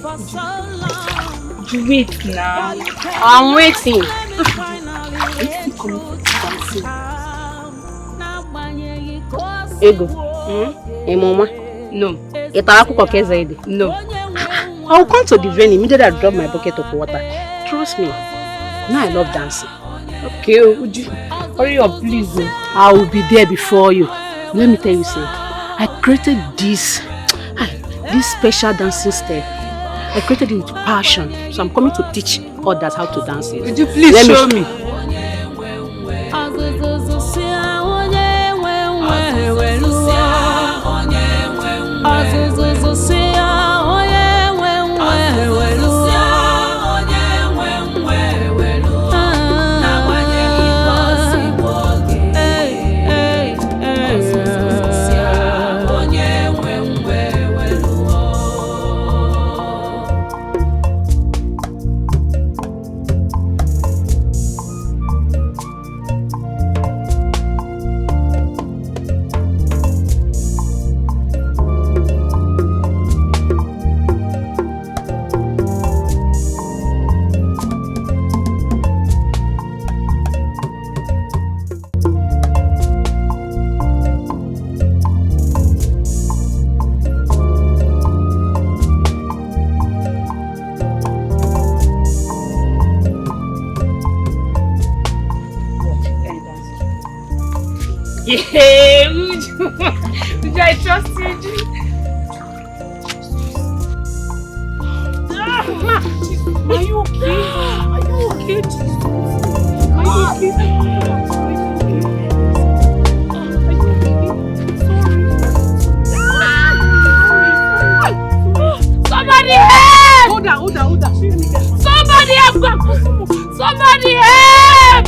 something. You wait now. I'm waiting. Ego. Mama? No. No. I'll come to the venue immediately I drop my bucket of water. Trust me. Now I love dancing. Okay, would you hurry up, please? I will be there before you. Let me tell you, say, I created this special dancing step. I created it with passion, so I'm coming to teach others how to dance it. Would you please show me? Yeah, Uju, I trust you, Uju. Are you okay? Are you okay, Jesus? Are you okay? Somebody help! Hold on. Somebody help! Somebody help!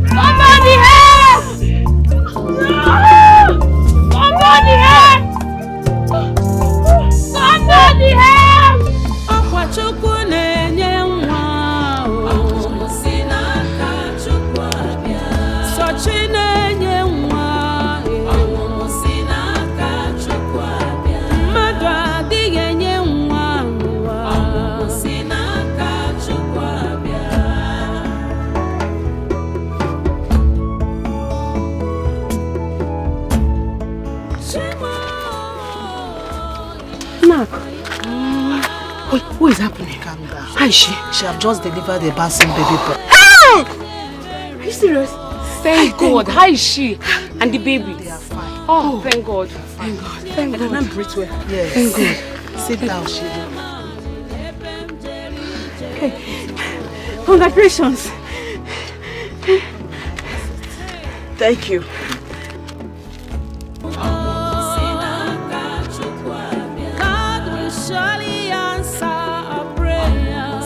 Somebody help! Somebody help! Somebody help! Akwachukwu na-enye nwa o. Sinaka Chukwu abịa. Sochi na-enye nwa o. Sinaka Chukwu abịa. Mmadụ adịghị enye nwa n'ụwa. Sinaka Chukwu abịa. Mark. Wait, what is happening? Calm down. How is she? She have just delivered a bouncing baby boy. Are you serious? Thank God. How is she? And the baby? They are fine. Oh, thank God. Thank God. Thank God. Can I breathe well? Yes. Thank God. Sit down, Shiva. Hey, congratulations. Thank you. God will surely answer our prayers.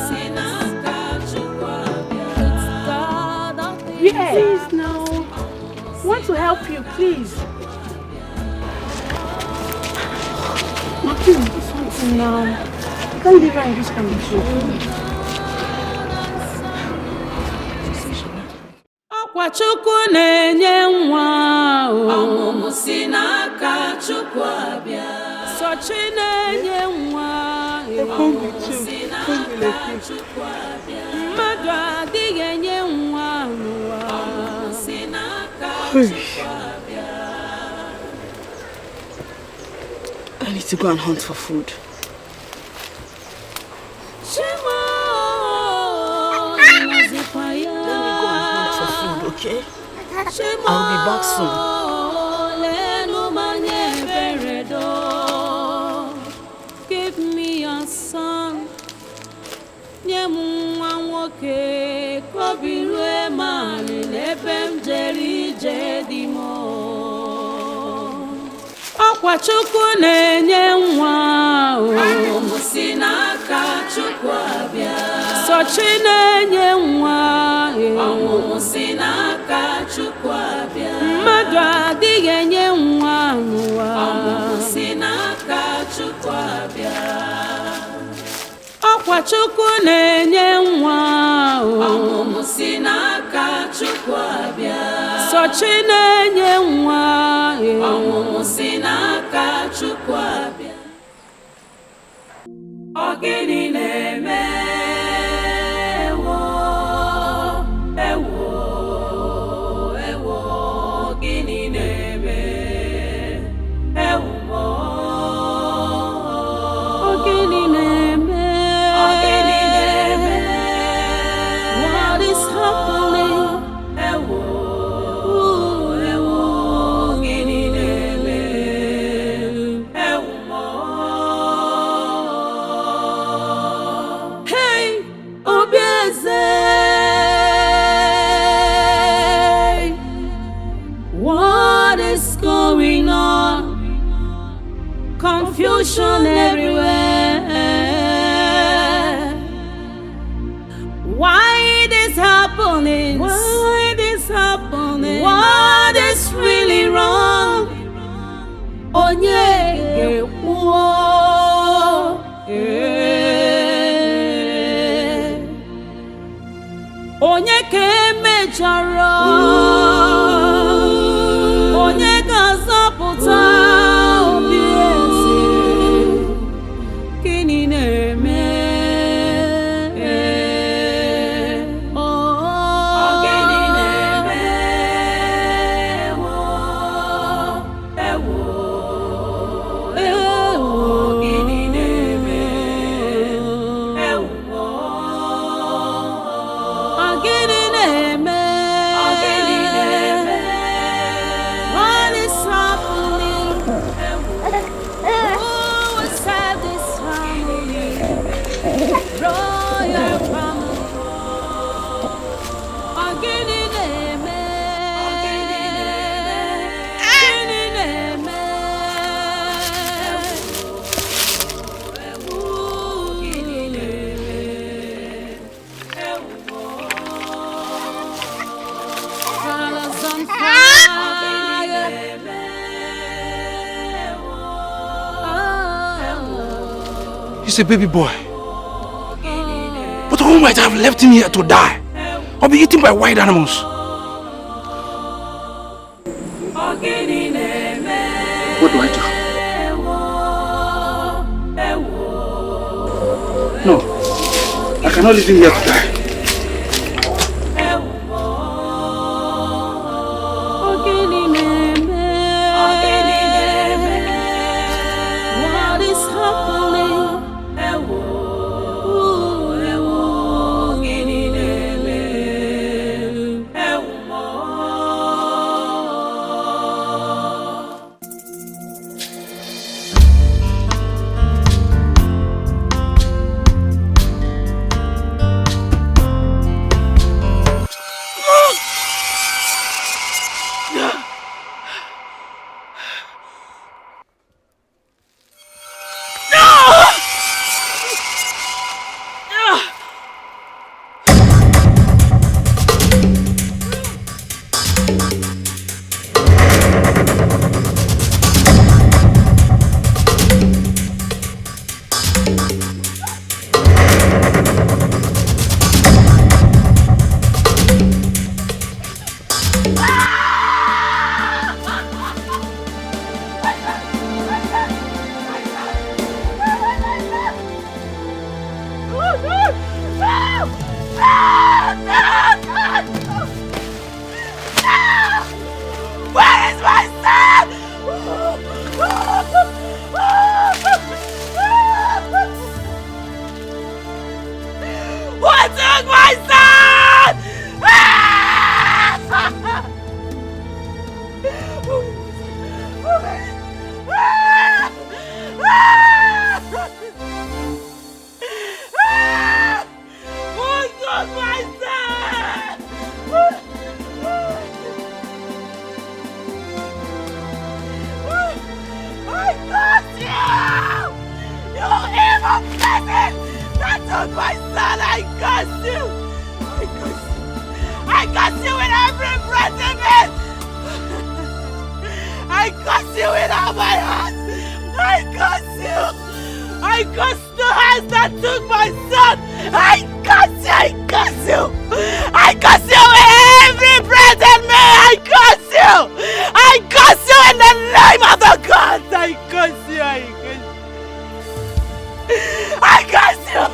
Please now. I want to help you, please. No, please do something now. I can't leave her in this condition. Akwachukwu na-enye nwa o. Ọmụmụ si n'aka Chukwu abịa. Sochi na-enye nwa o. Ọmụmụ si n'aka Chukwu abịa. Mmadụ adịghị enye nwa n'ụwa. Ọmụmụ si n'aka Chukwu abịa. I need to go and hunt for food. Okay? I'll be back soon. Give me a son. Akwachukwu na-enye nwa o. Ọmụmụ si n'aka Chukwu abịa. Sochi na-enye nwa o. Ọmụmụ si n'aka Chukwu abịa. Mmadụ adịghị enye nwa n'ụwa. Ọmụmụ si n'aka Chukwu abịa. Akwachukwu na-enye nwa o. Ọmụmụ si n'aka Chukwu abịa. Sochi na-enye nwa o. Ọmụmụ si n'aka Chukwu abịa. Ọ gịnị na-eme? Ewo, gịnị na-eme? Ewo, ọ gịnị na-eme? Ọ gịnị na-eme? is going on? Confusion everywhere. Why this happening? Why this happening? What is really wrong? Onye onye ke mejọrọ, onye ga-azọpụta obi eze, gịnị na-eme? Gịnị na-eme? Gịnị na-eme? Gịnị na-eme? What is happening? Who will save this family? Royal family. Gịnị na-eme? Gịnị na-eme? Colors on fire. He's a baby boy. But who might have left him here to die or be eaten by wild animals? What do I do? No, I cannot leave him here to die. What is happening? Where is my son? What took my son? What took my son? I curse you! You evil peasant that took my son! I curse you! I curse you! I curse you with every breath in me! I curse you with all my heart! I curse you! I curse the hands that took my son! I curse you! I curse you! I curse you with every breath in me! I curse you! I curse you in the name of the gods! I curse you! I curse you! I curse you!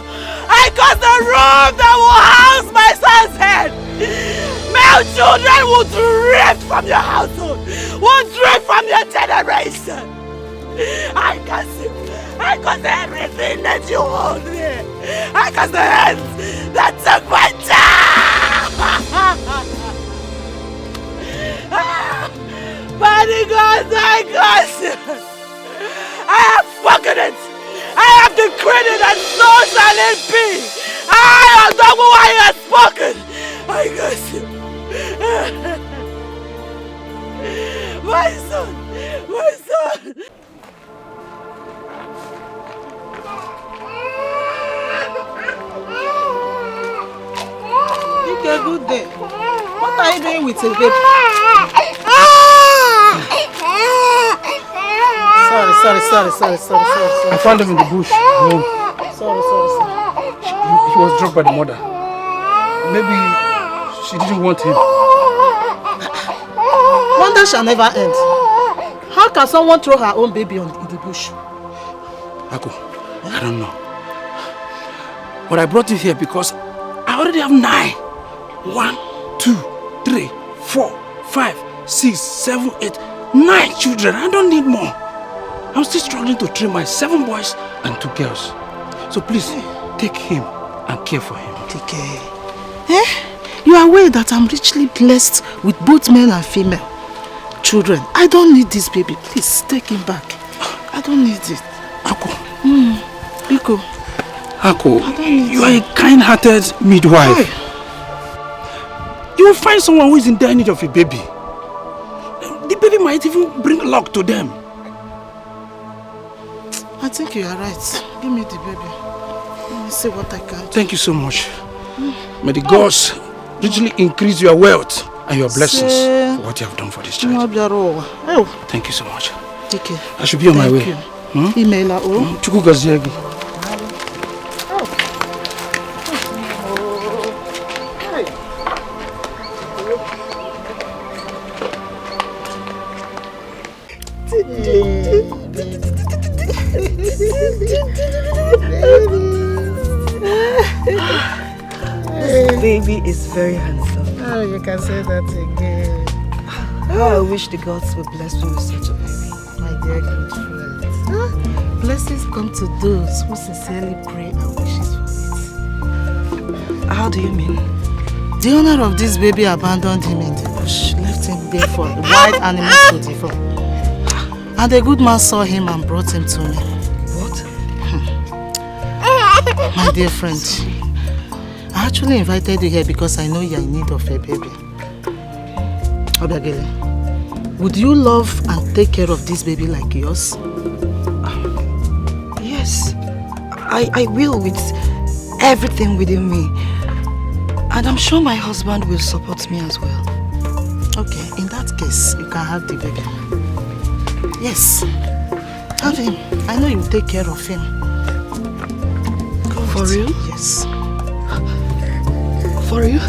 I curse the room that will house my son's head! Male children will drift from your household! Will drift from your generation! I curse you! I curse everything that you hold here! I curse the hands that took my child! Mighty God, I curse you! I have spoken it! I have decreed it, and so shall it be! I am the one I have spoken! I curse you! My son! Okay, good day. What are you doing with a baby? Sorry. I found him in the bush. Sorry. He was dropped by the mother. Maybe she didn't want him. Wonder shall never end. How can someone throw her own baby in the bush? Ako, I don't know. But I brought you here because I already have 9. 1, 2, 3, 4, 5, 6, 7, 8, 9 children. I don't need more. I'm still struggling to train my 7 boys and 2 girls. So please, take him and care for him. Take care. You are aware that I'm richly blessed with both male and female children. I don't need this baby. Please, take him back. I don't need it. Ako. Biko. Ako, you are a kind-hearted midwife. You will find someone who is in dire need of a baby. The baby might even bring luck to them. I think you are right. Give me the baby. Let me see what I can do. Thank you so much. May the gods richly increase your wealth and your blessings for what you have done for this child. Thank you so much. Take care. I should be on my way. Email Chukwu gazie gị. This baby is very handsome. Oh, you can say that again. I wish the gods would bless me with such a baby. My dear good friend. Blessings come to those who sincerely pray and wishes for it. How do you mean? The owner of this baby abandoned him in the bush, left him there for wild animals to devour. And a good man saw him and brought him to me. What? My dear friend, I actually invited you here because I know you are in need of a baby. Obiagele, would you love and take care of this baby like yours? Yes, I will with everything within me. And I'm sure my husband will support me as well. Okay, in that case, you can have the baby. Yes, have him. I know you will take care of him. For real? Yes. For real?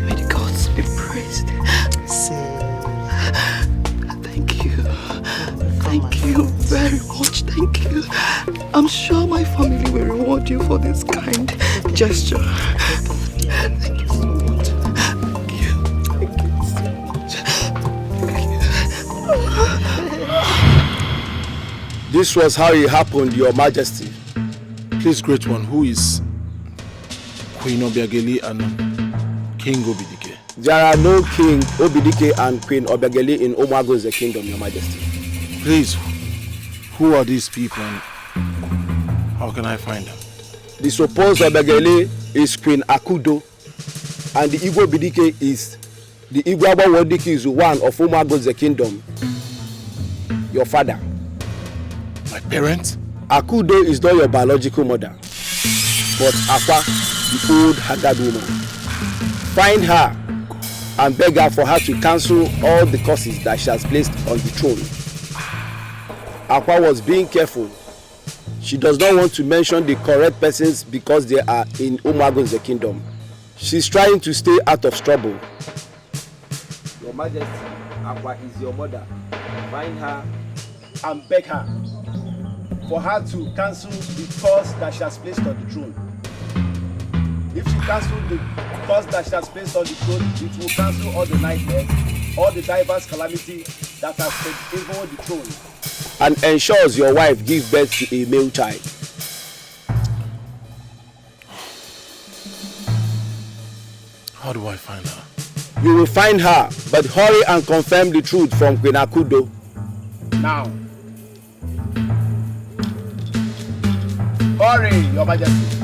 May the gods be praised. Thank you. Thank you very much. Thank you. I'm sure my family will reward you for this kind gesture. Thank you so much. Thank you. Thank you so much. This was how it happened, Your Majesty. Please, Great One, who is Queen Obiageli and King Obidike? There are no King Obidike and Queen Obiageli in Umago's kingdom, Your Majesty. Please, who are these people and how can I find them? The supposed Obiageli is Queen Akudo, and the Igbo Obidike is the Igbo Abawodike is one of Umago's kingdom. Your father. My parents? Akudo is not your biological mother, but Akwa, the old Haggard woman. Find her and beg her for her to cancel all the curses that she has placed on the throne. Akwa was being careful. She does not want to mention the correct persons because they are in Umago's kingdom. She's trying to stay out of trouble. Your Majesty, Akwa is your mother. Find her and beg her for her to cancel the curse that she has placed on the throne. If she cancels the curse that she has placed on the throne, it will cancel all the nightmares, all the diverse calamity that has favored the throne, and ensures your wife gives birth to a male child. How do I find her? You will find her, but hurry and confirm the truth from Queen Akudo. Now. Hurry, Your Majesty.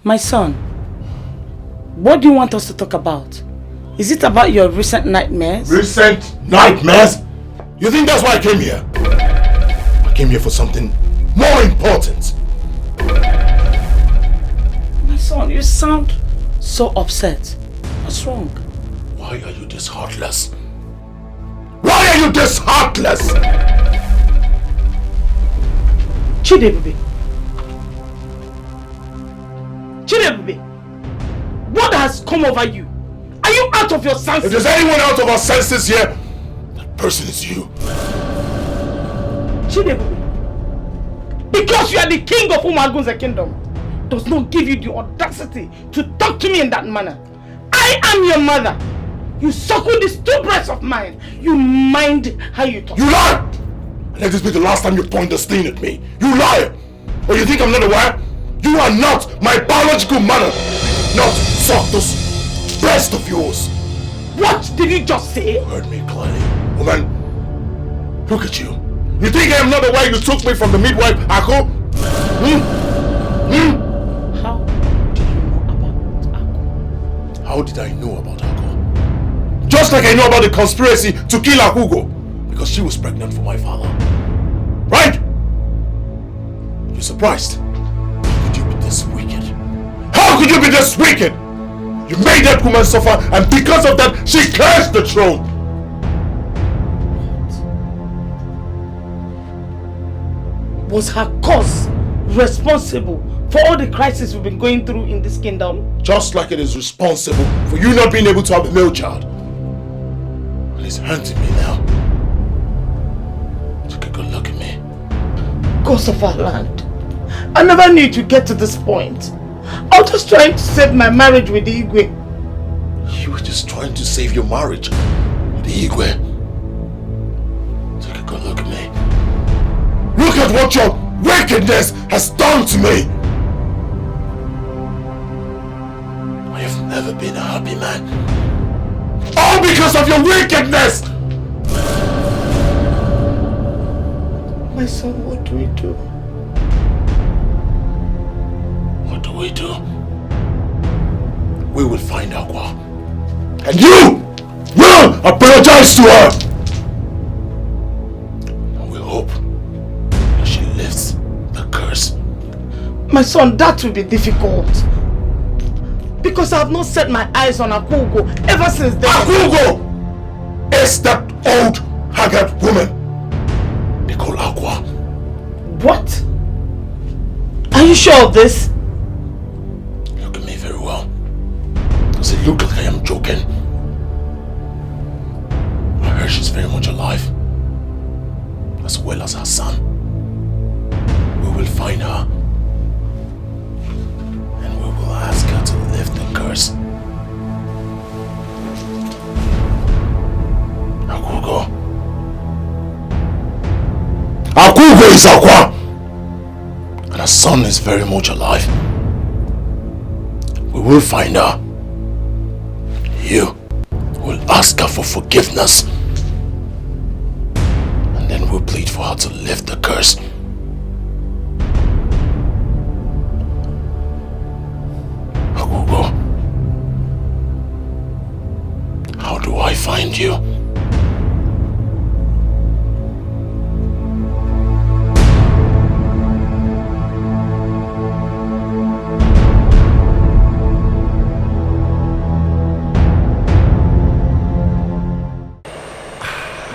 My son, what do you want us to talk about? Is it about your recent nightmares? Recent nightmares? You think that's why I came here? I came here for something more important. My son, you sound so upset. What's wrong? Why are you this heartless? Why are you this heartless? Chidebube. Chidebube, what has come over you? Are you out of your senses? If there's anyone out of our senses here, that person is you. Chidebube, because you are the king of Umagunze kingdom, does not give you the audacity to talk to me in that manner. I am your mother. You suckle these two breasts of mine. You mind how you talk. You lie! Let this be the last time you point this thing at me. You lie! Or you think I'm not aware? You are not my biological mother. Not suck those breasts of yours. What did you just say? You heard me clearly. Woman, look at you. You think I am not aware you took me from the midwife, Ako? How did you know about Ako? How did I know about Ako? Just like I know about the conspiracy to kill Akugo. Because she was pregnant for my father. Right? You're surprised? How could you be this wicked? How could you be this wicked? You made that woman suffer, and because of that, she cursed the throne. Was her cause responsible for all the crises we've been going through in this kingdom? Just like it is responsible for you not being able to have a male child. And it's hurting me now. Take a good look at me. Gods of our land, I never knew to get to this point. I was just trying to save my marriage with the Igwe. You were just trying to save your marriage with the Igwe. Take a good look at me. Look at what your wickedness has done to me! I have never been a happy man. All because of your wickedness! My son, what do we do? What do we do? We will find Aqua. And you will apologize to her! And we'll hope that she lifts the curse. My son, that will be difficult. Because I have not set my eyes on Akugo ever since then. Akugo is that old, haggard woman they call Aqua. What? Are you sure of this? Look at me very well. Does it look like I am joking? I heard she's very much alive. As well as her son. We will find her. And we will ask her to lift the curse. Akugo. Akugo is Aqua! And her son is very much alive. We will find her. You will ask her for forgiveness. And then we'll plead for her to lift the curse. Akugo. How do I find you?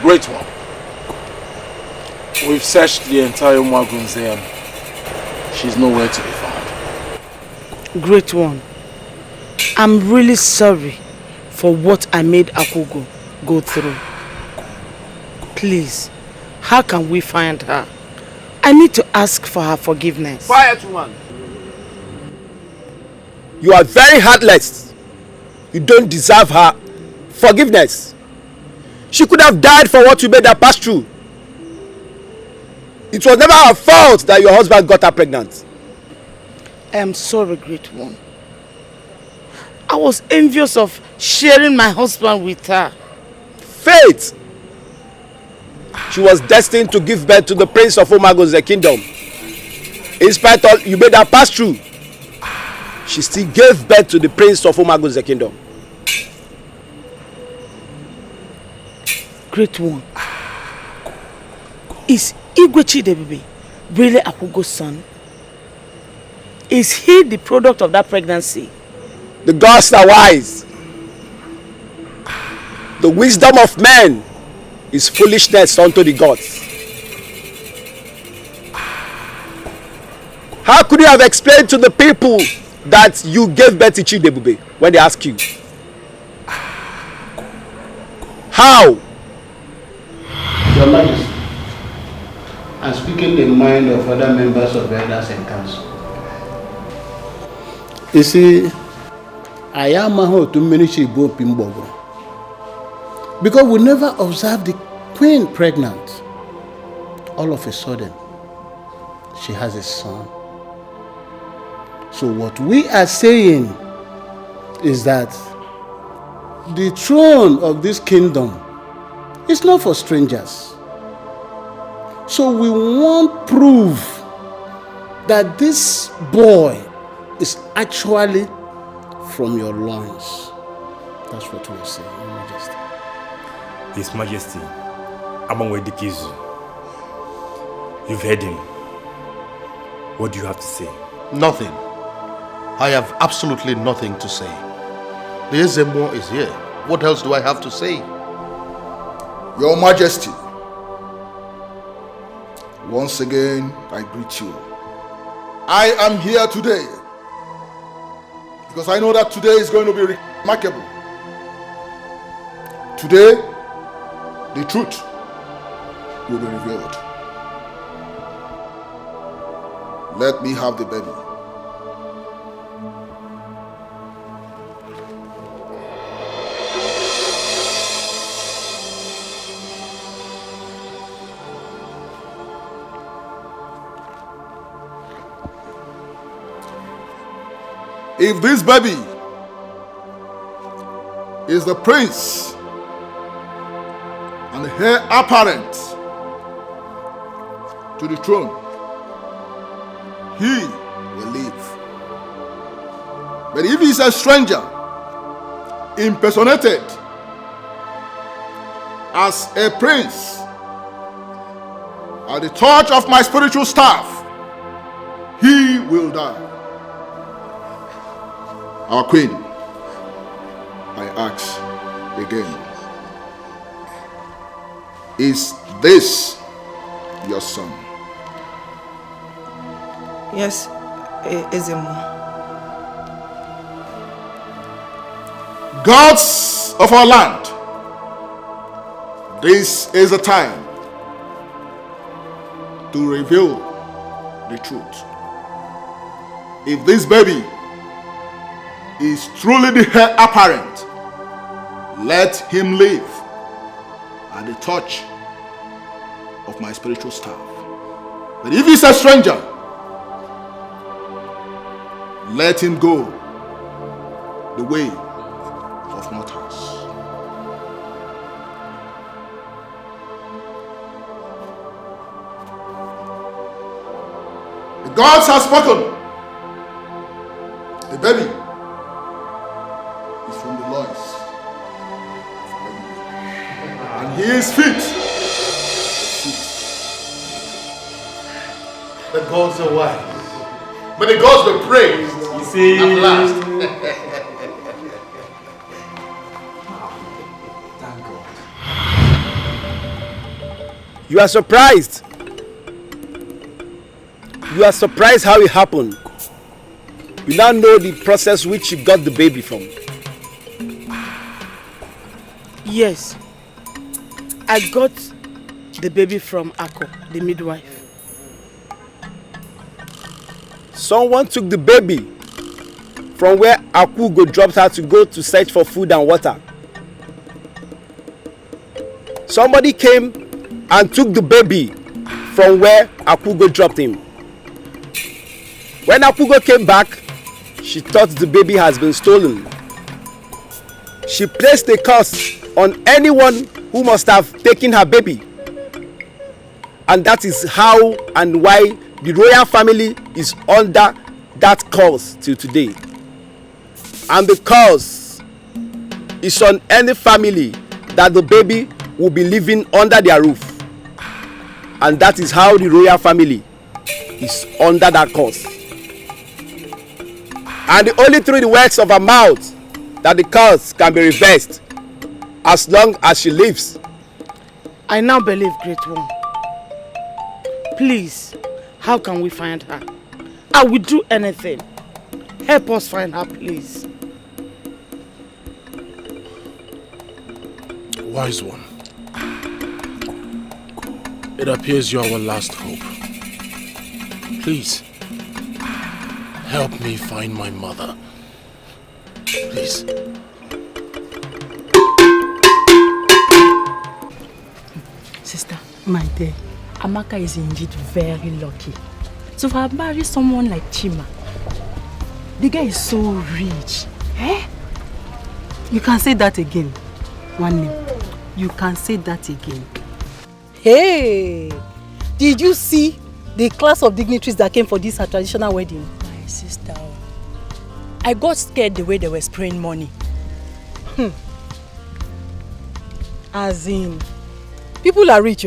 Great one. We've searched the entire Umagunze and she's nowhere to be found. Great one. I'm really sorry for what I made Akugo go through. Please, how can we find her? I need to ask for her forgiveness. Quiet one. You are very heartless. You don't deserve her forgiveness. She could have died for what you made her pass through. It was never her fault that your husband got her pregnant. I am sorry, great one. I was envious of sharing my husband with her. Fate! She was destined to give birth to the prince of Umagunze kingdom. In spite of you made her pass through. she still gave birth to the prince of Umagunze kingdom. Great one. Is Igwe Chidebube really Akugo's son? Is he the product of that pregnancy? The gods are wise. The wisdom of men is foolishness unto the gods. How could you have explained to the people that you gave birth to Chidebube when they ask you? How? Your Majesty, I'm speaking the mind of other members of elders and council. You see, I am a whole too many because we never observed the queen pregnant. All of a sudden, she has a son. So what we are saying is that the throne of this kingdom is not for strangers. So we want proof that this boy is actually from your loins. That's what we're saying, Your Majesty. His Majesty, Abangwedikizu, you've heard him. What do you have to say? Nothing. I have absolutely nothing to say. The Ezemo is here. What else do I have to say? Your Majesty, once again I greet you. I am here today because I know that today is going to be remarkable. Today, the truth will be revealed. Let me have the baby. If this baby is the prince and the heir apparent to the throne, he will live. But if he is a stranger, impersonated as a prince at the touch of my spiritual staff, he will die. Our queen, I ask again, is this your son? Yes, Ezemo. Gods of our land, this is the time to reveal the truth. If this baby is truly the heir apparent, let him live at the touch of my spiritual staff. But if he's a stranger, let him go the way of mortals. The gods have spoken. The baby is from the loins, and he is fit. The gods are wise. But the gods were praised. You see, at last. Thank God. You are surprised. You are surprised how it happened. You now know the process which you got the baby from. Yes. I got the baby from Ako, the midwife. Someone took the baby from where Akugo dropped her to go to search for food and water. Somebody came and took the baby from where Akugo dropped him. When Akugo came back, she thought the baby has been stolen. She placed a curse on anyone who must have taken her baby. And that is how and why the royal family is under that curse till today. And the curse is on any family that the baby will be living under their roof. And that is how the royal family is under that curse. And only through the words of her mouth that the curse can be reversed as long as she lives. I now believe, Great One. Please, how can we find her? I will do anything. Help us find her, please. Wise One, it appears you are our last hope. Please, help me find my mother. Please. Sister, my dear, Amaka is indeed very lucky to have married someone like Chima. The guy is so rich. Eh? You can say that again, one name. You can say that again. Hey! Did you see the class of dignitaries that came for this traditional wedding? My sister, I got scared the way they were spraying money. As in, people are rich.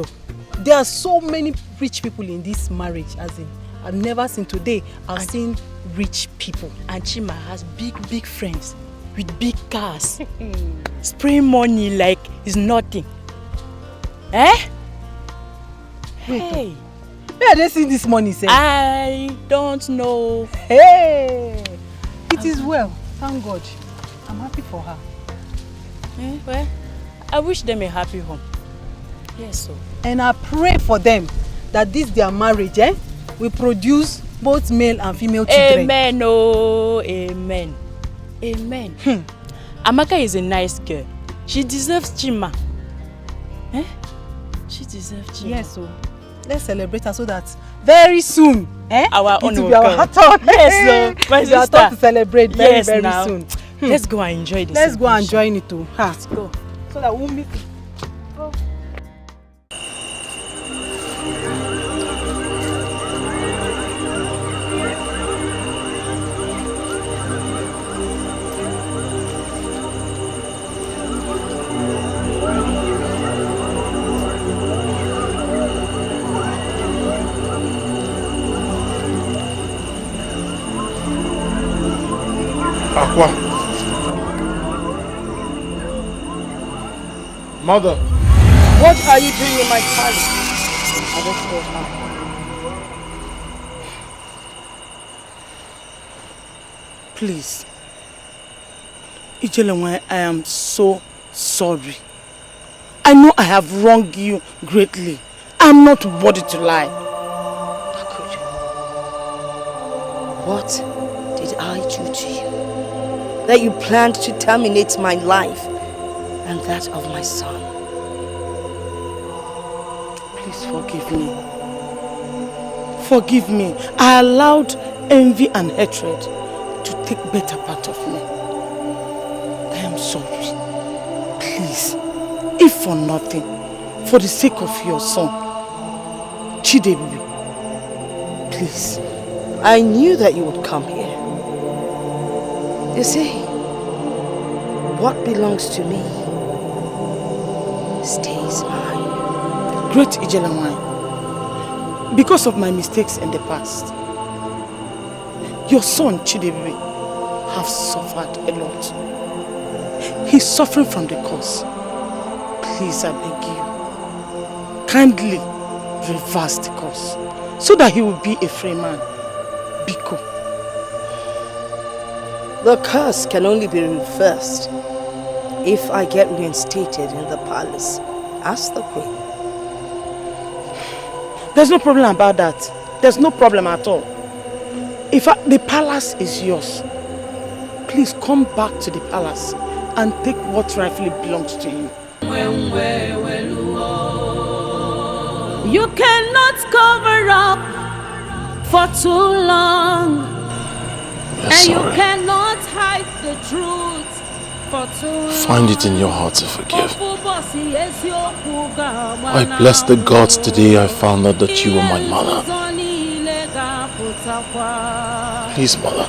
There are so many rich people in this marriage. As in, I've never seen today. I've seen rich people. And Chima has big friends with big cars. Spraying money like it's nothing. Eh? Hey. Where are they seeing this money, sir? I don't know. Hey! It is well. Thank God. I'm happy for her. Well, I wish them a happy home. Yes, so. And I pray for them that this their marriage will produce both male and female children. Amen, oh, amen. Amen. Amaka is a nice girl. She deserves Chima. She deserves Chima. Yes, so let's celebrate her so that very soon, our own it will will be our come. turn. Yes, so my it's our sister. turn to celebrate very now. soon. Let's go and enjoy this. Let's go and enjoy it too. Let's go. So that we'll meet. Aqua. Mother. What are you doing in my palace? I don't know how. Please. Ijelenwe, I am so sorry. I know I have wronged you greatly. I'm not worthy to lie. What did I do to you that you planned to terminate my life and that of my son? Please forgive me. Forgive me. I allowed envy and hatred to take better part of me. I am sorry. Please, if for nothing, for the sake of your son, Chidebubi, please. I knew that you would come here. You see, what belongs to me stays mine. Great Ijelanwai, because of my mistakes in the past, your son Chidebubi have suffered a lot. He's suffering from the cause. Please, I beg you, kindly reverse the cause so that he will be a free man. Biko. The curse can only be reversed if I get reinstated in the palace as the queen. There's no problem about that. There's no problem at all. The palace is yours, please come back to the palace and take what rightfully belongs to you. You cannot cover up for too long. And you cannot hide the truth for too long. Find it in your heart to forgive. I bless the gods the day I found out that you were my mother. Please, mother.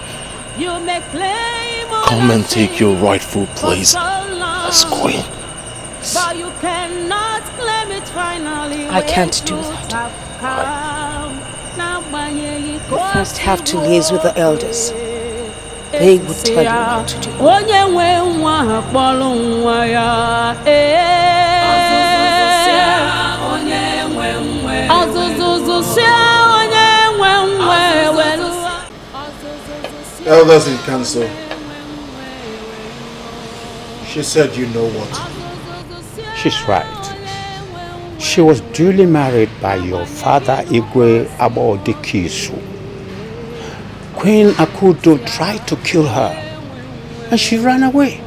come and take your rightful place as queen. I can't do that. You first have to liaise with the elders. They would tell you what to do. Elders in council, she said you know what to do. She's right. She was duly married by your father Igwe Abodikisu. Queen Akudo tried to kill her and she ran away.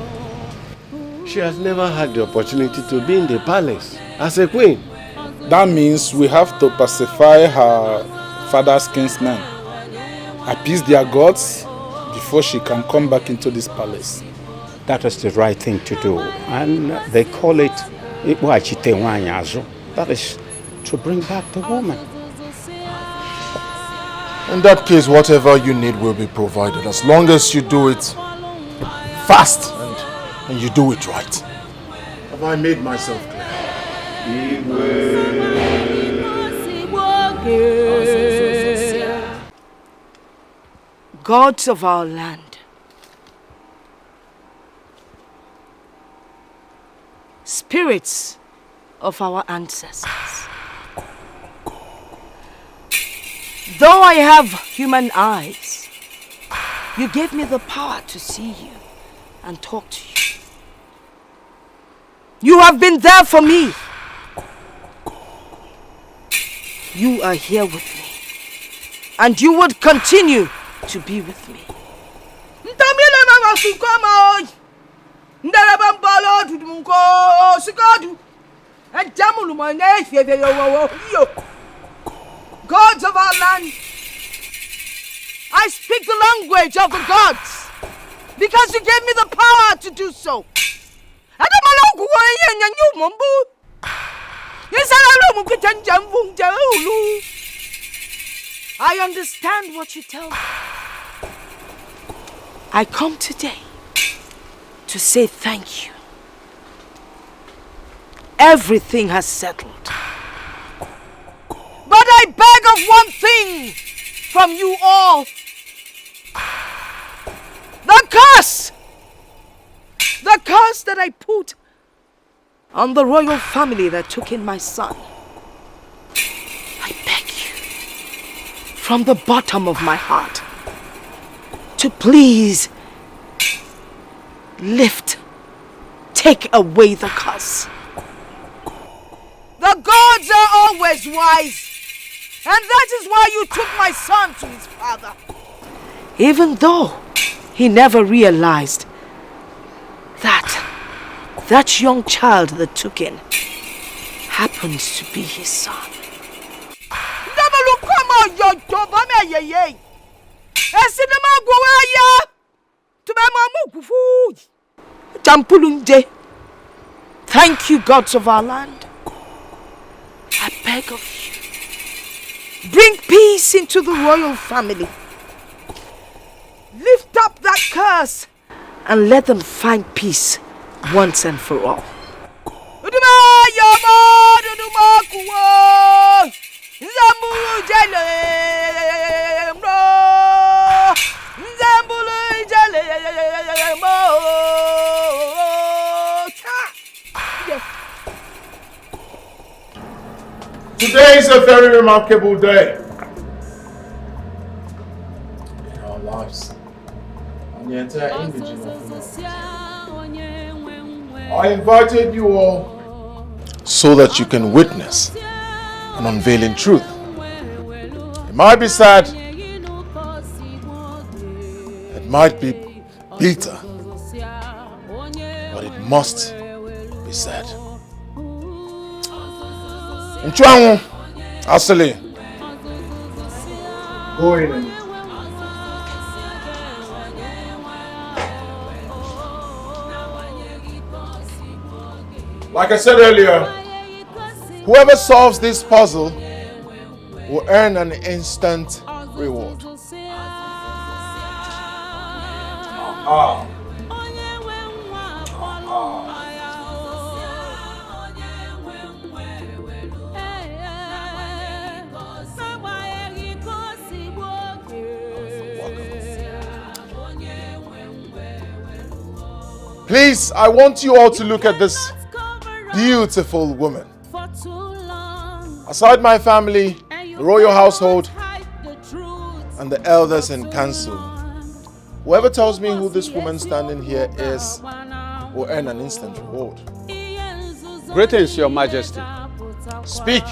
She has never had the opportunity to be in the palace as a queen. That means we have to pacify her father's kinsmen, appease their gods before she can come back into this palace. That is the right thing to do, and they call it Ibuachite. That is to bring back the woman. In that case, whatever you need will be provided, as long as you do it fast and you do it right. Have I made myself clear? Gods of our land, spirits of our ancestors, though I have human eyes, you gave me the power to see you and talk to you. You have been there for me. You are here with me, and you would continue to be with me. Gods of our land, I speak the language of the gods because you gave me the power to do so. I understand what you tell me. I come today to say thank you. Everything has settled. But I beg of one thing from you all. The curse! The curse that I put on the royal family that took in my son. I beg you, from the bottom of my heart, to please take away the curse. The gods are always wise, and that is why you took my son to his father. Even though he never realized that young child that took in happens to be his son. Thank you, gods of our land. I beg of you, bring peace into the royal family. Lift up that curse and let them find peace once and for all. Today is a very remarkable day in our lives and the entire indigenous community. I invited you all so that you can witness an unveiling truth. It might be sad, it might be bitter, but it must be said. Nchuanwu, Asili, go in and like I said earlier, whoever solves this puzzle will earn an instant reward. Please, I want you all to look at this beautiful woman. Aside my family, the royal household, and the elders in council, whoever tells me who this woman standing here is will earn an instant reward. Greetings, Your Majesty. Speak.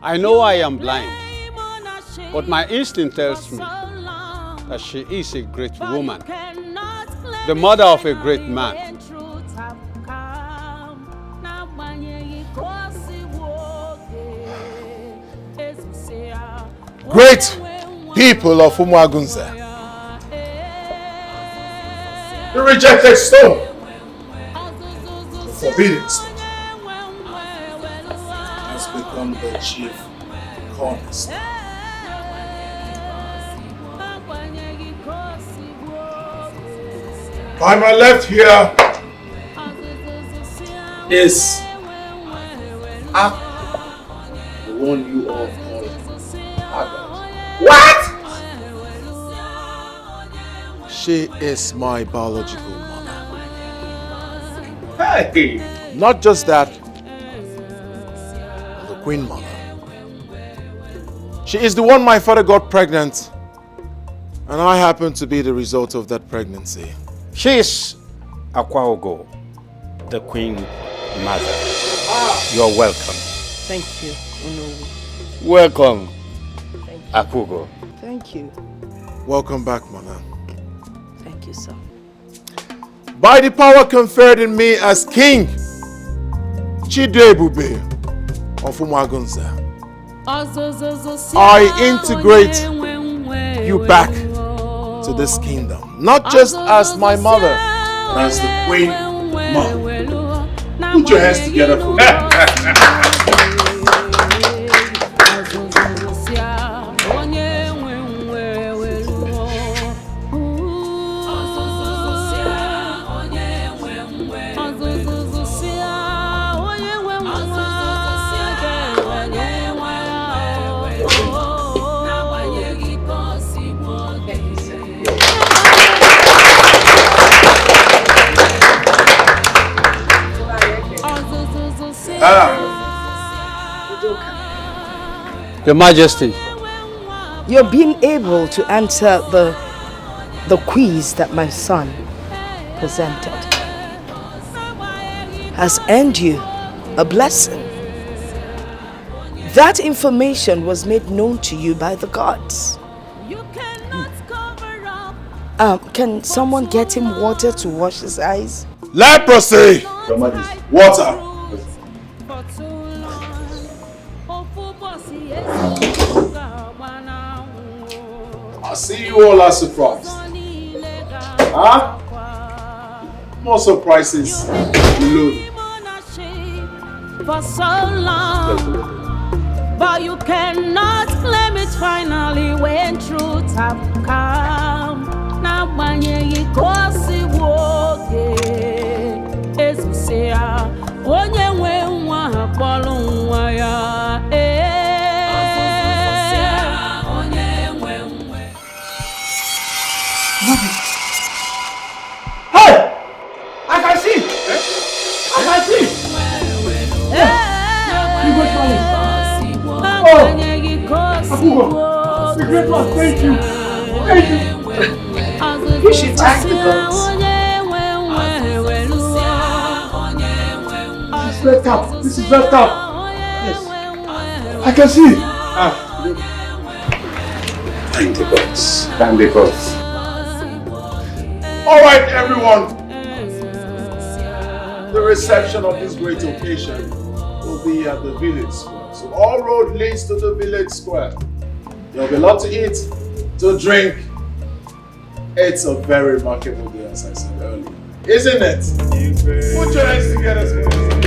I know I am blind, but my instinct tells me that she is a great woman, the mother of a great man. Great people of Umuagunze. The rejected stone, the forbidden stone, has become the chief cornerstone. By my left here is Ak, the one you all call Agad. What? She is my biological mother. Hey! Not just that, the Queen Mother. She is the one my father got pregnant, and I happen to be the result of that pregnancy. She is Akwaogo, the Queen Mother. You're welcome. Thank you, Unowu. Welcome, Akugo. Thank you. Welcome back, Mother. Thank you, sir. By the power conferred in me as King Chidebube of Umuagunze, I integrate you back to this kingdom, not just as my mother, but as the Queen Mother. Put your hands together for me. Your Majesty. You're being able to answer the quiz that my son presented has earned you a blessing. That information was made known to you by the gods. Can someone get him water to wash his eyes? Leprosy! Water! I see you all are surprised. Huh? More surprises. Load. For so long, but you cannot claim it finally when truth have come. Now when you go see woke, as you say, onye we nwa akpọrọ nwa ya. Hey! I can see! I can see! Akugo, the great one, thank you! Thank you! You should thank the gods. This is red up. This is red up. Yes. I can see! Thank the gods. Thank the gods. All right, everyone. The reception of this great occasion will be at the village square. So all road leads to the village square. There'll be a lot to eat, to drink. It's a very remarkable day, as I said earlier. Isn't it? Put your hands together, please.